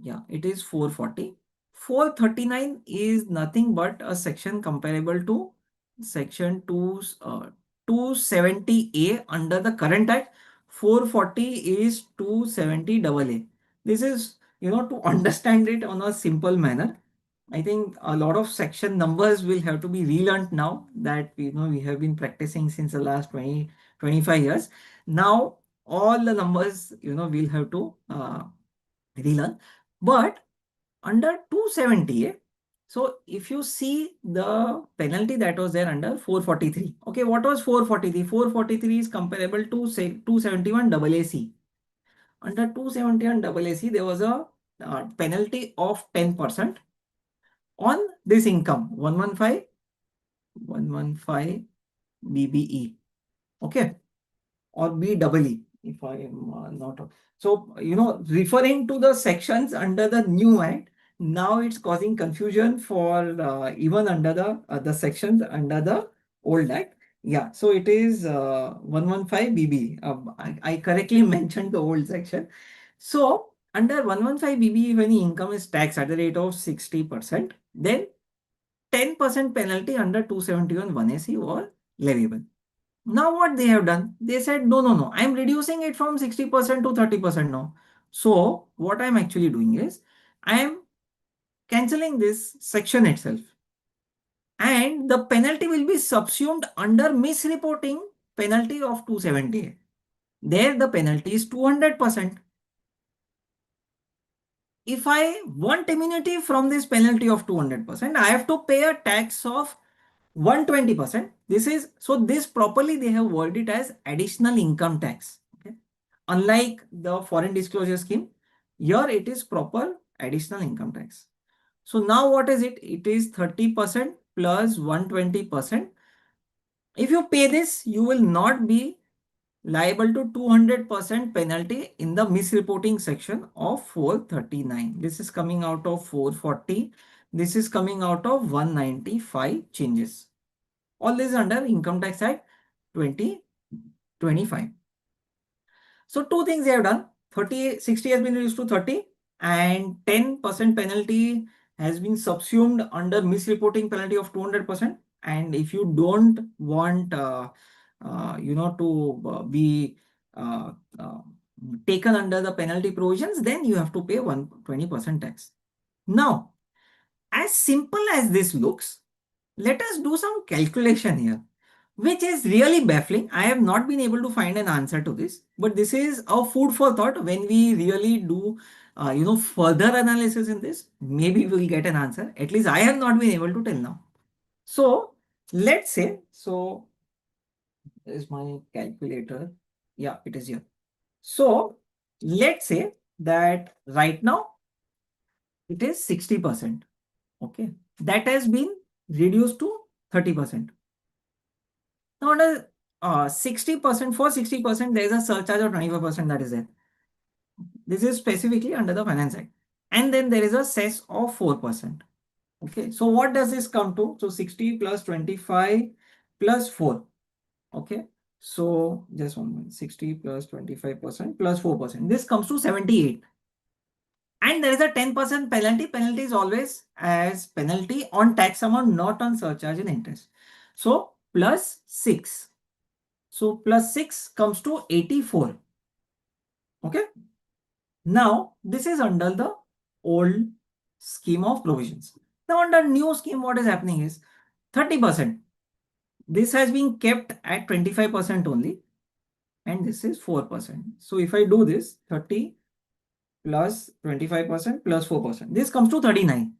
yeah, it is 440. 439 is nothing but a section comparable to section 270A under the current act. 440 is 270AA. This is, to understand it on a simple manner, I think a lot of section numbers will have to be relearned now that we have been practicing since the last 25 years. Now all the numbers we'll have to relearn. But under 270A, so if you see the penalty that was there under 443, okay, what was 443? 443 is comparable to say 271 AAC. Under 271 AAC, there was a penalty of 10% on this income, 115 BBE, okay, or BEE, if I am not. So, referring to the sections under the new act, now it's causing confusion for even under the sections under the old act. Yeah, so it is 115 BBE. I correctly mentioned the old section. So, under 115 BBE, when the income is taxed at the rate of 60%, then 10% penalty under 271 1AC was leviable. Now what they have done, they said, no, I'm reducing it from 60% to 30% now. So what I'm actually doing is, I am cancelling this section itself. And the penalty will be subsumed under misreporting penalty of 270. There the penalty is 200%. If I want immunity from this penalty of 200%, I have to pay a tax of 120%. This properly they have worded it as additional income tax. Okay. Unlike the foreign disclosure scheme, here it is proper additional income tax. So now what is it? It is 30% plus 120%. If you pay this, you will not be liable to 200% penalty in the misreporting section of 439. This is coming out of 440. This is coming out of 195 changes. All this under Income Tax Act 2025. So two things they have done. 60 has been reduced to 30 and 10% penalty has been subsumed under misreporting penalty of 200%. And if you don't want to be taken under the penalty provisions, then you have to pay 120% tax. Now, as simple as this looks, let us do some calculation here, which is really baffling. I have not been able to find an answer to this, but this is a food for thought. When we really do, further analysis in this, maybe we'll get an answer. At least I have not been able to tell now. So let's say, is my calculator? Yeah, it is here. So let's say that right now it is 60%. Okay, that has been reduced to 30%. Now under 60%, for 60%, there is a surcharge of 25% that is there. This is specifically under the Finance Act. And then there is a cess of 4%. Okay, so what does this come to? So 60 plus 25 plus 4. Okay, so just 1 minute, 60 plus 25% plus 4%. This comes to 78. And there is a 10% penalty. Penalty is always as penalty on tax amount, not on surcharge and interest. So plus 6. So plus 6 comes to 84. Okay. Now this is under the old scheme of provisions. Now under new scheme, what is happening is 30%. This has been kept at 25% only. And this is 4%. So if I do this, 30 plus 25% plus 4%, this comes to 39.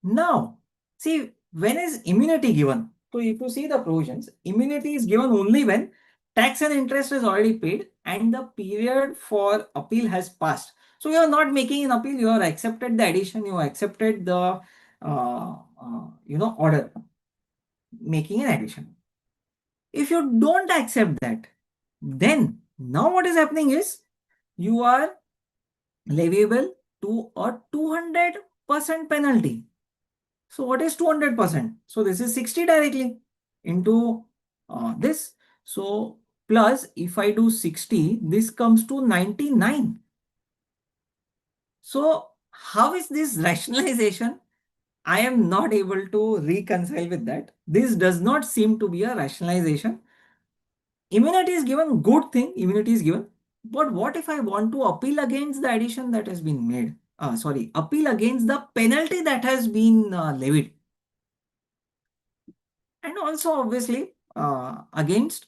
Now, see, when is immunity given? So if you see the provisions, immunity is given only when tax and interest is already paid and the period for appeal has passed. So you are not making an appeal, you have accepted the addition, you accepted the order, making an addition. If you don't accept that, then now what is happening is you are liable to a 200% penalty. So what is 200%? So this is 60 directly into this. So plus if I do 60, this comes to 99. So how is this rationalization? I am not able to reconcile with that. This does not seem to be a rationalization. Immunity is given, good thing, immunity is given. But what if I want to appeal against the addition that has been made? Appeal against the penalty that has been levied. And also obviously against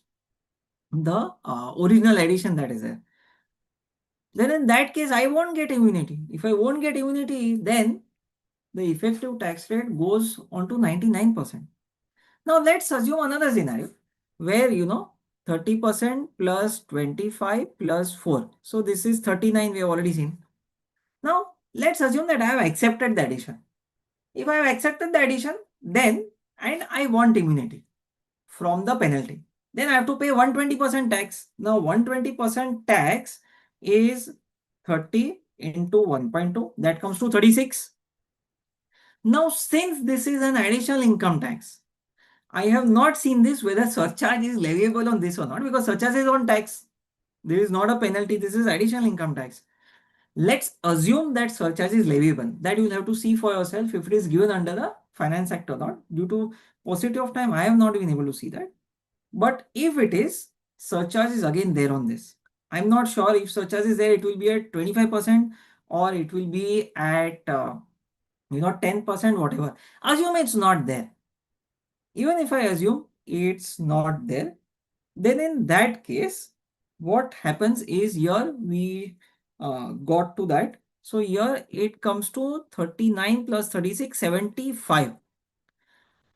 the original addition that is there. Then in that case, I won't get immunity. If I won't get immunity, then the effective tax rate goes on to 99%. Now let's assume another scenario where 30% plus 25 plus 4. So this is 39 we have already seen. Now let's assume that I have accepted the addition. If I have accepted the addition, then and I want immunity from the penalty, then I have to pay 120% tax. Now 120% tax is 30 into 1.2, that comes to 36. Now since this is an additional income tax, I have not seen this whether surcharge is leviable on this or not, because surcharge is on tax. There is not a penalty. This is additional income tax. Let's assume that surcharge is leviable. That you will have to see for yourself if it is given under the Finance Act or not. Due to paucity of time, I have not been able to see that. But if it is, surcharge is again there on this. I'm not sure if surcharge is there, it will be at 25% or it will be at 10%, whatever. Assume it's not there. Even if I assume it's not there, then in that case, what happens is here we got to that. So here it comes to 39 plus 36, 75.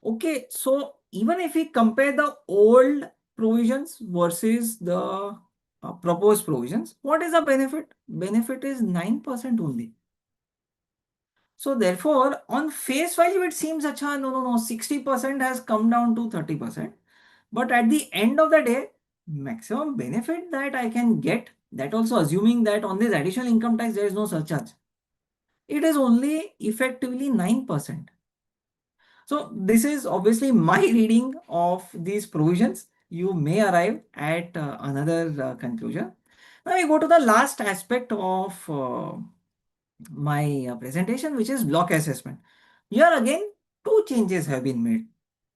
Okay, so even if we compare the old provisions versus the proposed provisions, what is the benefit? Benefit is 9% only. So therefore, on face value, it seems, acha, no, 60% has come down to 30%. But at the end of the day, maximum benefit that I can get, that also assuming that on this additional income tax, there is no surcharge. It is only effectively 9%. So this is obviously my reading of these provisions. You may arrive at another conclusion. Now we go to the last aspect of my presentation, which is block assessment. Here again, two changes have been made.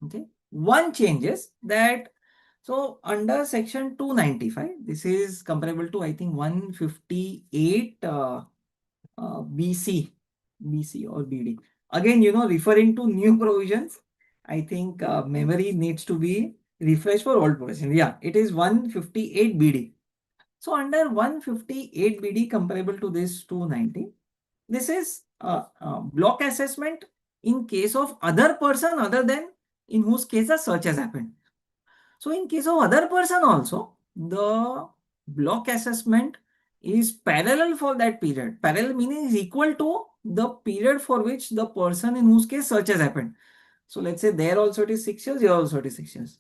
Okay, one change is that so under section 295, this is comparable to I think 158 BC or BD. Again, referring to new provisions, I think memory needs to be refreshed for old provision. Yeah, it is 158 BD. So under 158 BD comparable to this 290, this is block assessment in case of other person other than in whose case a search has happened. So in case of other person also, the block assessment is parallel for that period. Parallel meaning is equal to the period for which the person in whose case search has happened. So let's say there also it is 6 years, here also it is 6 years.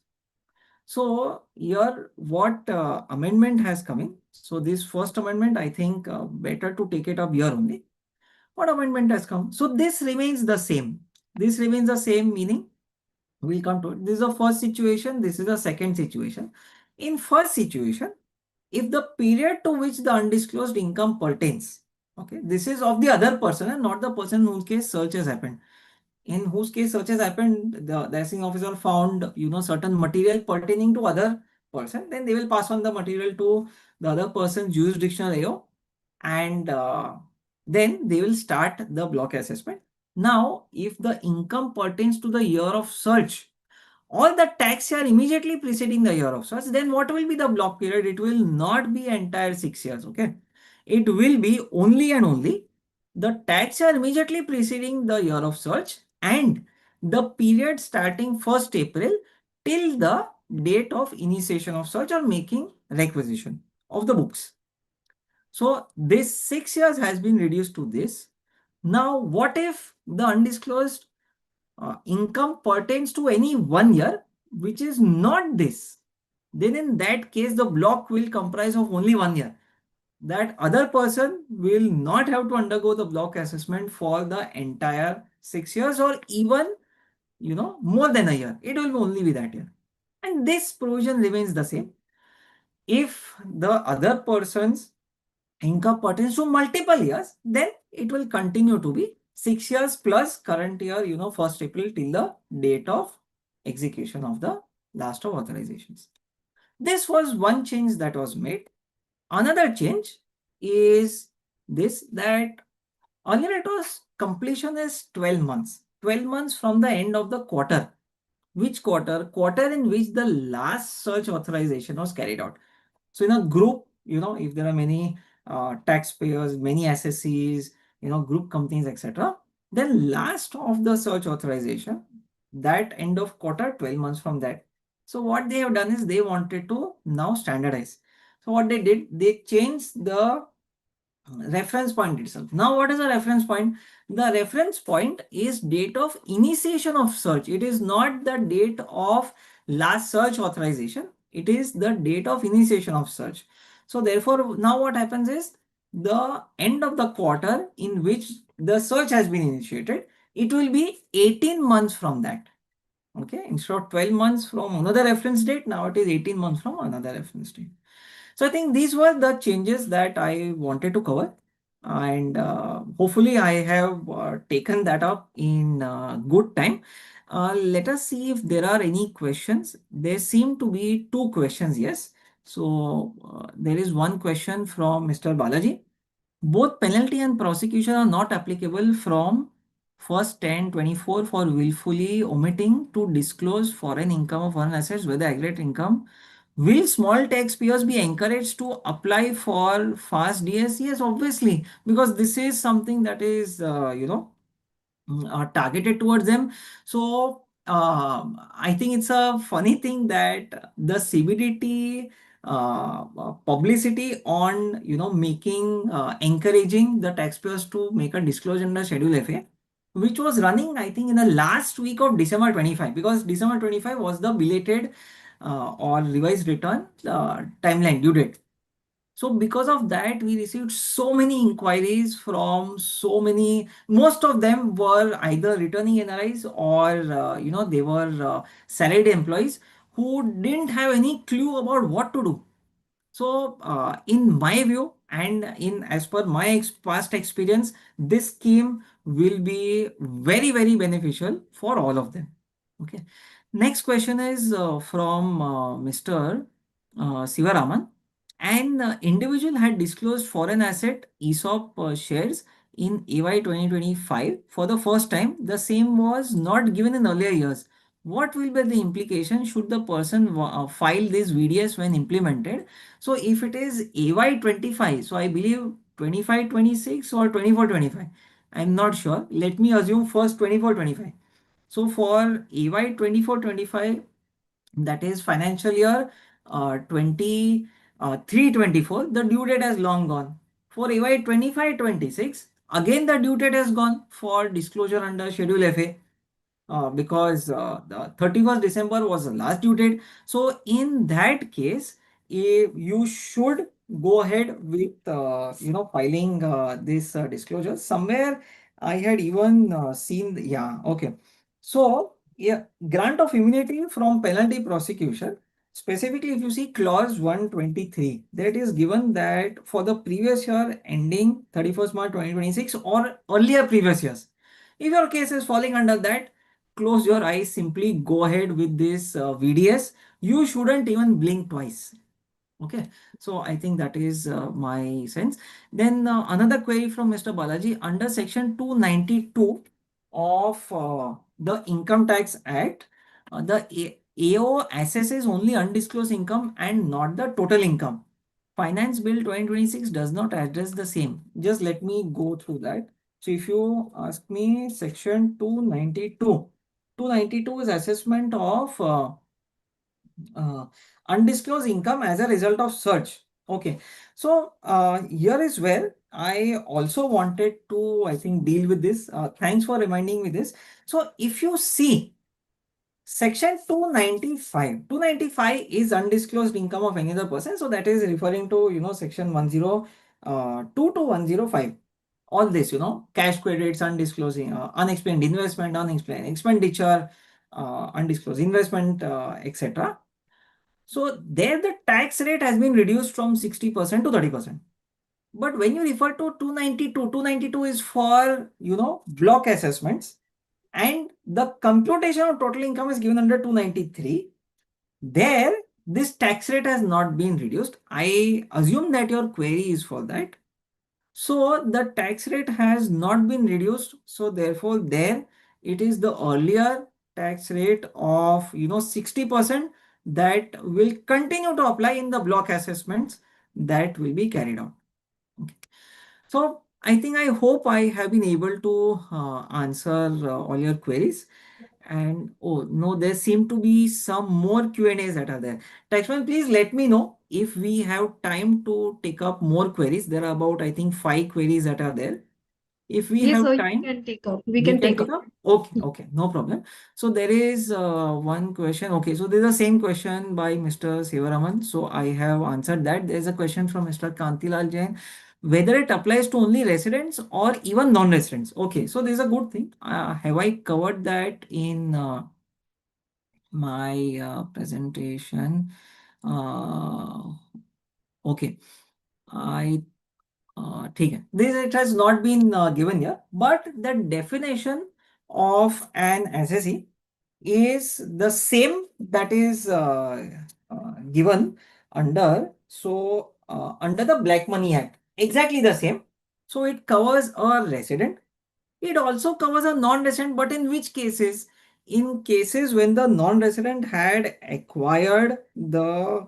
So here what amendment has come in? So this first amendment, I think better to take it up here only. What amendment has come? So this remains the same. This remains the same, meaning we'll come to it. This is the first situation. This is the second situation. In first situation, if the period to which the undisclosed income pertains, okay, this is of the other person and not the person whose case search has happened. In whose case search has happened, the assessing officer found, certain material pertaining to other person, then they will pass on the material to the other person's jurisdictional AO, and then they will start the block assessment. Now, if the income pertains to the year of search, all the tax year immediately preceding the year of search, then what will be the block period? It will not be entire 6 years, okay? It will be only and only the tax year immediately preceding the year of search and the period starting 1st April till the date of initiation of search or making requisition of the books. So this 6 years has been reduced to this. Now, what if the undisclosed income pertains to any 1 year, which is not this? Then in that case, the block will comprise of only 1 year. That other person will not have to undergo the block assessment for the entire 6 years or even, more than a year. It will only be that year. And this provision remains the same. If the other person's income pertains to multiple years, then it will continue to be 6 years plus current year, 1st April till the date of execution of the last of authorizations. This was one change that was made. Another change is this, that earlier it was completion is 12 months. 12 months from the end of the quarter. Which quarter? Quarter in which the last search authorization was carried out. So in a group, if there are many taxpayers, many assessees, group companies, etc., then last of the search authorization, that end of quarter, 12 months from that. So what they have done is they wanted to now standardize. So what they did, they changed the reference point itself. Now, what is a reference point? The reference point is date of initiation of search. It is not the date of last search authorization. It is the date of initiation of search. So therefore, now what happens is the end of the quarter in which the search has been initiated, it will be 18 months from that. Okay, instead of 12 months from another reference date, now it is 18 months from another reference date. So I think these were the changes that I wanted to cover, and hopefully I have taken that up in good time. Let us see if there are any questions. There seem to be 2 questions, yes. So there is one question from Mr. Balaji. Both penalty and prosecution are not applicable from 1st 10/24 for willfully omitting to disclose foreign income or foreign assets with the aggregate income. Will small taxpayers be encouraged to apply for fast DS? Yes, obviously, because this is something that is, targeted towards them. So I think it's a funny thing that the CBDT publicity on, making, encouraging the taxpayers to make a disclosure under Schedule FA, which was running, I think, in the last week of December 25, because December 25 was the belated or revised return timeline due date. So because of that, we received so many inquiries from so many, most of them were either returning NRIs or, they were salaried employees who didn't have any clue about what to do. So in my view and as per my past experience, this scheme will be very, very beneficial for all of them. Okay. Next question is from Mr. Sivaraman. An individual had disclosed foreign asset ESOP shares in AY 2025 for the first time. The same was not given in earlier years. What will be the implication should the person file this VDS when implemented? So if it is AY 25, so I believe 25-26 or 24-25. I'm not sure. Let me assume first 24-25. So for AY 24-25, that is financial year 23-24, the due date has long gone. For AY 25-26, Again, the due date has gone for disclosure under Schedule FA. Because the 31st December was the last due date. So in that case, you should go ahead with filing this disclosure. Somewhere I had even seen okay. So yeah, grant of immunity from penalty prosecution. Specifically, if you see clause 123, that is given that for the previous year ending 31st March 2026 or earlier previous years, if your case is falling under that, close your eyes, simply go ahead with this VDS. You shouldn't even blink twice. Okay, so I think that is my sense. Then another query from Mr. Balaji under section 292 of the Income Tax Act, the AO assesses only undisclosed income and not the total income. Finance Bill 2026 does not address the same. Just let me go through that. So if you ask me, section 292 is assessment of undisclosed income as a result of search. Okay, so here is where I also wanted to, I think, deal with this. Thanks for reminding me this. So if you see section 295 is undisclosed income of any other person. So that is referring to, section 102 to 105. All this, cash credits, undisclosing, unexplained investment, unexplained expenditure, undisclosed investment, etc. So there the tax rate has been reduced from 60% to 30%. But when you refer to 292 is for, block assessments, and the computation of total income is given under 293. There, this tax rate has not been reduced. I assume that your query is for that. So the tax rate has not been reduced. So therefore, there it is the earlier tax rate of 60% that will continue to apply in the block assessments that will be carried out. Okay. So I hope I have been able to answer all your queries. And oh no, there seem to be some more Q&As that are there. Taxman, please let me know if we have time to take up more queries. There are about, I think, 5 queries that are there. If we
Yes,
have
sir, you
time,
can take up.
we can take up. Okay, no problem. So there is one question. Okay, so there's the same question by Mr. Sivaraman. So I have answered that. There's a question from Mr. Kantilal Jain, whether it applies to only residents or even non-residents. Okay, so this is a good thing. Have I covered that in my presentation? Okay, ठीक है. This it has not been given here, but the definition of an SSE is the same that is given under under the Black Money Act. Exactly the same. So it covers a resident. It also covers a non-resident, but in which cases? In cases when the non-resident had acquired the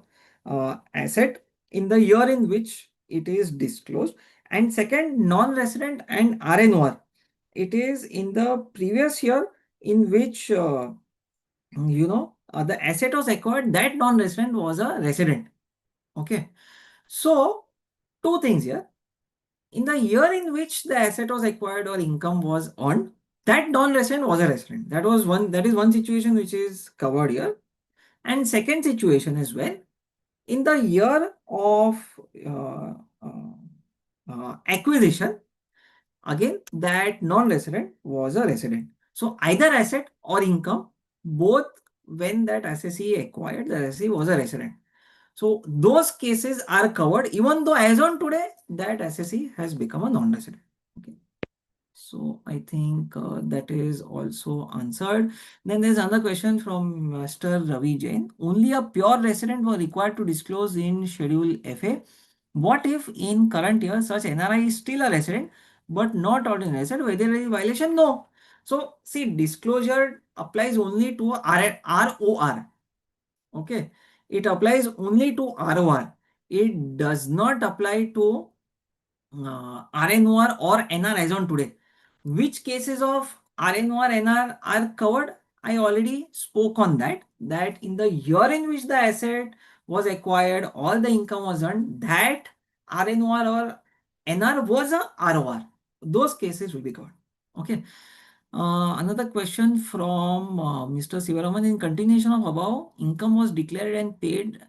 asset in the year in which it is disclosed. And second, non-resident and RNOR. It is in the previous year in which, the asset was acquired, that non-resident was a resident. Okay. So, two things here. In the year in which the asset was acquired or income was earned, that non-resident was a resident. That is one situation which is covered here. And second situation as well, in the year of acquisition, again, that non-resident was a resident. So either asset or income, both when that assessee acquired, the assessee was a resident. So those cases are covered, even though as on today, that assessee has become a non-resident. Okay. So I think that is also answered. Then there's another question from Mr. Ravi Jain. Only a pure resident was required to disclose in Schedule FA. What if in current year such NRI is still a resident but not ordinary resident? Whether there is violation? No. So see, disclosure applies only to ROR. Okay. It applies only to ROR. It does not apply to RNOR or NR as on today. Which cases of RNOR, NR are covered? I already spoke on that. That in the year in which the asset was acquired, all the income was earned, that RNOR or NR was a ROR. those cases will be covered. Okay. Another question from Mr. Sivaraman. In continuation of above, income was declared and paid.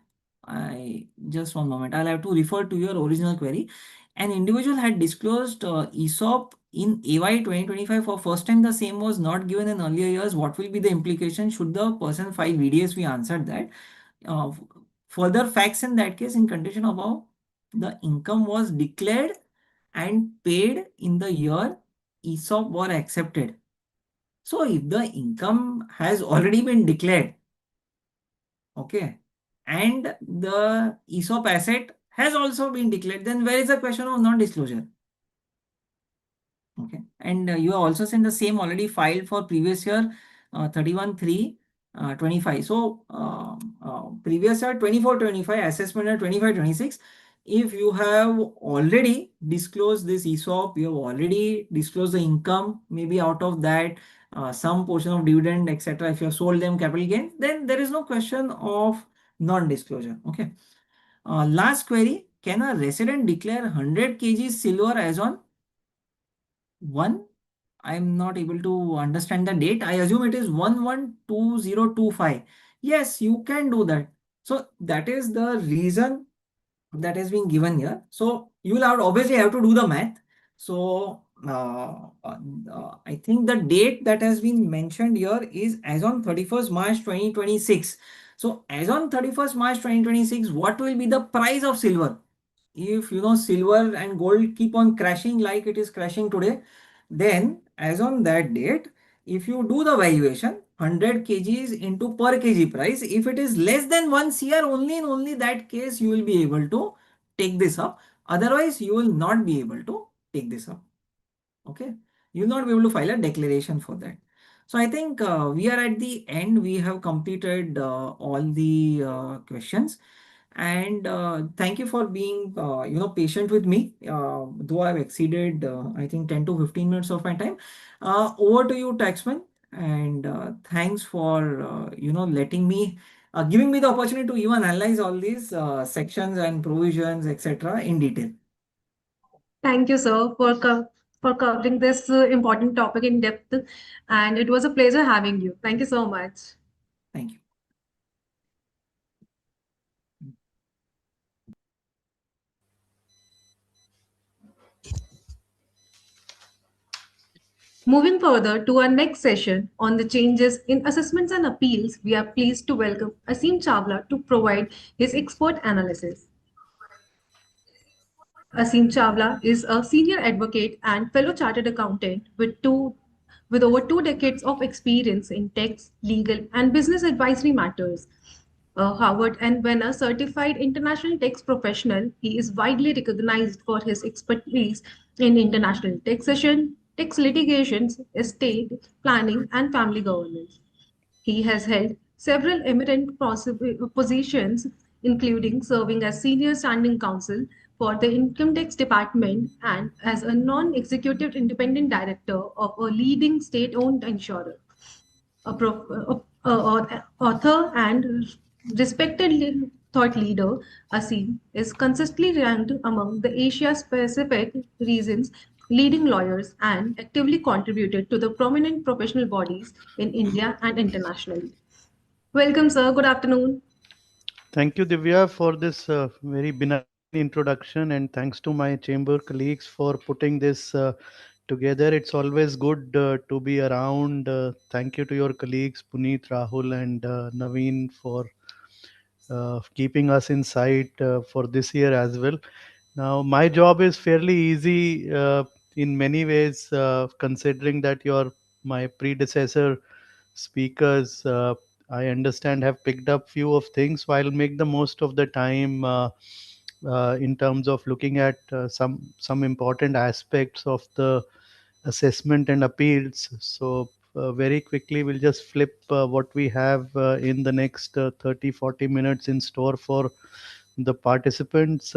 I just one moment. I'll have to refer to your original query. An individual had disclosed ESOP in AY 2025 for first time. The same was not given in earlier years. What will be the implication? Should the person file VDS? We answered that. Uh, Further facts in that case, in condition above, the income was declared and paid in the year ESOP were accepted. So if the income has already been declared, okay, and the ESOP asset has also been declared, then where is the question of non-disclosure? Okay, and you have also sent the same already filed for previous year 31/3/25. So previous year 24/25, assessment year 25/26. If you have already disclosed this ESOP, you have already disclosed the income, maybe out of that some portion of dividend, etc. If you have sold them capital gain, then there is no question of non-disclosure. Okay. Last query: can a resident declare 100 kg silver as on 1? I'm not able to understand the date. I assume it is 112025. Yes, you can do that. So that is the reason that has been given here. So you will obviously have to do the math. So I think the date that has been mentioned here is as on 31st March 2026. So as on 31st March 2026, what will be the price of silver? If silver and gold keep on crashing like it is crashing today, then as on that date, if you do the valuation, 100 kgs into per kg price, if it is less than 1 CR, only in only that case you will be able to take this up. Otherwise, you will not be able to take this up. Okay. You will not be able to file a declaration for that. So I think we are at the end. We have completed all the questions. And thank you for being patient with me, though I've exceeded I think 10 to 15 minutes of my time. Over to you, Taxman, and thanks for letting me giving me the opportunity to even analyze all these sections and provisions, etc. in detail.
Thank you, sir, for covering this important topic in depth, and it was a pleasure having you. Thank you so much.
Thank you.
Moving further to our next session on the changes in assessments and appeals, we are pleased to welcome Asim Chawla to provide his expert analysis. Asim Chawla is a senior advocate and fellow chartered accountant with over 2 decades of experience in tax, legal, and business advisory matters. Harvard and Venner certified international tax professional, he is widely recognized for his expertise in international taxation, tax litigations, estate planning, and family governance. He has held several eminent positions, including serving as senior standing counsel for the Income Tax Department and as a non-executive independent director of a leading state-owned insurer. Author and respected thought leader, Asim is consistently ranked among the Asia-Pacific region's leading lawyers and actively contributed to the prominent professional bodies in India and internationally. Welcome, sir. Good afternoon.
Thank you, Divya, for this very benign introduction, and thanks to my chamber colleagues for putting this together. It's always good to be around. Thank you to your colleagues, Puneet, Rahul, and Naveen, for keeping us in sight for this year as well. Now, my job is fairly easy in many ways, considering that my predecessor speakers, I understand, have picked up few of things. So I'll make the most of the time in terms of looking at some important aspects of the assessment and appeals. So very quickly, we'll just flip what we have in the next 30-40 minutes in store for the participants.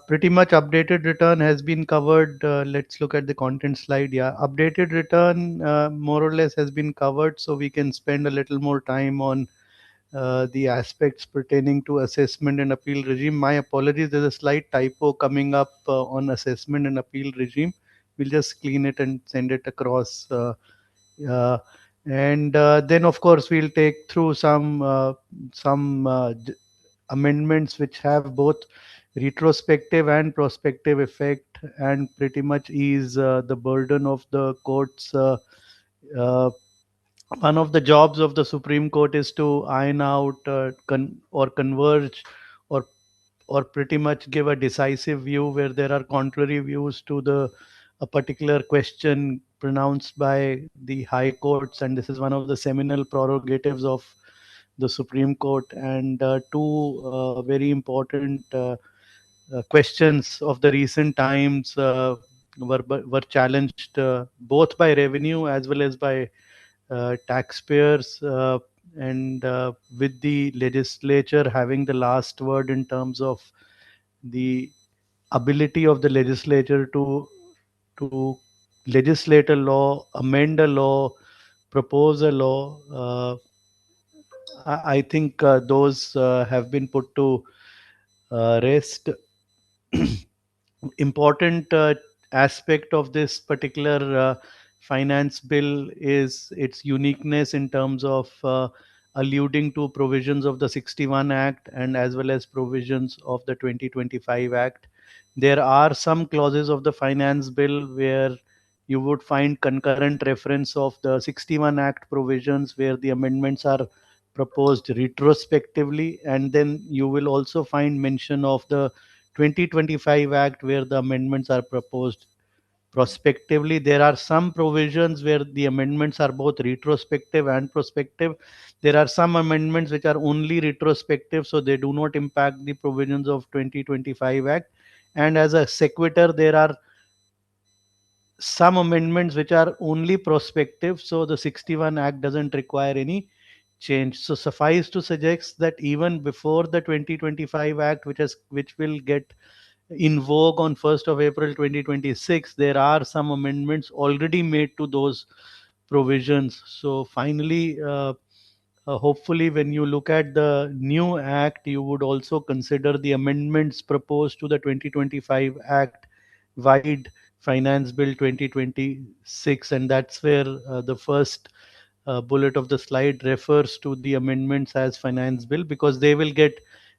Pretty much updated return has been covered. Let's look at the content slide. Yeah, updated return more or less has been covered, so we can spend a little more time on the aspects pertaining to assessment and appeal regime. My apologies, there's a slight typo coming up on assessment and appeal regime. we'll just clean it and send it across. Uh, and then, of course, we'll take through some amendments which have both retrospective and prospective effect, and pretty much ease the burden of the courts. Uh, One of the jobs of the Supreme Court is to iron out or converge or pretty much give a decisive view where there are contrary views to the a particular question pronounced by the high courts, and this is one of the seminal prerogatives of the Supreme Court. And two very important questions of the recent times were challenged both by revenue as well as by taxpayers, and with the legislature having the last word in terms of the ability of the legislature to legislate a law, amend a law, propose a law. I think those have been put to rest. Important aspect of this particular finance bill is its uniqueness in terms of alluding to provisions of the 61 Act and as well as provisions of the 2025 Act. There are some clauses of the finance bill where you would find concurrent reference of the 61 Act provisions where the amendments are proposed retrospectively, and then you will also find mention of the 2025 Act where the amendments are proposed prospectively. There are some provisions where the amendments are both retrospective and prospective. There are some amendments which are only retrospective, so they do not impact the provisions of 2025 Act. And as a sequitur, there are some amendments which are only prospective, so the 61 Act doesn't require any change. So suffice to suggest that even before the 2025 Act, which will get in vogue on 1st of April 2026, there are some amendments already made to those provisions. So finally, hopefully, when you look at the new act, you would also consider the amendments proposed to the 2025 Act, wide Finance Bill 2026, and that's where the first bullet of the slide refers to the amendments as finance bill, because they will get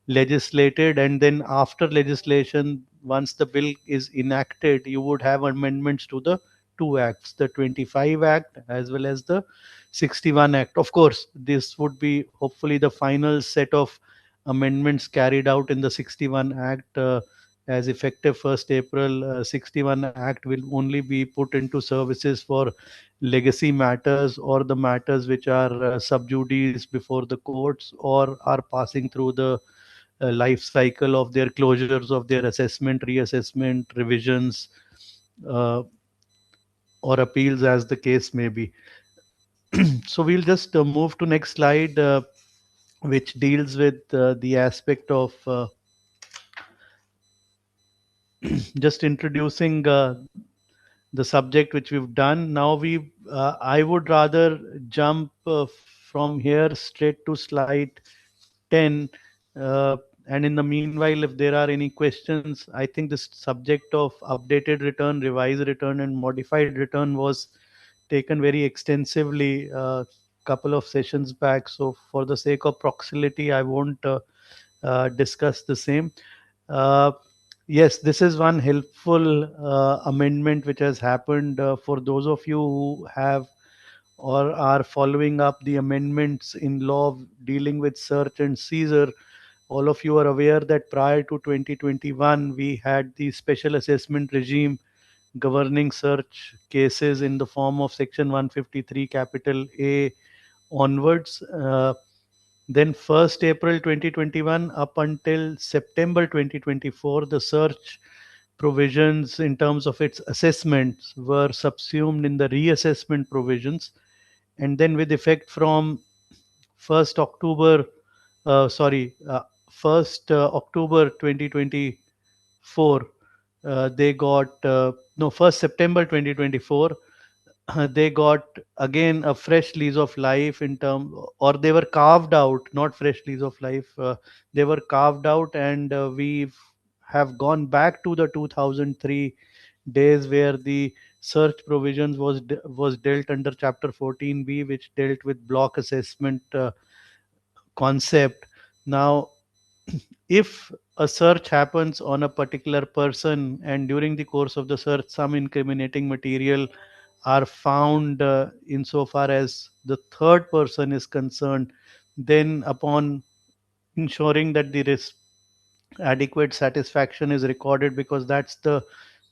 legislated, and then after legislation, once the bill is enacted, you would have amendments to the two acts, the 25 Act as well as the 61 Act. Of course, this would be hopefully the final set of amendments carried out in the 61 Act. As effective 1st April, 61 Act will only be put into services for legacy matters or the matters which are sub judice before the courts or are passing through the life cycle of their closures of their assessment, reassessment, revisions, uh, or appeals as the case may be. So we'll just move to next slide, which deals with the aspect of just introducing the subject which we've done. Now I would rather jump from here straight to slide 10. Uh, and in the meanwhile, if there are any questions, I think this subject of updated return, revised return, and modified return was taken very extensively a couple of sessions back. So, for the sake of proximity, I won't discuss the same. Uh, yes, this is one helpful amendment which has happened for those of you who have or are following up the amendments in law dealing with search and seizure. All of you are aware that prior to 2021, we had the special assessment regime governing search cases in the form of Section 153 capital A onwards. Then 1st April 2021 up until September 2024, the search provisions in terms of its assessments were subsumed in the reassessment provisions. And then with effect from 1st October, sorry, 1st October 2024, they got, no, 1st September 2024, they got again a fresh lease of life in term, or they were carved out, not fresh lease of life, they were carved out, and we have gone back to the 2003 days where the search provisions was dealt under Chapter 14B, which dealt with block assessment concept. Now, if a search happens on a particular person and during the course of the search some incriminating material are found insofar as the third person is concerned, then upon ensuring that the adequate satisfaction is recorded, because that's the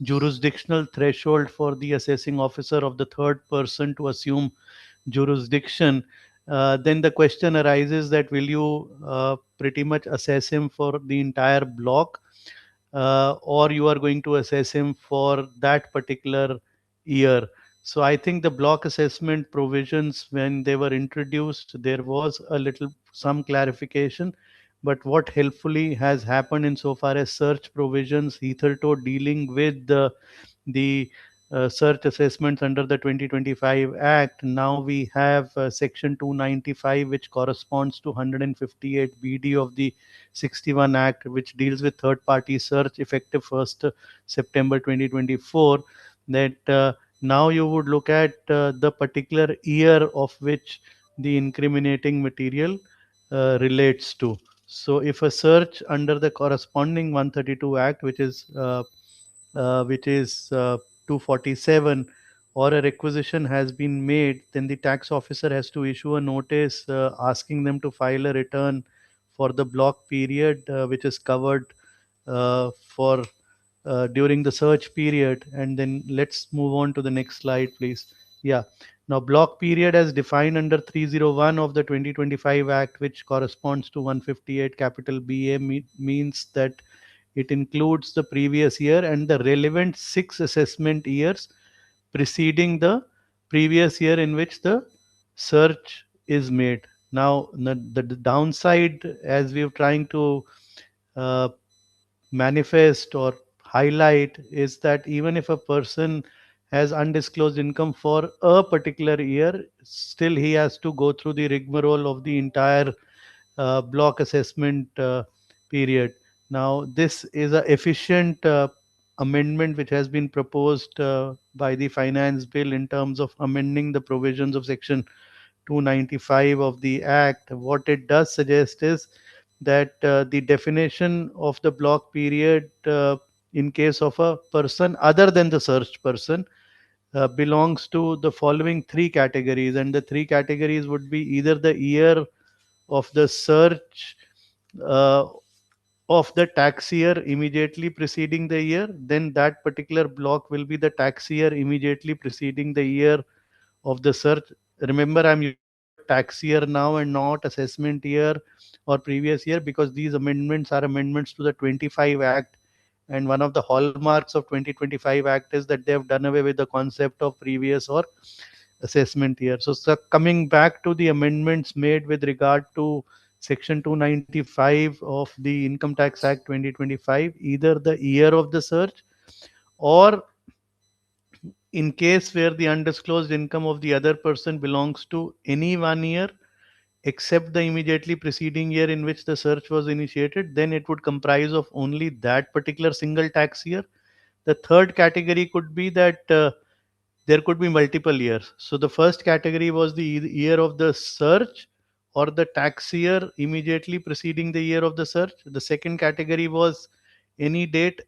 jurisdictional threshold for the assessing officer of the third person to assume jurisdiction, then the question arises that will you pretty much assess him for the entire block, or you are going to assess him for that particular year. So I think the block assessment provisions, when they were introduced, there was a little some clarification. But what helpfully has happened insofar as search provisions, hitherto dealing with the search assessments under the 2025 Act, now we have Section 295, which corresponds to 158 BD of the 61 Act, which deals with third party search effective 1st September 2024. That now you would look at the particular year of which the incriminating material relates to. So if a search under the corresponding 132 Act, which is 247, or a requisition has been made, then the tax officer has to issue a notice asking them to file a return for the block period which is covered for during the search period. And then let's move on to the next slide, please. Yeah. Now, block period as defined under 301 of the 2025 Act, which corresponds to 158 capital BA, means that it includes the previous year and the relevant 6 assessment years preceding the previous year in which the search is made. Now, the downside, as we're trying to uh, manifest or highlight, is that even if a person has undisclosed income for a particular year, still he has to go through the rigmarole of the entire block assessment period. Now, this is a efficient amendment which has been proposed by the finance bill in terms of amending the provisions of section 295 of the act. What it does suggest is that the definition of the block period in case of a person other than the searched person belongs to the following three categories, and the three categories would be either the year of the search uh, of the tax year immediately preceding the year, then that particular block will be the tax year immediately preceding the year of the search. Remember, I'm using the word tax year now and not assessment year or previous year, because these amendments are amendments to the 25 Act. And one of the hallmarks of 2025 Act is that they have done away with the concept of previous or assessment year. So coming back to the amendments made with regard to Section 295 of the Income Tax Act 2025, either the year of the search, or in case where the undisclosed income of the other person belongs to any 1 year except the immediately preceding year in which the search was initiated, then it would comprise of only that particular single tax year. The third category could be that there could be multiple years. So the first category was the year of the search or the tax year immediately preceding the year of the search. The second category was any date,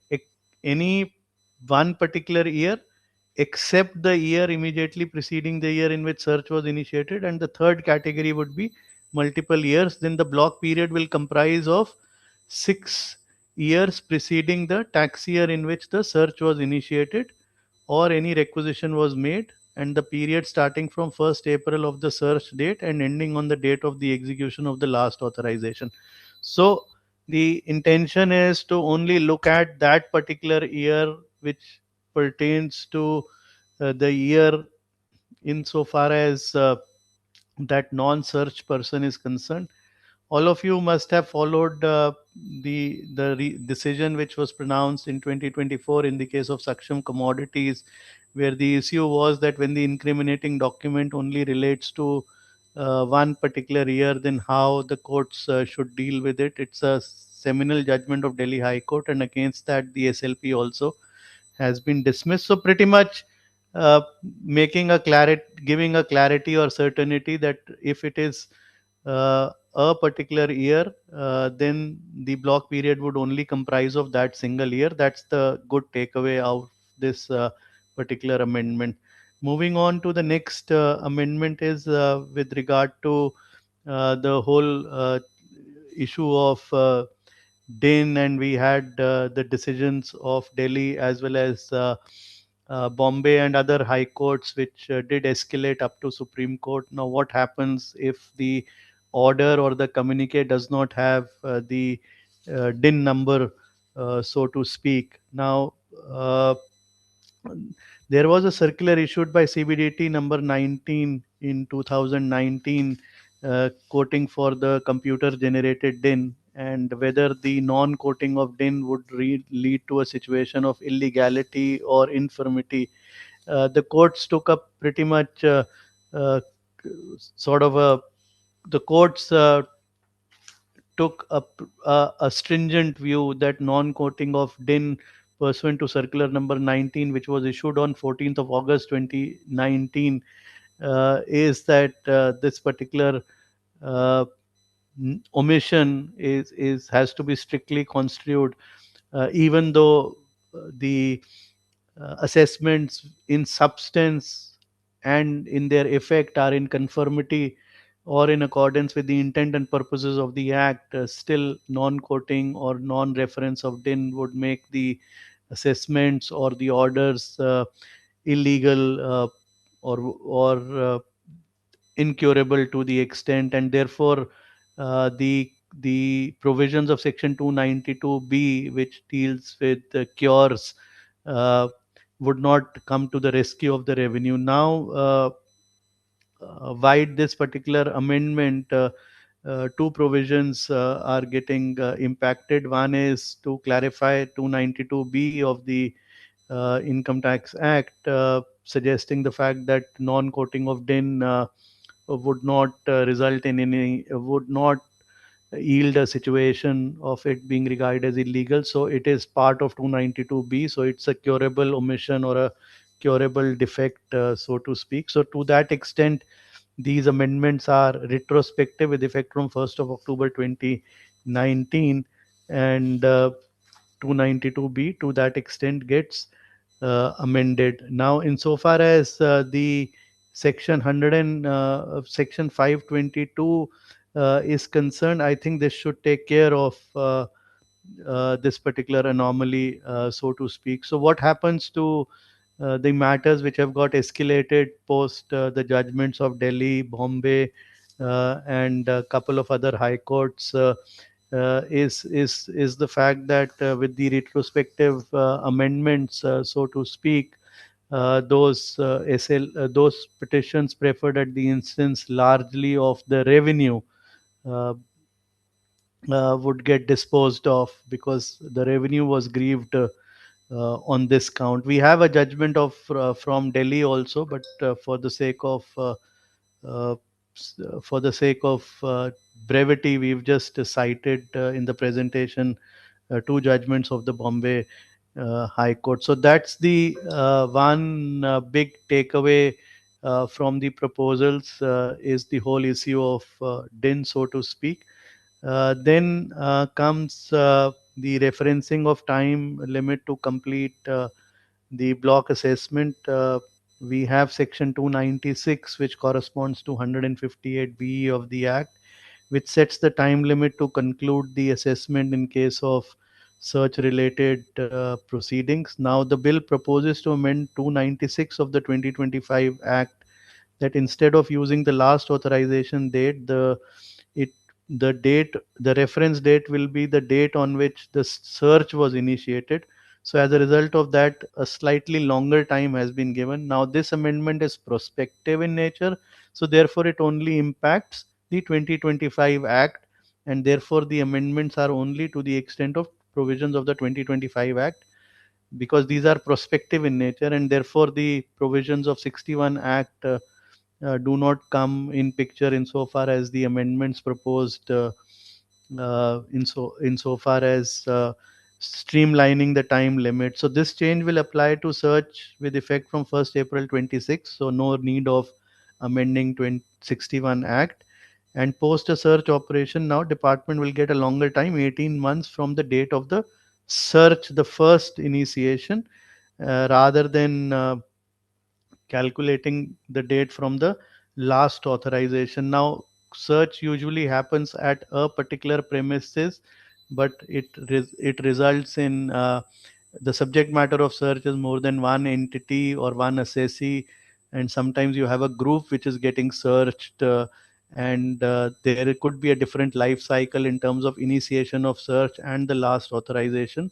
any one particular year except the year immediately preceding the year in which search was initiated. And the third category would be multiple years. Then the block period will comprise of 6 years preceding the tax year in which the search was initiated or any requisition was made, and the period starting from 1st April of the search date and ending on the date of the execution of the last authorization. So the intention is to only look at that particular year which pertains to the year insofar as that non-search person is concerned. All of you must have followed the decision which was pronounced in 2024 in the case of Saksham Commodities, where the issue was that when the incriminating document only relates to one particular year, then how the courts should deal with it. It's a seminal judgment of Delhi High Court, and against that, the SLP also has been dismissed. So pretty much uh, giving a clarity or certainty that if it is a particular year, then the block period would only comprise of that single year. That's the good takeaway of this particular amendment. Moving on to the next amendment is with regard to the whole issue of DIN, and we had the decisions of Delhi as well as Bombay and other high courts, which did escalate up to Supreme Court. Now, what happens if the order or the communique does not have the DIN number, so to speak? Now, there was a circular issued by CBDT number 19 in 2019, quoting for the computer generated DIN, and whether the non quoting of DIN would lead to a situation of illegality or infirmity. The courts took up pretty much uh, sort of a the courts took a stringent view that non-quoting of DIN pursuant to circular number 19, which was issued on 14th of August 2019, is that this particular uh, omission is has to be strictly construed, even though the assessments in substance and in their effect are in conformity or in accordance with the intent and purposes of the act. Still non-quoting or non-reference of DIN would make the assessments or the orders illegal, or incurable to the extent, and therefore the provisions of section 292b, which deals with cures, uh, would not come to the rescue of the revenue. Now, why this particular amendment, two provisions are getting impacted. One is to clarify 292b of the Income Tax Act, suggesting the fact that non-quoting of DIN would not result in any, would not yield a situation of it being regarded as illegal. So it is part of 292b. So it's a curable omission or a curable defect, so to speak. So to that extent, these amendments are retrospective with effect from 1st of October 2019, and 292b to that extent gets amended. Now, insofar as the section 522 is concerned, I think this should take care of this particular anomaly, so to speak. So, what happens to the matters which have got escalated post the judgments of Delhi, Bombay, and a couple of other high courts? Is the fact that with the retrospective amendments, so to speak, those petitions preferred at the instance largely of the revenue uh, would get disposed of, because the revenue was grieved on this count. We have a judgment of from Delhi also, but uh, for the sake of brevity, we've just cited in the presentation two judgments of the Bombay High Court. So that's the one big takeaway from the proposals, is the whole issue of DIN, so to speak. Then comes the referencing of time limit to complete the block assessment. We have section 296, which corresponds to 158B of the Act, which sets the time limit to conclude the assessment in case of search related proceedings. Now, the bill proposes to amend 296 of the 2025 Act, that instead of using the last authorization date, it the reference date will be the date on which the search was initiated. So as a result of that, a slightly longer time has been given. Now this amendment is prospective in nature, so therefore it only impacts the 2025 Act, and therefore the amendments are only to the extent of provisions of the 2025 Act, because these are prospective in nature, and therefore the provisions of 61 Act do not come in picture insofar as the amendments proposed, insofar as streamlining the time limit. So this change will apply to search with effect from 1st April 26. So no need of amending 2061 Act. And post a search operation, now department will get a longer time, 18 months from the date of the search, the first initiation, rather than calculating the date from the last authorization. Now, search usually happens at a particular premises, but it results in the subject matter of search is more than one entity or one assessee, and sometimes you have a group which is getting searched. And there could be a different life cycle in terms of initiation of search and the last authorization.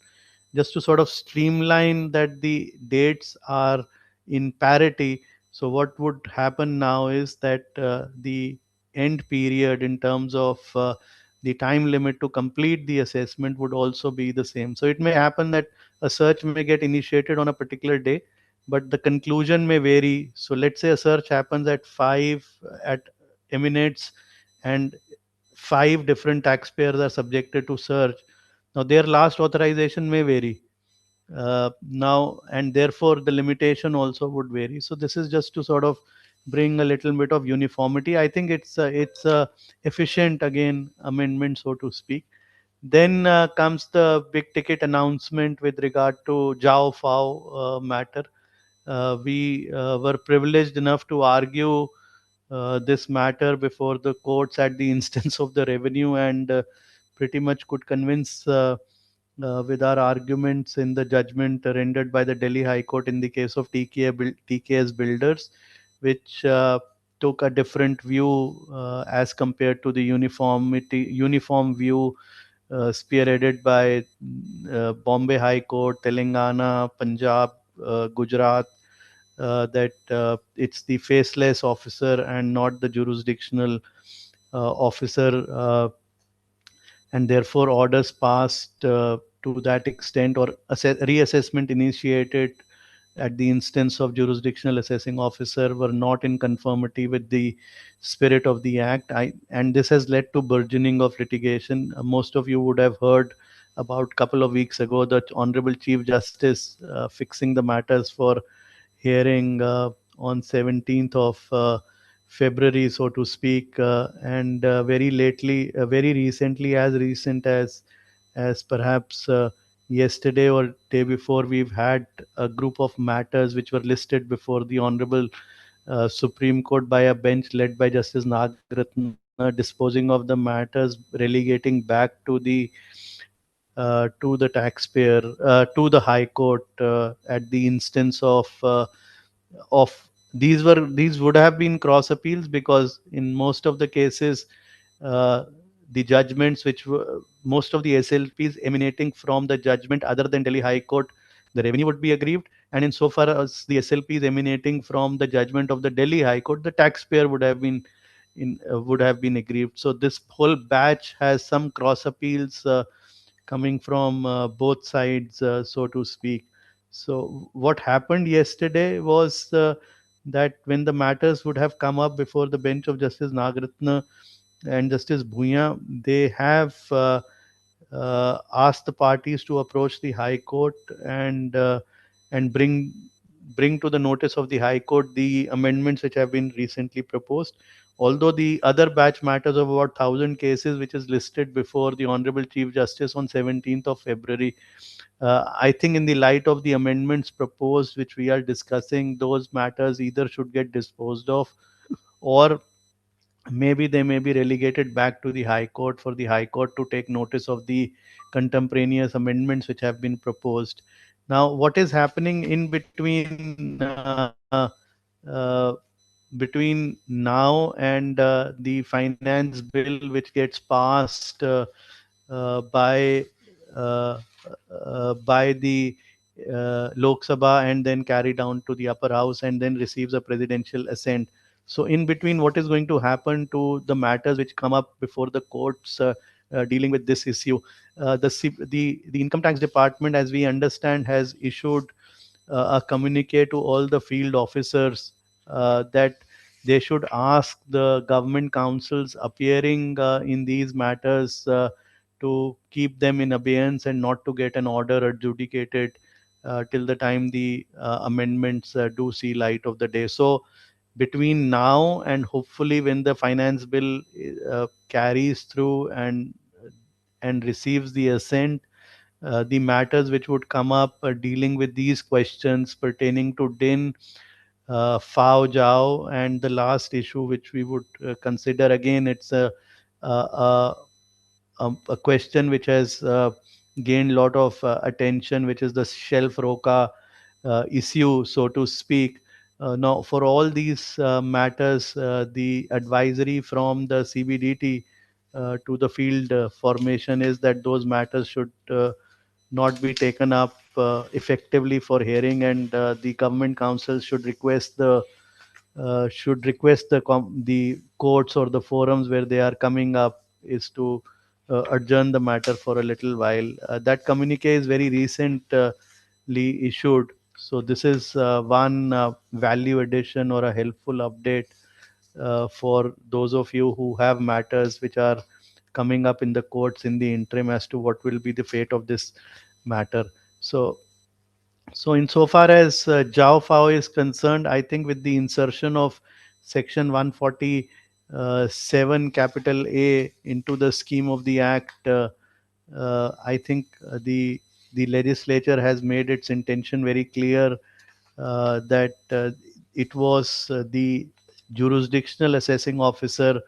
Just to sort of streamline that the dates are in parity. So what would happen now is that the end period in terms of the time limit to complete the assessment would also be the same. So it may happen that a search may get initiated on a particular day, but the conclusion may vary. So let's say a search happens at 5 at emanates, and 5 different taxpayers are subjected to search. Now their last authorization may vary now, and therefore the limitation also would vary. So this is just to sort of bring a little bit of uniformity. I think it's efficient again amendment, so to speak. Then comes the big ticket announcement with regard to Jao Fao matter. We were privileged enough to argue this matter before the courts at the instance of the revenue, and pretty much could convince with our arguments in the judgment rendered by the Delhi High Court in the case of TKS Builders, which took a different view as compared to the uniform view spearheaded by Bombay High Court, Telangana, Punjab, Gujarat, that it's the faceless officer and not the jurisdictional officer, and therefore orders passed to that extent, or reassessment initiated at the instance of jurisdictional assessing officer, were not in conformity with the spirit of the act. And this has led to burgeoning of litigation. Most of you would have heard about a couple of weeks ago the Honorable Chief Justice fixing the matters for hearing on 17th of February, so to speak, and very lately, very recently, as recent as perhaps yesterday or day before, we've had a group of matters which were listed before the Honorable Supreme Court by a bench led by Justice Nagratna, disposing of the matters, relegating back to the taxpayer, to the High Court, at the instance of these would have been cross appeals, because in most of the cases uh, the judgments which were most of the SLPs emanating from the judgment other than Delhi High Court, the revenue would be aggrieved, and insofar as the SLPs emanating from the judgment of the Delhi High Court, the taxpayer would have been aggrieved. So this whole batch has some cross appeals coming from both sides, so to speak. So what happened yesterday was that when the matters would have come up before the bench of Justice Nagratna and Justice Bhuya, they have asked the parties to approach the High Court and bring to the notice of the High Court the amendments which have been recently proposed. Although the other batch matters of about 1,000 cases, which is listed before the Honorable Chief Justice on 17th of February, I think in the light of the amendments proposed, which we are discussing, those matters either should get disposed of, or maybe they may be relegated back to the High Court for the High Court to take notice of the contemporaneous amendments which have been proposed. Now, what is happening in uh, between now and the finance bill which gets passed by the Lok Sabha and then carried down to the upper house and then receives a presidential assent. So in between, what is going to happen to the matters which come up before the courts dealing with this issue? The income tax department, as we understand, has issued a communique to all the field officers that they should ask the government councils appearing in these matters to keep them in abeyance and not to get an order adjudicated till the time the amendments do see light of the day. So between now and hopefully when the finance bill carries through and receives the assent, the matters which would come up dealing with these questions pertaining to DIN, FAO, JAO, and the last issue which we would consider again, it's a, a, a question which has gained a lot of attention, which is the shelf roca issue, so to speak. Now, for all these matters, the advisory from the CBDT to the field formation is that those matters should not be taken up effectively for hearing, and the government council should request the courts or the forums where they are coming up is to adjourn the matter for a little while. That communique is very recently issued, so this is one value addition or a helpful update for those of you who have matters which are coming up in the courts in the interim as to what will be the fate of this matter. So insofar as Jao Fao is concerned, I think with the insertion of Section 147 capital A into the scheme of the Act, I think the legislature has made its intention very clear that it was the jurisdictional assessing officer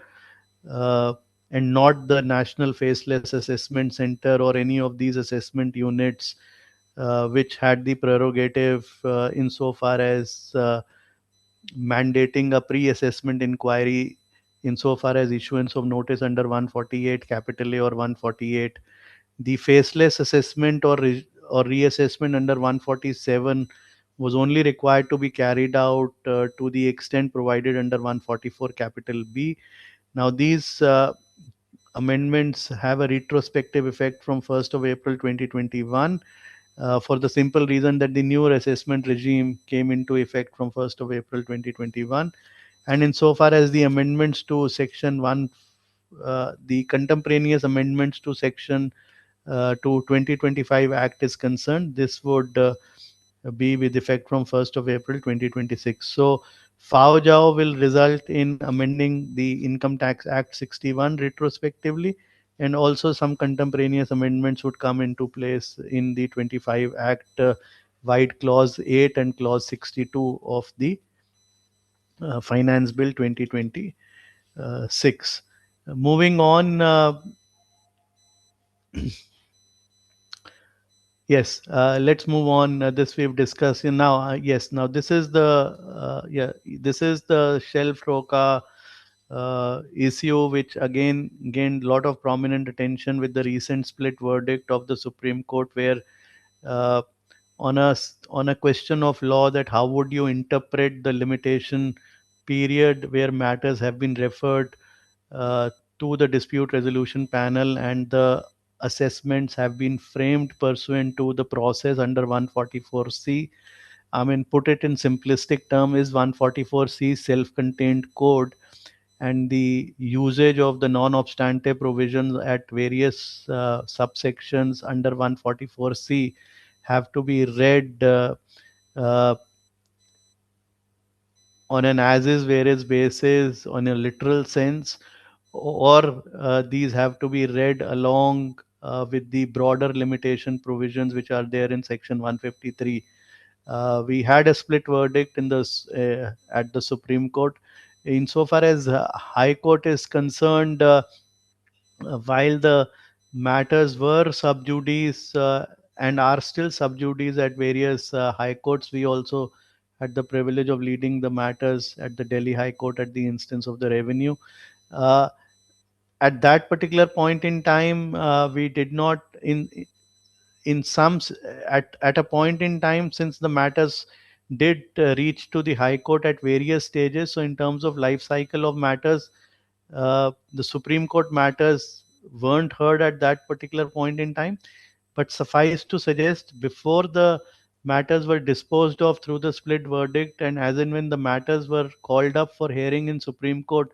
uh, and not the National Faceless Assessment Center or any of these assessment units which had the prerogative insofar as mandating a pre-assessment inquiry insofar as issuance of notice under 148 capital A or 148. The faceless assessment or reassessment under 147 was only required to be carried out to the extent provided under 144 capital B. Now these amendments have a retrospective effect from 1st of April 2021 for the simple reason that the new assessment regime came into effect from 1st of April 2021. And insofar as the amendments to Section 1, the contemporaneous amendments to Section to 2025 Act is concerned, this would be with effect from 1st of April 2026. So FAO JAO will result in amending the Income Tax Act 61 retrospectively, and also some contemporaneous amendments would come into place in the 25 Act vide Clause 8 and Clause 62 of the Finance Bill 2026. Moving on, yes, let's move on. This we've discussed. And now. Yes, now this is this is the shelf roca issue, which again gained a lot of prominent attention with the recent split verdict of the Supreme Court, where uh, on a question of law, that how would you interpret the limitation period where matters have been referred uh, to the dispute resolution panel and the assessments have been framed pursuant to the process under 144C. I mean, put it in simplistic term, is 144C self-contained code, and the usage of the non-obstante provisions at various subsections under 144C have to be read uh, on an as is whereas basis, on a literal sense, or these have to be read along with the broader limitation provisions which are there in Section 153. We had a split verdict at the Supreme Court. Insofar as High Court is concerned, while the matters were sub judice and are still sub judice at various high courts, we also had the privilege of leading the matters at the Delhi High Court at the instance of the revenue. Uh, at that particular point in time, we did not in some at a point in time, since the matters did reach to the High Court at various stages. So in terms of life cycle of matters, the Supreme Court matters weren't heard at that particular point in time. But suffice to suggest, before the matters were disposed of through the split verdict, and as and when the matters were called up for hearing in Supreme Court,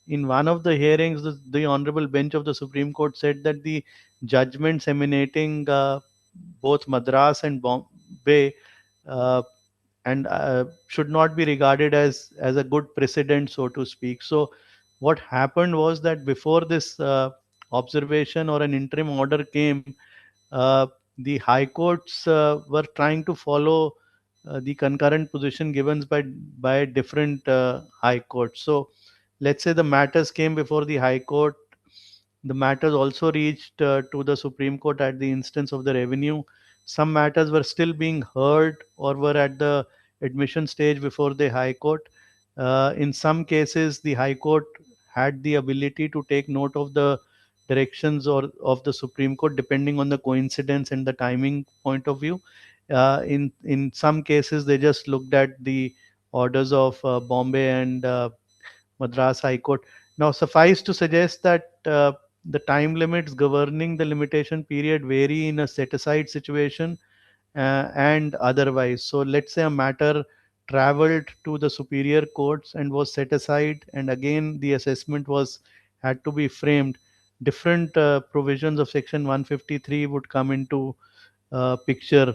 in one of the hearings, the honorable bench of the Supreme Court said that the judgments emanating both Madras and Bombay uh, and should not be regarded as a good precedent, so to speak. So what happened was that before this observation or an interim order came, uh, the high courts were trying to follow the concurrent position given by different high courts. So let's say the matters came before the high court, the matters also reached to the Supreme Court at the instance of the revenue. Some matters were still being heard or were at the admission stage before the High Court. In some cases, the High Court had the ability to take note of the directions or of the Supreme Court depending on the coincidence and the timing point of view. In some cases, they just looked at the orders of Bombay and Madras High Court. Now, suffice to suggest that the time limits governing the limitation period vary in a set aside situation and otherwise. So, let's say a matter traveled to the superior courts and was set aside, and again the assessment was had to be framed. Different provisions of Section 153 would come into picture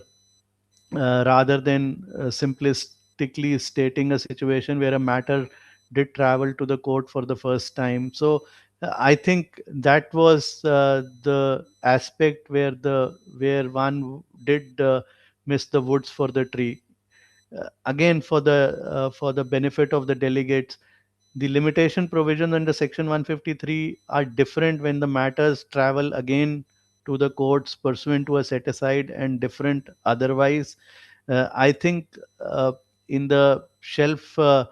rather than simplistically stating a situation where a matter did travel to the court for the first time. So I think that was the aspect where one did miss the woods for the tree. Again, for the benefit of the delegates, the limitation provisions under Section 153 are different when the matters travel again to the courts pursuant to a set aside and different otherwise. I think in the shelf uh,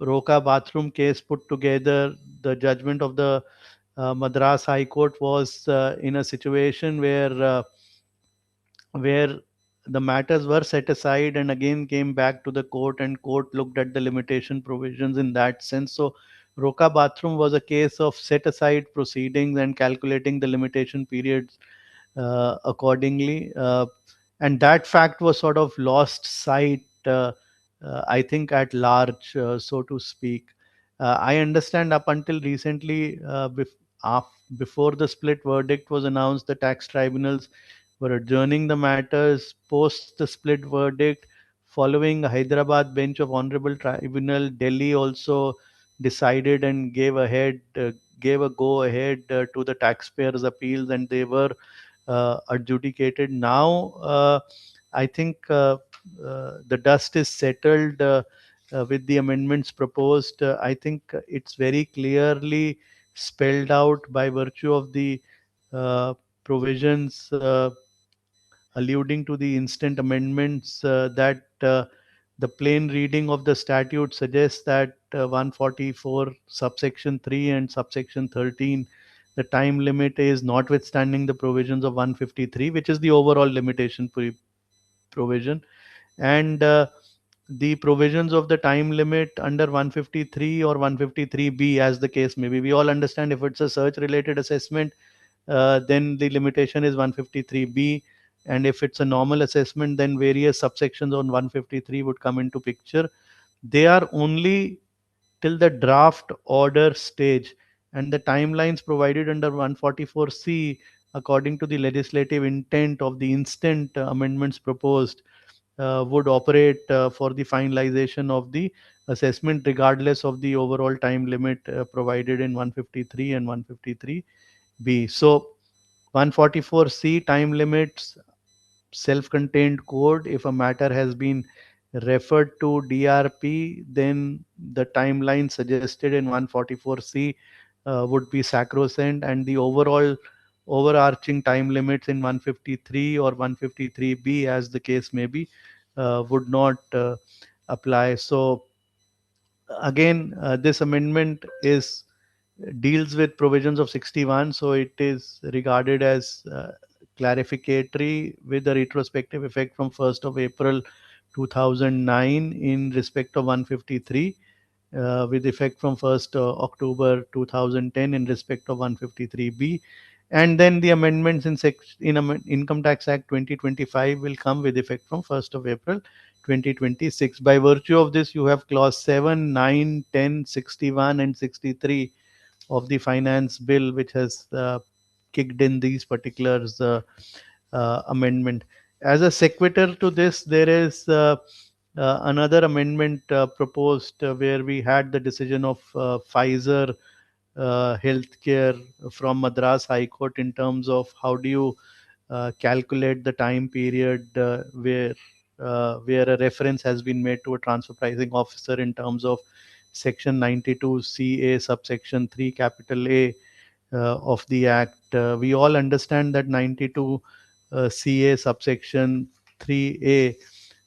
Roka bathroom case put together, the judgment of the Madras High Court was in a situation where the matters were set aside and again came back to the court, and court looked at the limitation provisions in that sense. So Roka bathroom was a case of set aside proceedings and calculating the limitation periods accordingly, and that fact was sort of lost sight, I think, at large, so to speak. I understand up until recently, before the split verdict was announced, the tax tribunals were adjourning the matters. Post the split verdict, following a Hyderabad bench of Honorable Tribunal, Delhi also decided and gave a go ahead to the taxpayers' appeals, and they were adjudicated. Now, I think the dust is settled with the amendments proposed. I think it's very clearly spelled out by virtue of the uh, provisions alluding to the instant amendments that the plain reading of the statute suggests that 144 subsection 3 and subsection 13, the time limit is notwithstanding the provisions of 153, which is the overall limitation provision, and the provisions of the time limit under 153 or 153b, as the case may be. We all understand if it's a search related assessment, then the limitation is 153b, and if it's a normal assessment, then various subsections on 153 would come into picture. They are only till the draft order stage, and the timelines provided under 144c, according to the legislative intent of the instant amendments proposed, would operate for the finalization of the assessment regardless of the overall time limit provided in 153 and 153b. So 144c time limits self-contained code. If a matter has been referred to DRP, then the timeline suggested in 144C would be sacrosanct, and the overall overarching time limits in 153 or 153B, as the case may be, would not apply. So again, this amendment is deals with provisions of 61, so it is regarded as clarificatory with a retrospective effect from 1st of April 2009 in respect of 153, with effect from 1st October 2010 in respect of 153b, and then the amendments in Income Tax Act 2025 will come with effect from 1st of April 2026. By virtue of this, you have clause 7, 9, 10, 61, and 63 of the finance bill, which has kicked in these particulars amendment. As a sequitur to this, there is another amendment proposed where we had the decision of Pfizer healthcare from Madras High Court in terms of how do you calculate the time period where a reference has been made to a transfer pricing officer in terms of section 92 CA subsection 3 capital A of the act. We all understand that 92 CA subsection 3A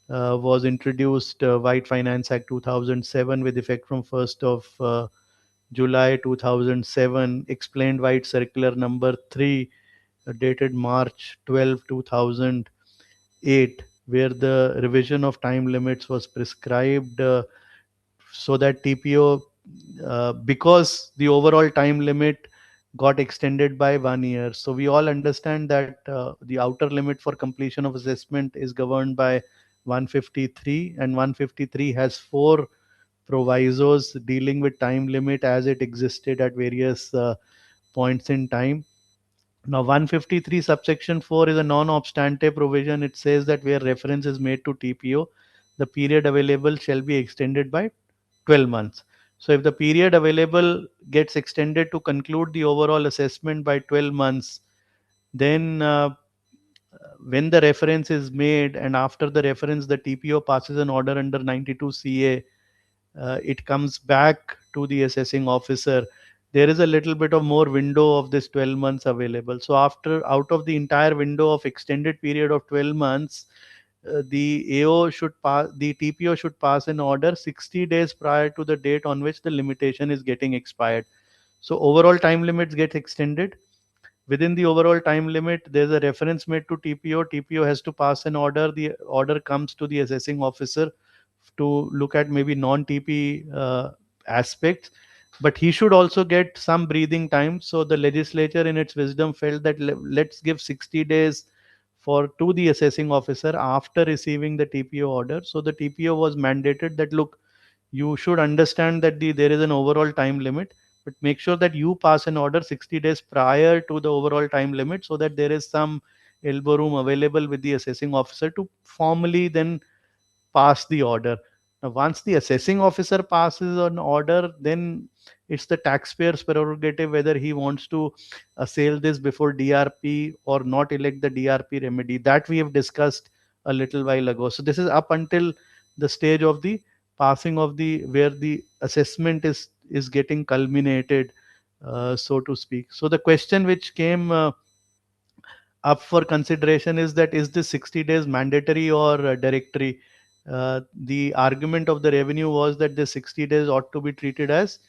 was introduced White Finance Act 2007 with effect from 1st of July 2007, explained White Circular number 3 dated March 12, 2008, where the revision of time limits was prescribed so that TPO, because the overall time limit got extended by 1 year. So we all understand that the outer limit for completion of assessment is governed by 153, and 153 has four provisos dealing with time limit as it existed at various points in time. Now, 153 subsection 4 is a non-obstante provision. It says that where reference is made to TPO, the period available shall be extended by 12 months. So, if the period available gets extended to conclude the overall assessment by 12 months, then when the reference is made and after the reference, the TPO passes an order under 92 CA, it comes back to the assessing officer. There is a little bit of more window of this 12 months available. So after out of the entire window of extended period of 12 months, the AO should pass, the TPO should pass an order 60 days prior to the date on which the limitation is getting expired. So overall time limits get extended. Within the overall time limit, there's a reference made to TPO. TPO has to pass an order. The order comes to the assessing officer to look at maybe non-TP aspects, but he should also get some breathing time. So the legislature, in its wisdom, felt that let's give 60 days for to the assessing officer after receiving the TPO order. So the TPO was mandated that look, you should understand that there is an overall time limit, but make sure that you pass an order 60 days prior to the overall time limit so that there is some elbow room available with the assessing officer to formally then pass the order. Now, once the assessing officer passes an order, then it's the taxpayer's prerogative whether he wants to assail this before DRP or not elect the DRP remedy. That we have discussed a little while ago. So this is up until the stage of the passing of the where the assessment is getting culminated, so to speak. So the question which came up for consideration is that is this 60 days mandatory or directory? The argument of the revenue was that the 60 days ought to be treated as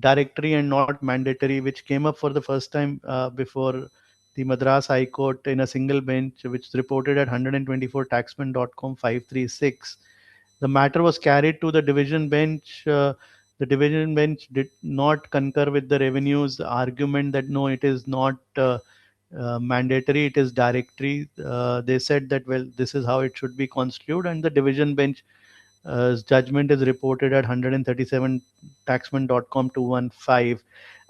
directory and not mandatory, which came up for the first time before the Madras High Court in a single bench, which is reported at 124 taxman.com 536. The matter was carried to the division bench. The division bench did not concur with the revenue's argument that no, it is not mandatory, it is directory. They said that, well, this is how it should be construed, and the division bench judgment is reported at 137 taxman.com 215.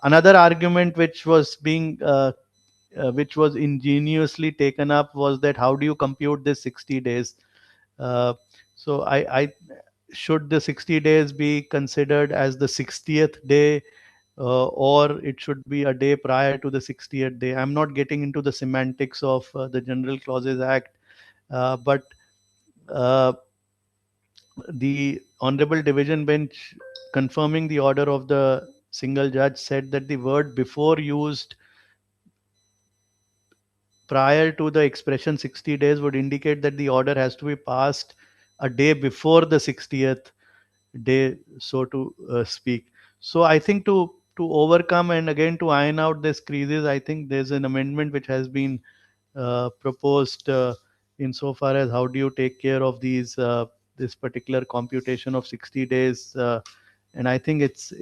Another argument which was ingeniously taken up was that how do you compute this 60 days? Uh, so I should the 60 days be considered as the 60th day, or it should be a day prior to the 60th day? I'm not getting into the semantics of the General Clauses Act, but uh, the Honorable Division Bench, confirming the order of the single judge, said that the word before used prior to the expression 60 days would indicate that the order has to be passed a day before the 60th day, so to speak. So I think to overcome and again to iron out these creases, I think there's an amendment which has been proposed insofar as how do you take care of this particular computation of 60 days, and I think it's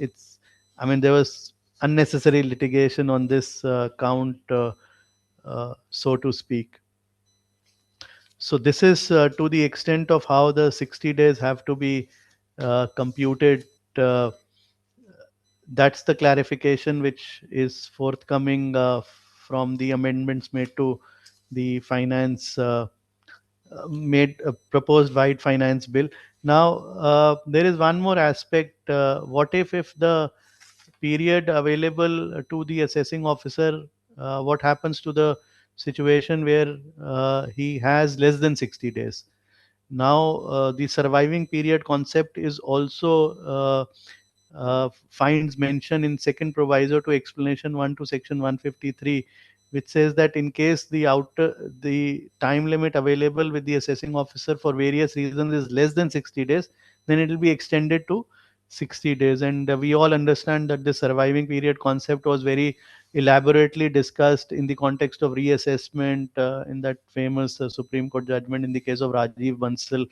I mean there was unnecessary litigation on this count, so to speak. So this is to the extent of how the 60 days have to be computed. Uh, that's the clarification which is forthcoming from the amendments made to the finance made a proposed white finance bill. Now there is one more aspect. What if the period available to the assessing officer, what happens to the situation where he has less than 60 days? Now the surviving period concept is also finds mention in second proviso to explanation 1 to section 153, which says that in case the time limit available with the assessing officer for various reasons is less than 60 days, then it will be extended to 60 days. And we all understand that the surviving period concept was very elaborately discussed in the context of reassessment in that famous Supreme Court judgment in the case of Rajiv Bansal,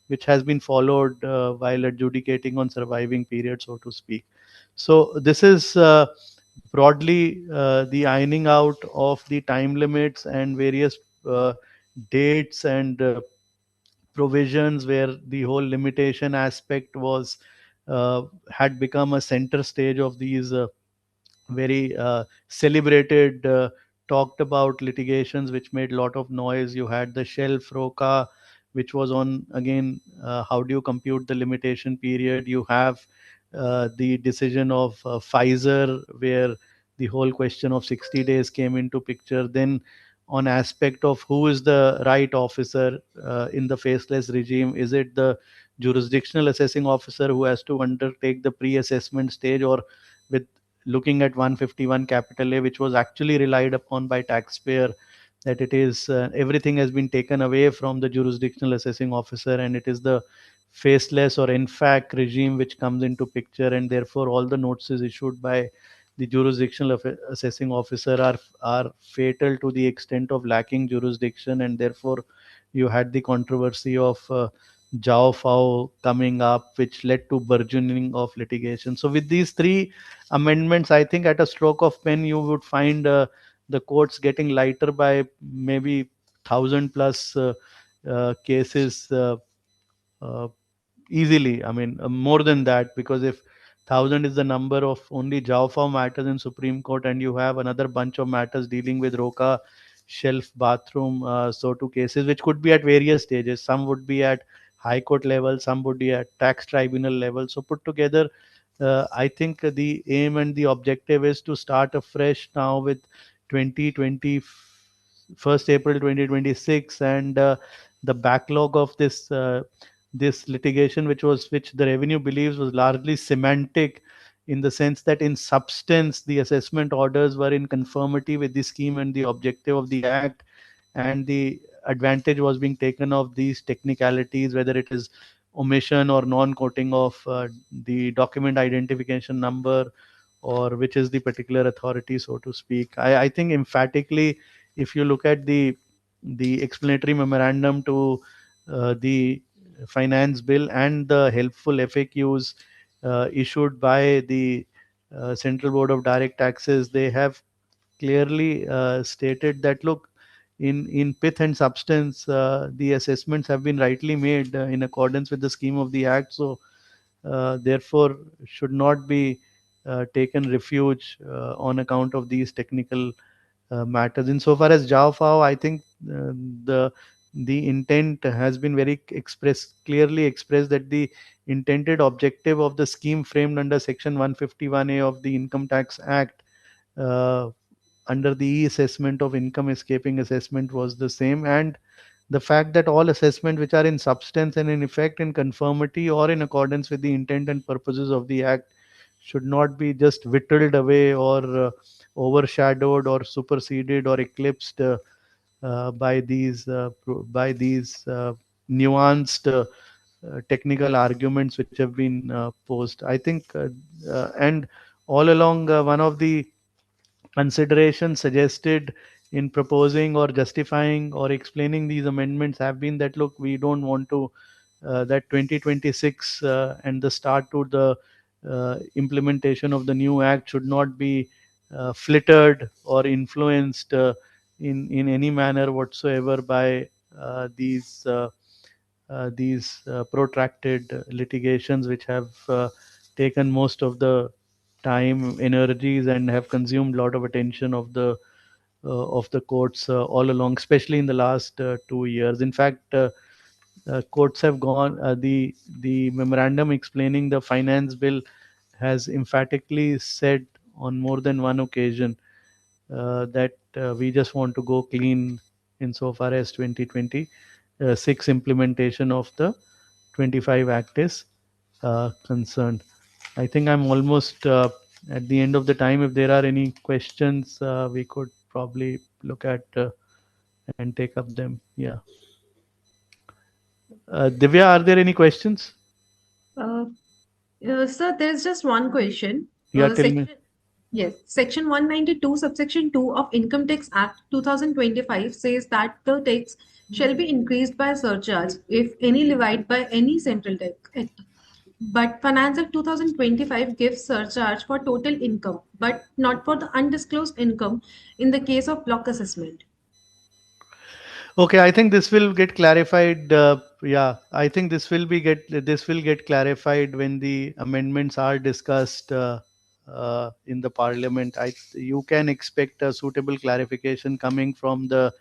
which has been followed while adjudicating on surviving period, so to speak. So this is broadly the ironing out of the time limits and various dates and provisions where the whole limitation aspect was had become a center stage of these very celebrated, talked about litigations which made a lot of noise. You had the shelf roca, which was on again, how do you compute the limitation period? You have the decision of Pfizer, where the whole question of 60 days came into picture. Then on aspect of who is the right officer in the faceless regime, is it the jurisdictional assessing officer who has to undertake the pre-assessment stage, or with looking at 151 capital A, which was actually relied upon by taxpayer, that it is everything has been taken away from the jurisdictional assessing officer, and it is the faceless or NFAC regime which comes into picture, and therefore all the notices issued by the jurisdictional assessing officer are fatal to the extent of lacking jurisdiction, and therefore you had the controversy of Jao Fao coming up, which led to burgeoning of litigation. So with these three amendments, I think at a stroke of pen, you would find the courts getting lighter by maybe 1,000 plus cases uh, easily. I mean, more than that, because if 1,000 is the number of only Jawfa matters in Supreme Court, and you have another bunch of matters dealing with Roka, shelf, bathroom, so to cases, which could be at various stages. Some would be at High Court level, some would be at tax tribunal level. So put together, I think the aim and the objective is to start afresh now with 2020, 1st April 2026, and the backlog of this litigation, which the revenue believes was largely semantic, in the sense that in substance the assessment orders were in conformity with the scheme and the objective of the act, and the advantage was being taken of these technicalities, whether it is omission or non-quoting of the document identification number, or which is the particular authority, so to speak. I think emphatically, if you look at the explanatory memorandum to the finance bill and the helpful FAQs issued by the Central Board of Direct Taxes, they have clearly stated that, look, in pith and substance, the assessments have been rightly made in accordance with the scheme of the act. So therefore should not be taken refuge on account of these technical matters. Insofar as Jao Fao, I think the the intent has been very clearly expressed, that the intended objective of the scheme framed under Section 151A of the Income Tax Act, uh, under the e-assessment of income escaping assessment, was the same, and the fact that all assessment which are in substance and in effect in conformity or in accordance with the intent and purposes of the act should not be just whittled away, or overshadowed or superseded or eclipsed by these nuanced technical arguments which have been posed. I think, and all along, one of the considerations suggested in proposing or justifying or explaining these amendments have been that, look, we don't want to that 2026 and the start to the implementation of the new act should not be flittered or influenced in any manner whatsoever by these protracted litigations, which have taken most of the time, energies, and have consumed a lot of attention of the courts all along, especially in the last 2 years. In fact, courts have gone. The memorandum explaining the finance bill has emphatically said on more than one occasion that we just want to go clean insofar as 2026 implementation of the 25 Act is concerned. I think I'm almost at the end of the time. If there are any questions, we could probably look at and take up them. Yeah. Divya, are there any questions?
Uh, Sir, there's just one question.
Yeah, tell me.
Yes, Section 192, subsection 2 of Income Tax Act 2025 says that the tax shall be increased by surcharge if any levied by any central tax act. But Finance Act 2025 gives surcharge for total income, but not for the undisclosed income in the case of block assessment.
Okay, I think this will get clarified. Yeah, I think this will get clarified when the amendments are discussed in the parliament. You can expect a suitable clarification coming from the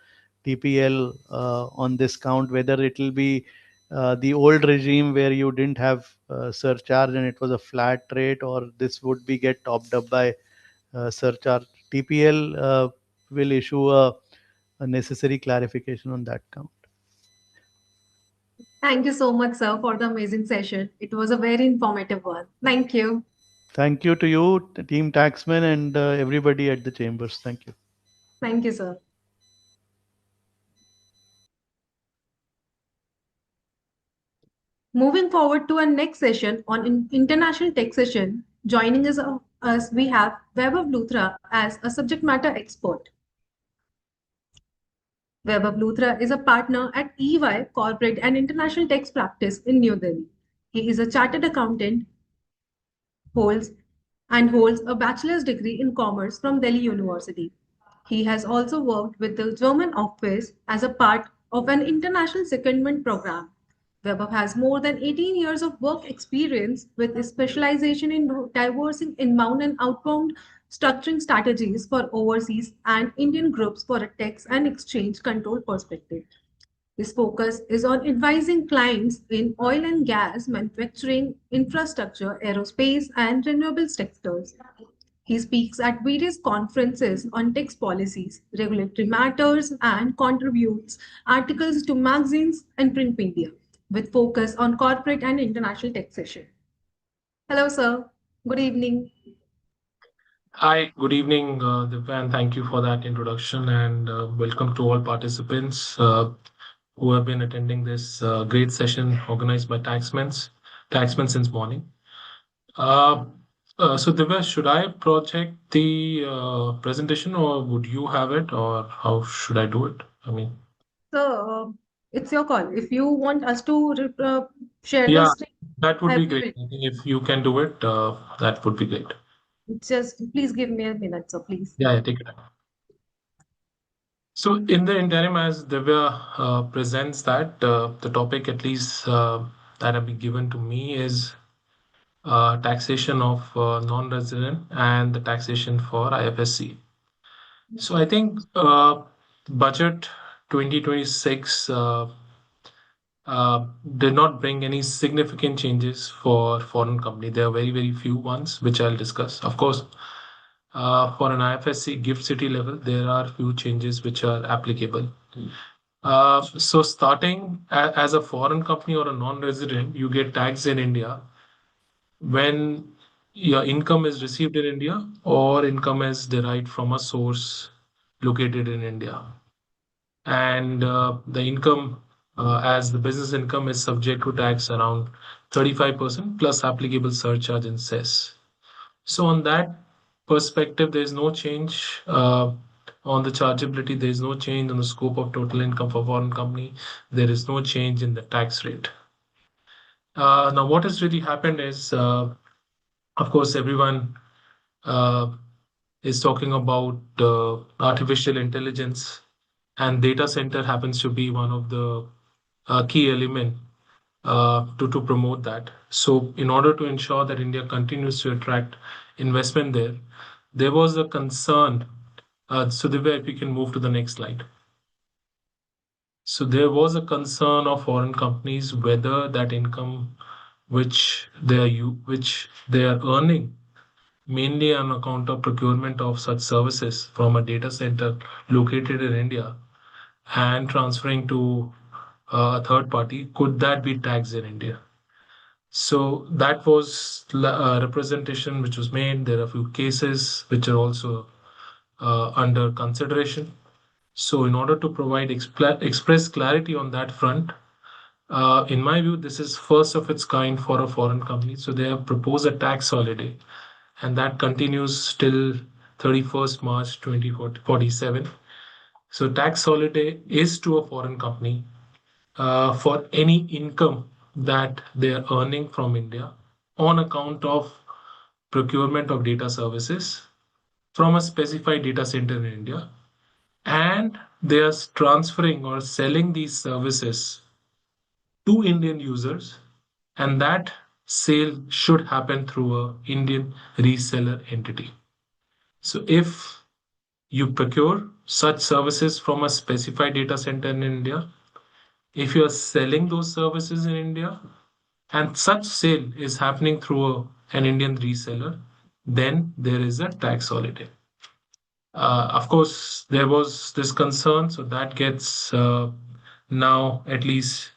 TPL on this count, whether it will be the old regime where you didn't have surcharge and it was a flat rate, or this would be get topped up by surcharge. TPL will issue a necessary clarification on that count.
Thank you so much, sir, for the amazing session. It was a very informative one. Thank you.
Thank you to you, Team Taxman, and everybody at the chambers. Thank you.
Thank you, sir. Moving forward to our next session on international taxation, joining us we have Vaibhav Luthra as a subject matter expert. Vaibhav Luthra is a partner at EY Corporate and International Tax Practice in New Delhi. He is a chartered accountant, holds a bachelor's degree in commerce from Delhi University. He has also worked with the German office as a part of an international secondment program. Vaibhav has more than 18 years of work experience with a specialization in diversing inbound and outbound structuring strategies for overseas and Indian groups for a tax and exchange control perspective. His focus is on advising clients in oil and gas, manufacturing, infrastructure, aerospace, and renewable sectors. He speaks at various conferences on tax policies, regulatory matters, and contributes articles to magazines and print media with focus on corporate and international taxation. Hello, sir. Good evening.
Hi, good evening, Divya, and thank you for that introduction, and welcome to all participants who have been attending this great session organized by Taxmann since morning. So Divya, should I project the presentation, or would you have it, or how should I do it? I mean,
So, it's your call. If you want us to share the
yeah,
screen,
that would
I
be
will
great. I think if you can do it, that would be great.
just please give me a minute, so please.
Yeah, take it. So in the interim, as Divya presents that, the topic at least that have been given to me is taxation of non-resident and the taxation for IFSC. So I think budget 2026 did not bring any significant changes for foreign company. There are very, very few ones which I'll discuss. Of course, for an IFSC gift city level, there are few changes which are applicable. So starting as a foreign company or a non-resident, you get taxed in India when your income is received in India or income is derived from a source located in India. And the income, as the business income, is subject to tax around 35% plus applicable surcharge and cess. So on that perspective, there is no change on the chargeability. There is no change on the scope of total income for foreign company. There is no change in the tax rate. Now, what has really happened is, of course, everyone is talking about artificial intelligence and data center happens to be one of the key element to promote that. So in order to ensure that India continues to attract investment there was a concern. So Divya, if we can move to the next slide. So there was a concern of foreign companies whether that income which they are earning mainly on account of procurement of such services from a data center located in India and transferring to a third party, could that be taxed in India? So that was a representation which was made. There are a few cases which are also under consideration. So in order to provide express clarity on that front, in my view, this is first of its kind for a foreign company. So they have proposed a tax holiday, and that continues till 31st March 2047. So tax holiday is to a foreign company for any income that they are earning from India on account of procurement of data services from a specified data center in India, and they are transferring or selling these services to Indian users, and that sale should happen through a Indian reseller entity. So if you procure such services from a specified data center in India, if you are selling those services in India, and such sale is happening through an Indian reseller, then there is a tax holiday. Of course, there was this concern, so that gets now at least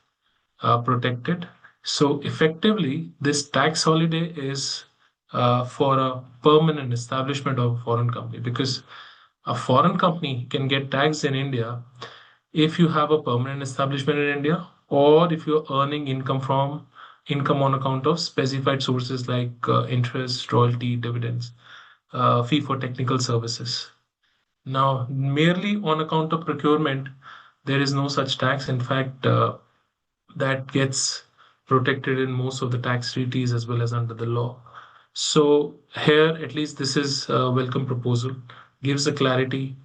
protected. So effectively, this tax holiday is for a permanent establishment of a foreign company, because a foreign company can get taxed in India if you have a permanent establishment in India, or if you're earning income on account of specified sources like interest, royalty, dividends, fee for technical services. Now, merely on account of procurement, there is no such tax. In fact, that gets protected in most of the tax treaties as well as under the law. So here, at least this is a welcome proposal, gives a clarity.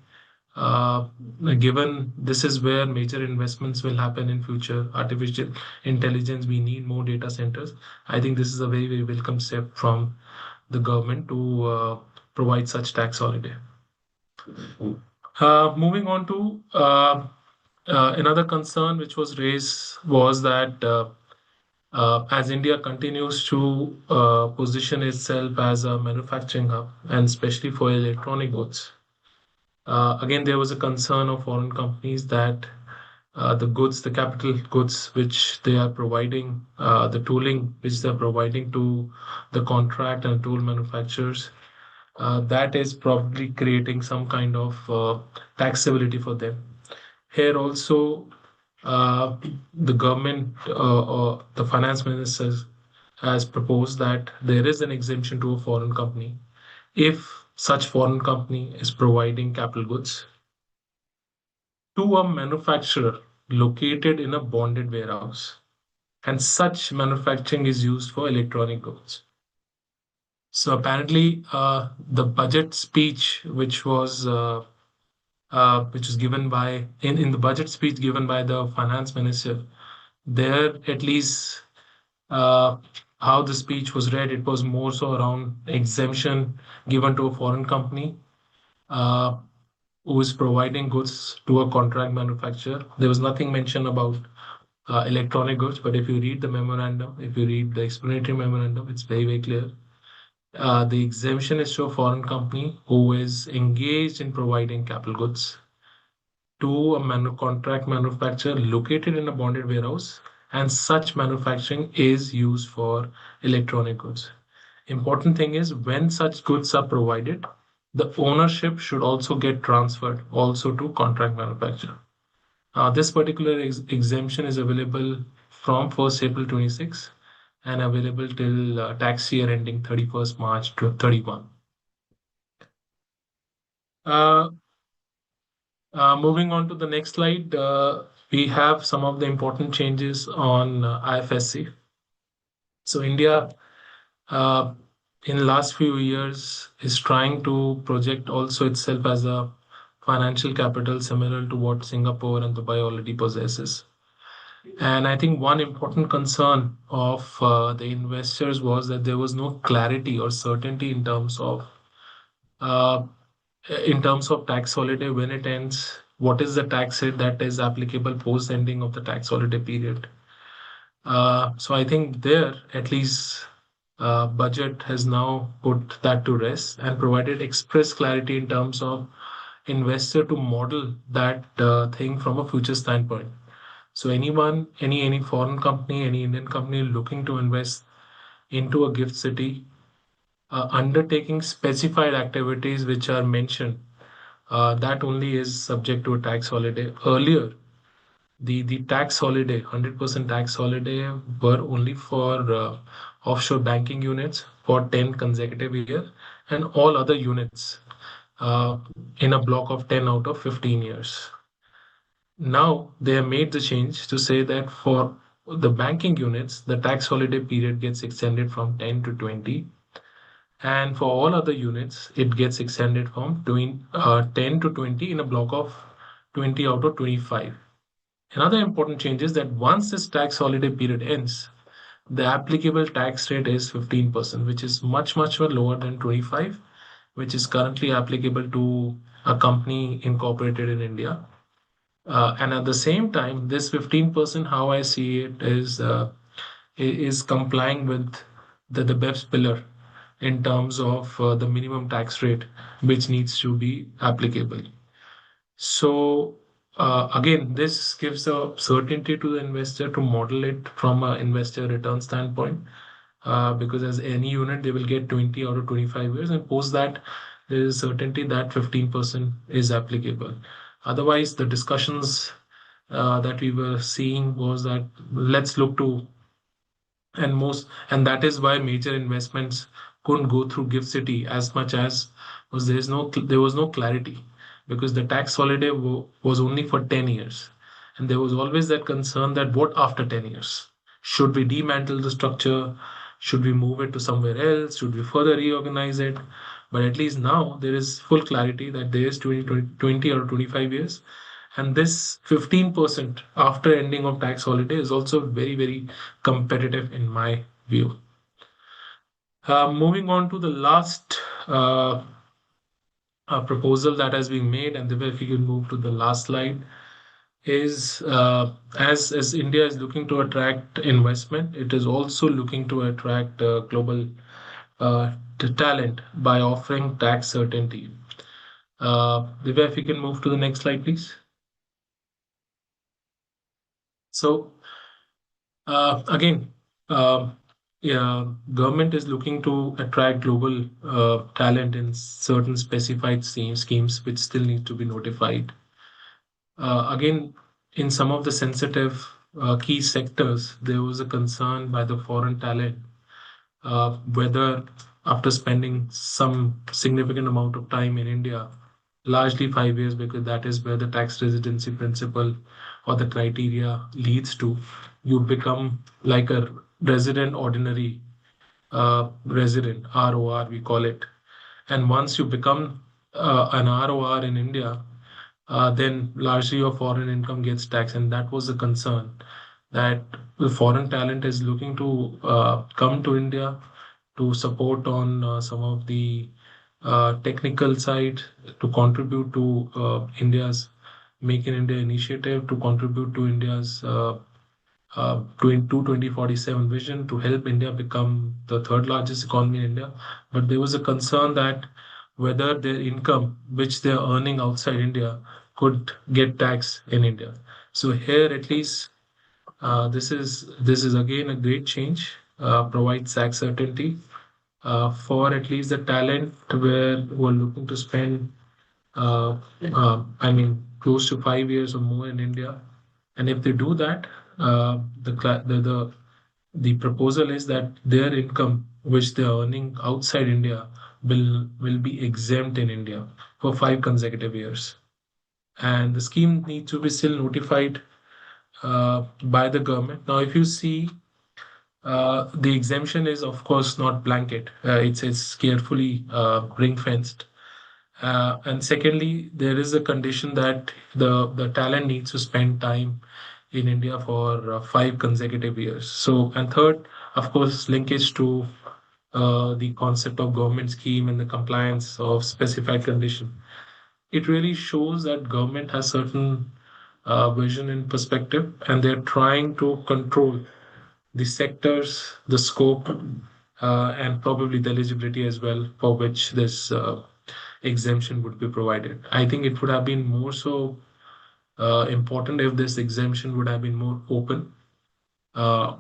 Given this is where major investments will happen in future, artificial intelligence, we need more data centers. I think this is a very, very welcome step from the government to provide such tax holiday. Moving on to another concern which was raised was that as India continues to position itself as a manufacturing hub, and especially for electronic goods, again, there was a concern of foreign companies that the capital goods which they are providing, the tooling which they're providing to the contract and tool manufacturers, that is probably creating some kind of taxability for them. Here also, the government or the finance minister has proposed that there is an exemption to a foreign company if such foreign company is providing capital goods to a manufacturer located in a bonded warehouse, and such manufacturing is used for electronic goods. So apparently, the budget speech which was given by in the budget speech given by the finance minister, there at least how the speech was read, it was more so around exemption given to a foreign company who is providing goods to a contract manufacturer. There was nothing mentioned about electronic goods, but if you read the memorandum, if you read the explanatory memorandum, it's very, very clear. The exemption is to a foreign company who is engaged in providing capital goods to a contract manufacturer located in a bonded warehouse, and such manufacturing is used for electronic goods. Important thing is, when such goods are provided, the ownership should also get transferred also to contract manufacturer. This particular exemption is available from 1st April 26 and available till tax year ending 31st March 31. Moving on to the next slide, we have some of the important changes on IFSC. So India, in the last few years, is trying to project also itself as a financial capital similar to what Singapore and Dubai already possesses. And I think one important concern of the investors was that there was no clarity or certainty uh, in terms of tax holiday when it ends. What is the tax rate that is applicable post ending of the tax holiday period? So I think there at least budget has now put that to rest and provided express clarity in terms of investor to model that thing from a future standpoint. So anyone, any foreign company, any Indian company looking to invest into a gift city, undertaking specified activities which are mentioned, that only is subject to a tax holiday. Earlier, the tax holiday, 100% tax holiday, were only for offshore banking units for 10 consecutive years, and all other units uh, in a block of 10 out of 15 years. Now they have made the change to say that for the banking units, the tax holiday period gets extended from 10 to 20. And for all other units, it gets extended from 10 to 20 in a block of 20 out of 25. Another important change is that once this tax holiday period ends, the applicable tax rate is 15%, which is much, much more lower than 25, which is currently applicable to a company incorporated in India. And at the same time, this 15%, how I see it, is complying with the BEPS pillar in terms of the minimum tax rate, which needs to be applicable. So again, this gives a certainty to the investor to model it from an investor return standpoint, because as any unit, they will get 20 out of 25 years, and post that, there is certainty that 15% is applicable. Otherwise, the discussions that we were seeing was that let's look to and that is why major investments couldn't go through gift city as much as was there was no clarity, because the tax holiday was only for 10 years, and there was always that concern that what after 10 years, should we dismantle the structure, should we move it to somewhere else, should we further reorganize it? But at least now there is full clarity that there is 20 or 25 years, and this 15% after ending of tax holiday is also very, very competitive in my view. Moving on to the last proposal that has been made, and if you can move to the last slide, is as India is looking to attract investment, it is also looking to attract global talent by offering tax certainty. Divya, if you can move to the next slide, please. So again, yeah, government is looking to attract global talent in certain specified schemes which still need to be notified. Again, in some of the sensitive key sectors, there was a concern by the foreign talent whether after spending some significant amount of time in India, largely 5 years, because that is where the tax residency principle or the criteria leads to, you become like a resident ordinary resident, ROR we call it. And once you become an ROR in India, then largely your foreign income gets taxed. And that was the concern, that the foreign talent is looking to come to India to support on some of the technical side, to contribute to India's Make in India initiative, to contribute to India's 2047 vision, to help India become the third largest economy in India. But there was a concern that whether their income, which they're earning outside India, could get taxed in India. So here, at least, this is again a great change. Provides tax certainty for at least the talent who are looking to spend, close to 5 years or more in India. And if they do that, the proposal is that their income, which they are earning outside India, will be exempt in India for 5 consecutive years. And the scheme needs to be still notified by the government. Now, if you see, the exemption is, of course, not blanket. It's carefully ring fenced, And secondly, there is a condition that the talent needs to spend time in India for 5 consecutive years. So, and third, of course, linkage to the concept of government scheme and the compliance of specified condition. It really shows that government has certain vision and perspective, and they're trying to control the sectors, the scope, and probably the eligibility as well for which this exemption would be provided. I think it would have been more so important if this exemption would have been more open. Uh,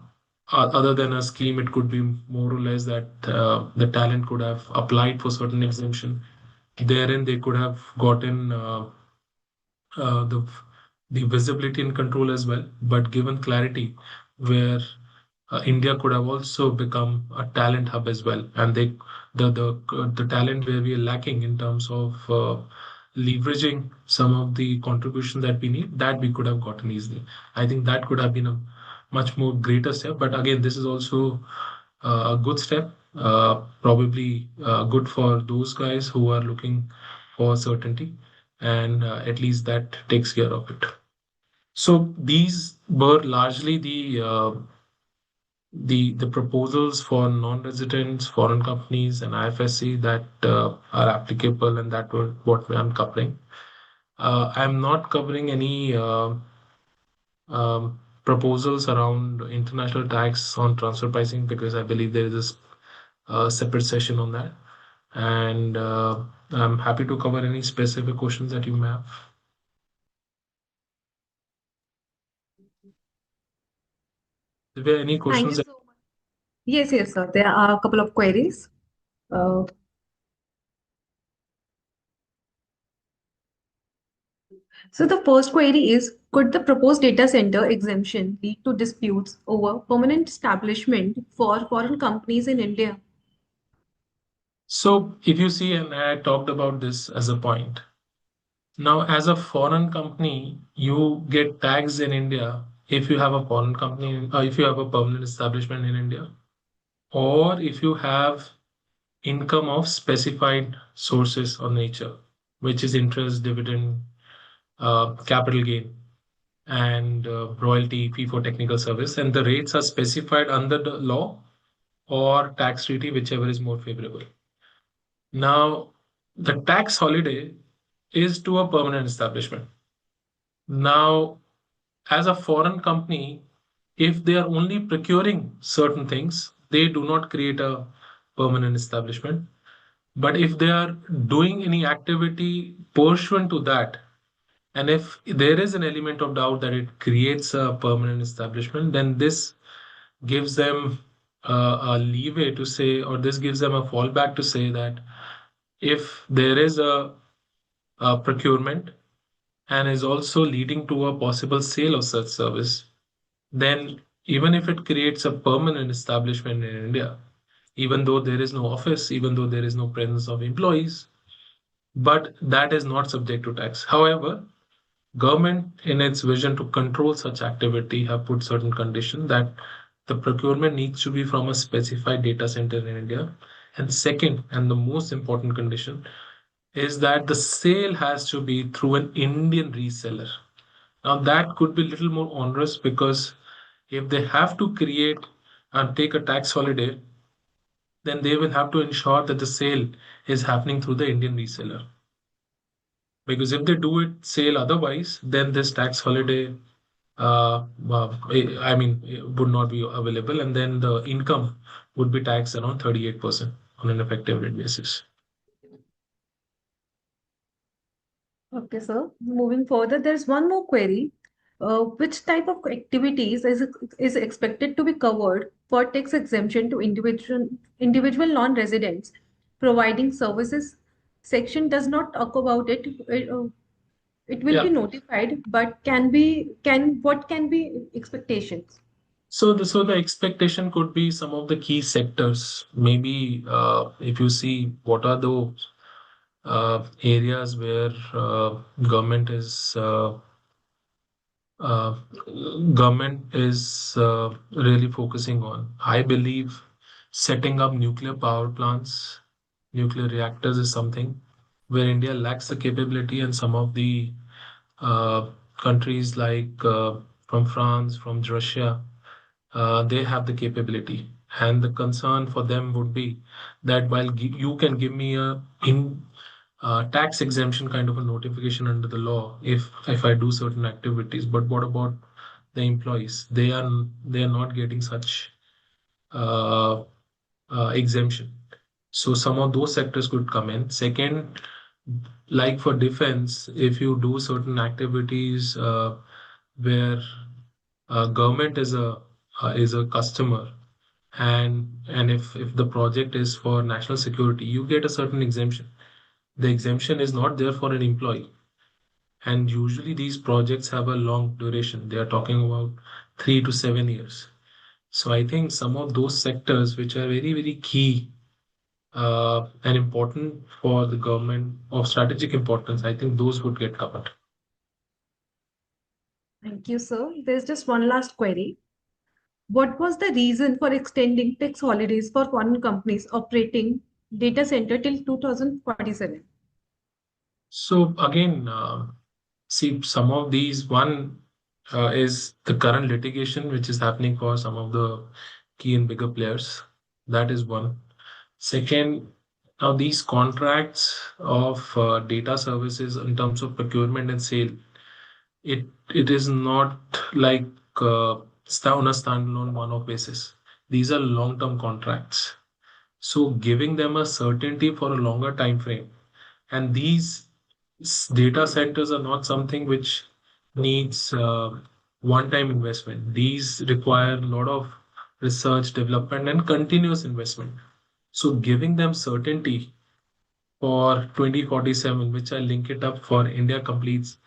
Other than a scheme, it could be more or less that the talent could have applied for certain exemption. Therein, they could have gotten uh, the the visibility and control as well, but given clarity where India could have also become a talent hub as well, and the talent where we are lacking in terms of leveraging some of the contribution that we need, that we could have gotten easily. I think that could have been a much more greater step. But again, this is also a good step, probably good for those guys who are looking for certainty, and at least that takes care of it. So these were largely the proposals for non-residents, foreign companies, and IFSC that are applicable, and that were what I'm covering. I'm not covering any proposals around international tax on transfer pricing because I believe there is a separate session on that, and I'm happy to cover any specific questions that you may have. If there are any
Thank
questions,
you so much. Yes, yes, sir. There are a couple of queries. So the first query is, could the proposed data center exemption lead to disputes over permanent establishment for foreign companies in India?
so if you see, and I talked about this as a point. Now, as a foreign company, you get taxed in India if you have a foreign company, if you have a permanent establishment in India, or if you have income of specified sources or nature, which is interest, dividend, capital gain, and royalty fee for technical service. And the rates are specified under the law or tax treaty, whichever is more favorable. Now, the tax holiday is to a permanent establishment. Now, as a foreign company, if they are only procuring certain things, they do not create a permanent establishment. But if they are doing any activity pursuant to that, and if there is an element of doubt that it creates a permanent establishment, then this gives them a leeway to say, or this gives them a fallback to say that if there is a procurement and is also leading to a possible sale of such service, then even if it creates a permanent establishment in India, even though there is no office, even though there is no presence of employees, but that is not subject to tax. However, government in its vision to control such activity have put certain conditions that the procurement needs to be from a specified data center in India. And second, and the most important condition, is that the sale has to be through an Indian reseller. Now that could be a little more onerous because if they have to create and take a tax holiday, then they will have to ensure that the sale is happening through the Indian reseller. Because if they do it sale otherwise, then this tax holiday, I mean, it would not be available, and then the income would be taxed around 38% on an effective rate basis.
Okay, sir. Moving further, there's one more query. Which type of activities is expected to be covered for tax exemption to individual non-residents providing services? Section does not talk about it. It will be
Yeah.
notified, but what can be expectations?
So the expectation could be some of the key sectors. Maybe if you see what are those areas where uh, government is really focusing on. I believe setting up nuclear power plants, nuclear reactors is something where India lacks the capability, and some of the countries like from France, from Russia, they have the capability. And the concern for them would be that while you can give me a in tax exemption kind of a notification under the law if I do certain activities, but what about the employees? They are not getting such uh, exemption. So some of those sectors could come in. Second, like for defense, if you do certain activities where government is a customer, and if the project is for national security, you get a certain exemption. The exemption is not there for an employee, and usually these projects have a long duration. They are talking about 3 to 7 years. So I think some of those sectors which are very very key and important for the government of strategic importance, I think those would get covered.
Thank you, sir. There's just one last query. What was the reason for extending tax holidays for foreign companies operating data center till 2047?
So again, see some of these. One is the current litigation which is happening for some of the key and bigger players. That is one. Second, now these contracts of data services in terms of procurement and sale, it is not like on a standalone one-off basis. These are long-term contracts. So giving them a certainty for a longer time frame, and these data centers are not something which needs one-time investment. These require a lot of research, development, and continuous investment. So giving them certainty for 2047, which I link it up for India completes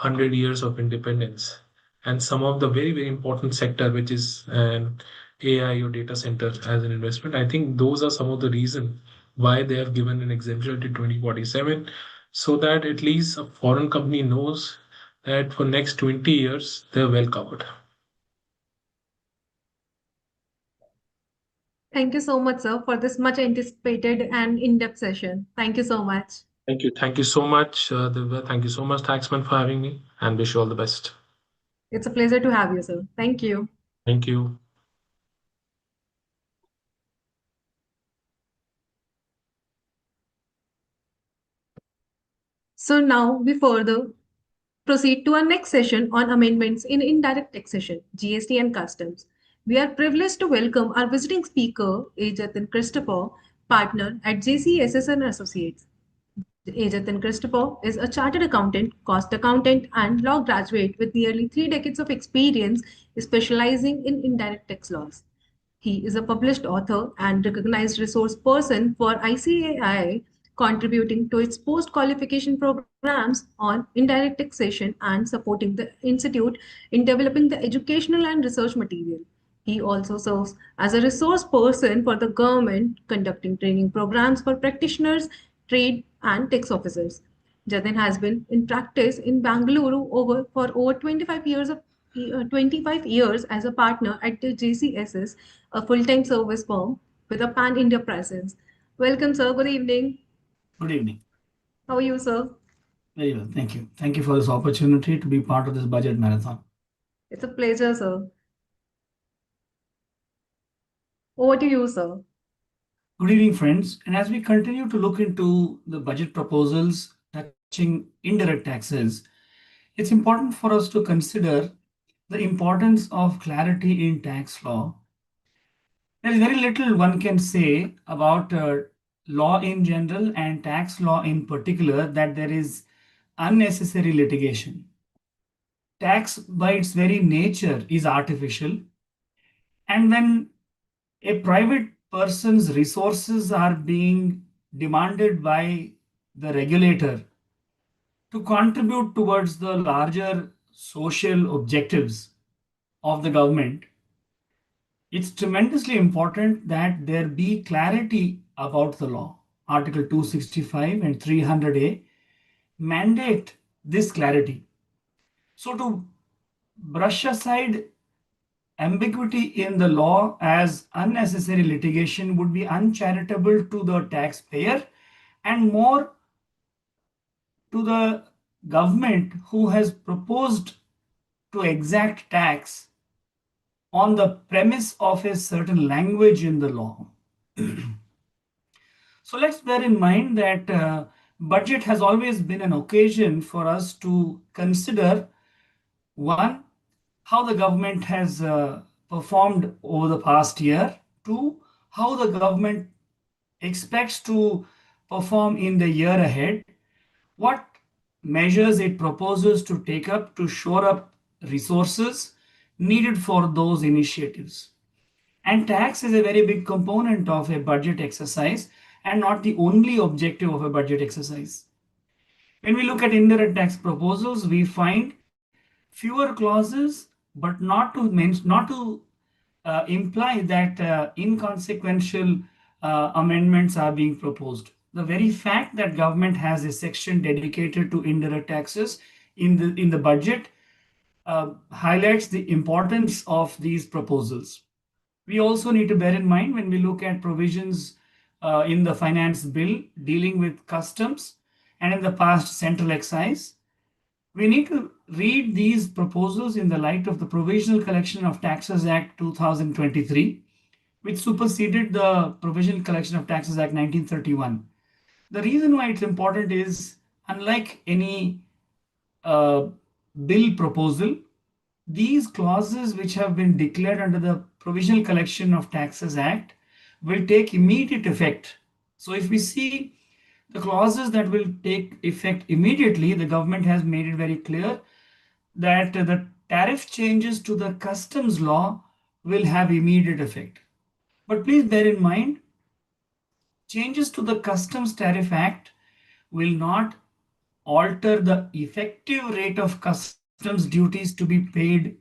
100 years of independence, and some of the very, very important sector, which is an AI or data center as an investment. I think those are some of the reasons why they have given an exemption to 2047, so that at least a foreign company knows that for next 20 years, they're well covered.
Thank you so much, sir, for this much anticipated and in-depth session. Thank you so much.
Thank you. Thank you so much, Divya. Thank you so much, Taxman, for having me, and wish you all the best.
It's a pleasure to have you, sir. Thank you.
Thank you.
So now we further proceed to our next session on amendments in indirect taxation, GST and customs. We are privileged to welcome our visiting speaker, A. Jatin Christopher, partner at JCSS and Associates. A. Jatin Christopher is a chartered accountant, cost accountant, and law graduate with nearly 3 decades of experience specializing in indirect tax laws. He is a published author and recognized resource person for ICAI, contributing to its post-qualification programs on indirect taxation and supporting the institute in developing the educational and research material. He also serves as a resource person for the government, conducting training programs for practitioners, trade, and tax officers. Jatin has been in practice in Bangalore for over 25 years as a partner at the JCSS, a full-time service firm with a pan-India presence. Welcome, sir. Good evening.
Good evening.
How are you, sir?
Very well, thank you. Thank you for this opportunity to be part of this budget marathon.
It's a pleasure, sir. Over to you, sir.
Good evening, friends. And as we continue to look into the budget proposals touching indirect taxes, it's important for us to consider the importance of clarity in tax law. There is very little one can say about law in general and tax law in particular that there is unnecessary litigation. Tax by its very nature is artificial. And when a private person's resources are being demanded by the regulator to contribute towards the larger social objectives of the government, it's tremendously important that there be clarity about the law. Article 265 and 300A mandate this clarity. So to brush aside ambiguity in the law as unnecessary litigation would be uncharitable to the taxpayer and more to the government who has proposed to exact tax on the premise of a certain language in the law. So let's bear in mind that budget has always been an occasion for us to consider, one, how the government has performed over the past year, two, how the government expects to perform in the year ahead, what measures it proposes to take up to shore up resources needed for those initiatives. And tax is a very big component of a budget exercise and not the only objective of a budget exercise. When we look at indirect tax proposals, we find fewer clauses, but not to imply that inconsequential amendments are being proposed. The very fact that government has a section dedicated to indirect taxes in the budget highlights the importance of these proposals. We also need to bear in mind when we look at provisions in the finance bill dealing with customs and in the past central excise, we need to read these proposals in the light of the Provisional Collection of Taxes Act 2023, which superseded the Provisional Collection of Taxes Act 1931. The reason why it's important is, unlike any bill proposal, these clauses which have been declared under the Provisional Collection of Taxes Act will take immediate effect. So if we see the clauses that will take effect immediately, the government has made it very clear that the tariff changes to the customs law will have immediate effect. But please bear in mind, changes to the Customs Tariff Act will not alter the effective rate of customs duties to be paid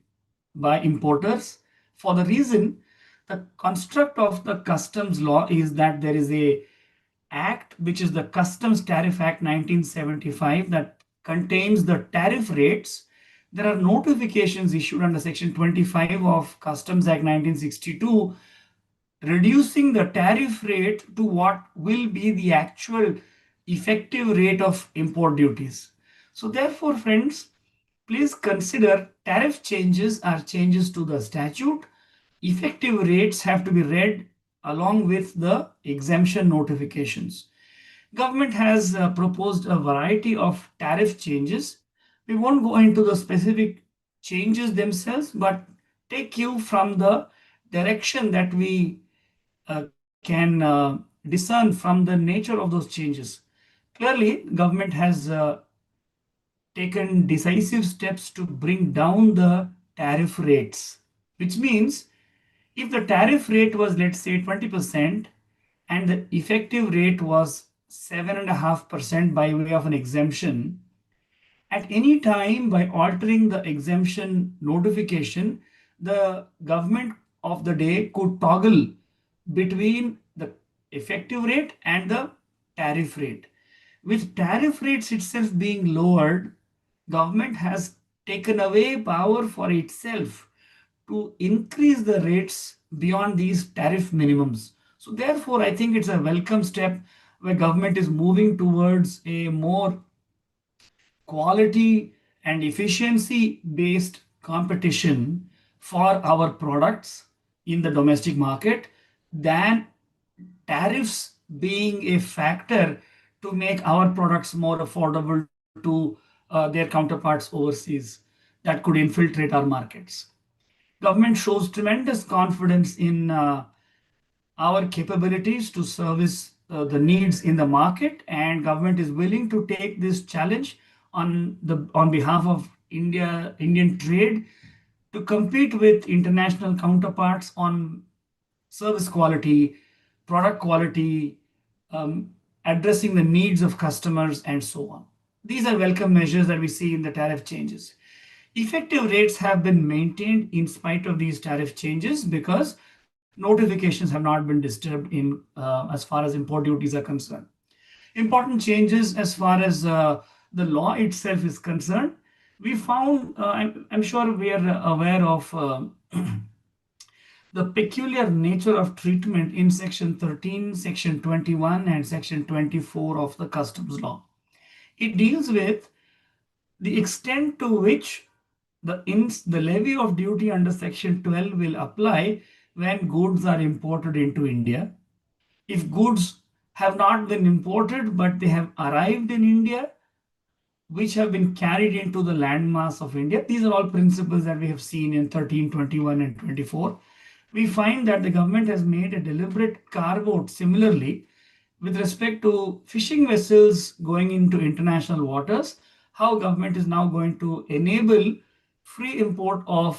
by importers, for the reason the construct of the customs law is that there is a act which is the Customs Tariff Act 1975 that contains the tariff rates. There are notifications issued under section 25 of Customs Act 1962 reducing the tariff rate to what will be the actual effective rate of import duties. So therefore, friends, please consider tariff changes are changes to the statute. Effective rates have to be read along with the exemption notifications. Government has proposed a variety of tariff changes. We won't go into the specific changes themselves, but take cue from the direction that we can discern from the nature of those changes. Clearly, government has taken decisive steps to bring down the tariff rates, which means if the tariff rate was, let's say, 20% and the effective rate was 7.5% by way of an exemption, at any time by altering the exemption notification, the government of the day could toggle between the effective rate and the tariff rate. With tariff rates itself being lowered, government has taken away power for itself to increase the rates beyond these tariff minimums. So therefore, I think it's a welcome step where government is moving towards a more quality and efficiency based competition for our products in the domestic market than tariffs being a factor to make our products more affordable to their counterparts overseas that could infiltrate our markets. Government shows tremendous confidence in our capabilities to service the needs in the market, and government is willing to take this challenge on behalf of Indian trade to compete with international counterparts on service quality, product quality, addressing the needs of customers, and so on. These are welcome measures that we see in the tariff changes. Effective rates have been maintained in spite of these tariff changes because notifications have not been disturbed in as far as import duties are concerned. Important changes as far as the law itself is concerned. We found, I'm sure we are aware of the peculiar nature of treatment in section 13, section 21, and section 24 of the customs law. It deals with the extent to which the levy of duty under Section 12 will apply when goods are imported into India. If goods have not been imported but they have arrived in India, which have been carried into the landmass of India. These are all principles that we have seen in 13, 21, and 24. We find that the government has made a deliberate carve out similarly with respect to fishing vessels going into international waters, how government is now going to enable free import of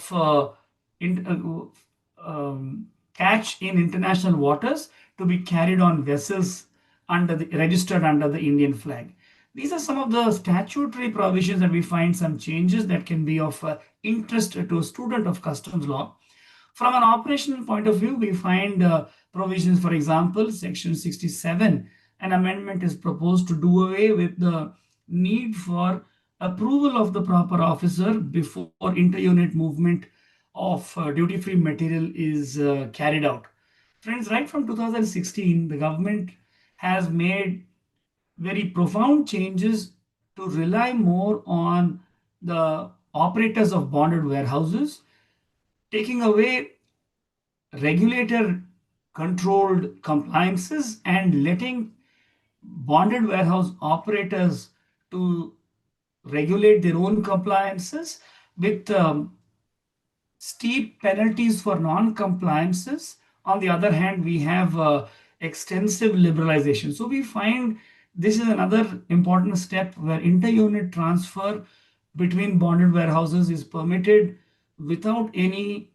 catch in international waters to be carried on vessels registered under the Indian flag. These are some of the statutory provisions that we find some changes that can be of interest to a student of customs law. From an operational point of view, we find provisions, for example, Section 67, an amendment is proposed to do away with the need for approval of the proper officer before inter-unit movement of duty-free material is carried out. Friends, right from 2016, the government has made very profound changes to rely more on the operators of bonded warehouses, taking away regulator controlled compliances and letting bonded warehouse operators to regulate their own compliances with steep penalties for non-compliances. On the other hand, we have extensive liberalization. So we find this is another important step where inter-unit transfer between bonded warehouses is permitted without any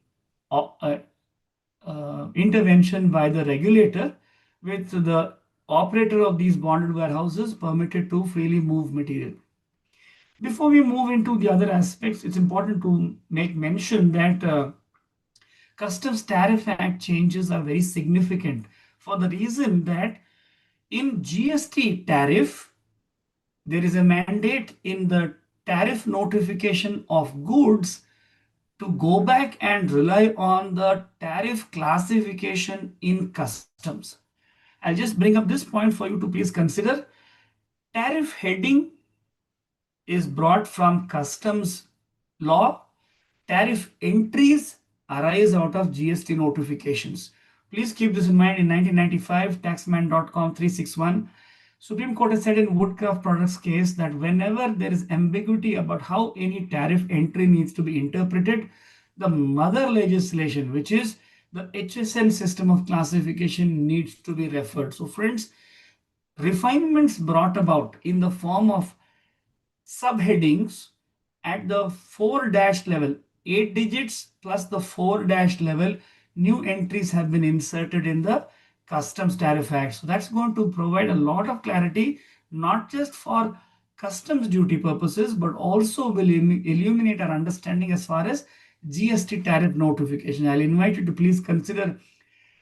intervention by the regulator, with the operator of these bonded warehouses permitted to freely move material. Before we move into the other aspects, it's important to make mention that Customs Tariff Act changes are very significant for the reason that in GST tariff, there is a mandate in the tariff notification of goods to go back and rely on the tariff classification in customs. I'll just bring up this point for you to please consider. Tariff heading is brought from customs law. Tariff entries arise out of GST notifications. Please keep this in mind. In 1995, Taxmann.com 361, Supreme Court has said in Woodcraft Products case that whenever there is ambiguity about how any tariff entry needs to be interpreted, the mother legislation, which is the HSN system of classification, needs to be referred. So friends, refinements brought about in the form of subheadings at the 4 dash level, 8 digits plus the 4 dash level, new entries have been inserted in the Customs Tariff Act. So that's going to provide a lot of clarity, not just for customs duty purposes, but also will illuminate our understanding as far as GST tariff notification. I'll invite you to please consider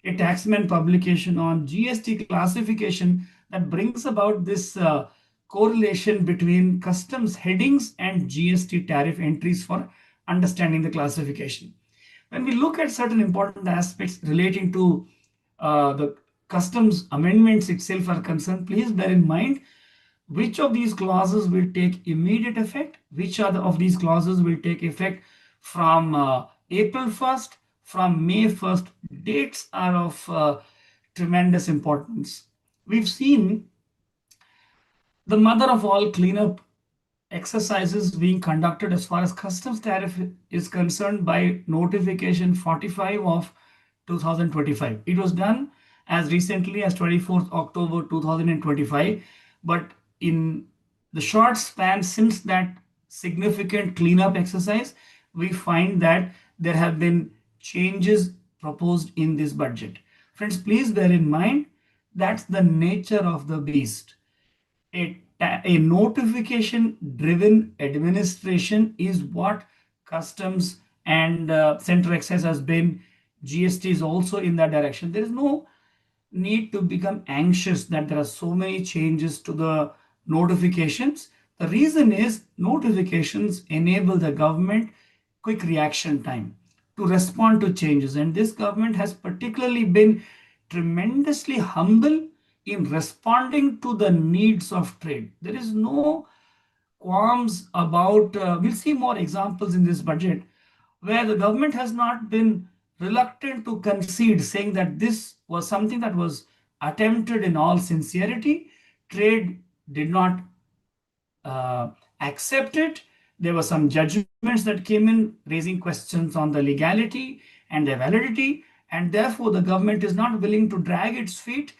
a Taxmann publication on GST classification that brings about this correlation between customs headings and GST tariff entries for understanding the classification. When we look at certain important aspects relating to the customs amendments itself are concerned, please bear in mind which of these clauses will take immediate effect, which of these clauses will take effect from April 1st, from May 1st. Dates are of tremendous importance. We've seen the mother of all cleanup exercises being conducted as far as customs tariff is concerned by notification 45 of 2025. It was done as recently as 24th October 2025, but in the short span since that significant cleanup exercise, we find that there have been changes proposed in this budget. Friends, please bear in mind that's the nature of the beast. A notification driven administration is what customs and central excise has been. GST is also in that direction. There is no need to become anxious that there are so many changes to the notifications. The reason is notifications enable the government quick reaction time to respond to changes. And this government has particularly been tremendously humble in responding to the needs of trade. There is no qualms about, we'll see more examples in this budget where the government has not been reluctant to concede, saying that this was something that was attempted in all sincerity. Trade did not accept it. There were some judgments that came in raising questions on the legality and the validity, and therefore the government is not willing to drag its feet,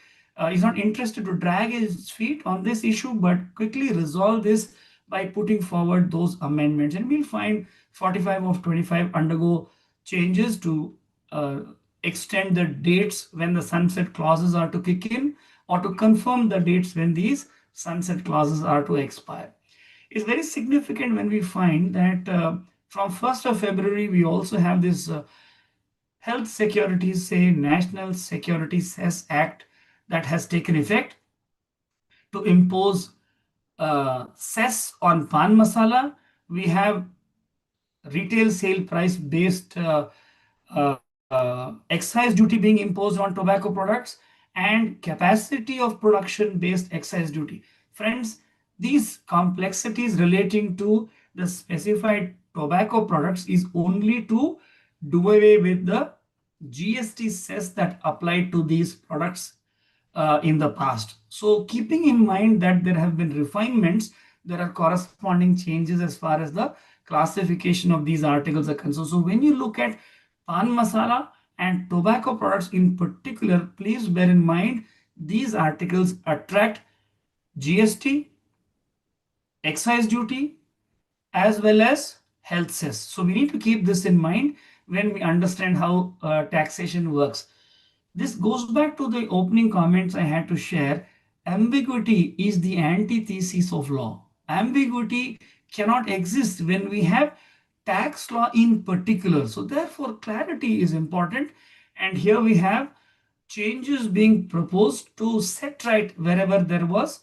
is not interested to drag its feet on this issue, but quickly resolve this by putting forward those amendments. And we'll find 45 of 25 undergo changes to extend the dates when the sunset clauses are to kick in, or to confirm the dates when these sunset clauses are to expire. It's very significant when we find that from 1st of February, we also have this Health Securities, say National Security Cess Act that has taken effect to impose cess on pan masala. We have retail sale price based excise duty being imposed on tobacco products, and capacity of production based excise duty. Friends, these complexities relating to the specified tobacco products is only to do away with the GST cess that applied to these products in the past. So keeping in mind that there have been refinements, there are corresponding changes as far as the classification of these articles are concerned. So when you look at pan masala and tobacco products in particular, please bear in mind these articles attract GST, excise duty, as well as health cess. So we need to keep this in mind when we understand how taxation works. This goes back to the opening comments I had to share. Ambiguity is the antithesis of law. Ambiguity cannot exist when we have tax law in particular. So therefore, clarity is important. And here we have changes being proposed to set right wherever there was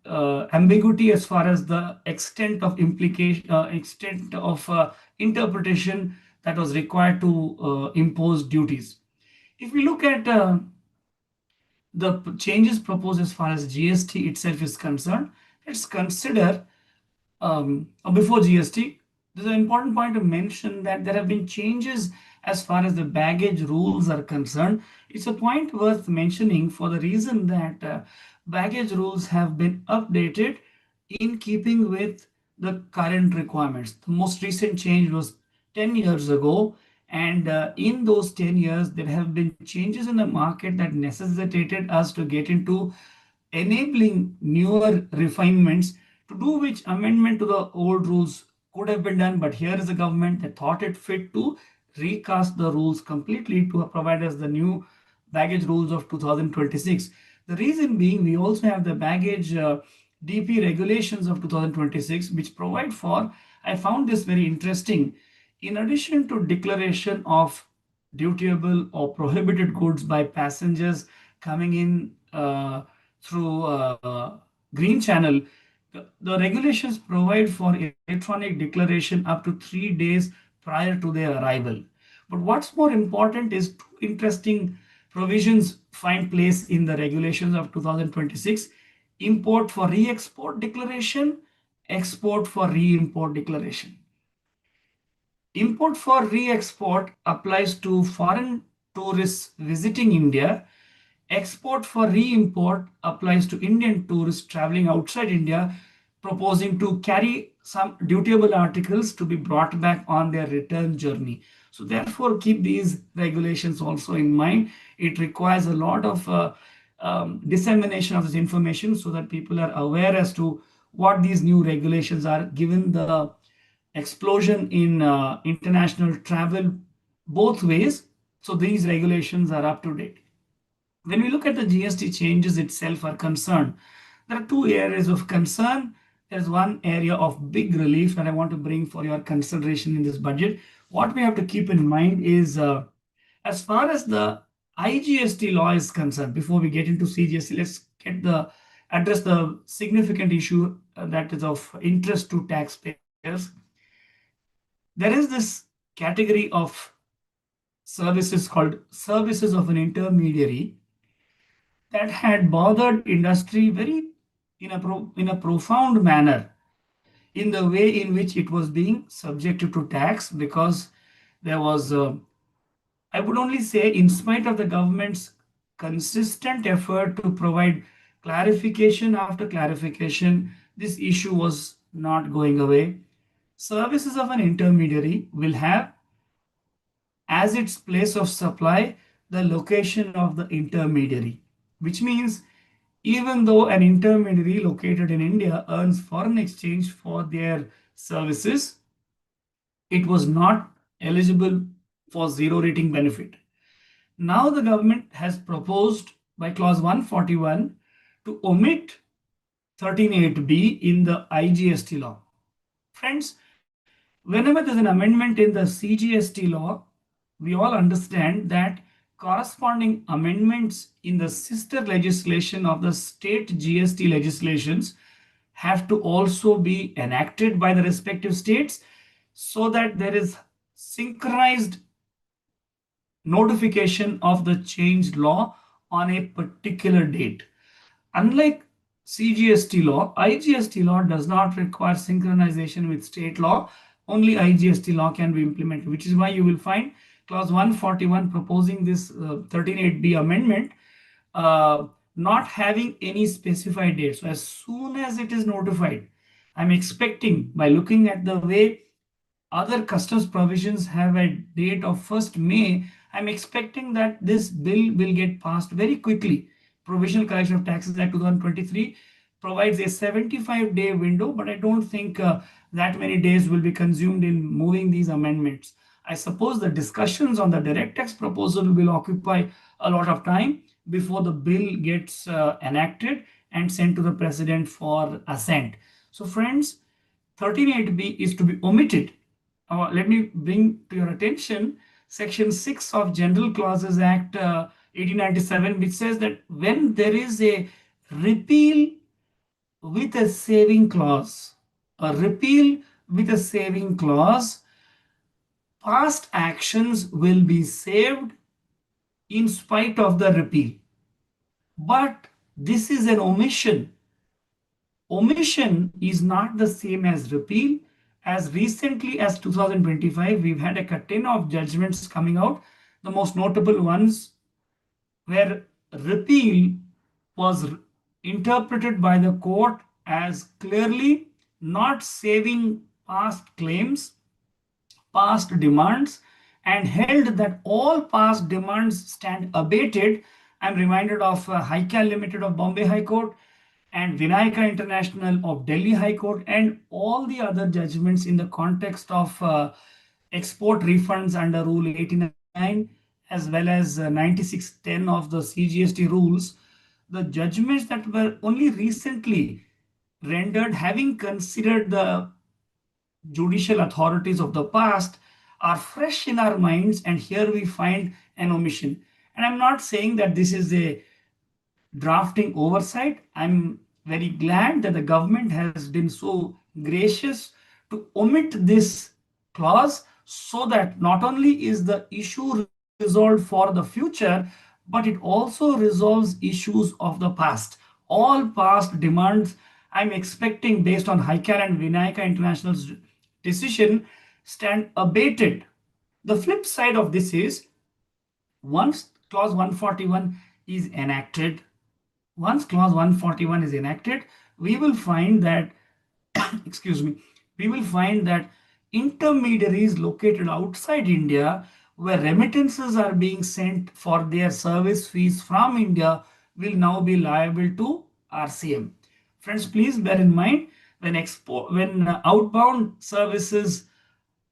ambiguity as far as the extent of implication, extent of interpretation that was required to impose duties. If we look at the changes proposed as far as GST itself is concerned, let's consider before GST, there's an important point to mention that there have been changes as far as the baggage rules are concerned. It's a point worth mentioning for the reason that baggage rules have been updated in keeping with the current requirements. The most recent change was 10 years ago. And in those 10 years, there have been changes in the market that necessitated us to get into enabling newer refinements, to do which amendment to the old rules could have been done. But here is a government that thought it fit to recast the rules completely to provide us the new baggage rules of 2026. The reason being, we also have the baggage DP regulations of 2026, which provide for, I found this very interesting, in addition to declaration of dutiable or prohibited goods by passengers coming in through green channel, the regulations provide for electronic declaration up to 3 days prior to their arrival. But what's more important is two interesting provisions find place in the regulations of 2026: import for re-export declaration, export for re-import declaration. Import for re-export applies to foreign tourists visiting India. Export for re-import applies to Indian tourists traveling outside India, proposing to carry some dutiable articles to be brought back on their return journey. So therefore, keep these regulations also in mind. It requires a lot of dissemination of this information so that people are aware as to what these new regulations are, given the explosion in international travel both ways. So these regulations are up to date. When we look at the GST changes itself are concerned, there are two areas of concern. There's one area of big relief that I want to bring for your consideration in this budget. What we have to keep in mind is as far as the IGST law is concerned, before we get into CGST, let's address the significant issue that is of interest to taxpayers. There is this category of services called services of an intermediary. that had bothered industry very in a profound manner in the way in which it was being subjected to tax, because there was I would only say, in spite of the government's consistent effort to provide clarification after clarification, this issue was not going away. Services of an intermediary will have as its place of supply the location of the intermediary, which means even though an intermediary located in India earns foreign exchange for their services, it was not eligible for zero rating benefit. Now the government has proposed by clause 141 to omit 13(8)(b) in the IGST law. Friends, whenever there's an amendment in the CGST law, we all understand that corresponding amendments in the sister legislation of the state GST legislations have to also be enacted by the respective states, so that there is synchronized notification of the changed law on a particular date. Unlike CGST law, IGST law does not require synchronization with state law. Only IGST law can be implemented, which is why you will find clause 141 proposing this 13(8)(b) amendment not having any specified date. So as soon as it is notified, I'm expecting, by looking at the way other customs provisions have a date of 1st May, I'm expecting that this bill will get passed very quickly. Provisional Collection of Taxes Act 2023 provides a 75-day window, but I don't think that many days will be consumed in moving these amendments. I suppose the discussions on the direct tax proposal will occupy a lot of time before the bill gets enacted and sent to the president for assent. So friends, 13(8)(b) is to be omitted. Let me bring to your attention Section 6 of General Clauses Act 1897, which says that when there is a repeal with a saving clause, past actions will be saved in spite of the repeal. But this is an omission. Omission is not the same as repeal. As recently as 2025, we've had a curtain of judgments coming out. The most notable ones where repeal was interpreted by the court as clearly not saving past claims, past demands, and held that all past demands stand abated. I'm reminded of HiCal Limited of Bombay High Court and Vinayaka International of Delhi High Court, and all the other judgments in the context of export refunds under Rule 89, as well as 9610 of the CGST rules. The judgments that were only recently rendered, having considered the judicial authorities of the past, are fresh in our minds, and here we find an omission. And I'm not saying that this is a drafting oversight. I'm very glad that the government has been so gracious to omit this clause, so that not only is the issue resolved for the future, but it also resolves issues of the past. All past demands, I'm expecting, based on HiCal and Vinayaka International's decision, stand abated. The flip side of this is, once clause 141 is enacted, we will find that, intermediaries located outside India, where remittances are being sent for their service fees from India, will now be liable to RCM. Friends, please bear in mind, when outbound services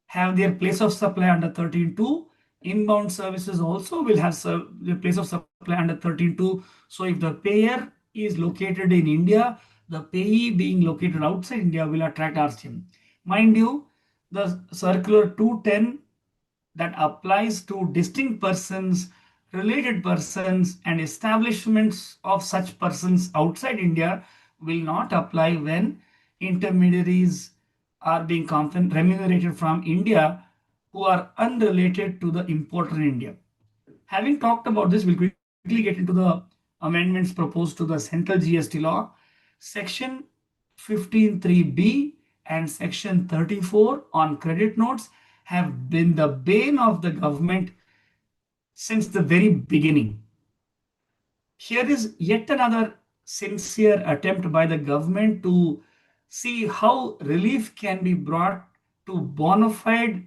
have their place of supply under 13(2), inbound services also will have their place of supply under 13(2). So if the payer is located in India, the payee being located outside India will attract RCM. Mind you, the circular 210 that applies to distinct persons, related persons, and establishments of such persons outside India will not apply when intermediaries are being remunerated from India who are unrelated to the importer in India. Having talked about this, we'll quickly get into the amendments proposed to the central GST law, Section 15(3)(b) and Section 34 on credit notes have been the bane of the government since the very beginning. Here is yet another sincere attempt by the government to see how relief can be brought to bona fide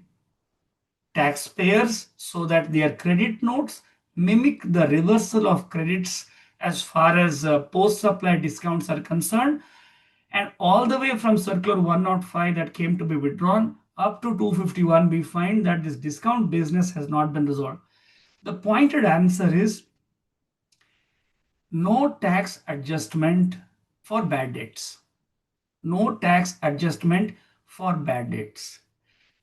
taxpayers so that their credit notes mimic the reversal of credits as far as post-supply discounts are concerned. And all the way from Circular 105 that came to be withdrawn up to 251, we find that this discount business has not been resolved. The pointed answer is no tax adjustment for bad debts. No tax adjustment for bad debts.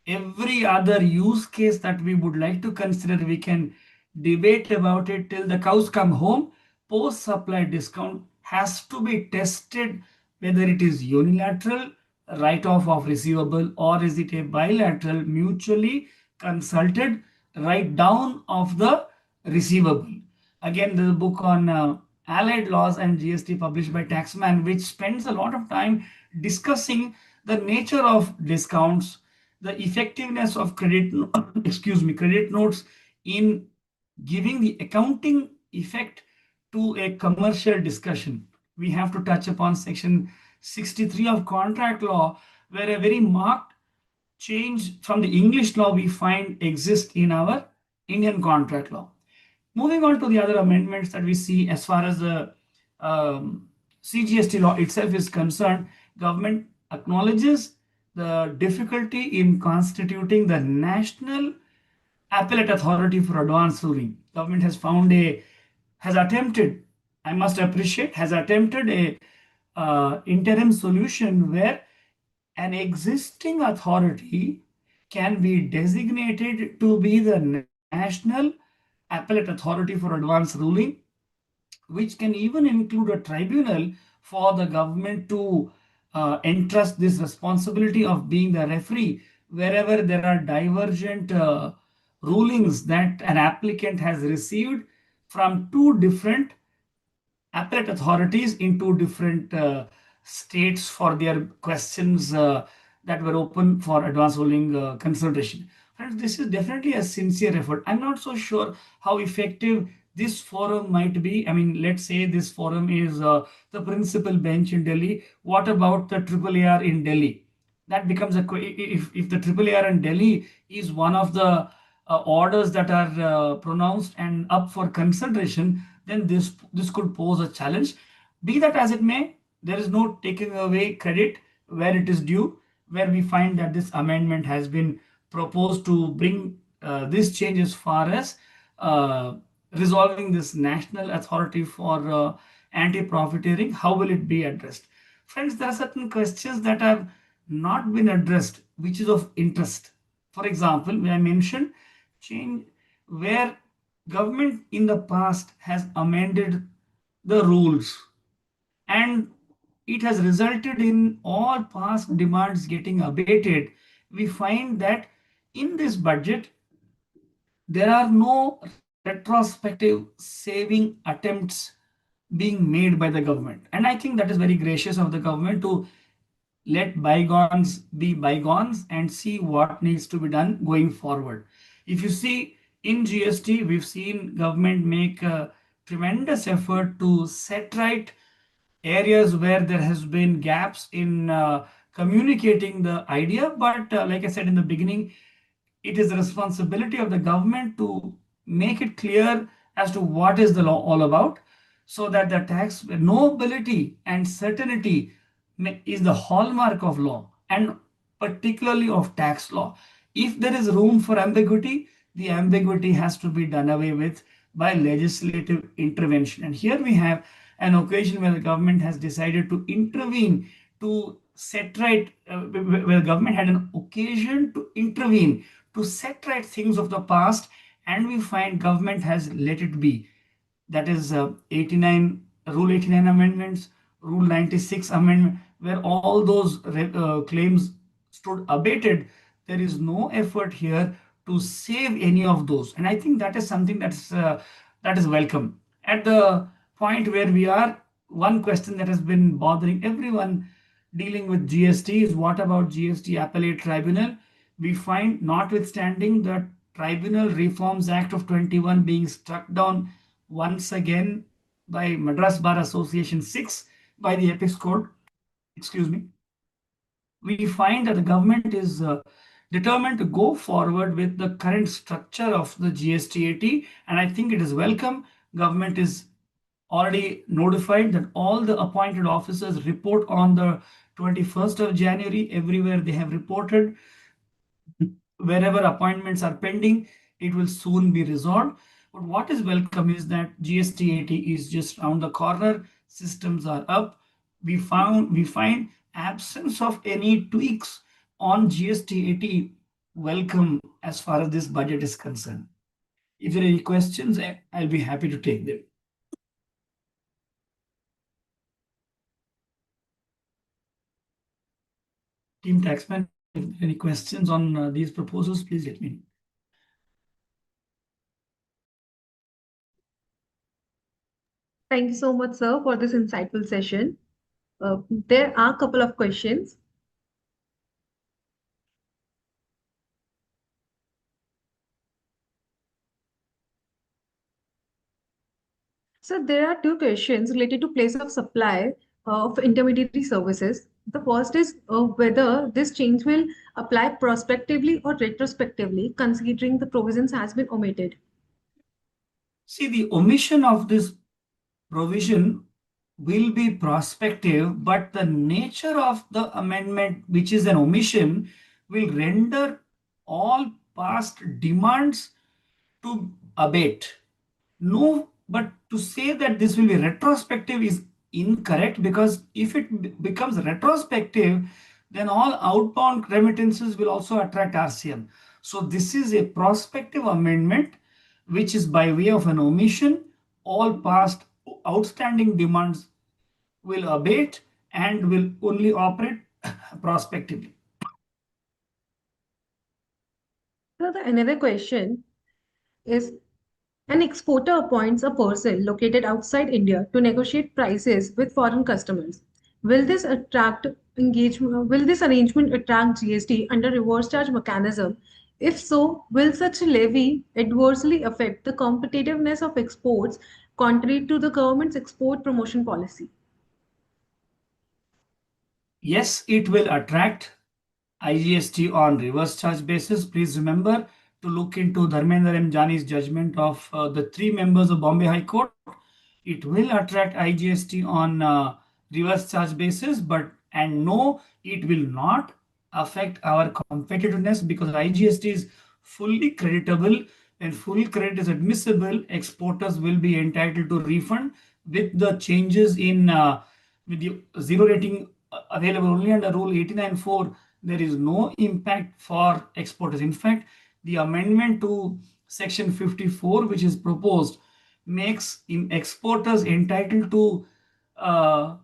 Every other use case that we would like to consider, we can debate about it till the cows come home. Post supply discount has to be tested whether it is unilateral write-off of receivable or is it a bilateral mutually consulted write down of the receivable. Again, there's a book on allied laws and GST published by Taxmann, which spends a lot of time discussing the nature of discounts, the effectiveness of credit notes in giving the accounting effect to a commercial discussion. We have to touch upon Section 63 of contract law, where a very marked change from the English law we find exists in our Indian contract law. Moving on to the other amendments that we see as far as the CGST law itself is concerned, government acknowledges the difficulty in constituting the National Appellate Authority for Advance Ruling. Government has attempted, I must appreciate, has attempted a interim solution where an existing authority can be designated to be the National Appellate Authority for Advance Ruling, which can even include a tribunal for the government to entrust this responsibility of being the referee wherever there are divergent rulings that an applicant has received from two different appellate authorities in two different states for their questions that were open for advance ruling consideration. Friends, this is definitely a sincere effort. I'm not so sure how effective this forum might be. I mean, let's say this forum is the principal bench in Delhi. What about the AAAR in Delhi? That becomes if the AAAR in Delhi is one of the orders that are pronounced and up for consideration, then this could pose a challenge. Be that as it may, there is no taking away credit where it is due, where we find that this amendment has been proposed to bring this change as far as resolving this National Authority for Anti-Profiteering. How will it be addressed? Friends, there are certain questions that have not been addressed, which is of interest. For example, I mentioned change where government in the past has amended the rules and it has resulted in all past demands getting abated. We find that in this budget, there are no retrospective saving attempts being made by the government. And I think that is very gracious of the government to let bygones be bygones and see what needs to be done going forward. If you see in GST, we've seen government make a tremendous effort to set right areas where there has been gaps in communicating the idea. But like I said in the beginning, it is the responsibility of the government to make it clear as to what is the law all about, so that the tax knowability and certainty is the hallmark of law and particularly of tax law. If there is room for ambiguity, the ambiguity has to be done away with by legislative intervention. And here we have an occasion where the government has decided to intervene to set right, where the government had an occasion to intervene to set right things of the past, and we find government has let it be. That is Rule 89 amendments, Rule 96 amendment, where all those claims stood abated. There is no effort here to save any of those, and I think that is something that is welcome. At the point where we are, one question that has been bothering everyone dealing with GST is what about GST Appellate Tribunal? We find, notwithstanding the Tribunal Reforms Act of 21 being struck down once again by Madras Bar Association 6 by the Apex Court, excuse me, we find that the government is determined to go forward with the current structure of the GST-80, and I think it is welcome. Government is already notified that all the appointed officers report on the 21st of January. Everywhere they have reported. Wherever appointments are pending, it will soon be resolved. But what is welcome is that GST-80 is just around the corner. Systems are up. We find absence of any tweaks on GST-80 welcome as far as this budget is concerned. If there are any questions, I'll be happy to take them. Team Taxman, if there are any questions on these proposals, please let me know.
Thank you so much, sir, for this insightful session. There are a couple of questions. So there are two questions related to place of supply of intermediary services. The first is whether this change will apply prospectively or retrospectively, considering the provisions has been omitted.
See, the omission of this provision will be prospective, but the nature of the amendment, which is an omission, will render all past demands to abate. No, but to say that this will be retrospective is incorrect, because if it becomes retrospective, then all outbound remittances will also attract RCM. So this is a prospective amendment, which is by way of an omission. All past outstanding demands will abate and will only operate prospectively.
So another question is, an exporter appoints a person located outside India to negotiate prices with foreign customers. Will this arrangement attract GST under reverse charge mechanism? If so, will such levy adversely affect the competitiveness of exports contrary to the government's export promotion policy?
Yes, it will attract IGST on reverse charge basis. Please remember to look into Dharmendra M. Jani's judgment of the 3 members of Bombay High Court. It will attract IGST on reverse charge basis, and no, it will not affect our competitiveness, because IGST is fully creditable. When full credit is admissible, exporters will be entitled to refund. With the changes in with the zero rating available only under Rule 89.4, there is no impact for exporters. In fact, the amendment to Section 54, which is proposed, makes exporters entitled to 90%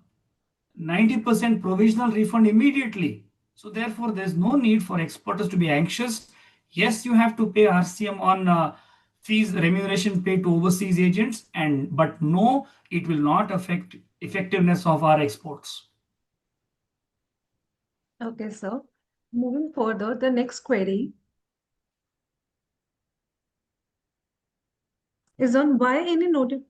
provisional refund immediately. So therefore, there's no need for exporters to be anxious. Yes, you have to pay RCM on fees, remuneration paid to overseas agents, but no, it will not affect effectiveness of our exports.
Okay, sir. Moving further, the next query is on why any notice.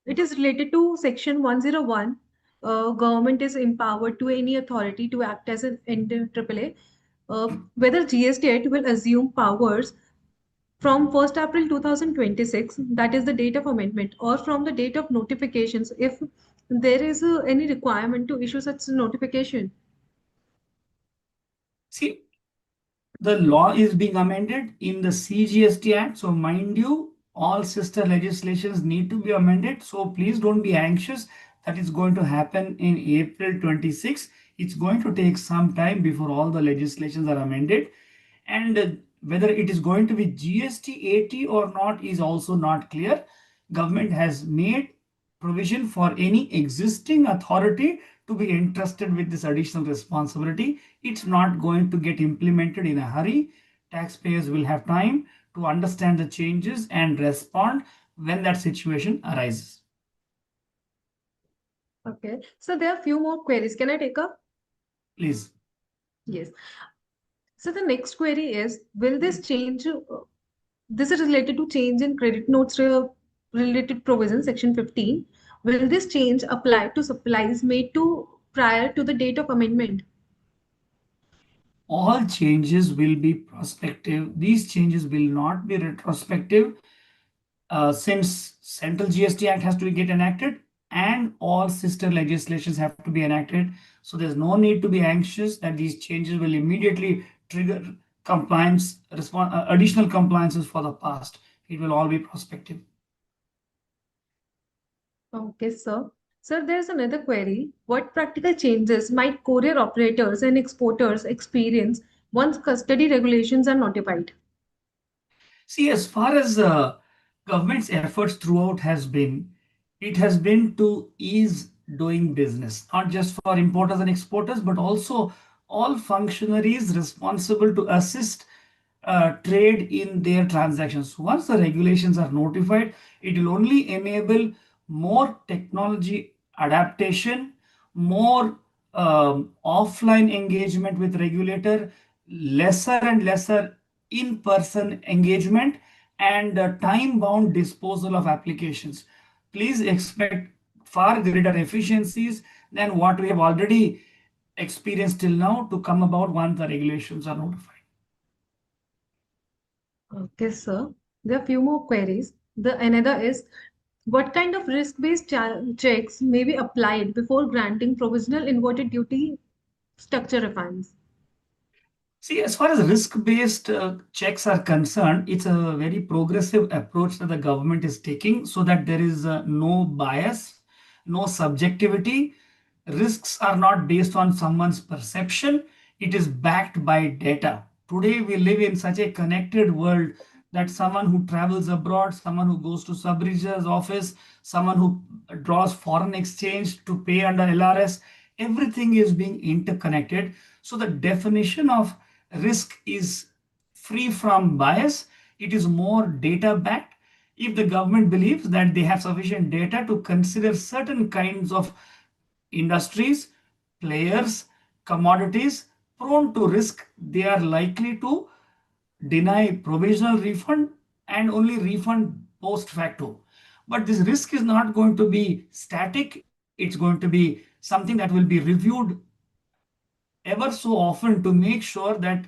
It is related to Section 101. Government is empowered to any authority to act as an AAA. Whether GST will assume powers from 1st April 2026, that is the date of amendment, or from the date of notifications, if there is any requirement to issue such notification.
See, the law is being amended in the CGST Act. So mind you, all sister legislations need to be amended. So please don't be anxious that it's going to happen in April 26. It's going to take some time before all the legislations are amended. And whether it is going to be GST-80 or not is also not clear. Government has made provision for any existing authority to be entrusted with this additional responsibility. It's not going to get implemented in a hurry. Taxpayers will have time to understand the changes and respond when that situation arises.
Okay. So there are a few more queries. Can I take up?
Please.
Yes. So the next query is, will this change, this is related to change in credit notes related provision, section 15. Will this change apply to supplies made to prior to the date of amendment?
All changes will be prospective. These changes will not be retrospective, since Central GST Act has to get enacted and all sister legislations have to be enacted. So there's no need to be anxious that these changes will immediately trigger additional compliances for the past. It will all be prospective.
Okay, sir. Sir, there's another query. What practical changes might courier operators and exporters experience once custody regulations are notified?
See, as far as government's efforts throughout it has been to ease doing business, not just for importers and exporters, but also all functionaries responsible to assist trade in their transactions. Once the regulations are notified, it will only enable more technology adaptation, more offline engagement with regulator, lesser and lesser in-person engagement, and time-bound disposal of applications. Please expect far greater efficiencies than what we have already experienced till now to come about once the regulations are notified.
Okay, sir. There are a few more queries. The another is, what kind of risk-based checks may be applied before granting provisional inverted duty structure refunds?
See, as far as risk-based checks are concerned, it's a very progressive approach that the government is taking so that there is no bias, no subjectivity. Risks are not based on someone's perception. It is backed by data. Today, we live in such a connected world that someone who travels abroad, someone who goes to sub-registrar's office, someone who draws foreign exchange to pay under LRS, everything is being interconnected. So the definition of risk is free from bias. It is more data backed. If the government believes that they have sufficient data to consider certain kinds of industries, players, commodities prone to risk, they are likely to deny provisional refund and only refund post facto. But this risk is not going to be static. It's going to be something that will be reviewed ever so often to make sure that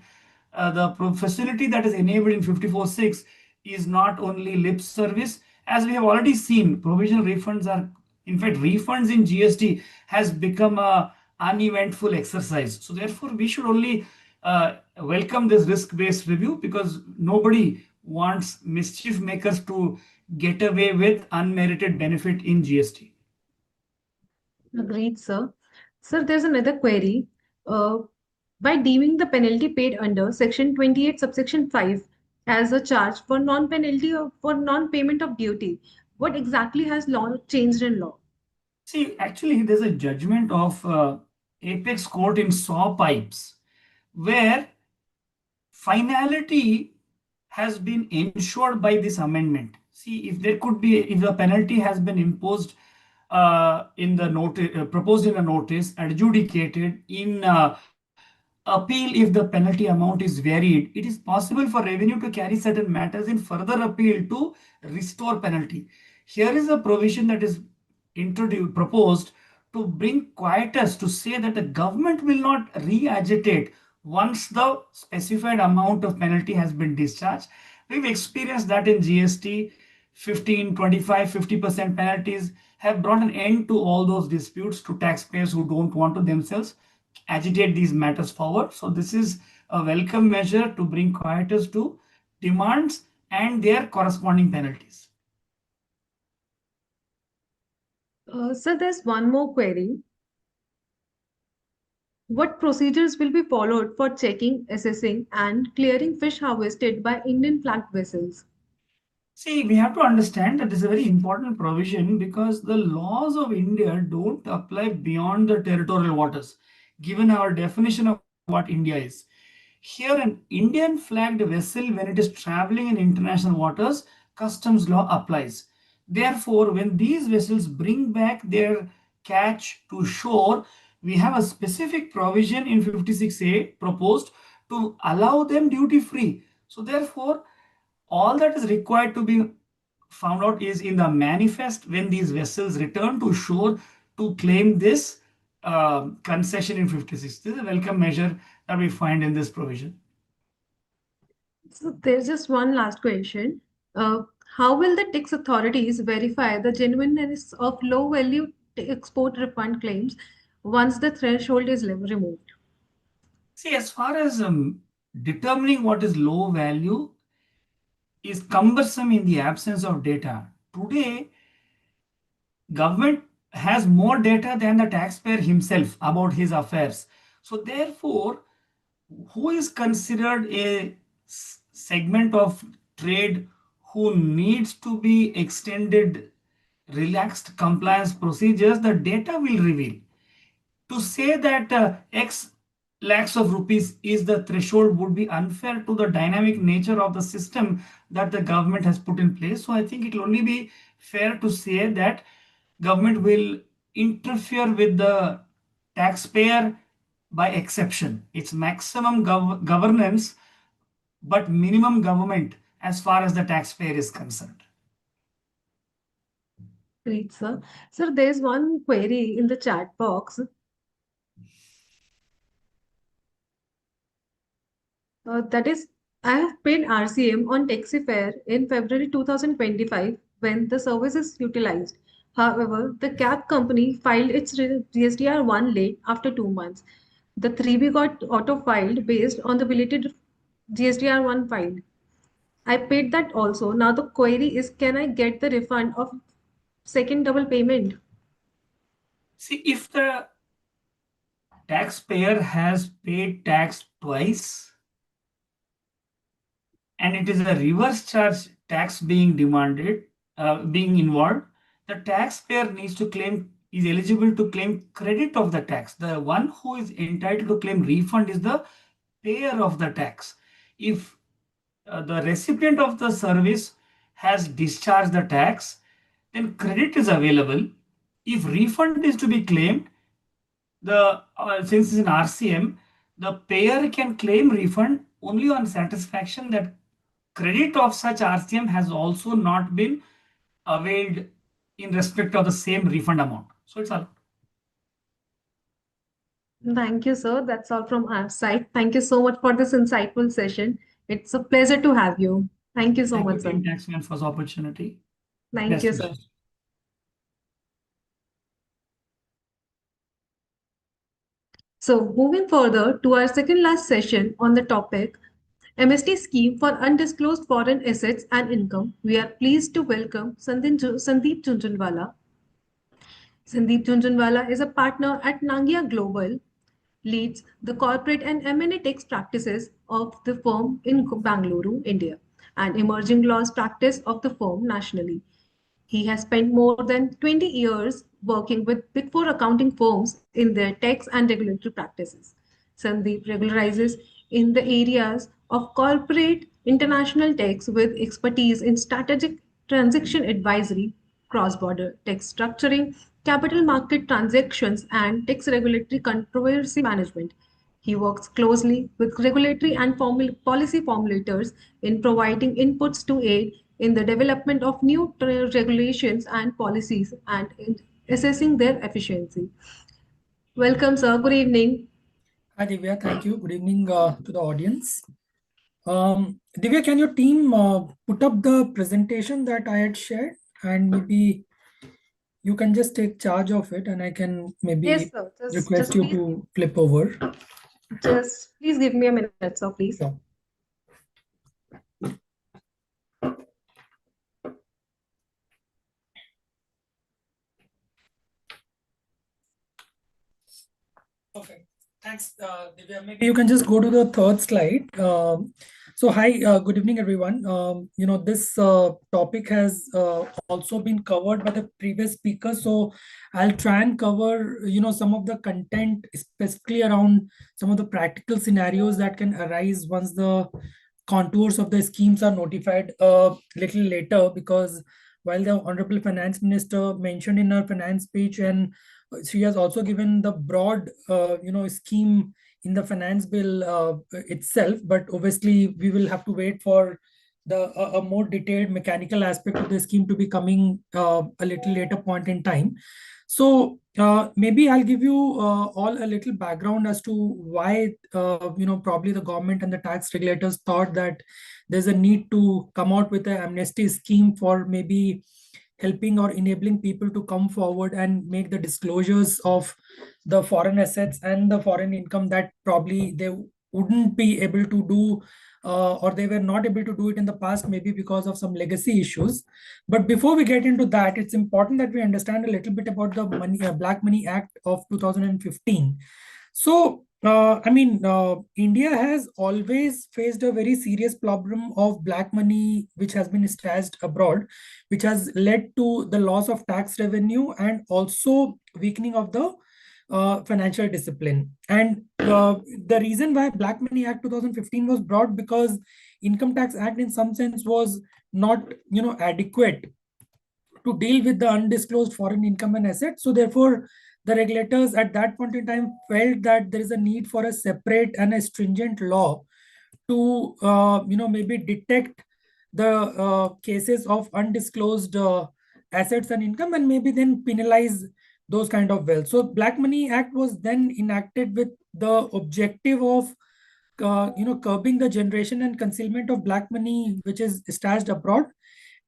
the facility that is enabled in 54.6 is not only lip service. As we have already seen, provisional refunds are, in fact, refunds in GST has become a uneventful exercise. So therefore, we should only welcome this risk-based review because nobody wants mischief makers to get away with unmerited benefit in GST.
Agreed, sir. Sir, there's another query. Uh, by deeming the penalty paid under Section 28, subsection 5 as a charge for non-penalty or for non-payment of duty, what exactly has law changed in law?
See, actually, there's a judgment of Apex Court in saw pipes where finality has been ensured by this amendment. See, if there could be, if the penalty has been imposed in the notice, proposed in a notice, adjudicated in appeal, if the penalty amount is varied, it is possible for revenue to carry certain matters in further appeal to restore penalty. Here is a provision that is proposed to bring quietus to say that the government will not re-agitate once the specified amount of penalty has been discharged. We've experienced that in GST. 15, 25, 50% penalties have brought an end to all those disputes to taxpayers who don't want to themselves agitate these matters forward. So this is a welcome measure to bring quietus to demands and their corresponding penalties.
Sir, there's one more query. What procedures will be followed for checking, assessing, and clearing fish harvested by Indian flagged vessels?
See, we have to understand that this is a very important provision because the laws of India don't apply beyond the territorial waters, given our definition of what India is. Here, an Indian flagged vessel, when it is traveling in international waters, customs law applies. Therefore, when these vessels bring back their catch to shore, we have a specific provision in 56A proposed to allow them duty free. So therefore, all that is required to be found out is in the manifest when these vessels return to shore to claim this concession in 56. This is a welcome measure that we find in this provision.
So there's just one last question. How will the tax authorities verify the genuineness of low value export refund claims once the threshold is removed?
See, as far as determining what is low value is cumbersome in the absence of data. Today, government has more data than the taxpayer himself about his affairs. So therefore, who is considered a segment of trade who needs to be extended relaxed compliance procedures, the data will reveal. To say that X lakhs of rupees is the threshold would be unfair to the dynamic nature of the system that the government has put in place. So I think it will only be fair to say that government will interfere with the taxpayer by exception. It's maximum governance, but minimum government as far as the taxpayer is concerned.
Great, sir. Sir, there's one query in the chat box. That is, I have paid RCM on Taxifare in February 2025 when the service is utilized. However, the cab company filed its GSTR1 late after 2 months. The 3B got auto-filed based on the belated GSTR1 filed. I paid that also. Now the query is, can I get the refund of second double payment?
See, if the taxpayer has paid tax twice and it is a reverse charge tax being demanded, being involved, the taxpayer needs to claim, is eligible to claim credit of the tax. The one who is entitled to claim refund is the payer of the tax. If the recipient of the service has discharged the tax, then credit is available. If refund is to be claimed, since it's an RCM, the payer can claim refund only on satisfaction that credit of such RCM has also not been availed in respect of the same refund amount. So it's all.
Thank you, sir. That's all from our side. Thank you so much for this insightful session. It's a pleasure to have you. Thank you so
Thank
much,
you,
sir.
Team Taxman, for the opportunity.
Thank
Best
you, sir.
wishes.
So moving further to our second last session on the topic, MST scheme for undisclosed foreign assets and income, we are pleased to welcome Sandeep Jhunjhunwala. Sandeep Jhunjhunwala is a partner at Nangia Global, leads the corporate and M&A tax practices of the firm in Bangalore, India, and emerging laws practice of the firm nationally. He has spent more than 20 years working with Big Four accounting firms in their tax and regulatory practices. Sandeep regularizes in the areas of corporate international tax with expertise in strategic transaction advisory, cross-border tax structuring, capital market transactions, and tax regulatory controversy management. He works closely with regulatory and policy formulators in providing inputs to aid in the development of new regulations and policies and in assessing their efficiency. Welcome, sir. Good evening.
Hi, Divya. Thank you. Good evening to the audience. Divya, can your team put up the presentation that I had shared, and maybe you can just take charge of it, and I can maybe
Yes, sir.
request you to flip over.
Just please give me a minute, sir, please.
Sure. Okay. Thanks, Divya. Maybe you can just go to the third slide. So hi, good evening, everyone. This topic has also been covered by the previous speaker. So I'll try and cover, some of the content specifically around some of the practical scenarios that can arise once the contours of the schemes are notified a little later, because while the Honorable Finance Minister mentioned in her finance speech and she has also given the broad, scheme in the finance bill itself. But obviously, we will have to wait for a more detailed mechanical aspect of the scheme to be coming a little later point in time. So maybe I'll give you all a little background as to why probably the government and the tax regulators thought that there's a need to come out with an amnesty scheme for maybe helping or enabling people to come forward and make the disclosures of the foreign assets and the foreign income that probably they wouldn't be able to do, or they were not able to do it in the past, maybe because of some legacy issues. But before we get into that, it's important that we understand a little bit about the Black Money Act of 2015. So, India has always faced a very serious problem of black money, which has been stashed abroad, which has led to the loss of tax revenue and also weakening of the financial discipline. And the reason why Black Money Act 2015 was brought, because Income Tax Act in some sense was not adequate to deal with the undisclosed foreign income and assets. So therefore, the regulators at that point in time felt that there is a need for a separate and a stringent law to maybe detect the cases of undisclosed assets and income, and maybe then penalize those kind of wealth. So Black Money Act was then enacted with the objective of curbing the generation and concealment of black money which is stashed abroad,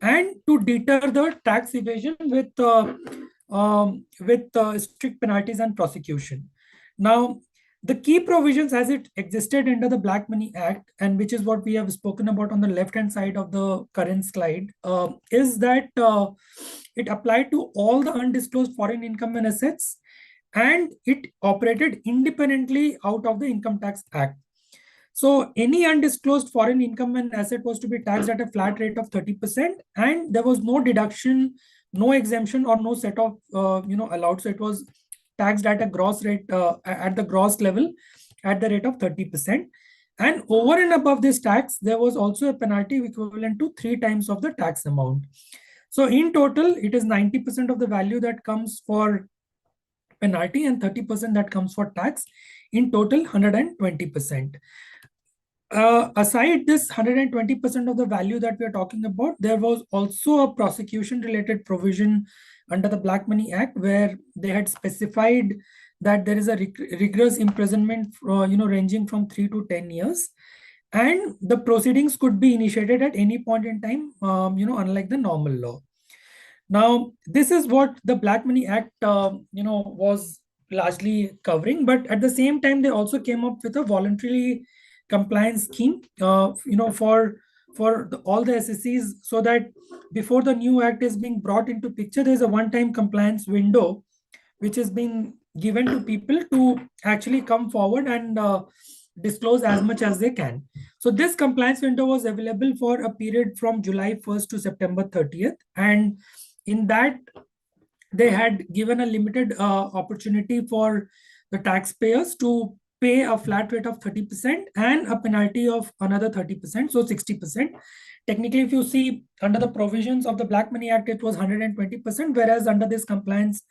and to deter the tax evasion with strict penalties and prosecution. Now, the key provisions as it existed under the Black Money Act, and which is what we have spoken about on the left-hand side of the current slide, is that it applied to all the undisclosed foreign income and assets, and it operated independently out of the Income Tax Act. So any undisclosed foreign income and asset was to be taxed at a flat rate of 30%, and there was no deduction, no exemption, or no set of allowed. So it was taxed at a gross rate, at the gross level, at the rate of 30%. And over and above this tax, there was also a penalty equivalent to 3 times of the tax amount. So in total, it is 90% of the value that comes for penalty and 30% that comes for tax. In total, 120%. Aside this 120% of the value that we are talking about, there was also a prosecution related provision under the Black Money Act, where they had specified that there is a rigorous imprisonment ranging from 3 to 10 years, and the proceedings could be initiated at any point in time, unlike the normal law. Now, this is what the Black Money Act was largely covering, but at the same time they also came up with a voluntary compliance scheme for all the SSCs, so that before the new act is being brought into picture, there's a one-time compliance window which is being given to people to actually come forward and disclose as much as they can. So this compliance window was available for a period from July 1st to September 30th, and in that they had given a limited opportunity for the taxpayers to pay a flat rate of 30% and a penalty of another 30%, so 60%. Technically, if you see under the provisions of the Black Money Act, it was 120%, whereas under this compliance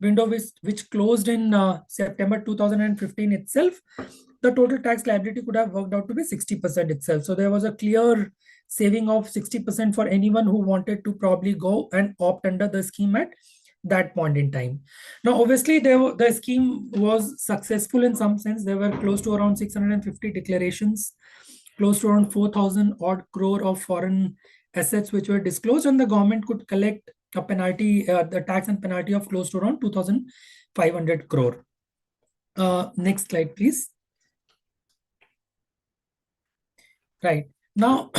window, which closed in September 2015 itself, the total tax liability could have worked out to be 60% itself. So there was a clear saving of 60% for anyone who wanted to probably go and opt under the scheme at that point in time. Now, obviously, the scheme was successful in some sense. There were close to around 650 declarations, close to around 4,000 odd crore of foreign assets which were disclosed, and the government could collect a penalty, the tax and penalty of close to around 2,500 crore. Next slide, please. Right. Now,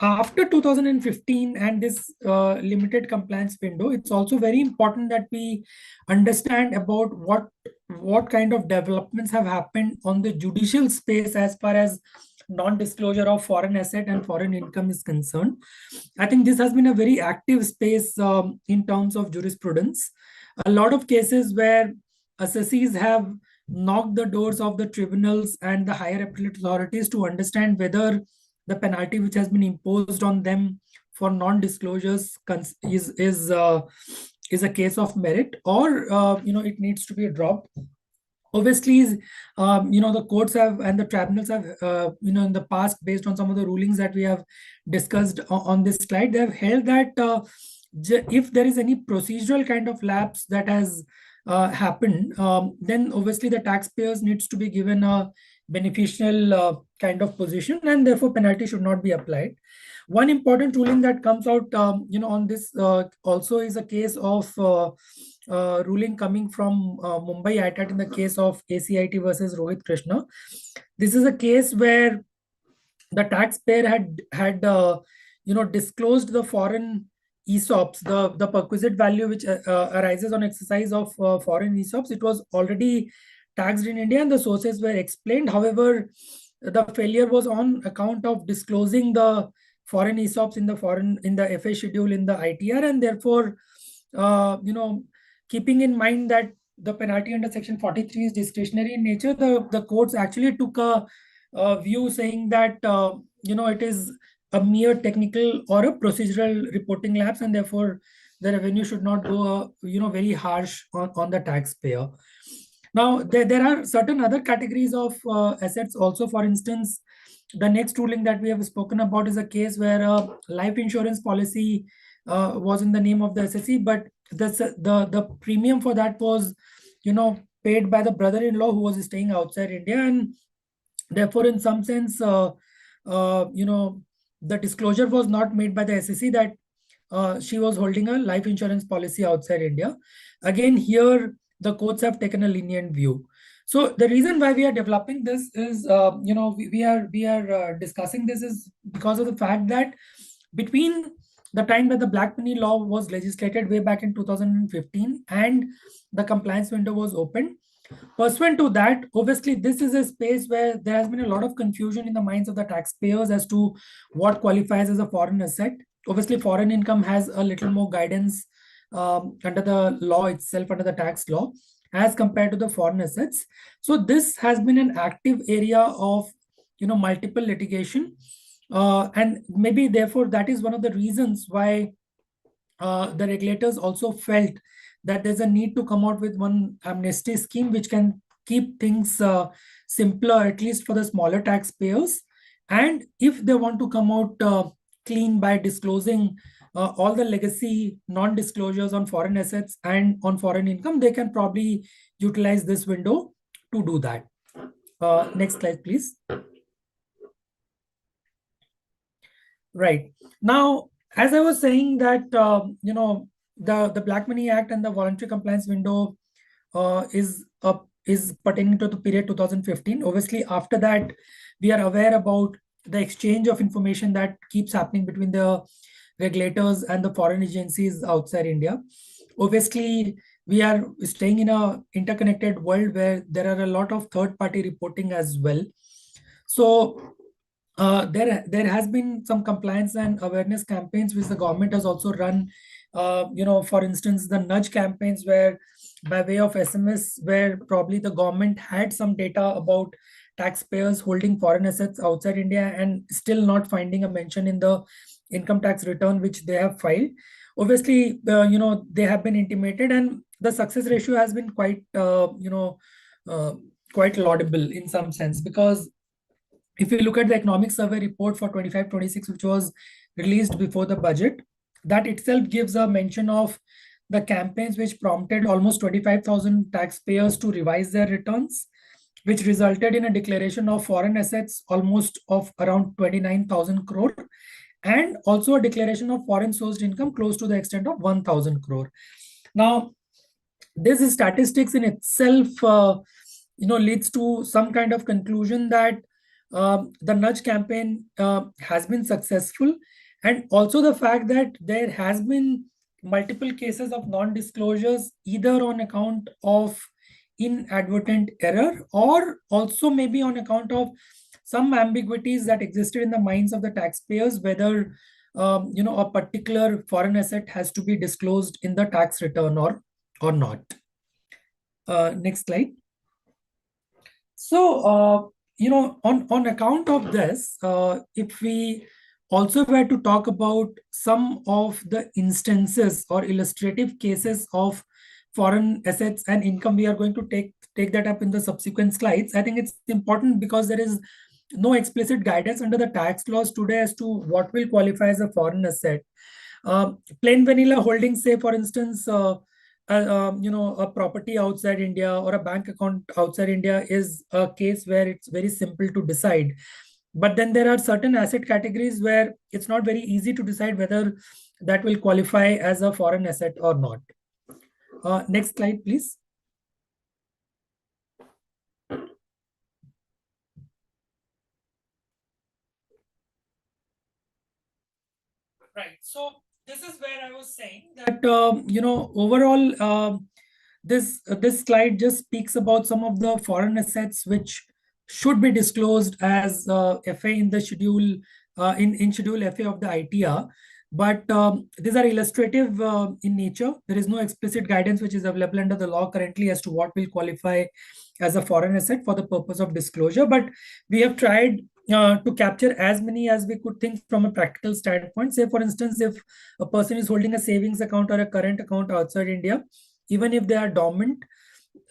after 2015 and this limited compliance window, it's also very important that we understand about what kind of developments have happened on the judicial space as far as non-disclosure of foreign asset and foreign income is concerned. I think this has been a very active space in terms of jurisprudence. A lot of cases where assessees have knocked the doors of the tribunals and the higher appellate authorities to understand whether the penalty which has been imposed on them for non-disclosures is is a case of merit, or it needs to be dropped. Obviously, the courts have and the tribunals have, in the past, based on some of the rulings that we have discussed on this slide, they have held that if there is any procedural kind of lapse that has happened, then obviously the taxpayers needs to be given a beneficial kind of position, and therefore penalty should not be applied. One important ruling that comes out, on this also is a case of ruling coming from Mumbai ITAT in the case of ACIT versus Rohit Krishna. This is a case where the taxpayer had disclosed the foreign ESOPs, the perquisite value which arises on exercise of foreign ESOPs. It was already taxed in India, and the sources were explained. However, the failure was on account of disclosing the foreign ESOPs in the FA schedule in the ITR, and therefore, keeping in mind that the penalty under Section 43 is discretionary in nature, the courts actually took a view saying that it is a mere technical or a procedural reporting lapse, and therefore the revenue should not go very harsh on the taxpayer. Now, there are certain other categories of assets also. For instance, the next ruling that we have spoken about is a case where a life insurance policy was in the name of the SSE, but the premium for that was paid by the brother-in-law who was staying outside India, and therefore in some sense the disclosure was not made by the SSE that she was holding a life insurance policy outside India. Again, here the courts have taken a lenient view. So the reason why we are developing this is, we are discussing this is because of the fact that between the time that the black money law was legislated way back in 2015 and the compliance window was opened, pursuant to that, obviously this is a space where there has been a lot of confusion in the minds of the taxpayers as to what qualifies as a foreign asset. Obviously, foreign income has a little more guidance under the law itself, under the tax law, as compared to the foreign assets. So this has been an active area of multiple litigation, and maybe therefore that is one of the reasons why the regulators also felt that there's a need to come out with one amnesty scheme which can keep things simpler, at least for the smaller taxpayers. And if they want to come out clean by disclosing all the legacy non-disclosures on foreign assets and on foreign income, they can probably utilize this window to do that. Next slide, please. Right. Now, as I was saying that, the Black Money Act and the voluntary compliance window is pertaining to the period 2015. Obviously, after that, we are aware about the exchange of information that keeps happening between the regulators and the foreign agencies outside India. Obviously, we are staying in an interconnected world where there are a lot of third-party reporting as well. So there has been some compliance and awareness campaigns which the government has also run. For instance, the nudge campaigns, where by way of SMS, where probably the government had some data about taxpayers holding foreign assets outside India and still not finding a mention in the income tax return which they have filed. Obviously, they have been intimated, and the success ratio has been quite laudable in some sense, because if you look at the economic survey report for 25-26, which was released before the budget, that itself gives a mention of the campaigns which prompted almost 25,000 taxpayers to revise their returns, which resulted in a declaration of foreign assets almost of around 29,000 crore, and also a declaration of foreign sourced income close to the extent of 1,000 crore. Now, this statistics in itself, leads to some kind of conclusion that the nudge campaign has been successful, and also the fact that there has been multiple cases of non-disclosures, either on account of inadvertent error or also maybe on account of some ambiguities that existed in the minds of the taxpayers, whether a particular foreign asset has to be disclosed in the tax return or not. Next slide. So on account of this, if we also were to talk about some of the instances or illustrative cases of foreign assets and income. We are going to take that up in the subsequent slides. I think it's important because there is no explicit guidance under the tax laws today as to what will qualify as a foreign asset. Plain vanilla holdings, say for instance, a property outside India or a bank account outside India is a case where it's very simple to decide. But then there are certain asset categories where it's not very easy to decide whether that will qualify as a foreign asset or not. Next slide, please. Right. So this is where I was saying that overall, this slide just speaks about some of the foreign assets which should be disclosed as FA in the schedule in Schedule FA of the ITR. But these are illustrative in nature. There is no explicit guidance which is available under the law currently as to what will qualify as a foreign asset for the purpose of disclosure. But we have tried to capture as many as we could think from a practical standpoint. Say, for instance, if a person is holding a savings account or a current account outside India, even if they are dormant,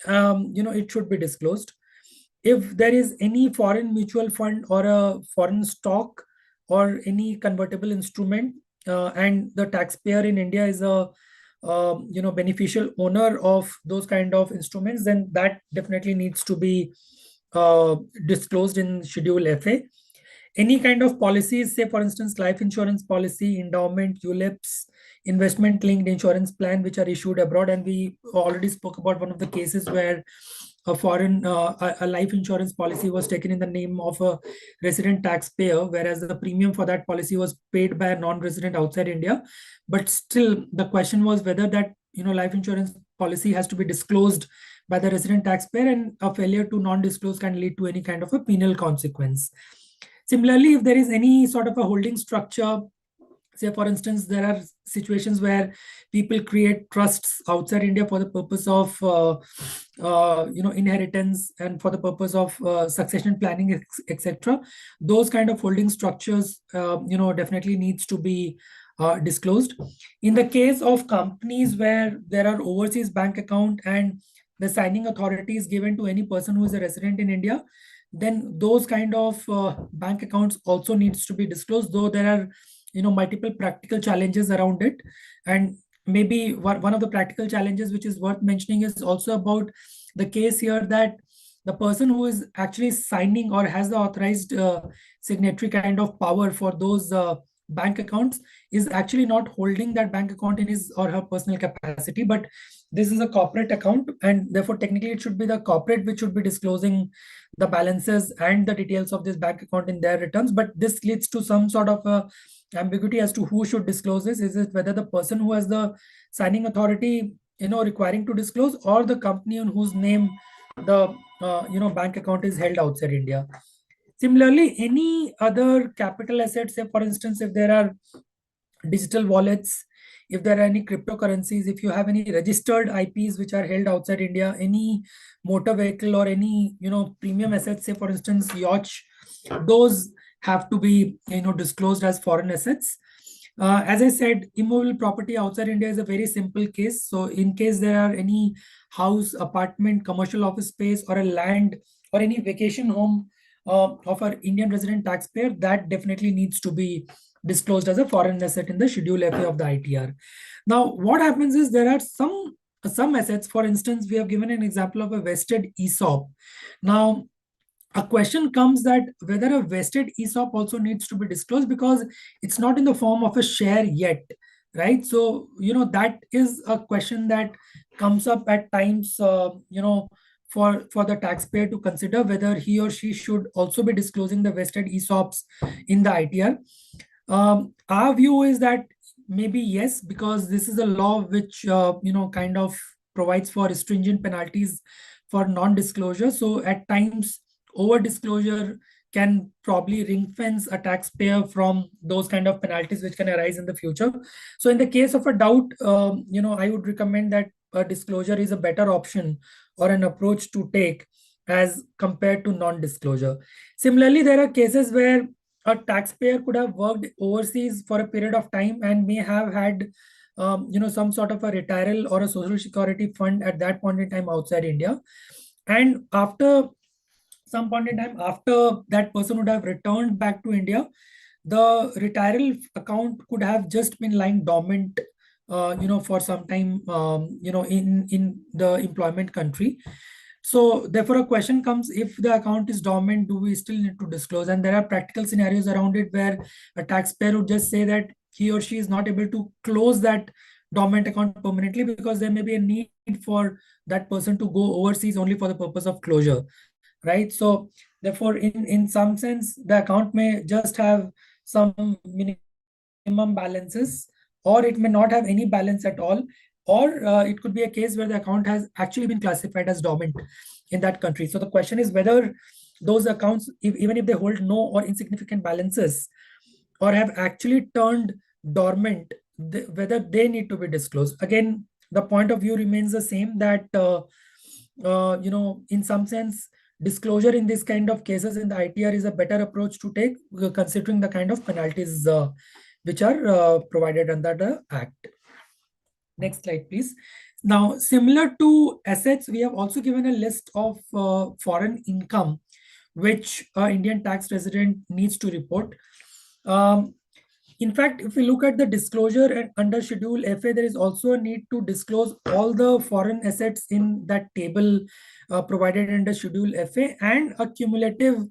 it should be disclosed. If there is any foreign mutual fund or a foreign stock or any convertible instrument, and the taxpayer in India is a beneficial owner of those kind of instruments, then that definitely needs to be disclosed in Schedule FA. Any kind of policies, say for instance, life insurance policy, endowment, ULIPs, investment linked insurance plan, which are issued abroad. And we already spoke about one of the cases where a foreign a life insurance policy was taken in the name of a resident taxpayer, whereas the premium for that policy was paid by a non-resident outside India. But still, the question was whether that life insurance policy has to be disclosed by the resident taxpayer, and a failure to non-disclose can lead to any kind of a penal consequence. Similarly, if there is any sort of a holding structure, say for instance, there are situations where people create trusts outside India for the purpose of inheritance and for the purpose of succession planning, etc. Those kind of holding structures, definitely needs to be disclosed. In the case of companies where there are overseas bank account and the signing authority is given to any person who is a resident in India, then those kind of bank accounts also needs to be disclosed, though there are multiple practical challenges around it. And maybe one of the practical challenges which is worth mentioning is also about the case here that the person who is actually signing or has the authorized signatory kind of power for those bank accounts is actually not holding that bank account in his or her personal capacity, but this is a corporate account, and therefore technically it should be the corporate which should be disclosing the balances and the details of this bank account in their returns. But this leads to some sort of ambiguity as to who should disclose this. Is it whether the person who has the signing authority requiring to disclose, or the company on whose name the bank account is held outside India? Similarly, any other capital assets, say for instance, if there are digital wallets, if there are any cryptocurrencies, if you have any registered IPs which are held outside India, any motor vehicle or any premium assets, say for instance yachts, those have to be disclosed as foreign assets. As I said, immovable property outside India is a very simple case. So in case there are any house, apartment, commercial office space, or a land or any vacation home of an Indian resident taxpayer, that definitely needs to be disclosed as a foreign asset in the Schedule FA of the ITR. Now, what happens is there are some assets. For instance, we have given an example of a vested ESOP. Now, a question comes that whether a vested ESOP also needs to be disclosed, because it's not in the form of a share yet, right? So, that is a question that comes up at times, for the taxpayer to consider whether he or she should also be disclosing the vested ESOPs in the ITR. Our view is that maybe yes, because this is a law which kind of provides for stringent penalties for non-disclosure. So at times, over-disclosure can probably ring fence a taxpayer from those kind of penalties which can arise in the future. So in the case of a doubt, I would recommend that a disclosure is a better option or an approach to take as compared to non-disclosure. Similarly, there are cases where a taxpayer could have worked overseas for a period of time and may have had some sort of a retirement or a social security fund at that point in time outside India. And after some point in time, after that person would have returned back to India, the retirement account could have just been lying dormant, for some time, in the employment country. So therefore, a question comes: if the account is dormant, do we still need to disclose? And there are practical scenarios around it where a taxpayer would just say that he or she is not able to close that dormant account permanently because there may be a need for that person to go overseas only for the purpose of closure, right? So therefore, in some sense, the account may just have some minimum balances, or it may not have any balance at all, or it could be a case where the account has actually been classified as dormant in that country. So the question is whether those accounts, even if they hold no or insignificant balances or have actually turned dormant, whether they need to be disclosed. Again, the point of view remains the same, that in some sense, disclosure in this kind of cases in the ITR is a better approach to take, considering the kind of penalties which are provided under the Act. Next slide, please. Now, similar to assets, we have also given a list of foreign income which Indian tax resident needs to report. In fact, if we look at the disclosure under Schedule FA, there is also a need to disclose all the foreign assets in that table provided under Schedule FA and a cumulative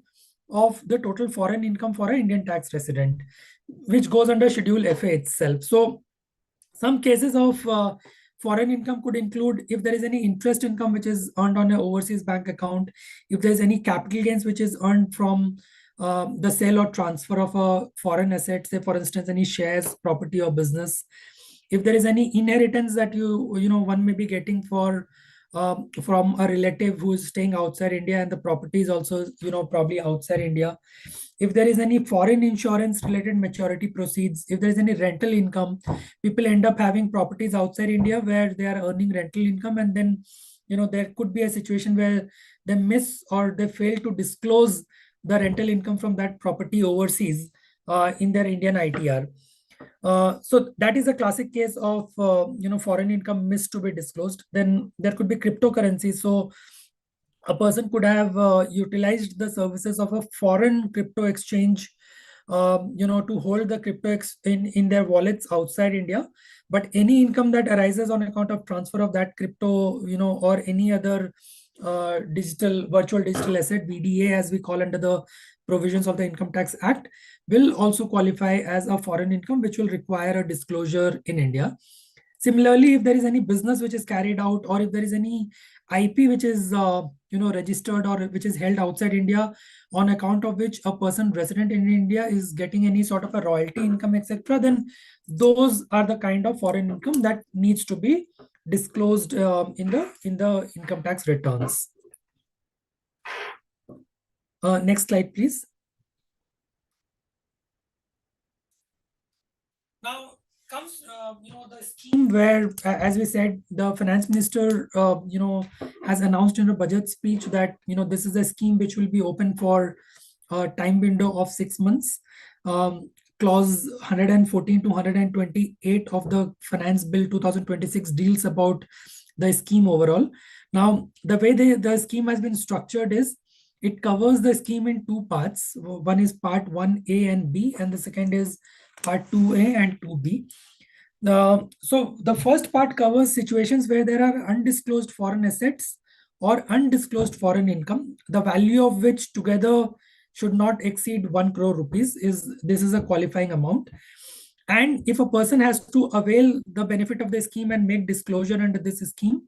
of the total foreign income for an Indian tax resident, which goes under Schedule FA itself. So some cases of foreign income could include if there is any interest income which is earned on an overseas bank account, if there is any capital gains which is earned from the sale or transfer of a foreign asset, say for instance any shares, property or business, if there is any inheritance that one may be getting from a relative who is staying outside India and the property is also probably outside India, if there is any foreign insurance related maturity proceeds, if there is any rental income. People end up having properties outside India where they are earning rental income, and then there could be a situation where they miss or they fail to disclose the rental income from that property overseas in their Indian ITR. So that is a classic case of foreign income missed to be disclosed. Then there could be cryptocurrency. So a person could have utilized the services of a foreign crypto exchange to hold the crypto in their wallets outside India, but any income that arises on account of transfer of that crypto or any other virtual digital asset, VDA as we call under the provisions of the Income Tax Act, will also qualify as a foreign income which will require a disclosure in India. Similarly, if there is any business which is carried out, or if there is any IP which is registered or which is held outside India, on account of which a person resident in India is getting any sort of a royalty income, etc., then those are the kind of foreign income that needs to be disclosed in the income tax returns. Next slide, please. Now comes the scheme where, as we said, the finance minister has announced in a budget speech that this is a scheme which will be open for a time window of 6 months. Clause 114 to 128 of the Finance Bill 2026 deals about the scheme overall. Now, the way the scheme has been structured is it covers the scheme in two parts. One is part 1A and B, and the second is part 2A and 2B. So the first part covers situations where there are undisclosed foreign assets or undisclosed foreign income, the value of which together should not exceed 1 crore rupees. This is a qualifying amount. And if a person has to avail the benefit of the scheme and make disclosure under this scheme,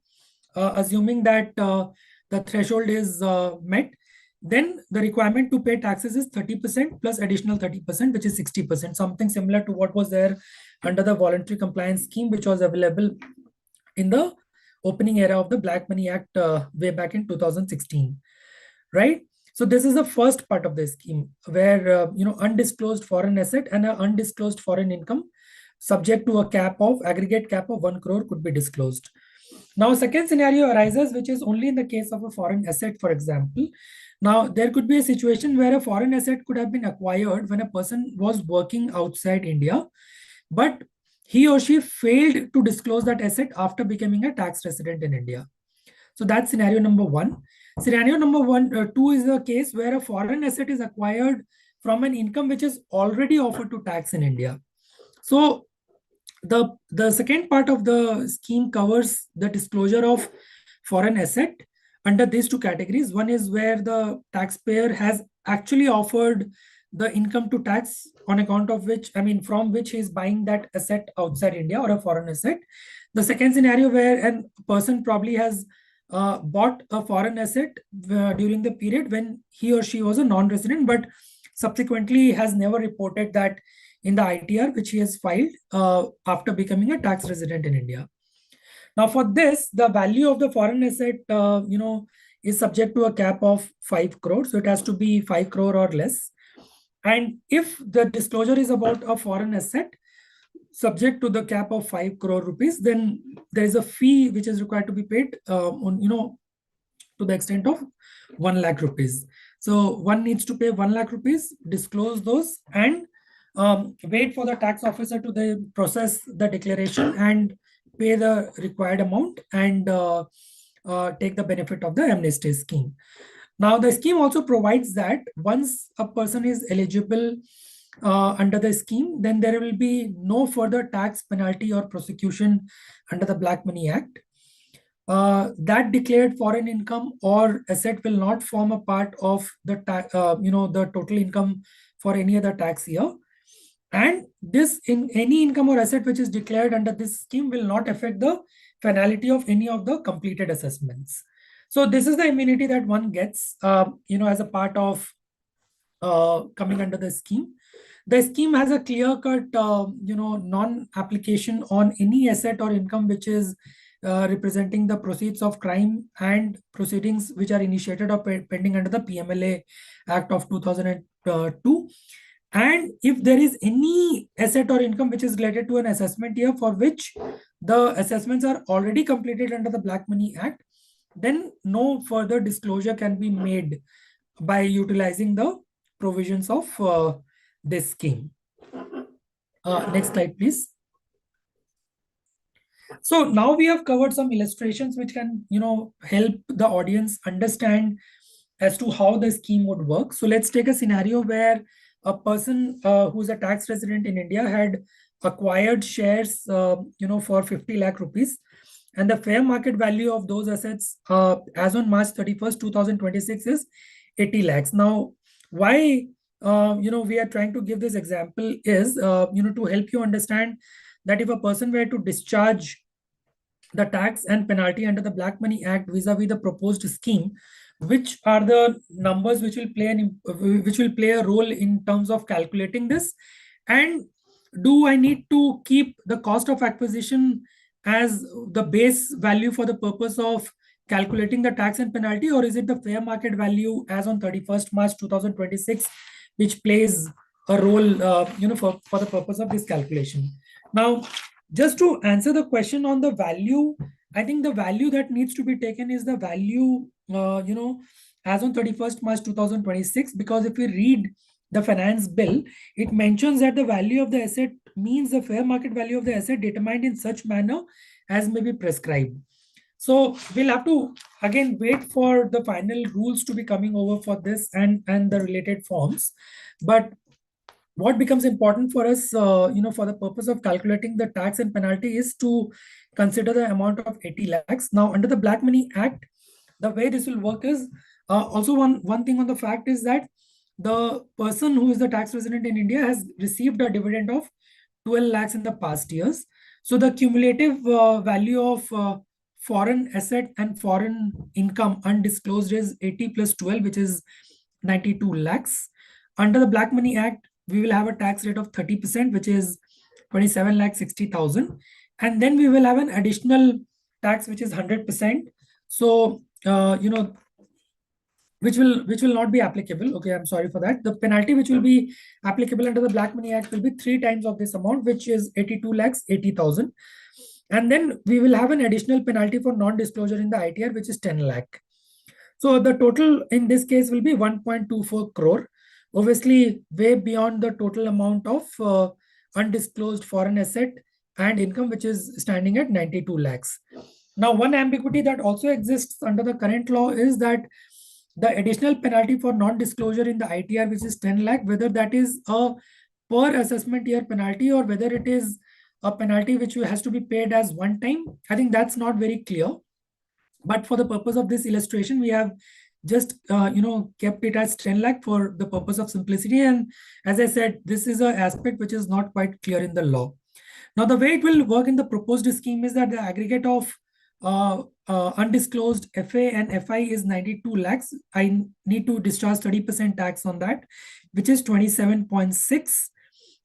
assuming that the threshold is met, then the requirement to pay taxes is 30% plus additional 30%, which is 60%, something similar to what was there under the voluntary compliance scheme, which was available in the opening era of the Black Money Act way back in 2016, right? So this is the first part of the scheme where undisclosed foreign asset and an undisclosed foreign income subject to a aggregate cap of 1 crore could be disclosed. Now, second scenario arises, which is only in the case of a foreign asset, for example. Now, there could be a situation where a foreign asset could have been acquired when a person was working outside India, but he or she failed to disclose that asset after becoming a tax resident in India. So that's scenario number one. Scenario number two is the case where a foreign asset is acquired from an income which is already offered to tax in India. So the second part of the scheme covers the disclosure of foreign asset under these two categories. One is where the taxpayer has actually offered the income to tax on account of which, from which he is buying that asset outside India or a foreign asset. The second scenario where a person probably has bought a foreign asset during the period when he or she was a non-resident, but subsequently has never reported that in the ITR which he has filed after becoming a tax resident in India. Now, for this, the value of the foreign asset, is subject to a cap of 5 crore. So it has to be 5 crore or less. And if the disclosure is about a foreign asset subject to the cap of 5 crore rupees, then there is a fee which is required to be paid to the extent of 1 lakh rupees. So one needs to pay 1 lakh rupees, disclose those, and wait for the tax officer to process the declaration and pay the required amount and take the benefit of the amnesty scheme. Now, the scheme also provides that once a person is eligible under the scheme, then there will be no further tax penalty or prosecution under the Black Money Act. That declared foreign income or asset will not form a part of the the total income for any other tax year. And this, in any income or asset which is declared under this scheme, will not affect the finality of any of the completed assessments. So this is the immunity that one gets, as a part of coming under the scheme. The scheme has a clear-cut, non-application on any asset or income which is representing the proceeds of crime and proceedings which are initiated or pending under the PMLA Act of 2002. And if there is any asset or income which is related to an assessment year for which the assessments are already completed under the Black Money Act, then no further disclosure can be made by utilizing the provisions of this scheme. Next slide, please. So now we have covered some illustrations which can, help the audience understand as to how the scheme would work. So let's take a scenario where a person who's a tax resident in India had acquired shares, for 50 lakh rupees. And the fair market value of those assets as on March 31st, 2026 is 80 lakhs. Now, why, we are trying to give this example is, to help you understand that if a person were to discharge the tax and penalty under the Black Money Act vis-a-vis the proposed scheme, which are the numbers which will play a role in terms of calculating this, and do I need to keep the cost of acquisition as the base value for the purpose of calculating the tax and penalty, or is it the fair market value as on 31st March 2026 which plays a role for the purpose of this calculation? Now, just to answer the question on the value, I think the value that needs to be taken is the value as on 31st March 2026, because if we read the finance bill, it mentions that the value of the asset means the fair market value of the asset determined in such manner as may be prescribed. So we'll have to again wait for the final rules to be coming over for this and the related forms. But what becomes important for us, for the purpose of calculating the tax and penalty is to consider the amount of 80 lakhs. Now, under the Black Money Act, the way this will work is also one thing on the fact is that the person who is the tax resident in India has received a dividend of 12 lakhs in the past years. So the cumulative value of foreign asset and foreign income undisclosed is 80 plus 12, which is 92 lakhs. Under the Black Money Act, we will have a tax rate of 30%, which is 27 lakh 60,000. And then we will have an additional tax, which is 100%. So, which will not be applicable. Okay, I'm sorry for that. The penalty which will be applicable under the Black Money Act will be 3 times of this amount, which is 82 lakhs 80,000. And then we will have an additional penalty for non-disclosure in the ITR, which is 10 lakh. So the total in this case will be 1.24 crore, obviously way beyond the total amount of undisclosed foreign asset and income, which is standing at 92 lakhs. Now, one ambiguity that also exists under the current law is that the additional penalty for non-disclosure in the ITR, which is 10 lakh, whether that is a per assessment year penalty or whether it is a penalty which has to be paid as one time. I think that's not very clear. But for the purpose of this illustration, we have just kept it as 10 lakh for the purpose of simplicity. And as I said, this is an aspect which is not quite clear in the law. Now, the way it will work in the proposed scheme is that the aggregate of undisclosed FA and FI is 92 lakhs. I need to discharge 30% tax on that, which is 27.6.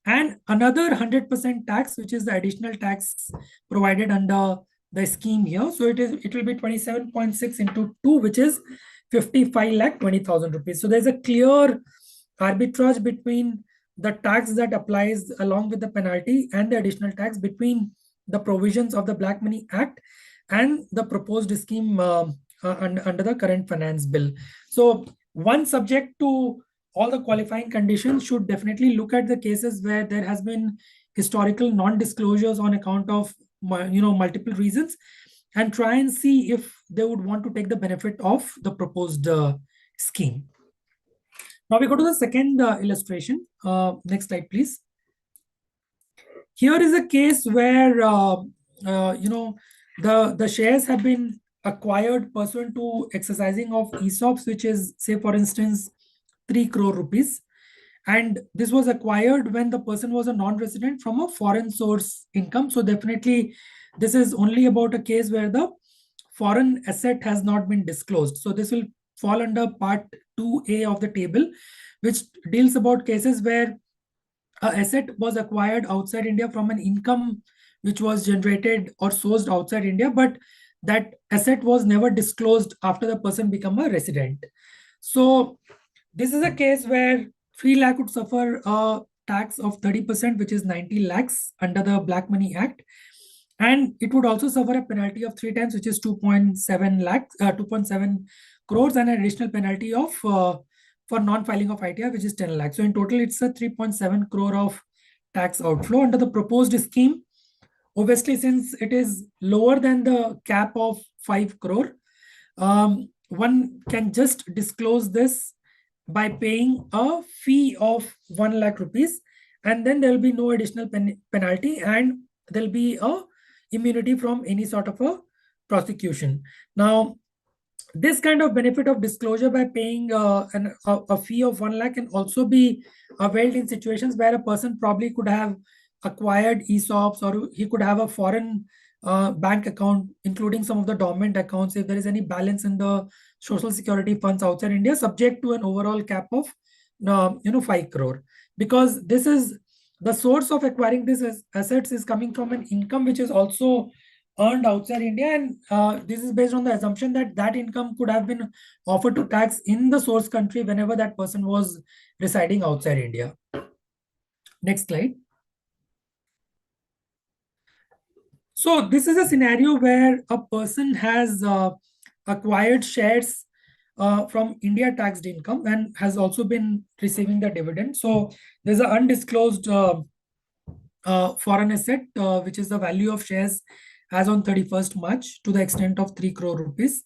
And another 100% tax, which is the additional tax provided under the scheme here. So it will be 27.6 into 2, which is 55,20,000 rupees. So there's a clear arbitrage between the tax that applies along with the penalty and the additional tax between the provisions of the Black Money Act and the proposed scheme under the current finance bill. So one, subject to all the qualifying conditions, should definitely look at the cases where there has been historical non-disclosures on account of multiple reasons, and try and see if they would want to take the benefit of the proposed scheme. Now we go to the second illustration. Next slide, please. Here is a case where the shares have been acquired pursuant to exercising of ESOPs, which is, say, for instance, 3 crore rupees. And this was acquired when the person was a non-resident from a foreign source income. So definitely, this is only about a case where the foreign asset has not been disclosed. So this will fall under part 2A of the table, which deals about cases where an asset was acquired outside India from an income which was generated or sourced outside India, but that asset was never disclosed after the person became a resident. So this is a case where 3 lakh would suffer a tax of 30%, which is 90 lakhs under the Black Money Act. And it would also suffer a penalty of 3 times, which is 2.7 crores, and an additional penalty of for non-filing of ITR, which is 10 lakhs. So in total, it's a 3.7 crore of tax outflow under the proposed scheme. Obviously, since it is lower than the cap of 5 crore, one can just disclose this by paying a fee of 1 lakh rupees, and then there will be no additional penalty, and there'll be a immunity from any sort of a prosecution. Now, this kind of benefit of disclosure by paying a fee of 1 lakh can also be availed in situations where a person probably could have acquired ESOPs, or he could have a foreign bank account, including some of the dormant accounts, if there is any balance in the social security funds outside India, subject to an overall cap of 5 crore. Because this is the source of acquiring these assets is coming from an income which is also earned outside India, and this is based on the assumption that that income could have been offered to tax in the source country whenever that person was residing outside India. Next slide. So this is a scenario where a person has acquired shares from India taxed income and has also been receiving the dividend. So there's an undisclosed foreign asset, which is the value of shares as on 31st March to the extent of 3 crore rupees.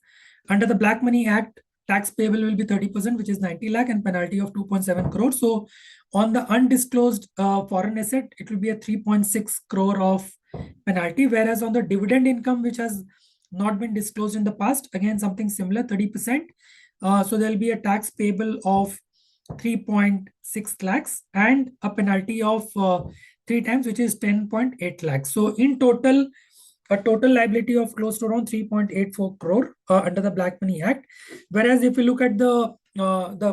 Under the Black Money Act, tax payable will be 30%, which is 90 lakh, and penalty of 2.7 crore. So on the undisclosed foreign asset, it will be a 3.6 crore of penalty, whereas on the dividend income, which has not been disclosed in the past, again, something similar, 30%. So there'll be a tax payable of 3.6 lakhs and a penalty of 3 times, which is 10.8 lakhs. So in total, a total liability of close to around 3.84 crore under the Black Money Act. Whereas if you look at the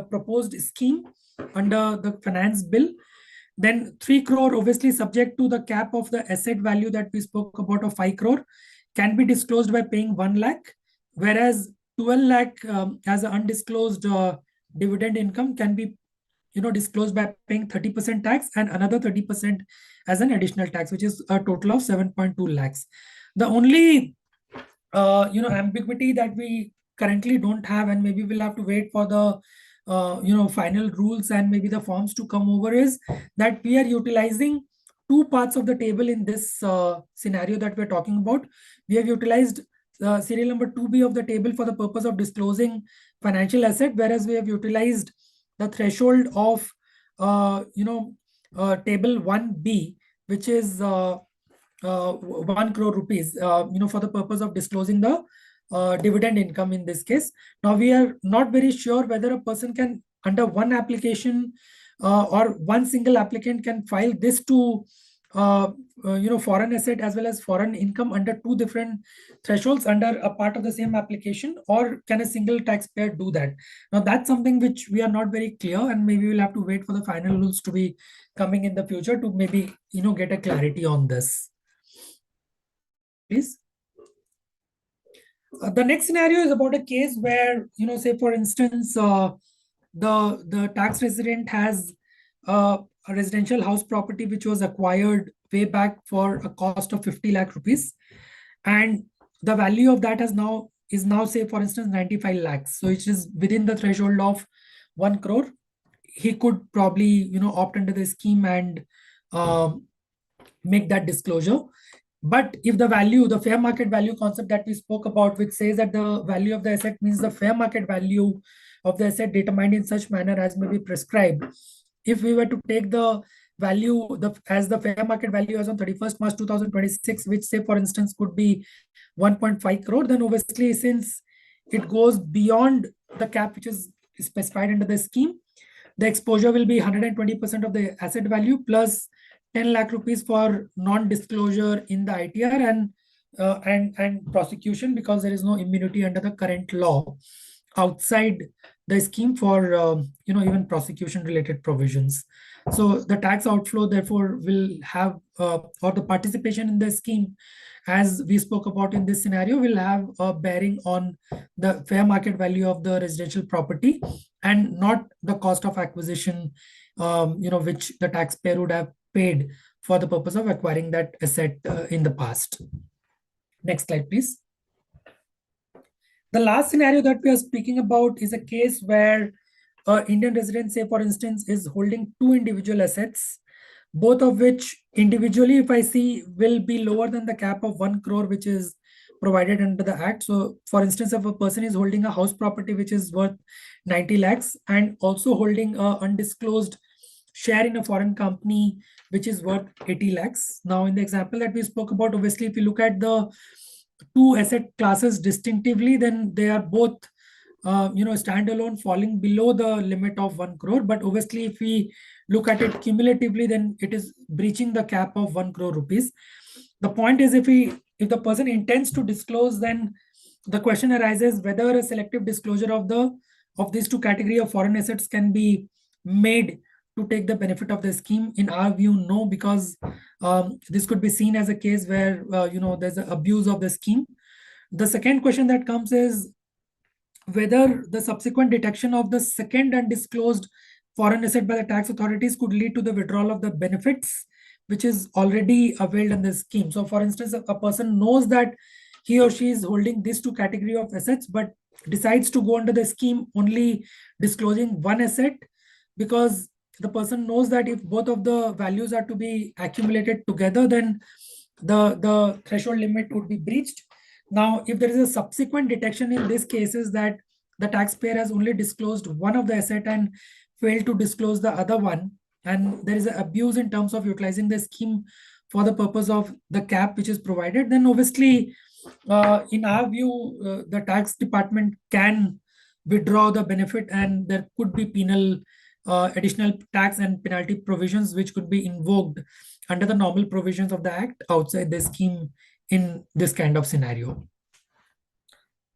proposed scheme under the finance bill, then 3 crore, obviously subject to the cap of the asset value that we spoke about of 5 crore, can be disclosed by paying 1 lakh, whereas 12 lakh as an undisclosed dividend income can be disclosed by paying 30% tax and another 30% as an additional tax, which is a total of 7.2 lakhs. The only ambiguity that we currently don't have, and maybe we'll have to wait for the final rules and maybe the forms to come over, is that we are utilizing two parts of the table in this scenario that we're talking about. We have utilized serial number 2B of the table for the purpose of disclosing financial asset, whereas we have utilized the threshold of table 1B, which is 1 crore rupees, for the purpose of disclosing the dividend income in this case. Now, we are not very sure whether a person can, under one application or one single applicant can file this to foreign asset as well as foreign income under two different thresholds under a part of the same application, or can a single taxpayer do that? Now, that's something which we are not very clear, and maybe we'll have to wait for the final rules to be coming in the future to maybe get a clarity on this. Please. The next scenario is about a case where, say for instance, the tax resident has a residential house property which was acquired way back for a cost of 50 lakh rupees, and the value of that is now say for instance 95 lakhs. So it is within the threshold of 1 crore. He could probably opt into the scheme and make that disclosure. But if the value, the fair market value concept that we spoke about, which says that the value of the asset means the fair market value of the asset determined in such manner as may be prescribed. If we were to take the value as the fair market value as on 31st March 2026, which say for instance could be 1.5 crore, then obviously since it goes beyond the cap which is specified under the scheme, the exposure will be 120% of the asset value plus 10 lakh rupees for non-disclosure in the ITR and prosecution, because there is no immunity under the current law outside the scheme for even prosecution related provisions. So the tax outflow therefore will have or the participation in the scheme, as we spoke about in this scenario, will have a bearing on the fair market value of the residential property and not the cost of acquisition which the taxpayer would have paid for the purpose of acquiring that asset in the past. Next slide, please. The last scenario that we are speaking about is a case where Indian resident, say for instance, is holding two individual assets, both of which individually, if I see, will be lower than the cap of 1 crore, which is provided under the act. So for instance, if a person is holding a house property which is worth 90 lakhs and also holding a undisclosed share in a foreign company which is worth 80 lakhs. Now, in the example that we spoke about, obviously, if you look at the two asset classes distinctively, then they are both standalone, falling below the limit of 1 crore. But obviously, if we look at it cumulatively, then it is breaching the cap of 1 crore rupees. The point is, if the person intends to disclose, then the question arises whether a selective disclosure of these two category of foreign assets can be made to take the benefit of the scheme. In our view, no, because this could be seen as a case where there's an abuse of the scheme. The second question that comes is whether the subsequent detection of the second undisclosed foreign asset by the tax authorities could lead to the withdrawal of the benefits which is already availed in the scheme. So for instance, a person knows that he or she is holding these two category of assets, but decides to go under the scheme only disclosing one asset, because the person knows that if both of the values are to be accumulated together, then the threshold limit would be breached. Now, if there is a subsequent detection in this case is that the taxpayer has only disclosed one of the asset and failed to disclose the other one, and there is an abuse in terms of utilizing the scheme for the purpose of the cap which is provided, then obviously, in our view, the tax department can withdraw the benefit, and there could be penal additional tax and penalty provisions which could be invoked under the normal provisions of the act outside the scheme in this kind of scenario.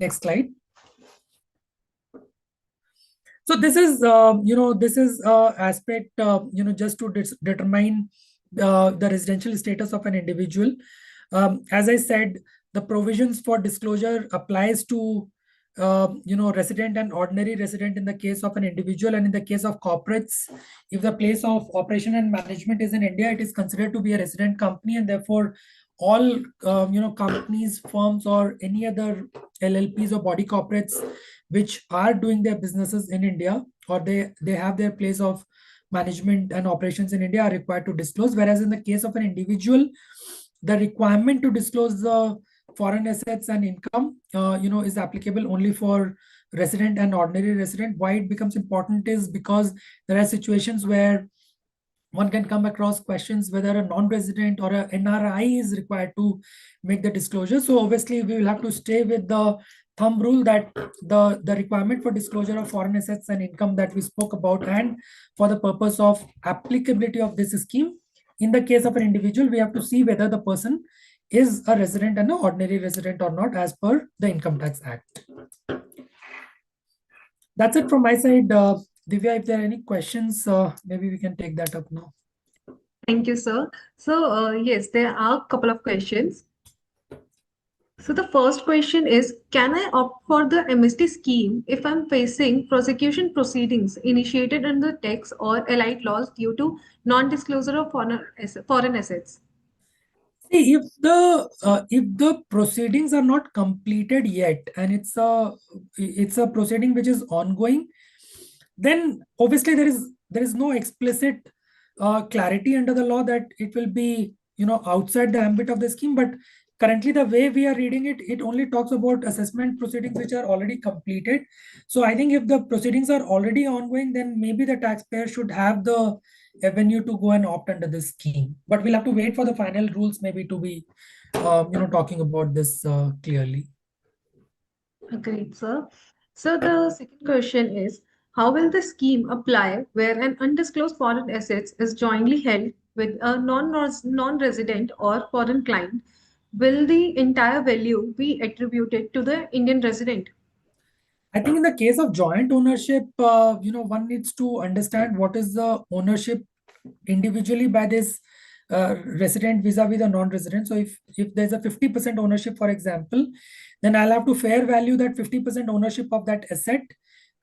Next slide. So this is aspect just to determine the residential status of an individual. As I said, the provisions for disclosure applies to resident and ordinary resident in the case of an individual, and in the case of corporates, if the place of operation and management is in India, it is considered to be a resident company, and therefore all companies, firms, or any other LLPs or body corporates which are doing their businesses in India, or they have their place of management and operations in India, are required to disclose. Whereas in the case of an individual, the requirement to disclose the foreign assets and income, is applicable only for resident and ordinary resident. Why it becomes important is because there are situations where one can come across questions whether a non-resident or a NRI is required to make the disclosure. So obviously we will have to stay with the thumb rule that the requirement for disclosure of foreign assets and income that we spoke about, and for the purpose of applicability of this scheme, in the case of an individual, we have to see whether the person is a resident and an ordinary resident or not, as per the Income Tax Act. That's it from my side. Divya, if there are any questions, maybe we can take that up now.
Thank you, sir. So, yes, there are a couple of questions. So the first question is, can I opt for the MST scheme if I'm facing prosecution proceedings initiated under tax or allied laws due to non-disclosure of foreign assets?
See, if the proceedings are not completed yet, and it's a proceeding which is ongoing, then obviously there is no explicit clarity under the law that it will be outside the ambit of the scheme. But currently, the way we are reading it, it only talks about assessment proceedings which are already completed. So I think if the proceedings are already ongoing, then maybe the taxpayer should have the avenue to go and opt under this scheme. But we'll have to wait for the final rules, maybe, to be talking about this clearly.
Great, sir. So the second question is, how will the scheme apply where an undisclosed foreign assets is jointly held with a non-resident or foreign client? Will the entire value be attributed to the Indian resident?
I think in the case of joint ownership, one needs to understand what is the ownership individually by this resident vis-a-vis the non-resident. So if there's a 50% ownership, for example, then I'll have to fair value that 50% ownership of that asset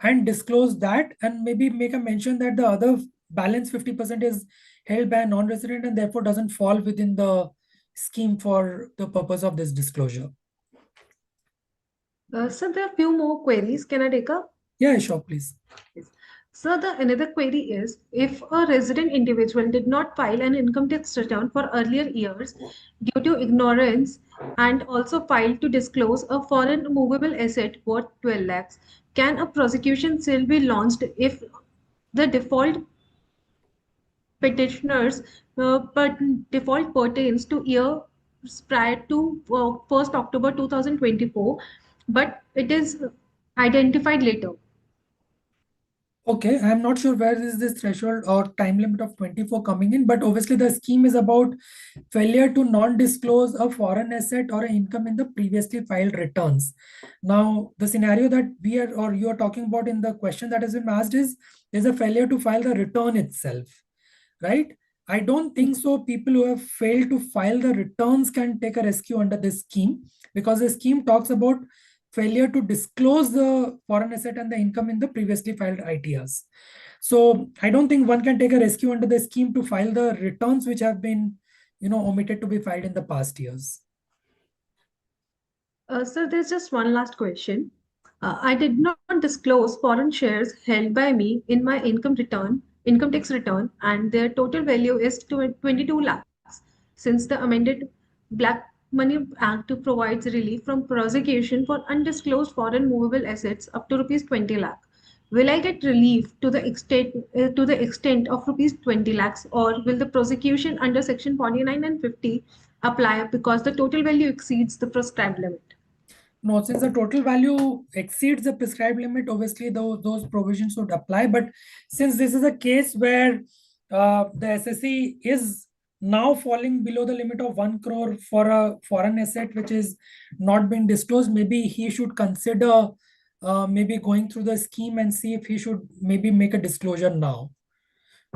and disclose that, and maybe make a mention that the other balance 50% is held by a non-resident and therefore doesn't fall within the scheme for the purpose of this disclosure.
So there are a few more queries. Can I take up?
Yeah, sure, please.
Yes. So the another query is, if a resident individual did not file an income tax return for earlier years due to ignorance and also failed to disclose a foreign movable asset worth 12 lakhs, can a prosecution still be launched if the default petitioners default pertains to years prior to 1st October 2024, but it is identified later?
Okay, I'm not sure where is this threshold or time limit of 24 coming in, but obviously the scheme is about failure to non-disclose a foreign asset or an income in the previously filed returns. Now, the scenario that we are, or you are talking about in the question that has been asked, is there's a failure to file the return itself, right? I don't think so. People who have failed to file the returns can take a rescue under this scheme, because the scheme talks about failure to disclose the foreign asset and the income in the previously filed ITRs. So I don't think one can take a rescue under the scheme to file the returns which have been, omitted to be filed in the past years.
So there's just one last question. I did not disclose foreign shares held by me in my income tax return, and their total value is 22 lakhs. Since the amended Black Money Act provides relief from prosecution for undisclosed foreign movable assets up to rupees 20 lakh. Will I get relief to the extent of rupees 20 lakhs, or will the prosecution under section 49 and 50 apply because the total value exceeds the prescribed limit?
No, since the total value exceeds the prescribed limit, obviously those provisions would apply. But since this is a case where the SSE is now falling below the limit of 1 crore for a foreign asset which is not been disclosed, maybe he should consider maybe going through the scheme and see if he should maybe make a disclosure now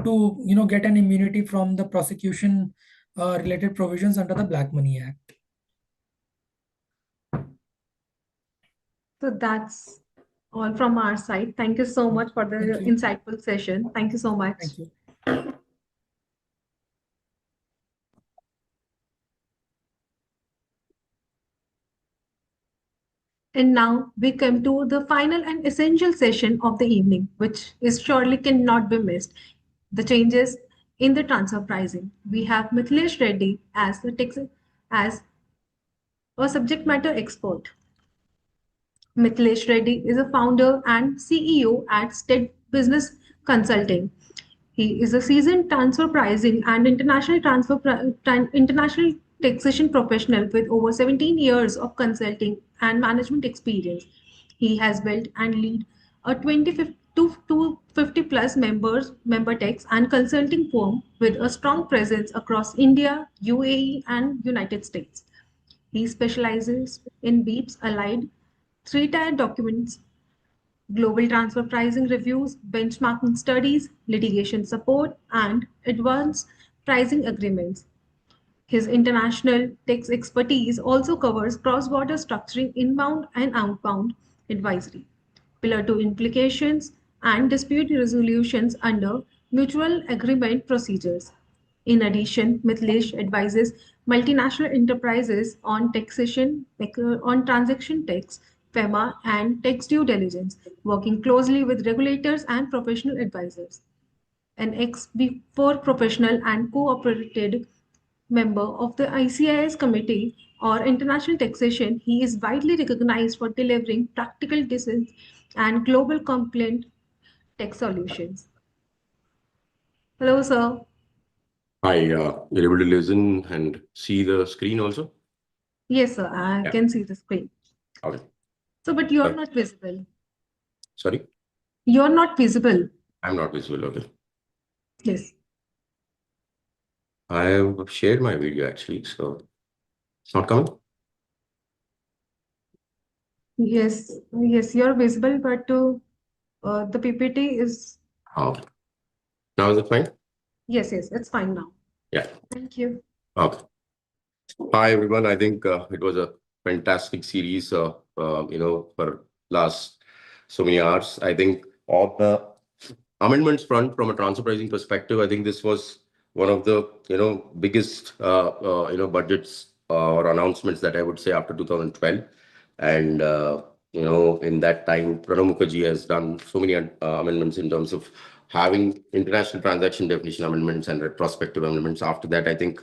to get an immunity from the prosecution related provisions under the Black Money Act.
So that's all from our side. Thank you so much for the insightful session. Thank you so much.
Thank you.
And now we come to the final and essential session of the evening, which is surely cannot be missed. The changes in the transfer pricing. We have Nilesh Reddy as a subject matter expert. Nilesh Reddy is a founder and CEO at Stead Business Consulting. He is a seasoned transfer pricing and international taxation professional with over 17 years of consulting and management experience. He has built and lead a 50 plus member tax and consulting firm with a strong presence across India, UAE, and United States. He specializes in BEEPS allied three-tier documents, global transfer pricing reviews, benchmarking studies, litigation support, and advanced pricing agreements. His international tax expertise also covers cross-border structuring, inbound and outbound advisory, Pillar 2 implications, and dispute resolutions under mutual agreement procedures. In addition, Mithilesh advises multinational enterprises on taxation, on transaction tax, FEMA, and tax due diligence, working closely with regulators and professional advisors. An ex-Big 4 professional and cooperated member of the ICIS Committee or International Taxation, he is widely recognized for delivering practical decisions and global compliant tax solutions. Hello, sir.
Hi, you're able to listen and see the screen also?
Yes, sir, I can see the screen.
Okay.
So, but you're not visible.
Sorry?
You're not visible.
I'm not visible, okay.
Yes.
I have shared my video actually, so it's not coming?
Yes, yes, you're visible, but the PPT is.
Oh. Now is it fine?
Yes, yes, it's fine now.
Yeah.
Thank you.
Okay. Hi, everyone. I think it was a fantastic series, for last so many hours. I think on the amendments front, from a transfer pricing perspective, I think this was one of the, biggest, budgets or announcements that I would say after 2012. And, in that time, Pranab Mukherjee has done so many amendments in terms of having international transaction definition amendments and retrospective amendments. After that, I think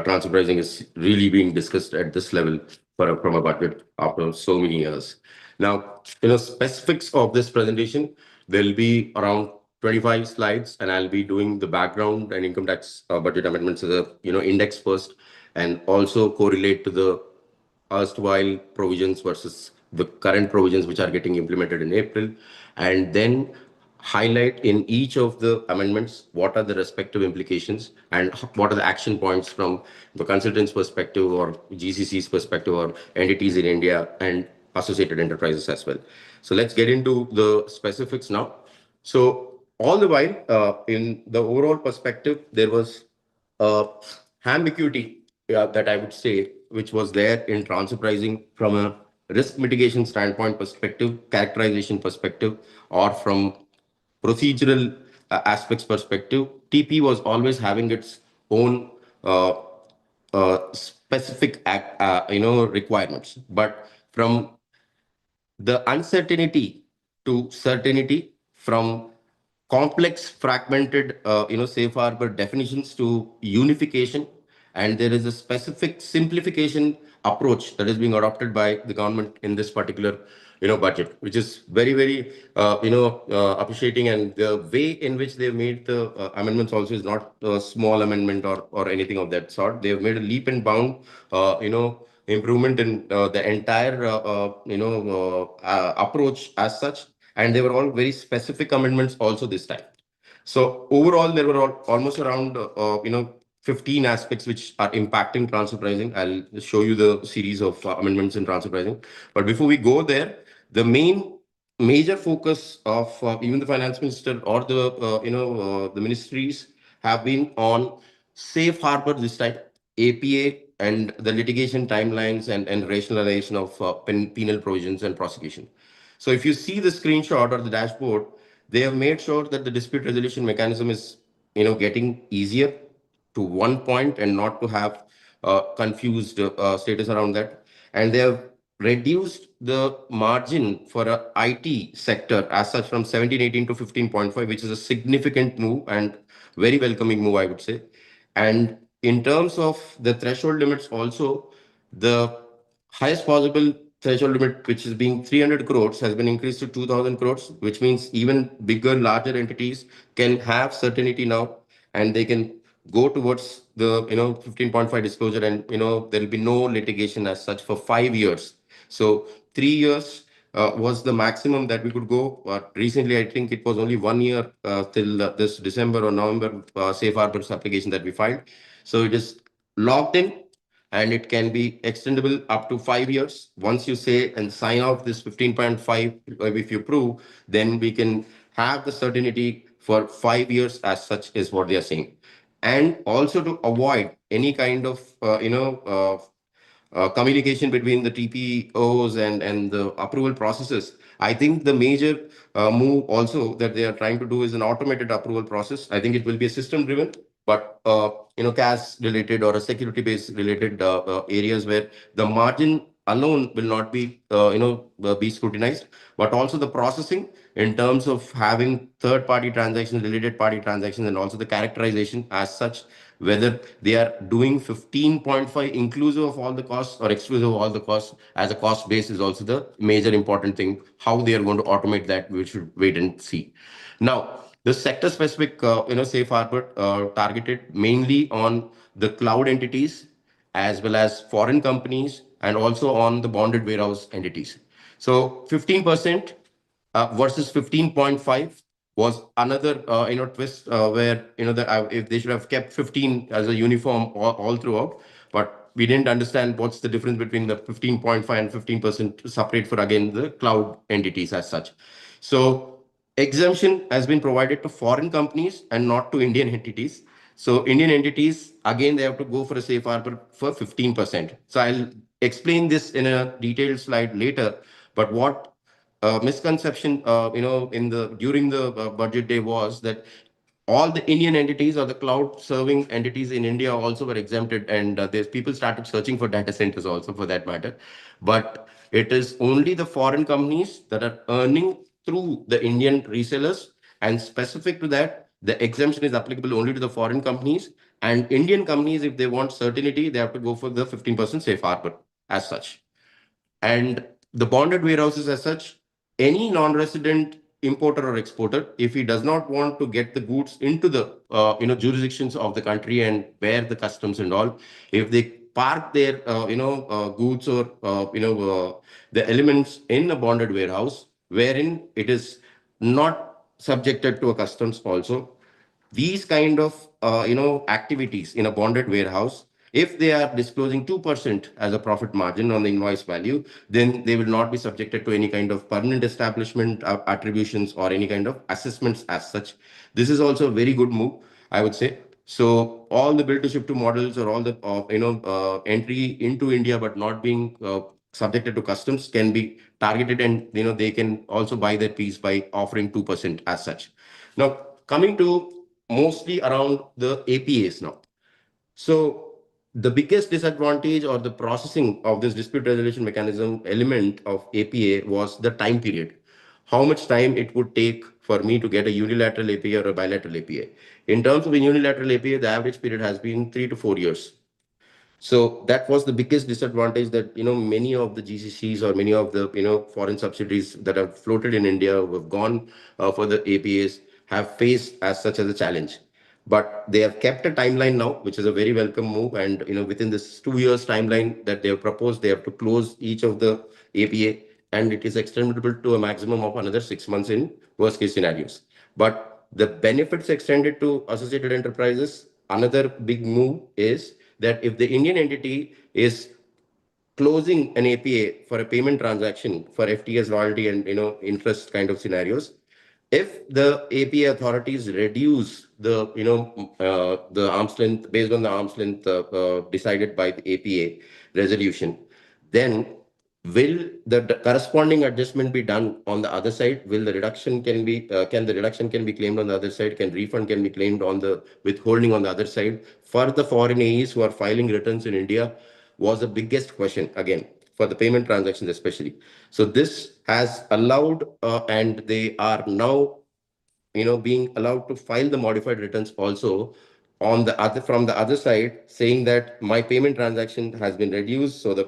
transfer pricing is really being discussed at this level from a budget after so many years. Now, specifics of this presentation, there'll be around 25 slides, and I'll be doing the background and income tax budget amendments as a index first, and also correlate to the erstwhile provisions versus the current provisions which are getting implemented in April, and then highlight in each of the amendments what are the respective implications and what are the action points from the consultant's perspective or GCC's perspective or entities in India and associated enterprises as well. So let's get into the specifics now. So all the while, in the overall perspective, there was a ambiguity that I would say, which was there in transfer pricing from a risk mitigation standpoint perspective, characterization perspective, or from procedural aspects perspective. TP was always having its own specific requirements, but from the uncertainty to certainty, from complex fragmented safe harbor definitions to unification, and there is a specific simplification approach that is being adopted by the government in this particular budget, which is very, very appreciating. And the way in which they've made the amendments also is not a small amendment or anything of that sort. They've made a leap and bound improvement in the entire approach as such, and they were all very specific amendments also this time. So overall, there were almost around 15 aspects which are impacting transfer pricing. I'll show you the series of amendments in transfer pricing. But before we go there, the major focus of even the finance minister or the ministries have been on safe harbor this time, APA, and the litigation timelines and rationalization of penal provisions and prosecution. So if you see the screenshot or the dashboard, they have made sure that the dispute resolution mechanism is getting easier to one point and not to have confused status around that. And they have reduced the margin for a IT sector as such from 17-18 to 15.5, which is a significant move and very welcoming move, I would say. And in terms of the threshold limits also, the highest possible threshold limit, which is being 300 crores, has been increased to 2,000 crores, which means even bigger, larger entities can have certainty now, and they can go towards the 15.5 disclosure, and there will be no litigation as such for 5 years. So 3 years was the maximum that we could go. But recently, I think it was only 1 year till this December or November safe harbors application that we filed. So it is locked in, and it can be extendable up to 5 years. Once you say and sign off this 15.5, if you prove, then we can have the certainty for 5 years as such is what they are saying. And also to avoid any kind of communication between the TPOs and the approval processes. I think the major move also that they are trying to do is an automated approval process. I think it will be a system driven, but cash related or a security based related areas where the margin alone will not be be scrutinized, but also the processing in terms of having third party transactions, related party transactions, and also the characterization as such, whether they are doing 15.5 inclusive of all the costs or exclusive of all the costs as a cost base is also the major important thing. How they are going to automate that, we should wait and see. Now, the sector specific safe harbor targeted mainly on the cloud entities as well as foreign companies and also on the bonded warehouse entities. So 15% versus 15.5 was another twist where if they should have kept 15 as a uniform all throughout, but we didn't understand what's the difference between the 15.5 and 15% separate for again the cloud entities as such. So exemption has been provided to foreign companies and not to Indian entities. So Indian entities, again, they have to go for a safe harbor for 15%. So I'll explain this in a detailed slide later. But what misconception, during the budget day was that all the Indian entities or the cloud serving entities in India also were exempted, and there's people started searching for data centers also for that matter. But it is only the foreign companies that are earning through the Indian resellers, and specific to that, the exemption is applicable only to the foreign companies, and Indian companies, if they want certainty, they have to go for the 15% safe harbor as such. And the bonded warehouses as such, any non-resident importer or exporter, if he does not want to get the goods into the jurisdictions of the country and bear the customs and all, if they park their goods or the elements in a bonded warehouse wherein it is not subjected to a customs also, these kind of activities in a bonded warehouse, if they are disclosing 2% as a profit margin on the invoice value, then they will not be subjected to any kind of permanent establishment attributions or any kind of assessments as such. This is also a very good move, I would say. So all the build to ship to models or all the entry into India but not being subjected to customs can be targeted, and they can also buy their piece by offering 2% as such. Now coming to mostly around the APAs now. So the biggest disadvantage or the processing of this dispute resolution mechanism element of APA was the time period. How much time it would take for me to get a unilateral APA or a bilateral APA. In terms of a unilateral APA, the average period has been 3 to 4 years. So that was the biggest disadvantage that many of the GCCs or many of the foreign subsidiaries that have floated in India who have gone for the APAs have faced as such as a challenge. But they have kept a timeline now, which is a very welcome move. And within this 2 years timeline that they have proposed, they have to close each of the APA, and it is extendable to a maximum of another 6 months in worst case scenarios. But the benefits extended to associated enterprises. Another big move is that if the Indian entity is closing an APA for a payment transaction for FTS royalty and interest kind of scenarios, if the APA authorities reduce the arm's length based on the arm's length decided by the APA resolution, then will the corresponding adjustment be done on the other side? Will the reduction can the reduction can be claimed on the other side? Can refund can be claimed on the withholding on the other side? For the foreign AEs who are filing returns in India was the biggest question again. for the payment transactions especially. So this has allowed, and they are now being allowed to file the modified returns also on the other from the other side, saying that my payment transaction has been reduced, so the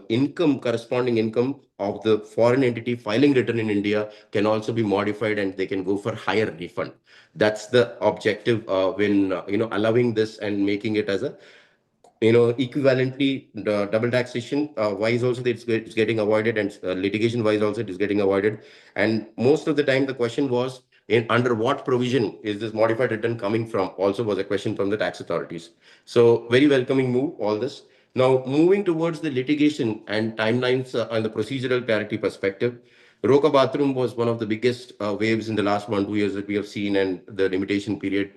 corresponding income of the foreign entity filing return in India can also be modified and they can go for higher refund. That's the objective when allowing this and making it as a equivalently the double taxation wise also it's getting avoided, and litigation wise also it is getting avoided. And most of the time the question was in under what provision is this modified return coming from, also was a question from the tax authorities. So very welcoming move, all this. Now moving towards the litigation and timelines and the procedural clarity perspective, Roka Bathroom was one of the biggest waves in the last 1-2 years that we have seen, and the limitation period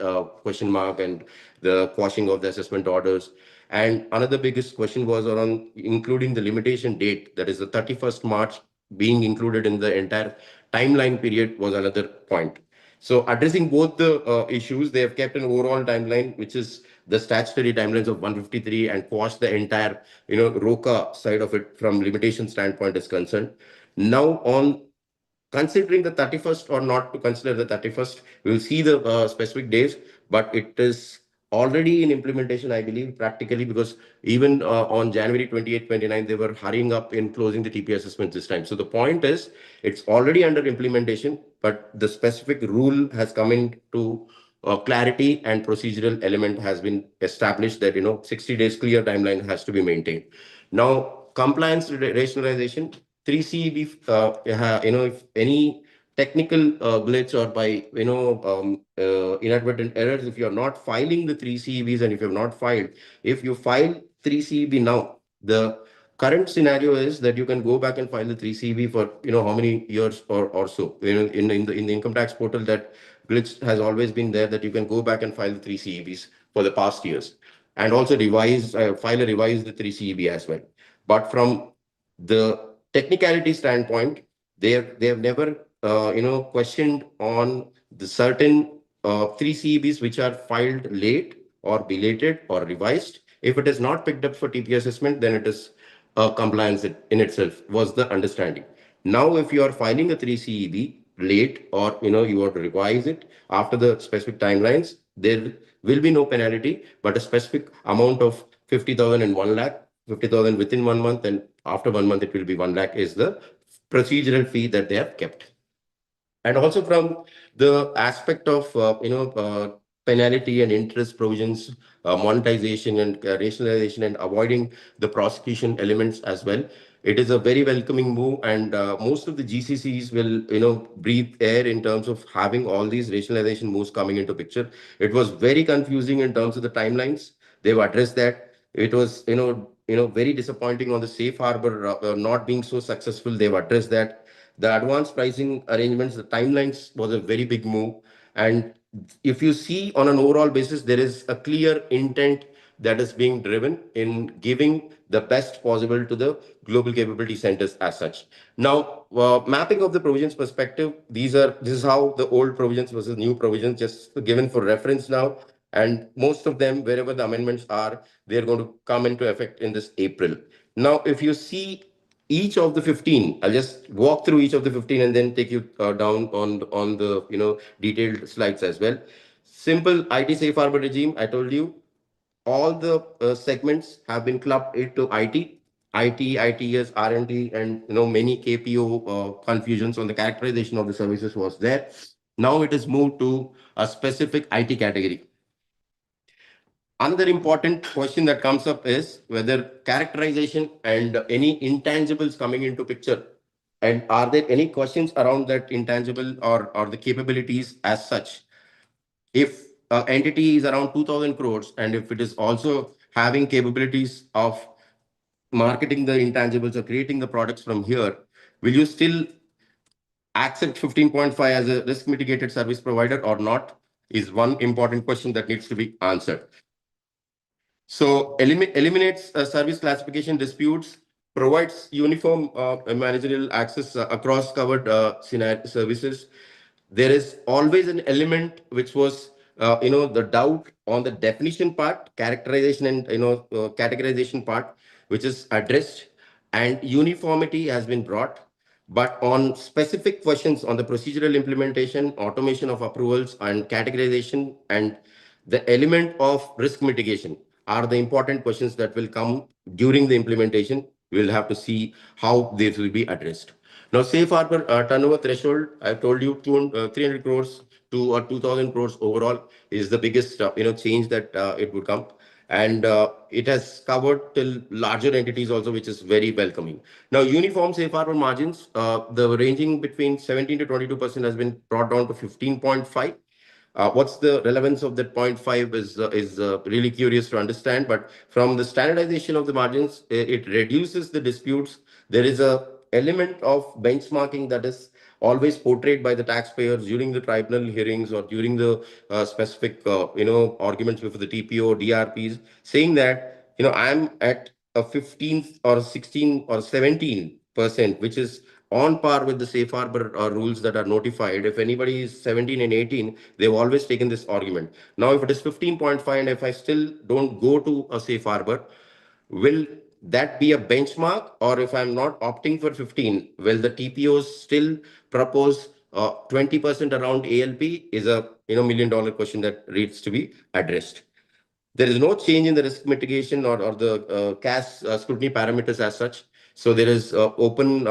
question mark and the quashing of the assessment orders. And another biggest question was around including the limitation date, that is the 31st March being included in the entire timeline period was another point. So addressing both the issues, they have kept an overall timeline, which is the statutory timelines of 153, and quashed the entire, ROCA side of it from limitation standpoint is concerned. Now on considering the 31st or not to consider the 31st, we will see the specific days, but it is already in implementation, I believe, practically, because even on January 28, 29, they were hurrying up in closing the TP assessment this time. So the point is, it's already under implementation, but the specific rule has come into clarity, and procedural element has been established that 60 days clear timeline has to be maintained. Now compliance rationalization, 3CEB, if any technical glitch or by inadvertent errors, if you're not filing the 3CEBs, and if you've not filed, if you file 3CEB now, the current scenario is that you can go back and file the 3CEB for how many years or so. In the income tax portal, that glitch has always been there, that you can go back and file the 3CEBs for the past years, and also file a revised 3CEB as well. But from the technicality standpoint, they have never questioned on the certain 3CEBs which are filed late or belated or revised. If it is not picked up for TP assessment, then it is compliance in itself, was the understanding. Now, if you are filing a 3CEB late, or you want to revise it after the specific timelines, there will be no penalty, but a specific amount of 50,000 and 1 lakh, 50,000 within 1 month, and after 1 month it will be 1 lakh is the procedural fee that they have kept. And also from the aspect of penalty and interest provisions, monetization and rationalization, and avoiding the prosecution elements as well, it is a very welcoming move, and most of the GCCs will breathe air in terms of having all these rationalization moves coming into picture. It was very confusing in terms of the timelines. They've addressed that. It was very disappointing on the safe harbor not being so successful. They've addressed that. The advanced pricing arrangements, the timelines was a very big move. And if you see on an overall basis, there is a clear intent that is being driven in giving the best possible to the global capability centers as such. Now, mapping of the provisions perspective, this is how the old provisions versus new provisions just given for reference now. And most of them, wherever the amendments are, they're going to come into effect in this April. Now, if you see each of the 15, I'll just walk through each of the 15 and then take you down on the detailed slides as well. Simple IT safe harbor regime. I told you all the segments have been clubbed into IT, ITS, R&D, and many KPO confusions on the characterization of the services was there. Now it is moved to a specific IT category. Another important question that comes up is whether characterization and any intangibles coming into picture, and are there any questions around that intangible or the capabilities as such? If an entity is around 2000 crores, and if it is also having capabilities of marketing the intangibles or creating the products from here, will you still accept 15.5 as a risk mitigated service provider or not, is one important question that needs to be answered. So eliminates service classification disputes, provides uniform managerial access across covered services. There is always an element which was the doubt on the definition part, characterization, and categorization part, which is addressed. and uniformity has been brought. But on specific questions on the procedural implementation, automation of approvals, and categorization, and the element of risk mitigation are the important questions that will come during the implementation. We'll have to see how this will be addressed. Now, safe harbor turnover threshold, I've told you 300 crores to 2,000 crores overall is the biggest change that it would come. And it has covered till larger entities also, which is very welcoming. Now, uniform safe harbor margins, the ranging between 17 to 22% has been brought down to 15.5. What's the relevance of that zero point 0.5 is really curious to understand. But from the standardization of the margins, it reduces the disputes. There is a element of benchmarking that is always portrayed by the taxpayers during the tribunal hearings or during the specific arguments before the TPO, DRPs, saying that I'm at a 15 or 16 or 17%, which is on par with the safe harbor rules that are notified. If anybody is 17 and 18, they've always taken this argument. Now, if it is 15.5 and if I still don't go to a safe harbor, will that be a benchmark? Or if I'm not opting for 15, will the TPOs still propose 20% around ALP? Is a $1 million question that needs to be addressed. There is no change in the risk mitigation or the CAS scrutiny parameters as such. So there is open,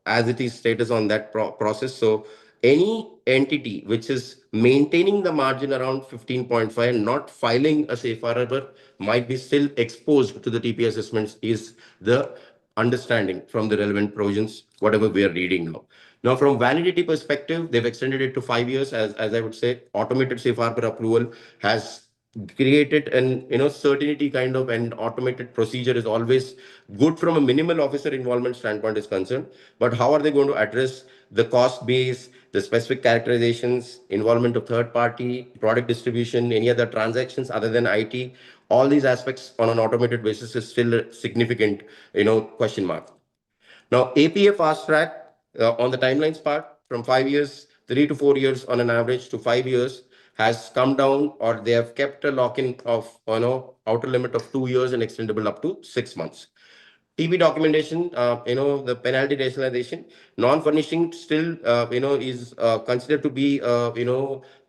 as it is status on that process. So any entity which is maintaining the margin around 15.5 and not filing a safe harbor might be still exposed to the TP assessments is the understanding from the relevant provisions, whatever we are reading now. Now, from validity perspective, they've extended it to 5 years. As I would say, automated safe harbor approval has created an certainty kind of an automated procedure is always good from a minimal officer involvement standpoint is concerned. But how are they going to address the cost base, the specific characterizations, involvement of third party, product distribution, any other transactions other than IT? All these aspects on an automated basis is still a significant question mark. Now, APA fast track on the timelines part from 5 years, 3 to 4 years on an average to 5 years has come down, or they have kept a lock-in of outer limit of 2 years and extendable up to 6 months. TB documentation, the penalty rationalization, non-furnishing still, is considered to be,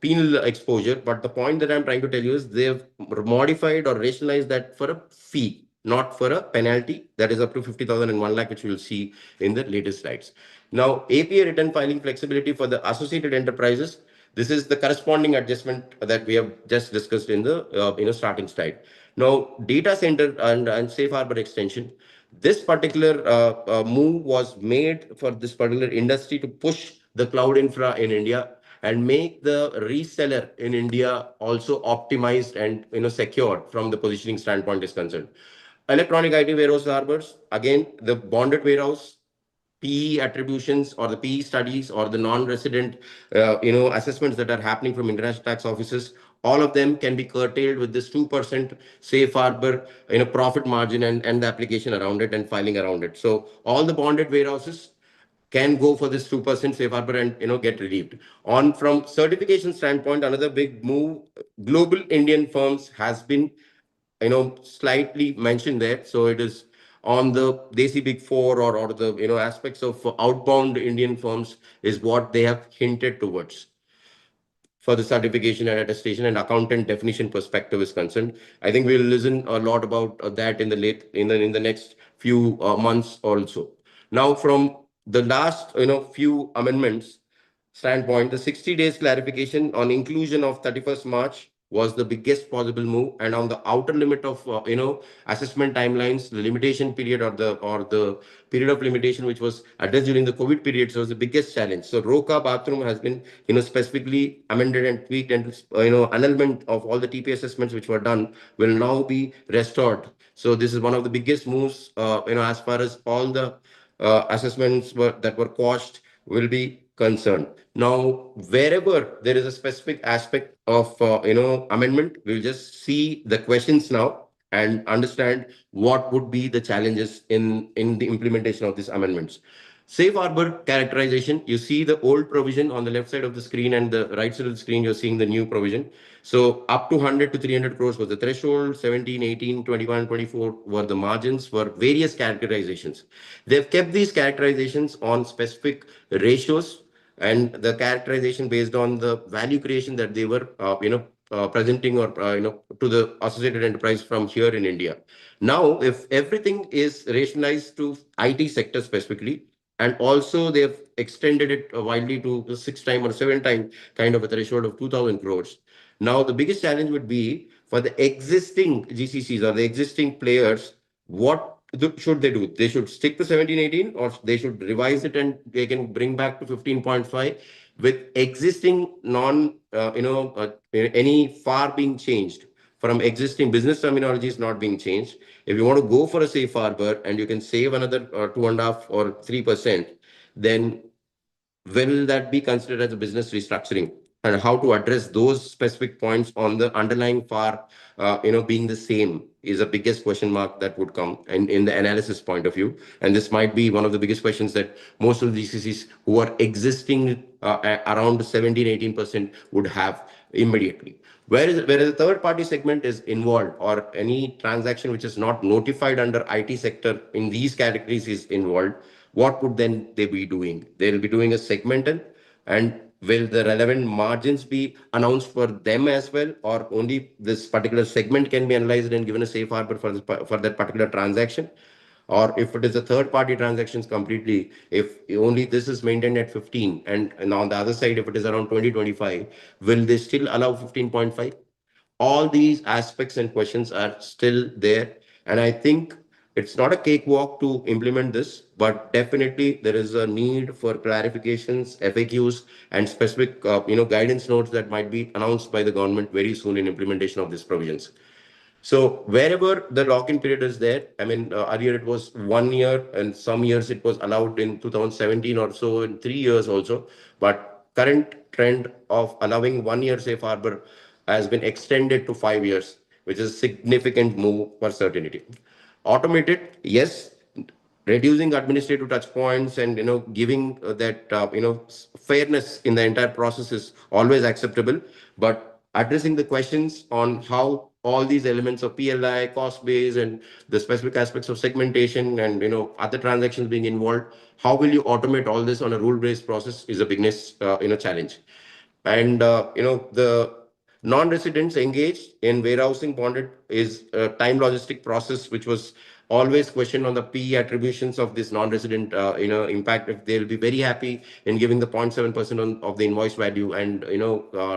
penal exposure. But the point that I'm trying to tell you is they've modified or rationalized that for a fee, not for a penalty that is up to 50,000 and 1 lakh, which we'll see in the latest slides. Now, APA return filing flexibility for the associated enterprises. This is the corresponding adjustment that we have just discussed in the starting slide. Now, data center and safe harbor extension. This particular move was made for this particular industry to push the cloud infra in India and make the reseller in India also optimized and secured from the positioning standpoint is concerned. Electronic IT warehouse harbors, again, the bonded warehouse, PE attributions or the PE studies or the non-resident, assessments that are happening from international tax offices, all of them can be curtailed with this 2% safe harbor, profit margin and the application around it and filing around it. So all the bonded warehouses can go for this 2% safe harbor and get relieved. On from certification standpoint, another big move, global Indian firms has been slightly mentioned there. So it is on the Desi Big Four or the aspects of outbound Indian firms is what they have hinted towards for the certification and attestation and accountant definition perspective is concerned. I think we'll listen a lot about that in the next few months also. Now, from the last few amendments standpoint, the 60 days clarification on inclusion of 31st March was the biggest possible move, and on the outer limit of assessment timelines, the limitation period or the period of limitation which was addressed during the COVID period, so was the biggest challenge. So ROCA bathroom has been specifically amended and tweaked, and annulment of all the TP assessments which were done will now be restored. So this is one of the biggest moves as far as all the assessments that were quashed will be concerned. Now, wherever there is a specific aspect of amendment, we'll just see the questions now and understand what would be the challenges in the implementation of these amendments. Safe harbor characterization, you see the old provision on the left side of the screen, and the right side of the screen, you're seeing the new provision. So up to 100 to 300 crores was the threshold, 17, 18, 21, 24 were the margins for various characterizations. They've kept these characterizations on specific ratios and the characterization based on the value creation that they were, presenting or, to the associated enterprise from here in India. Now, if everything is rationalized to IT sector specifically, and also they've extended it widely to the 6 time or 7 time kind of a threshold of 2000 crores. Now, the biggest challenge would be for the existing GCCs or the existing players, what should they do? They should stick to 17, 18, or they should revise it and they can bring back to 15.5 with existing any FAR being changed from existing business terminologies not being changed. If you want to go for a safe harbor and you can save another 2.5 or 3%, then will that be considered as a business restructuring? And how to address those specific points on the underlying FAR, being the same is the biggest question mark that would come and in the analysis point of view. And this might be one of the biggest questions that most of the GCCs who are existing around 17, 18% would have immediately. Whereas the third party segment is involved or any transaction which is not notified under IT sector in these categories is involved, what would then they be doing? They'll be doing a segmental, and will the relevant margins be announced for them as well, or only this particular segment can be analyzed and given a safe harbor for that particular transaction? Or if it is a third party transactions completely, if only this is maintained at 15 and on the other side, if it is around 2025, will they still allow 15.5? All these aspects and questions are still there. And I think it's not a cakewalk to implement this, but definitely there is a need for clarifications, FAQs, and specific, guidance notes that might be announced by the government very soon in implementation of these provisions. So wherever the lock-in period is there, I mean, earlier it was 1 year, and some years it was allowed in 2017 or so, in 3 years also. But current trend of allowing 1 year safe harbor has been extended to 5 years, which is a significant move for certainty. Automated, yes, reducing administrative touch points and giving that fairness in the entire process is always acceptable, but addressing the questions on how all these elements of PLI, cost base, and the specific aspects of segmentation and other transactions being involved, how will you automate all this on a rule based process is a biggest challenge. And the non-residents engaged in warehousing bonded is a time logistic process which was always questioned on the P attributions of this non-resident impact. If they'll be very happy in giving the 0.7% of the invoice value and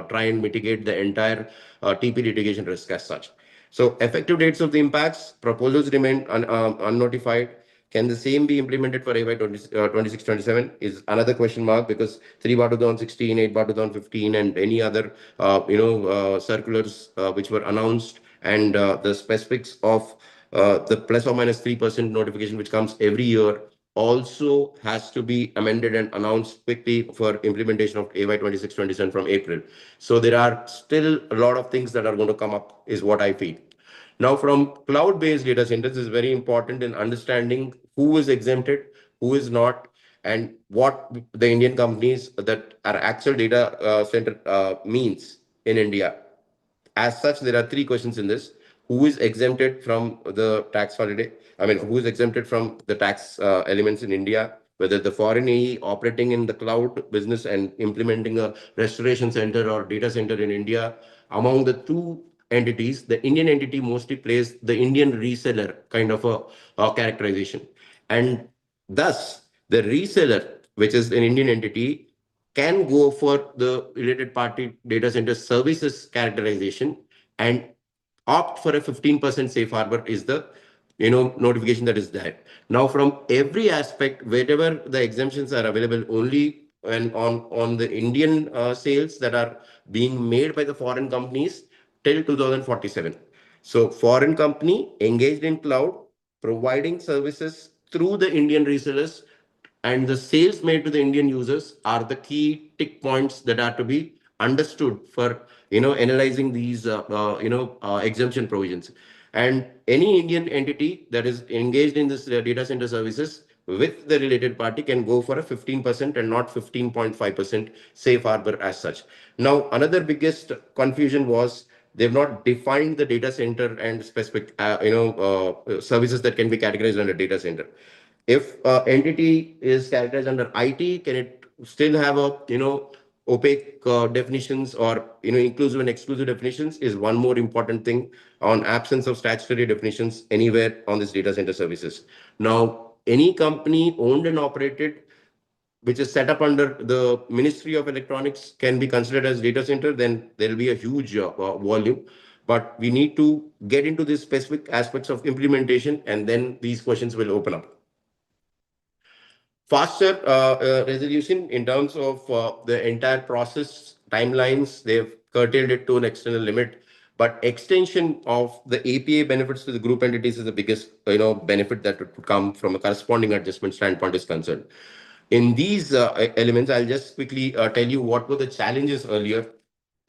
try and mitigate the entire TP litigation risk as such. So effective dates of the impacts proposals remain unnotified. Can the same be implemented for AY 26-27 is another question mark, because 3/2016, 8/2015, and any other circulars which were announced, and the specifics of the plus or minus 3% notification which comes every year also has to be amended and announced quickly for implementation of AY 26-27 from April. So there are still a lot of things that are going to come up, is what I feel. Now, from cloud-based data centers is very important in understanding who is exempted, who is not, and what the Indian companies that are actual data center means in India. As such, there are three questions in this. Who is exempted from the tax holiday? I mean, who is exempted from the tax elements in India? Whether the foreign AE operating in the cloud business and implementing a restoration center or data center in India. Among the two entities, the Indian entity mostly plays the Indian reseller kind of a characterization. And thus, the reseller, which is an Indian entity, can go for the related party data center services characterization and opt for a 15% safe harbor is the notification that is there. Now, from every aspect, wherever the exemptions are available, only and on the Indian sales that are being made by the foreign companies till 2047. So foreign company engaged in cloud, providing services through the Indian resellers, and the sales made to the Indian users are the key tick points that are to be understood for analyzing these exemption provisions. And any Indian entity that is engaged in this data center services with the related party can go for a 15% and not 15.5% safe harbor as such. Now, another biggest confusion was they've not defined the data center and specific services that can be categorized under data center. If entity is categorized under IT, can it still have a opaque definitions, or inclusive and exclusive definitions is one more important thing on absence of statutory definitions anywhere on this data center services. Now, any company owned and operated which is set up under the Ministry of Electronics can be considered as data center, then there will be a huge volume. But we need to get into the specific aspects of implementation, and then these questions will open up. Faster resolution in terms of the entire process timelines, they've curtailed it to an external limit. But extension of the APA benefits to the group entities is the biggest benefit that would come from a corresponding adjustment standpoint is concerned. In these elements, I'll just quickly tell you what were the challenges earlier.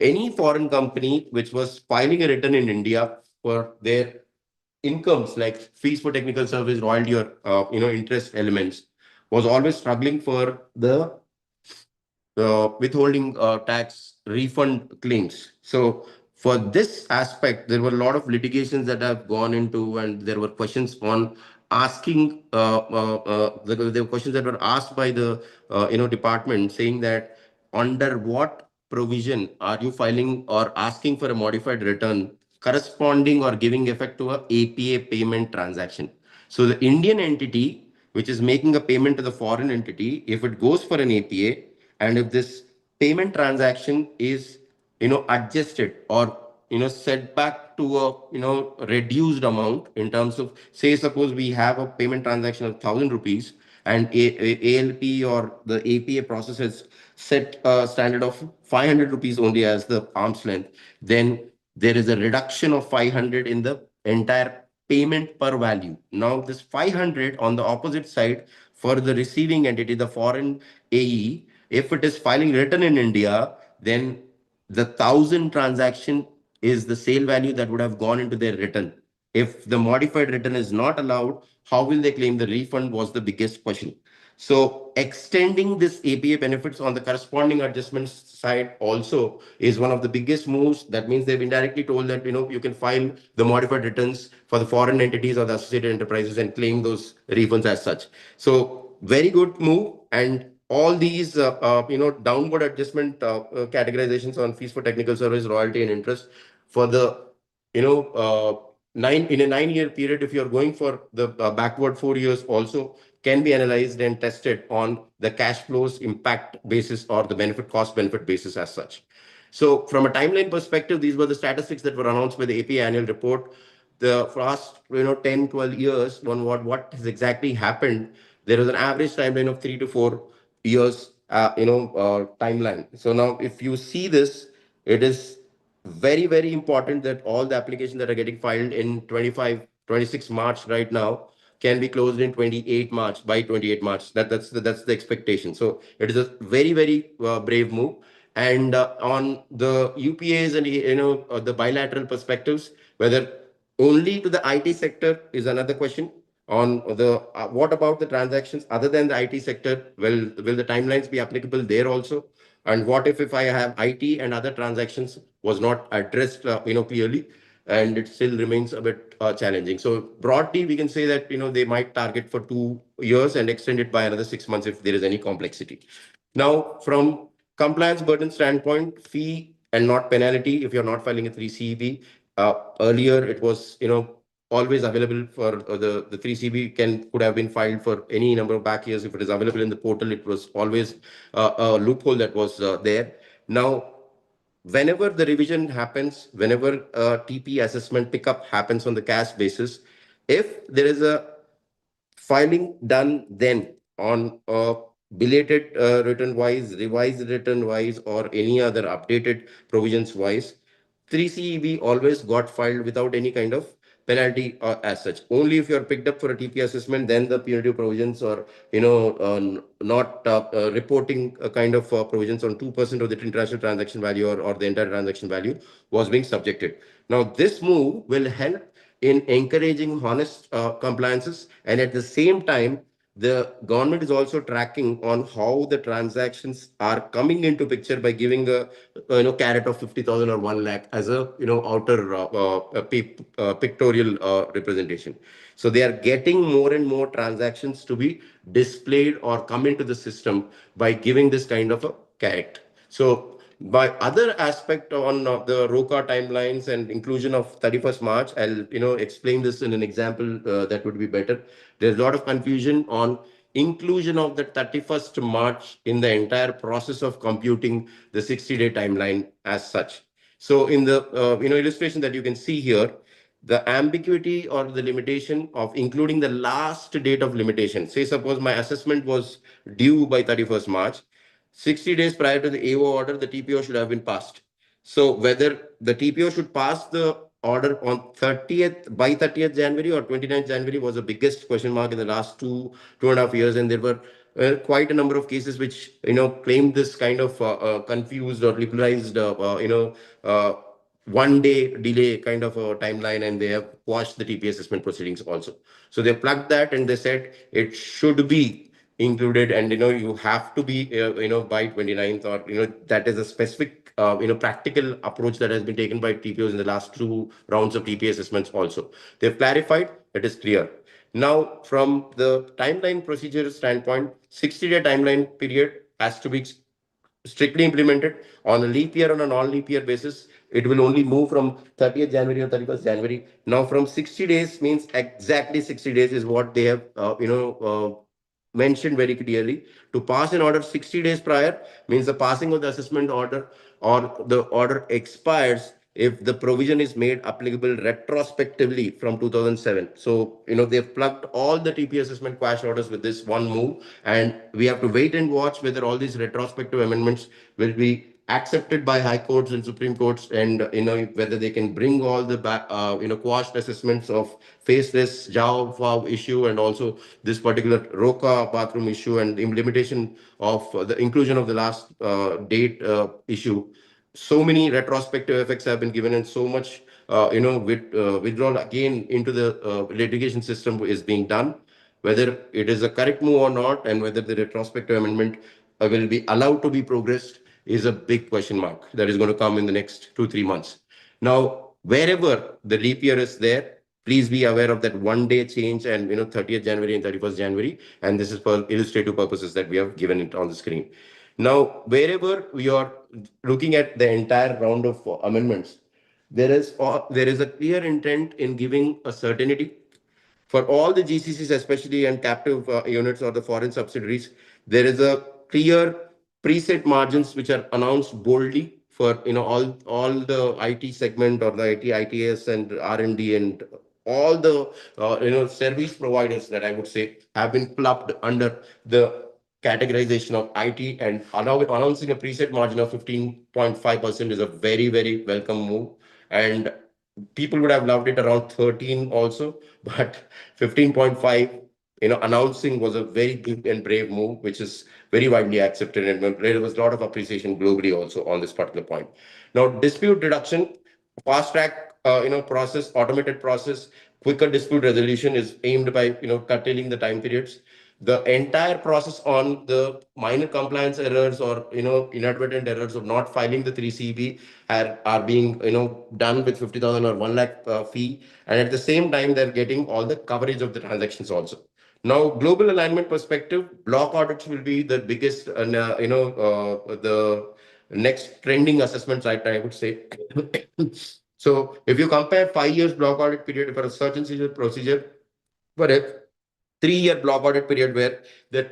Any foreign company which was filing a return in India for their incomes like fees for technical service, royalty, or interest elements was always struggling for the withholding tax refund claims. So for this aspect, there were a lot of litigations that have gone into, and there were questions on asking, there were questions that were asked by the department saying that under what provision are you filing or asking for a modified return corresponding or giving effect to a APA payment transaction. So the Indian entity which is making a payment to the foreign entity, if it goes for an APA, and if this payment transaction is adjusted or set back to a reduced amount in terms of, say, suppose we have a payment transaction of 1,000 rupees and ALP or the APA process has set a standard of 500 rupees only as the arm's length, then there is a reduction of 500 in the entire payment per value. Now, this 500 on the opposite side for the receiving entity, the foreign AE, if it is filing return in India, then the 1,000 transaction is the sale value that would have gone into their return. If the modified return is not allowed, how will they claim the refund was the biggest question. So extending this APA benefits on the corresponding adjustments side also is one of the biggest moves. That means they've indirectly told that you can file the modified returns for the foreign entities or the associated enterprises and claim those refunds as such. So very good move, and all these downward adjustment categorizations on fees for technical service, royalty, and interest for the in a 9-year period, if you're going for the backward 4 years also can be analyzed and tested on the cash flows impact basis or the benefit cost benefit basis as such. So from a timeline perspective, these were the statistics that were announced by the APA annual report. The last 10, 12 years on what has exactly happened, there was an average timeline of 3 to 4 years timeline. So now if you see this, it is very, very important that all the applications that are getting filed in 25, 26 March right now can be closed in 28 March, by 28 March. That's the expectation. So it is a very, very brave move. And on the UPAs and the bilateral perspectives, whether only to the IT sector is another question. On the what about the transactions other than the IT sector? Will the timelines be applicable there also? And what if I have IT and other transactions was not addressed clearly, and it still remains a bit challenging. So broadly, we can say that they might target for 2 years and extend it by another 6 months if there is any complexity. Now, from compliance burden standpoint, fee and not penalty if you're not filing a 3CEB. Earlier, it was always available for the 3CB could have been filed for any number of back years. If it is available in the portal, it was always a loophole that was there. Now, whenever the revision happens, whenever TP assessment pickup happens on the cash basis, if there is a filing done then on belated return wise, revised return wise, or any other updated provisions wise, 3CEB always got filed without any kind of penalty as such. Only if you're picked up for a TP assessment, then the punitive provisions or not reporting a kind of provisions on 2% of the international transaction value or the entire transaction value was being subjected. Now this move will help in encouraging honest compliances, and at the same time, the government is also tracking on how the transactions are coming into picture by giving a carrot of 50,000 or 1 lakh as a outer pictorial representation. So they are getting more and more transactions to be displayed or come into the system by giving this kind of a carrot. So by other aspect on the ROCA timelines and inclusion of 31st March, I'll explain this in an example that would be better. There's a lot of confusion on inclusion of the 31st March in the entire process of computing the 60-day timeline as such. So in the illustration that you can see here, the ambiguity or the limitation of including the last date of limitation. Say suppose my assessment was due by 31st March, 60 days prior to the AO order, the TPO should have been passed. So whether the TPO should pass the order on 30th by 30th January or 29th January was the biggest question mark in the last two and a half years, and there were quite a number of cases which claimed this kind of confused or liberalized 1 day delay kind of a timeline, and they have quashed the TP assessment proceedings also. So they plugged that and they said it should be included, and you have to be by 29th, or that is a specific practical approach that has been taken by TPOs in the last 2 rounds of TP assessments also. They've clarified, it is clear. Now, from the timeline procedure standpoint, 60-day timeline period has to be strictly implemented. On a leap year, on a non-leap year basis, it will only move from 30th January or 31st January. Now, from 60 days means exactly 60 days is what they have, mentioned very clearly. To pass an order 60 days prior means the passing of the assessment order or the order expires if the provision is made applicable retrospectively from 2007. So, they've plugged all the TP assessment quash orders with this one move, and we have to wait and watch whether all these retrospective amendments will be accepted by high courts and supreme courts, and whether they can bring all the quashed assessments of faceless JAW issue, and also this particular ROCA bathroom issue, and the implementation of the inclusion of the last date issue. So many retrospective effects have been given, and so much withdrawal again into the litigation system is being done. Whether it is a correct move or not, and whether the retrospective amendment will be allowed to be progressed is a big question mark that is going to come in the next 2-3 months. Now, wherever the leap year is there, please be aware of that 1 day change, and 30th January and 31st January, and this is for illustrative purposes that we have given it on the screen. Now, wherever we are looking at the entire round of amendments, there is a clear intent in giving a certainty for all the GCCs, especially and captive units or the foreign subsidiaries. There is a clear preset margins which are announced boldly for all the IT segment or the ITS and R&D and all the service providers that I would say have been clubbed under the categorization of IT, and announcing a preset margin of 15.5% is a very, very welcome move. And people would have loved it around 13 also, but 15.5, announcing was a very big and brave move, which is very widely accepted, and there was a lot of appreciation globally also on this particular point. Now, dispute reduction, fast track, process, automated process, quicker dispute resolution is aimed by, curtailing the time periods. The entire process on the minor compliance errors or, inadvertent errors of not filing the 3CB are being, done with 50,000 or 1 lakh fee. And at the same time, they're getting all the coverage of the transactions also. Now, global alignment perspective, block audits will be the biggest, the next trending assessment site, I would say. So if you compare 5 years block audit period for a search and seizure procedure, for a 3-year block audit period where the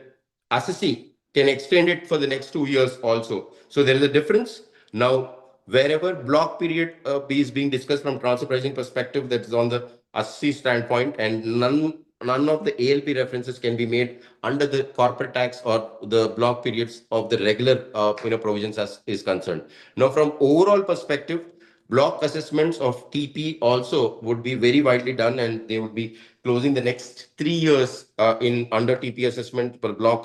assessee can extend it for the next 2 years also. So there is a difference. Now, wherever block period is being discussed from transfer pricing perspective, that is on the assessee standpoint, and none of the ALP references can be made under the corporate tax or the block periods of the regular provisions as is concerned. Now, from overall perspective, block assessments of TP also would be very widely done, and they would be closing the next 3 years in under TP assessment for block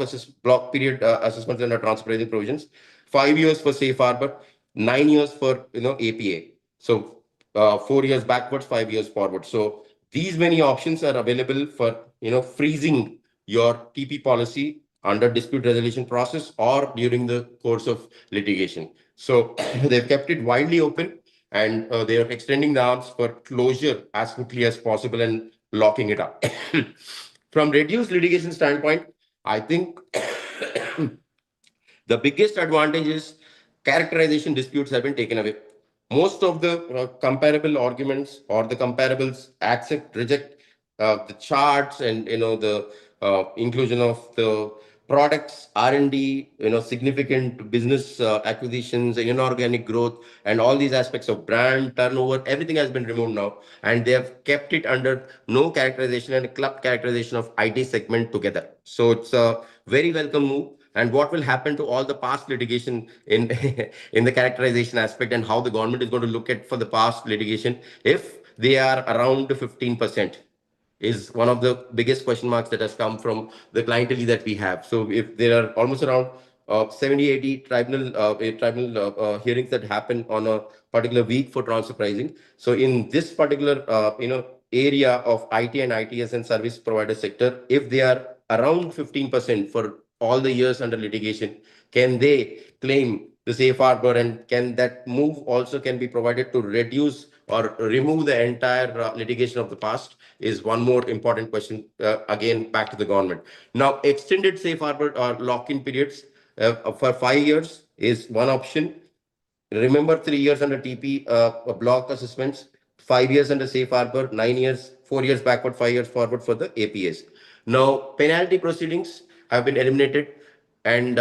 period assessments under transfer pricing provisions, 5 years for safe harbor, 9 years for APA. So 4 years backwards, 5 years forward. So These many options are available for freezing your TP policy under dispute resolution process or during the course of litigation. So they've kept it widely open, and they are extending the arms for closure as quickly as possible and locking it up. From reduced litigation standpoint, I think the biggest advantage is characterization disputes have been taken away. Most of the comparable arguments or the comparables accept, reject the charts and the inclusion of the products, R&D, significant business acquisitions, inorganic growth, and all these aspects of brand turnover. Everything has been removed now, and they have kept it under no characterization and club characterization of IT segment together. So it's a very welcome move. And what will happen to all the past litigation in in the characterization aspect, and how the government is going to look at for the past litigation if they are around 15%, is one of the biggest question marks that has come from the clientele that we have. So if there are almost around 70, 80 tribunal hearings that happen on a particular week for transfer pricing. So in this particular area of IT and ITS and service provider sector, if they are around 15% for all the years under litigation, can they claim the safe harbor, and can that move also can be provided to reduce or remove the entire litigation of the past, is one more important question, again back to the government. Now, extended safe harbor or lock-in periods for 5 years is one option. Remember, 3 years under TP block assessments, 5 years under safe harbor, 9 years, 4 years backward, 5 years forward for the APS. Now, penalty proceedings have been eliminated, and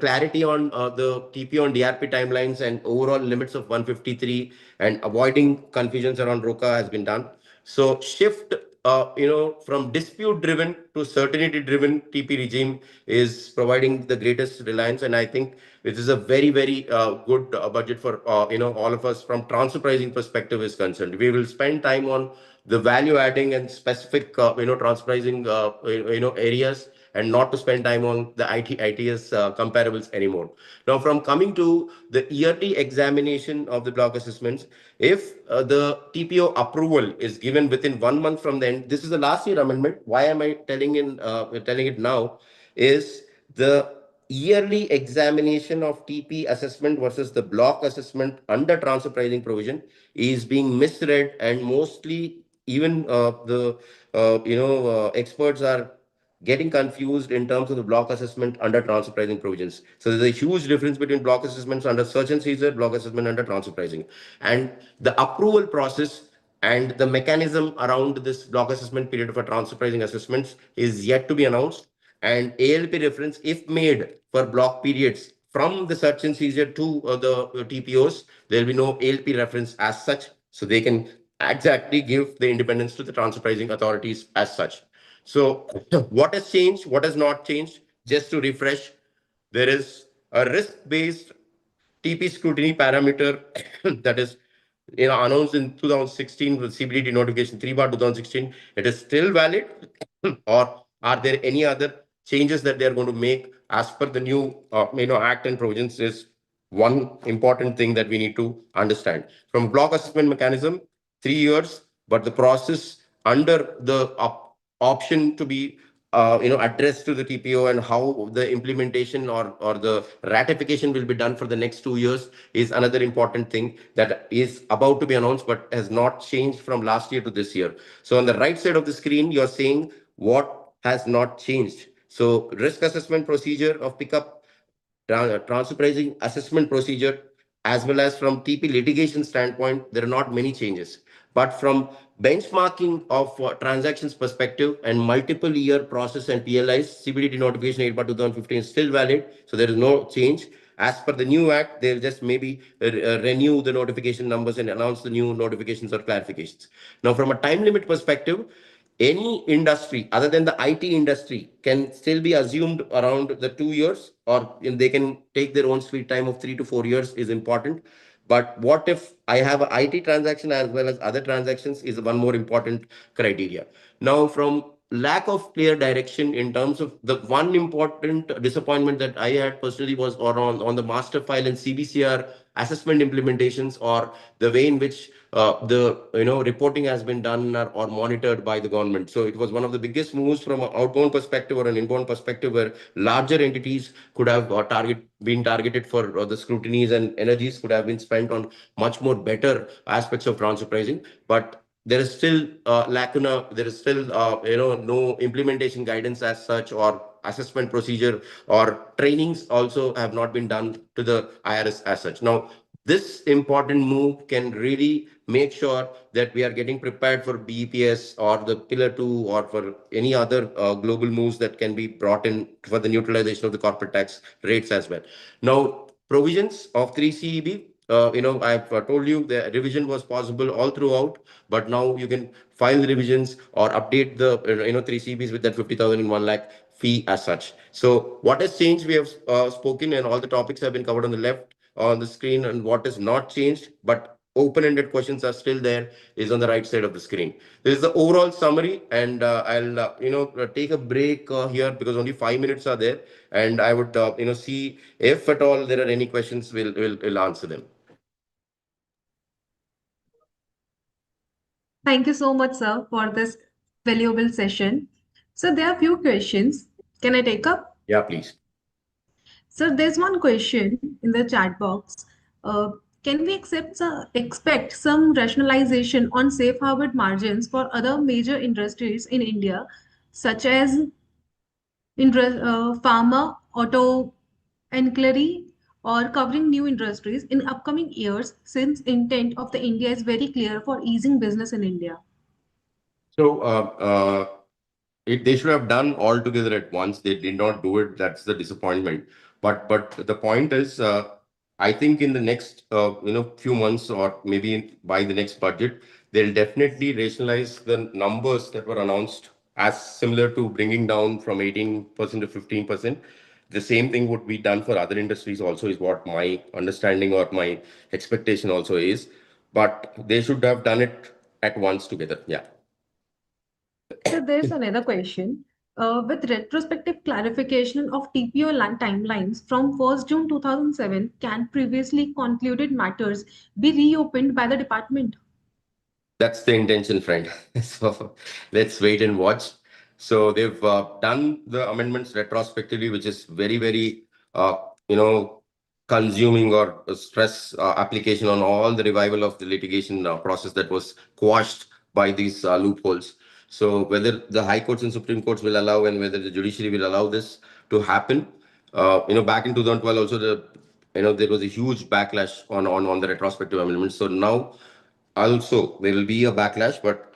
clarity on the TP on DRP timelines and overall limits of 153 and avoiding confusions around ROCA has been done. So shift from dispute driven to certainty driven TP regime is providing the greatest reliance, and I think this is a very, very good budget for all of us from transfer pricing perspective is concerned. We will spend time on the value adding and specific transfer pricing areas, and not to spend time on the ITS comparables anymore. Now, from coming to the yearly examination of the block assessments, if the TPO approval is given within 1 month from the end, this is the last year amendment. Why am I telling it now? Is the yearly examination of TP assessment versus the block assessment under transfer pricing provision is being misread, and mostly even the experts are getting confused in terms of the block assessment under transfer pricing provisions. So there's a huge difference between block assessments under search and seizure, block assessment under transfer pricing. And the approval process and the mechanism around this block assessment period for transfer pricing assessments is yet to be announced. And ALP reference, if made for block periods from the search and seizure to the TPOs, there will be no ALP reference as such. So they can exactly give the independence to the transfer pricing authorities as such. So what has changed? What has not changed? Just to refresh, there is a risk-based TP scrutiny parameter that is announced in 2016 with CBDT notification 3/2016. It is still valid, or are there any other changes that they are going to make as per the new act and provisions? Is one important thing that we need to understand. From block assessment mechanism, 3 years, but the process under the option to be addressed to the TPO, and how the implementation or the ratification will be done for the next 2 years is another important thing that is about to be announced but has not changed from last year to this year. So on the right side of the screen, you're seeing what has not changed. So risk assessment procedure of pickup, transfer pricing assessment procedure, as well as from TP litigation standpoint, there are not many changes. But from benchmarking of transactions perspective and multiple year process and PLIs, CBDT notification 8/2015 is still valid. So there is no change. As per the new act, they'll just maybe renew the notification numbers and announce the new notifications or clarifications. Now, from a time limit perspective, any industry other than the IT industry can still be assumed around the 2 years, or they can take their own sweet time of 3 to 4 years is important. But what if I have an IT transaction as well as other transactions is one more important criteria. Now, from lack of clear direction in terms of the one important disappointment that I had personally was on the master file and CBCR assessment implementations, or the way in which the reporting has been done or monitored by the government. So it was one of the biggest moves from an outbound perspective or an inbound perspective, where larger entities could have been targeted for the scrutinies, and energies could have been spent on much more better aspects of transfer pricing. But there is still lacuna. There is still no implementation guidance as such, or assessment procedure or trainings also have not been done to the IRS as such. Now, this important move can really make sure that we are getting prepared for BEPS or the Pillar 2, or for any other global moves that can be brought in for the neutralization of the corporate tax rates as well. Now, provisions of 3CEB, I've told you the revision was possible all throughout, but now you can file the revisions or update the 3CBs with that 50,000 in 1 lakh fee as such. So what has changed, we have spoken, and all the topics have been covered on the left on the screen, and what is not changed but open-ended questions are still there is on the right side of the screen. This is the overall summary, and I'll take a break here because only 5 minutes are there, and I would see if at all there are any questions, we'll answer them.
Thank you so much, sir, for this valuable session. So there are few questions. Can I take up?
Yeah, please.
So there's one question in the chat box. Can we expect some rationalization on safe harbor margins for other major industries in India, such as pharma, auto, ancillary, or covering new industries in upcoming years, since intent of the India is very clear for easing business in India?
So they should have done all together at once. They did not do it. That's the disappointment. But the point is, I think in the next few months, or maybe by the next budget, they'll definitely rationalize the numbers that were announced, as similar to bringing down from 18% to 15%. The same thing would be done for other industries also, is what my understanding or my expectation also is. But they should have done it at once together. Yeah.
So there's another question. With retrospective clarification of TPO timelines from 1st June 2007, can previously concluded matters be reopened by the department?
That's the intention, friend. So let's wait and watch. So they've done the amendments retrospectively, which is very, very, consuming or stress application on all the revival of the litigation process that was quashed by these loopholes. So whether the high courts and Supreme Courts will allow, and whether the judiciary will allow this to happen, back in 2012 also there was a huge backlash on the retrospective amendments. So now also there will be a backlash, but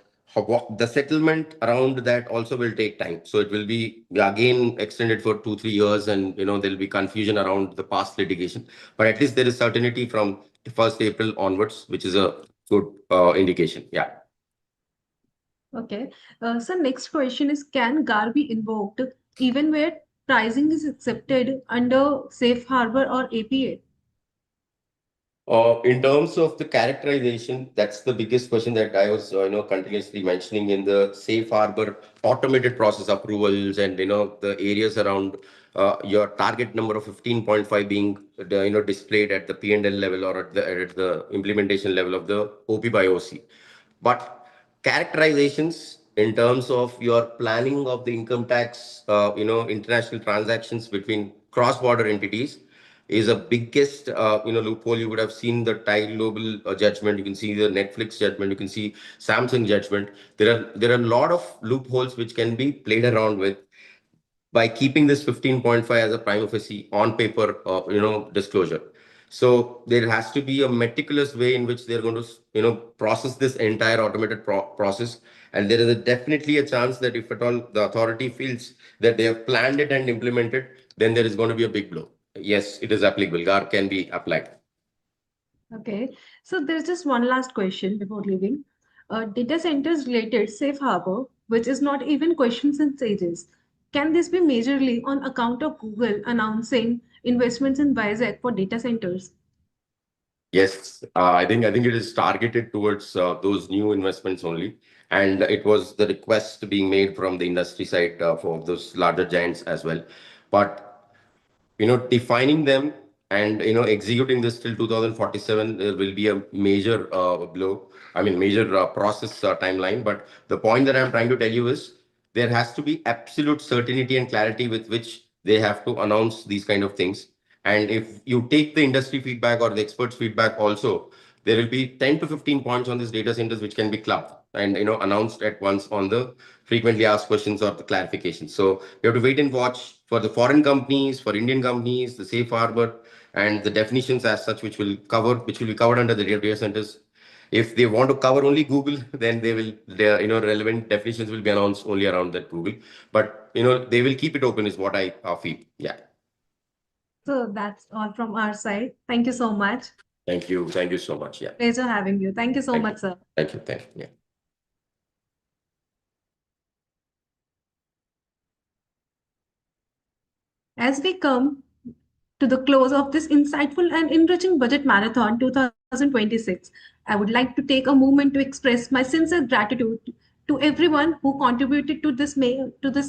the settlement around that also will take time. So it will be again extended for 2-3 years, and there'll be confusion around the past litigation. But at least there is certainty from 1st April onwards, which is a good indication. Yeah.
Okay. So next question is, can GAR be invoked even where pricing is accepted under safe harbor or APA?
In terms of the characterization, that's the biggest question that I was, continuously mentioning in the safe harbor automated process approvals, and the areas around your target number of 15.5 being displayed at the P&L level, or at the implementation level of the OP by OC. But characterizations in terms of your planning of the income tax, international transactions between cross-border entities is a biggest loophole. You would have seen the Tide Global judgment. You can see the Netflix judgment. You can see Samsung judgment. There are a lot of loopholes which can be played around with by keeping this 15.5 as a prima facie on paper, disclosure. So there has to be a meticulous way in which they're going to, process this entire automated process. And there is definitely a chance that if at all the authority feels that they have planned it and implemented, then there is going to be a big blow. Yes, it is applicable. GAR can be applied.
Okay. So there's just one last question before leaving. Data centers related safe harbor, which is not even questioned since ages. Can this be majorly on account of Google announcing investments in Vizag for data centers?
Yes, I think it is targeted towards those new investments only. And it was the request being made from the industry side for those larger giants as well. But defining them and executing this till 2047 will be a major blow. I mean, major process timeline. But the point that I'm trying to tell you is there has to be absolute certainty and clarity with which they have to announce these kind of things. And if you take the industry feedback or the experts feedback also, there will be 10 to 15 points on these data centers which can be clubbed and announced at once on the frequently asked questions or the clarifications. So you have to wait and watch for the foreign companies, for Indian companies, the safe harbor, and the definitions as such, which will be covered under the data centers. If they want to cover only Google, then their relevant definitions will be announced only around that Google. But they will keep it open, is what I feel. Yeah.
So that's all from our side. Thank you so much.
Thank you. Thank you so much. Yeah.
Pleasure having you. Thank you so much, sir.
Thank you. Thank you. Yeah.
As we come to the close of this insightful and enriching budget marathon 2026, I would like to take a moment to express my sincere gratitude to everyone who contributed to this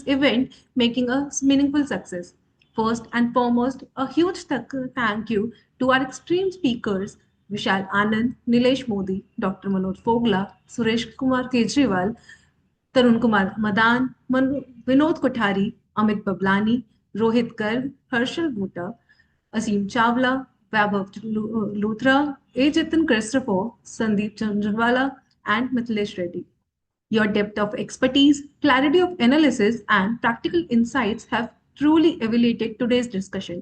event, making a meaningful success. First and foremost, a huge thank you to our extreme speakers, Vishal Anand, Nilesh Modi, Dr. Manoj Fogla, Suresh Kumar Kejriwal, Tarun Kumar Madaan, Vinod Kothari, Amit Bablani, Rohit Garg, Harshal Bhuta, Asim Chawla, Vaibhav Luthra, A. Jitin Christopher, Sandeep Chandrawala, and Mithilesh Reddy. Your depth of expertise, clarity of analysis, and practical insights have truly elevated today's discussion.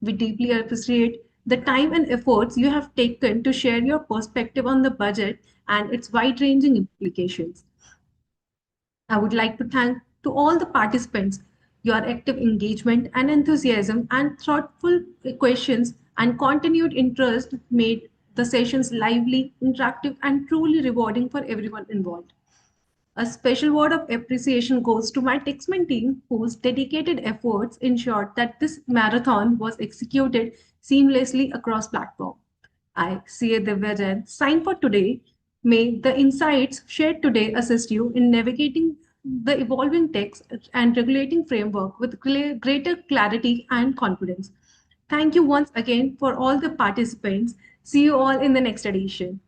We deeply appreciate the time and efforts you have taken to share your perspective on the budget and its wide-ranging implications. I would like to thank to all the participants. Your active engagement and enthusiasm and thoughtful questions and continued interest made the sessions lively, interactive, and truly rewarding for everyone involved. A special word of appreciation goes to my Taxmann team, whose dedicated efforts ensured that this marathon was executed seamlessly across platforms. I, C.A. Divyajan, sign for today. May the insights shared today assist you in navigating the evolving text and regulating framework with greater clarity and confidence. Thank you once again for all the participants. See you all in the next edition.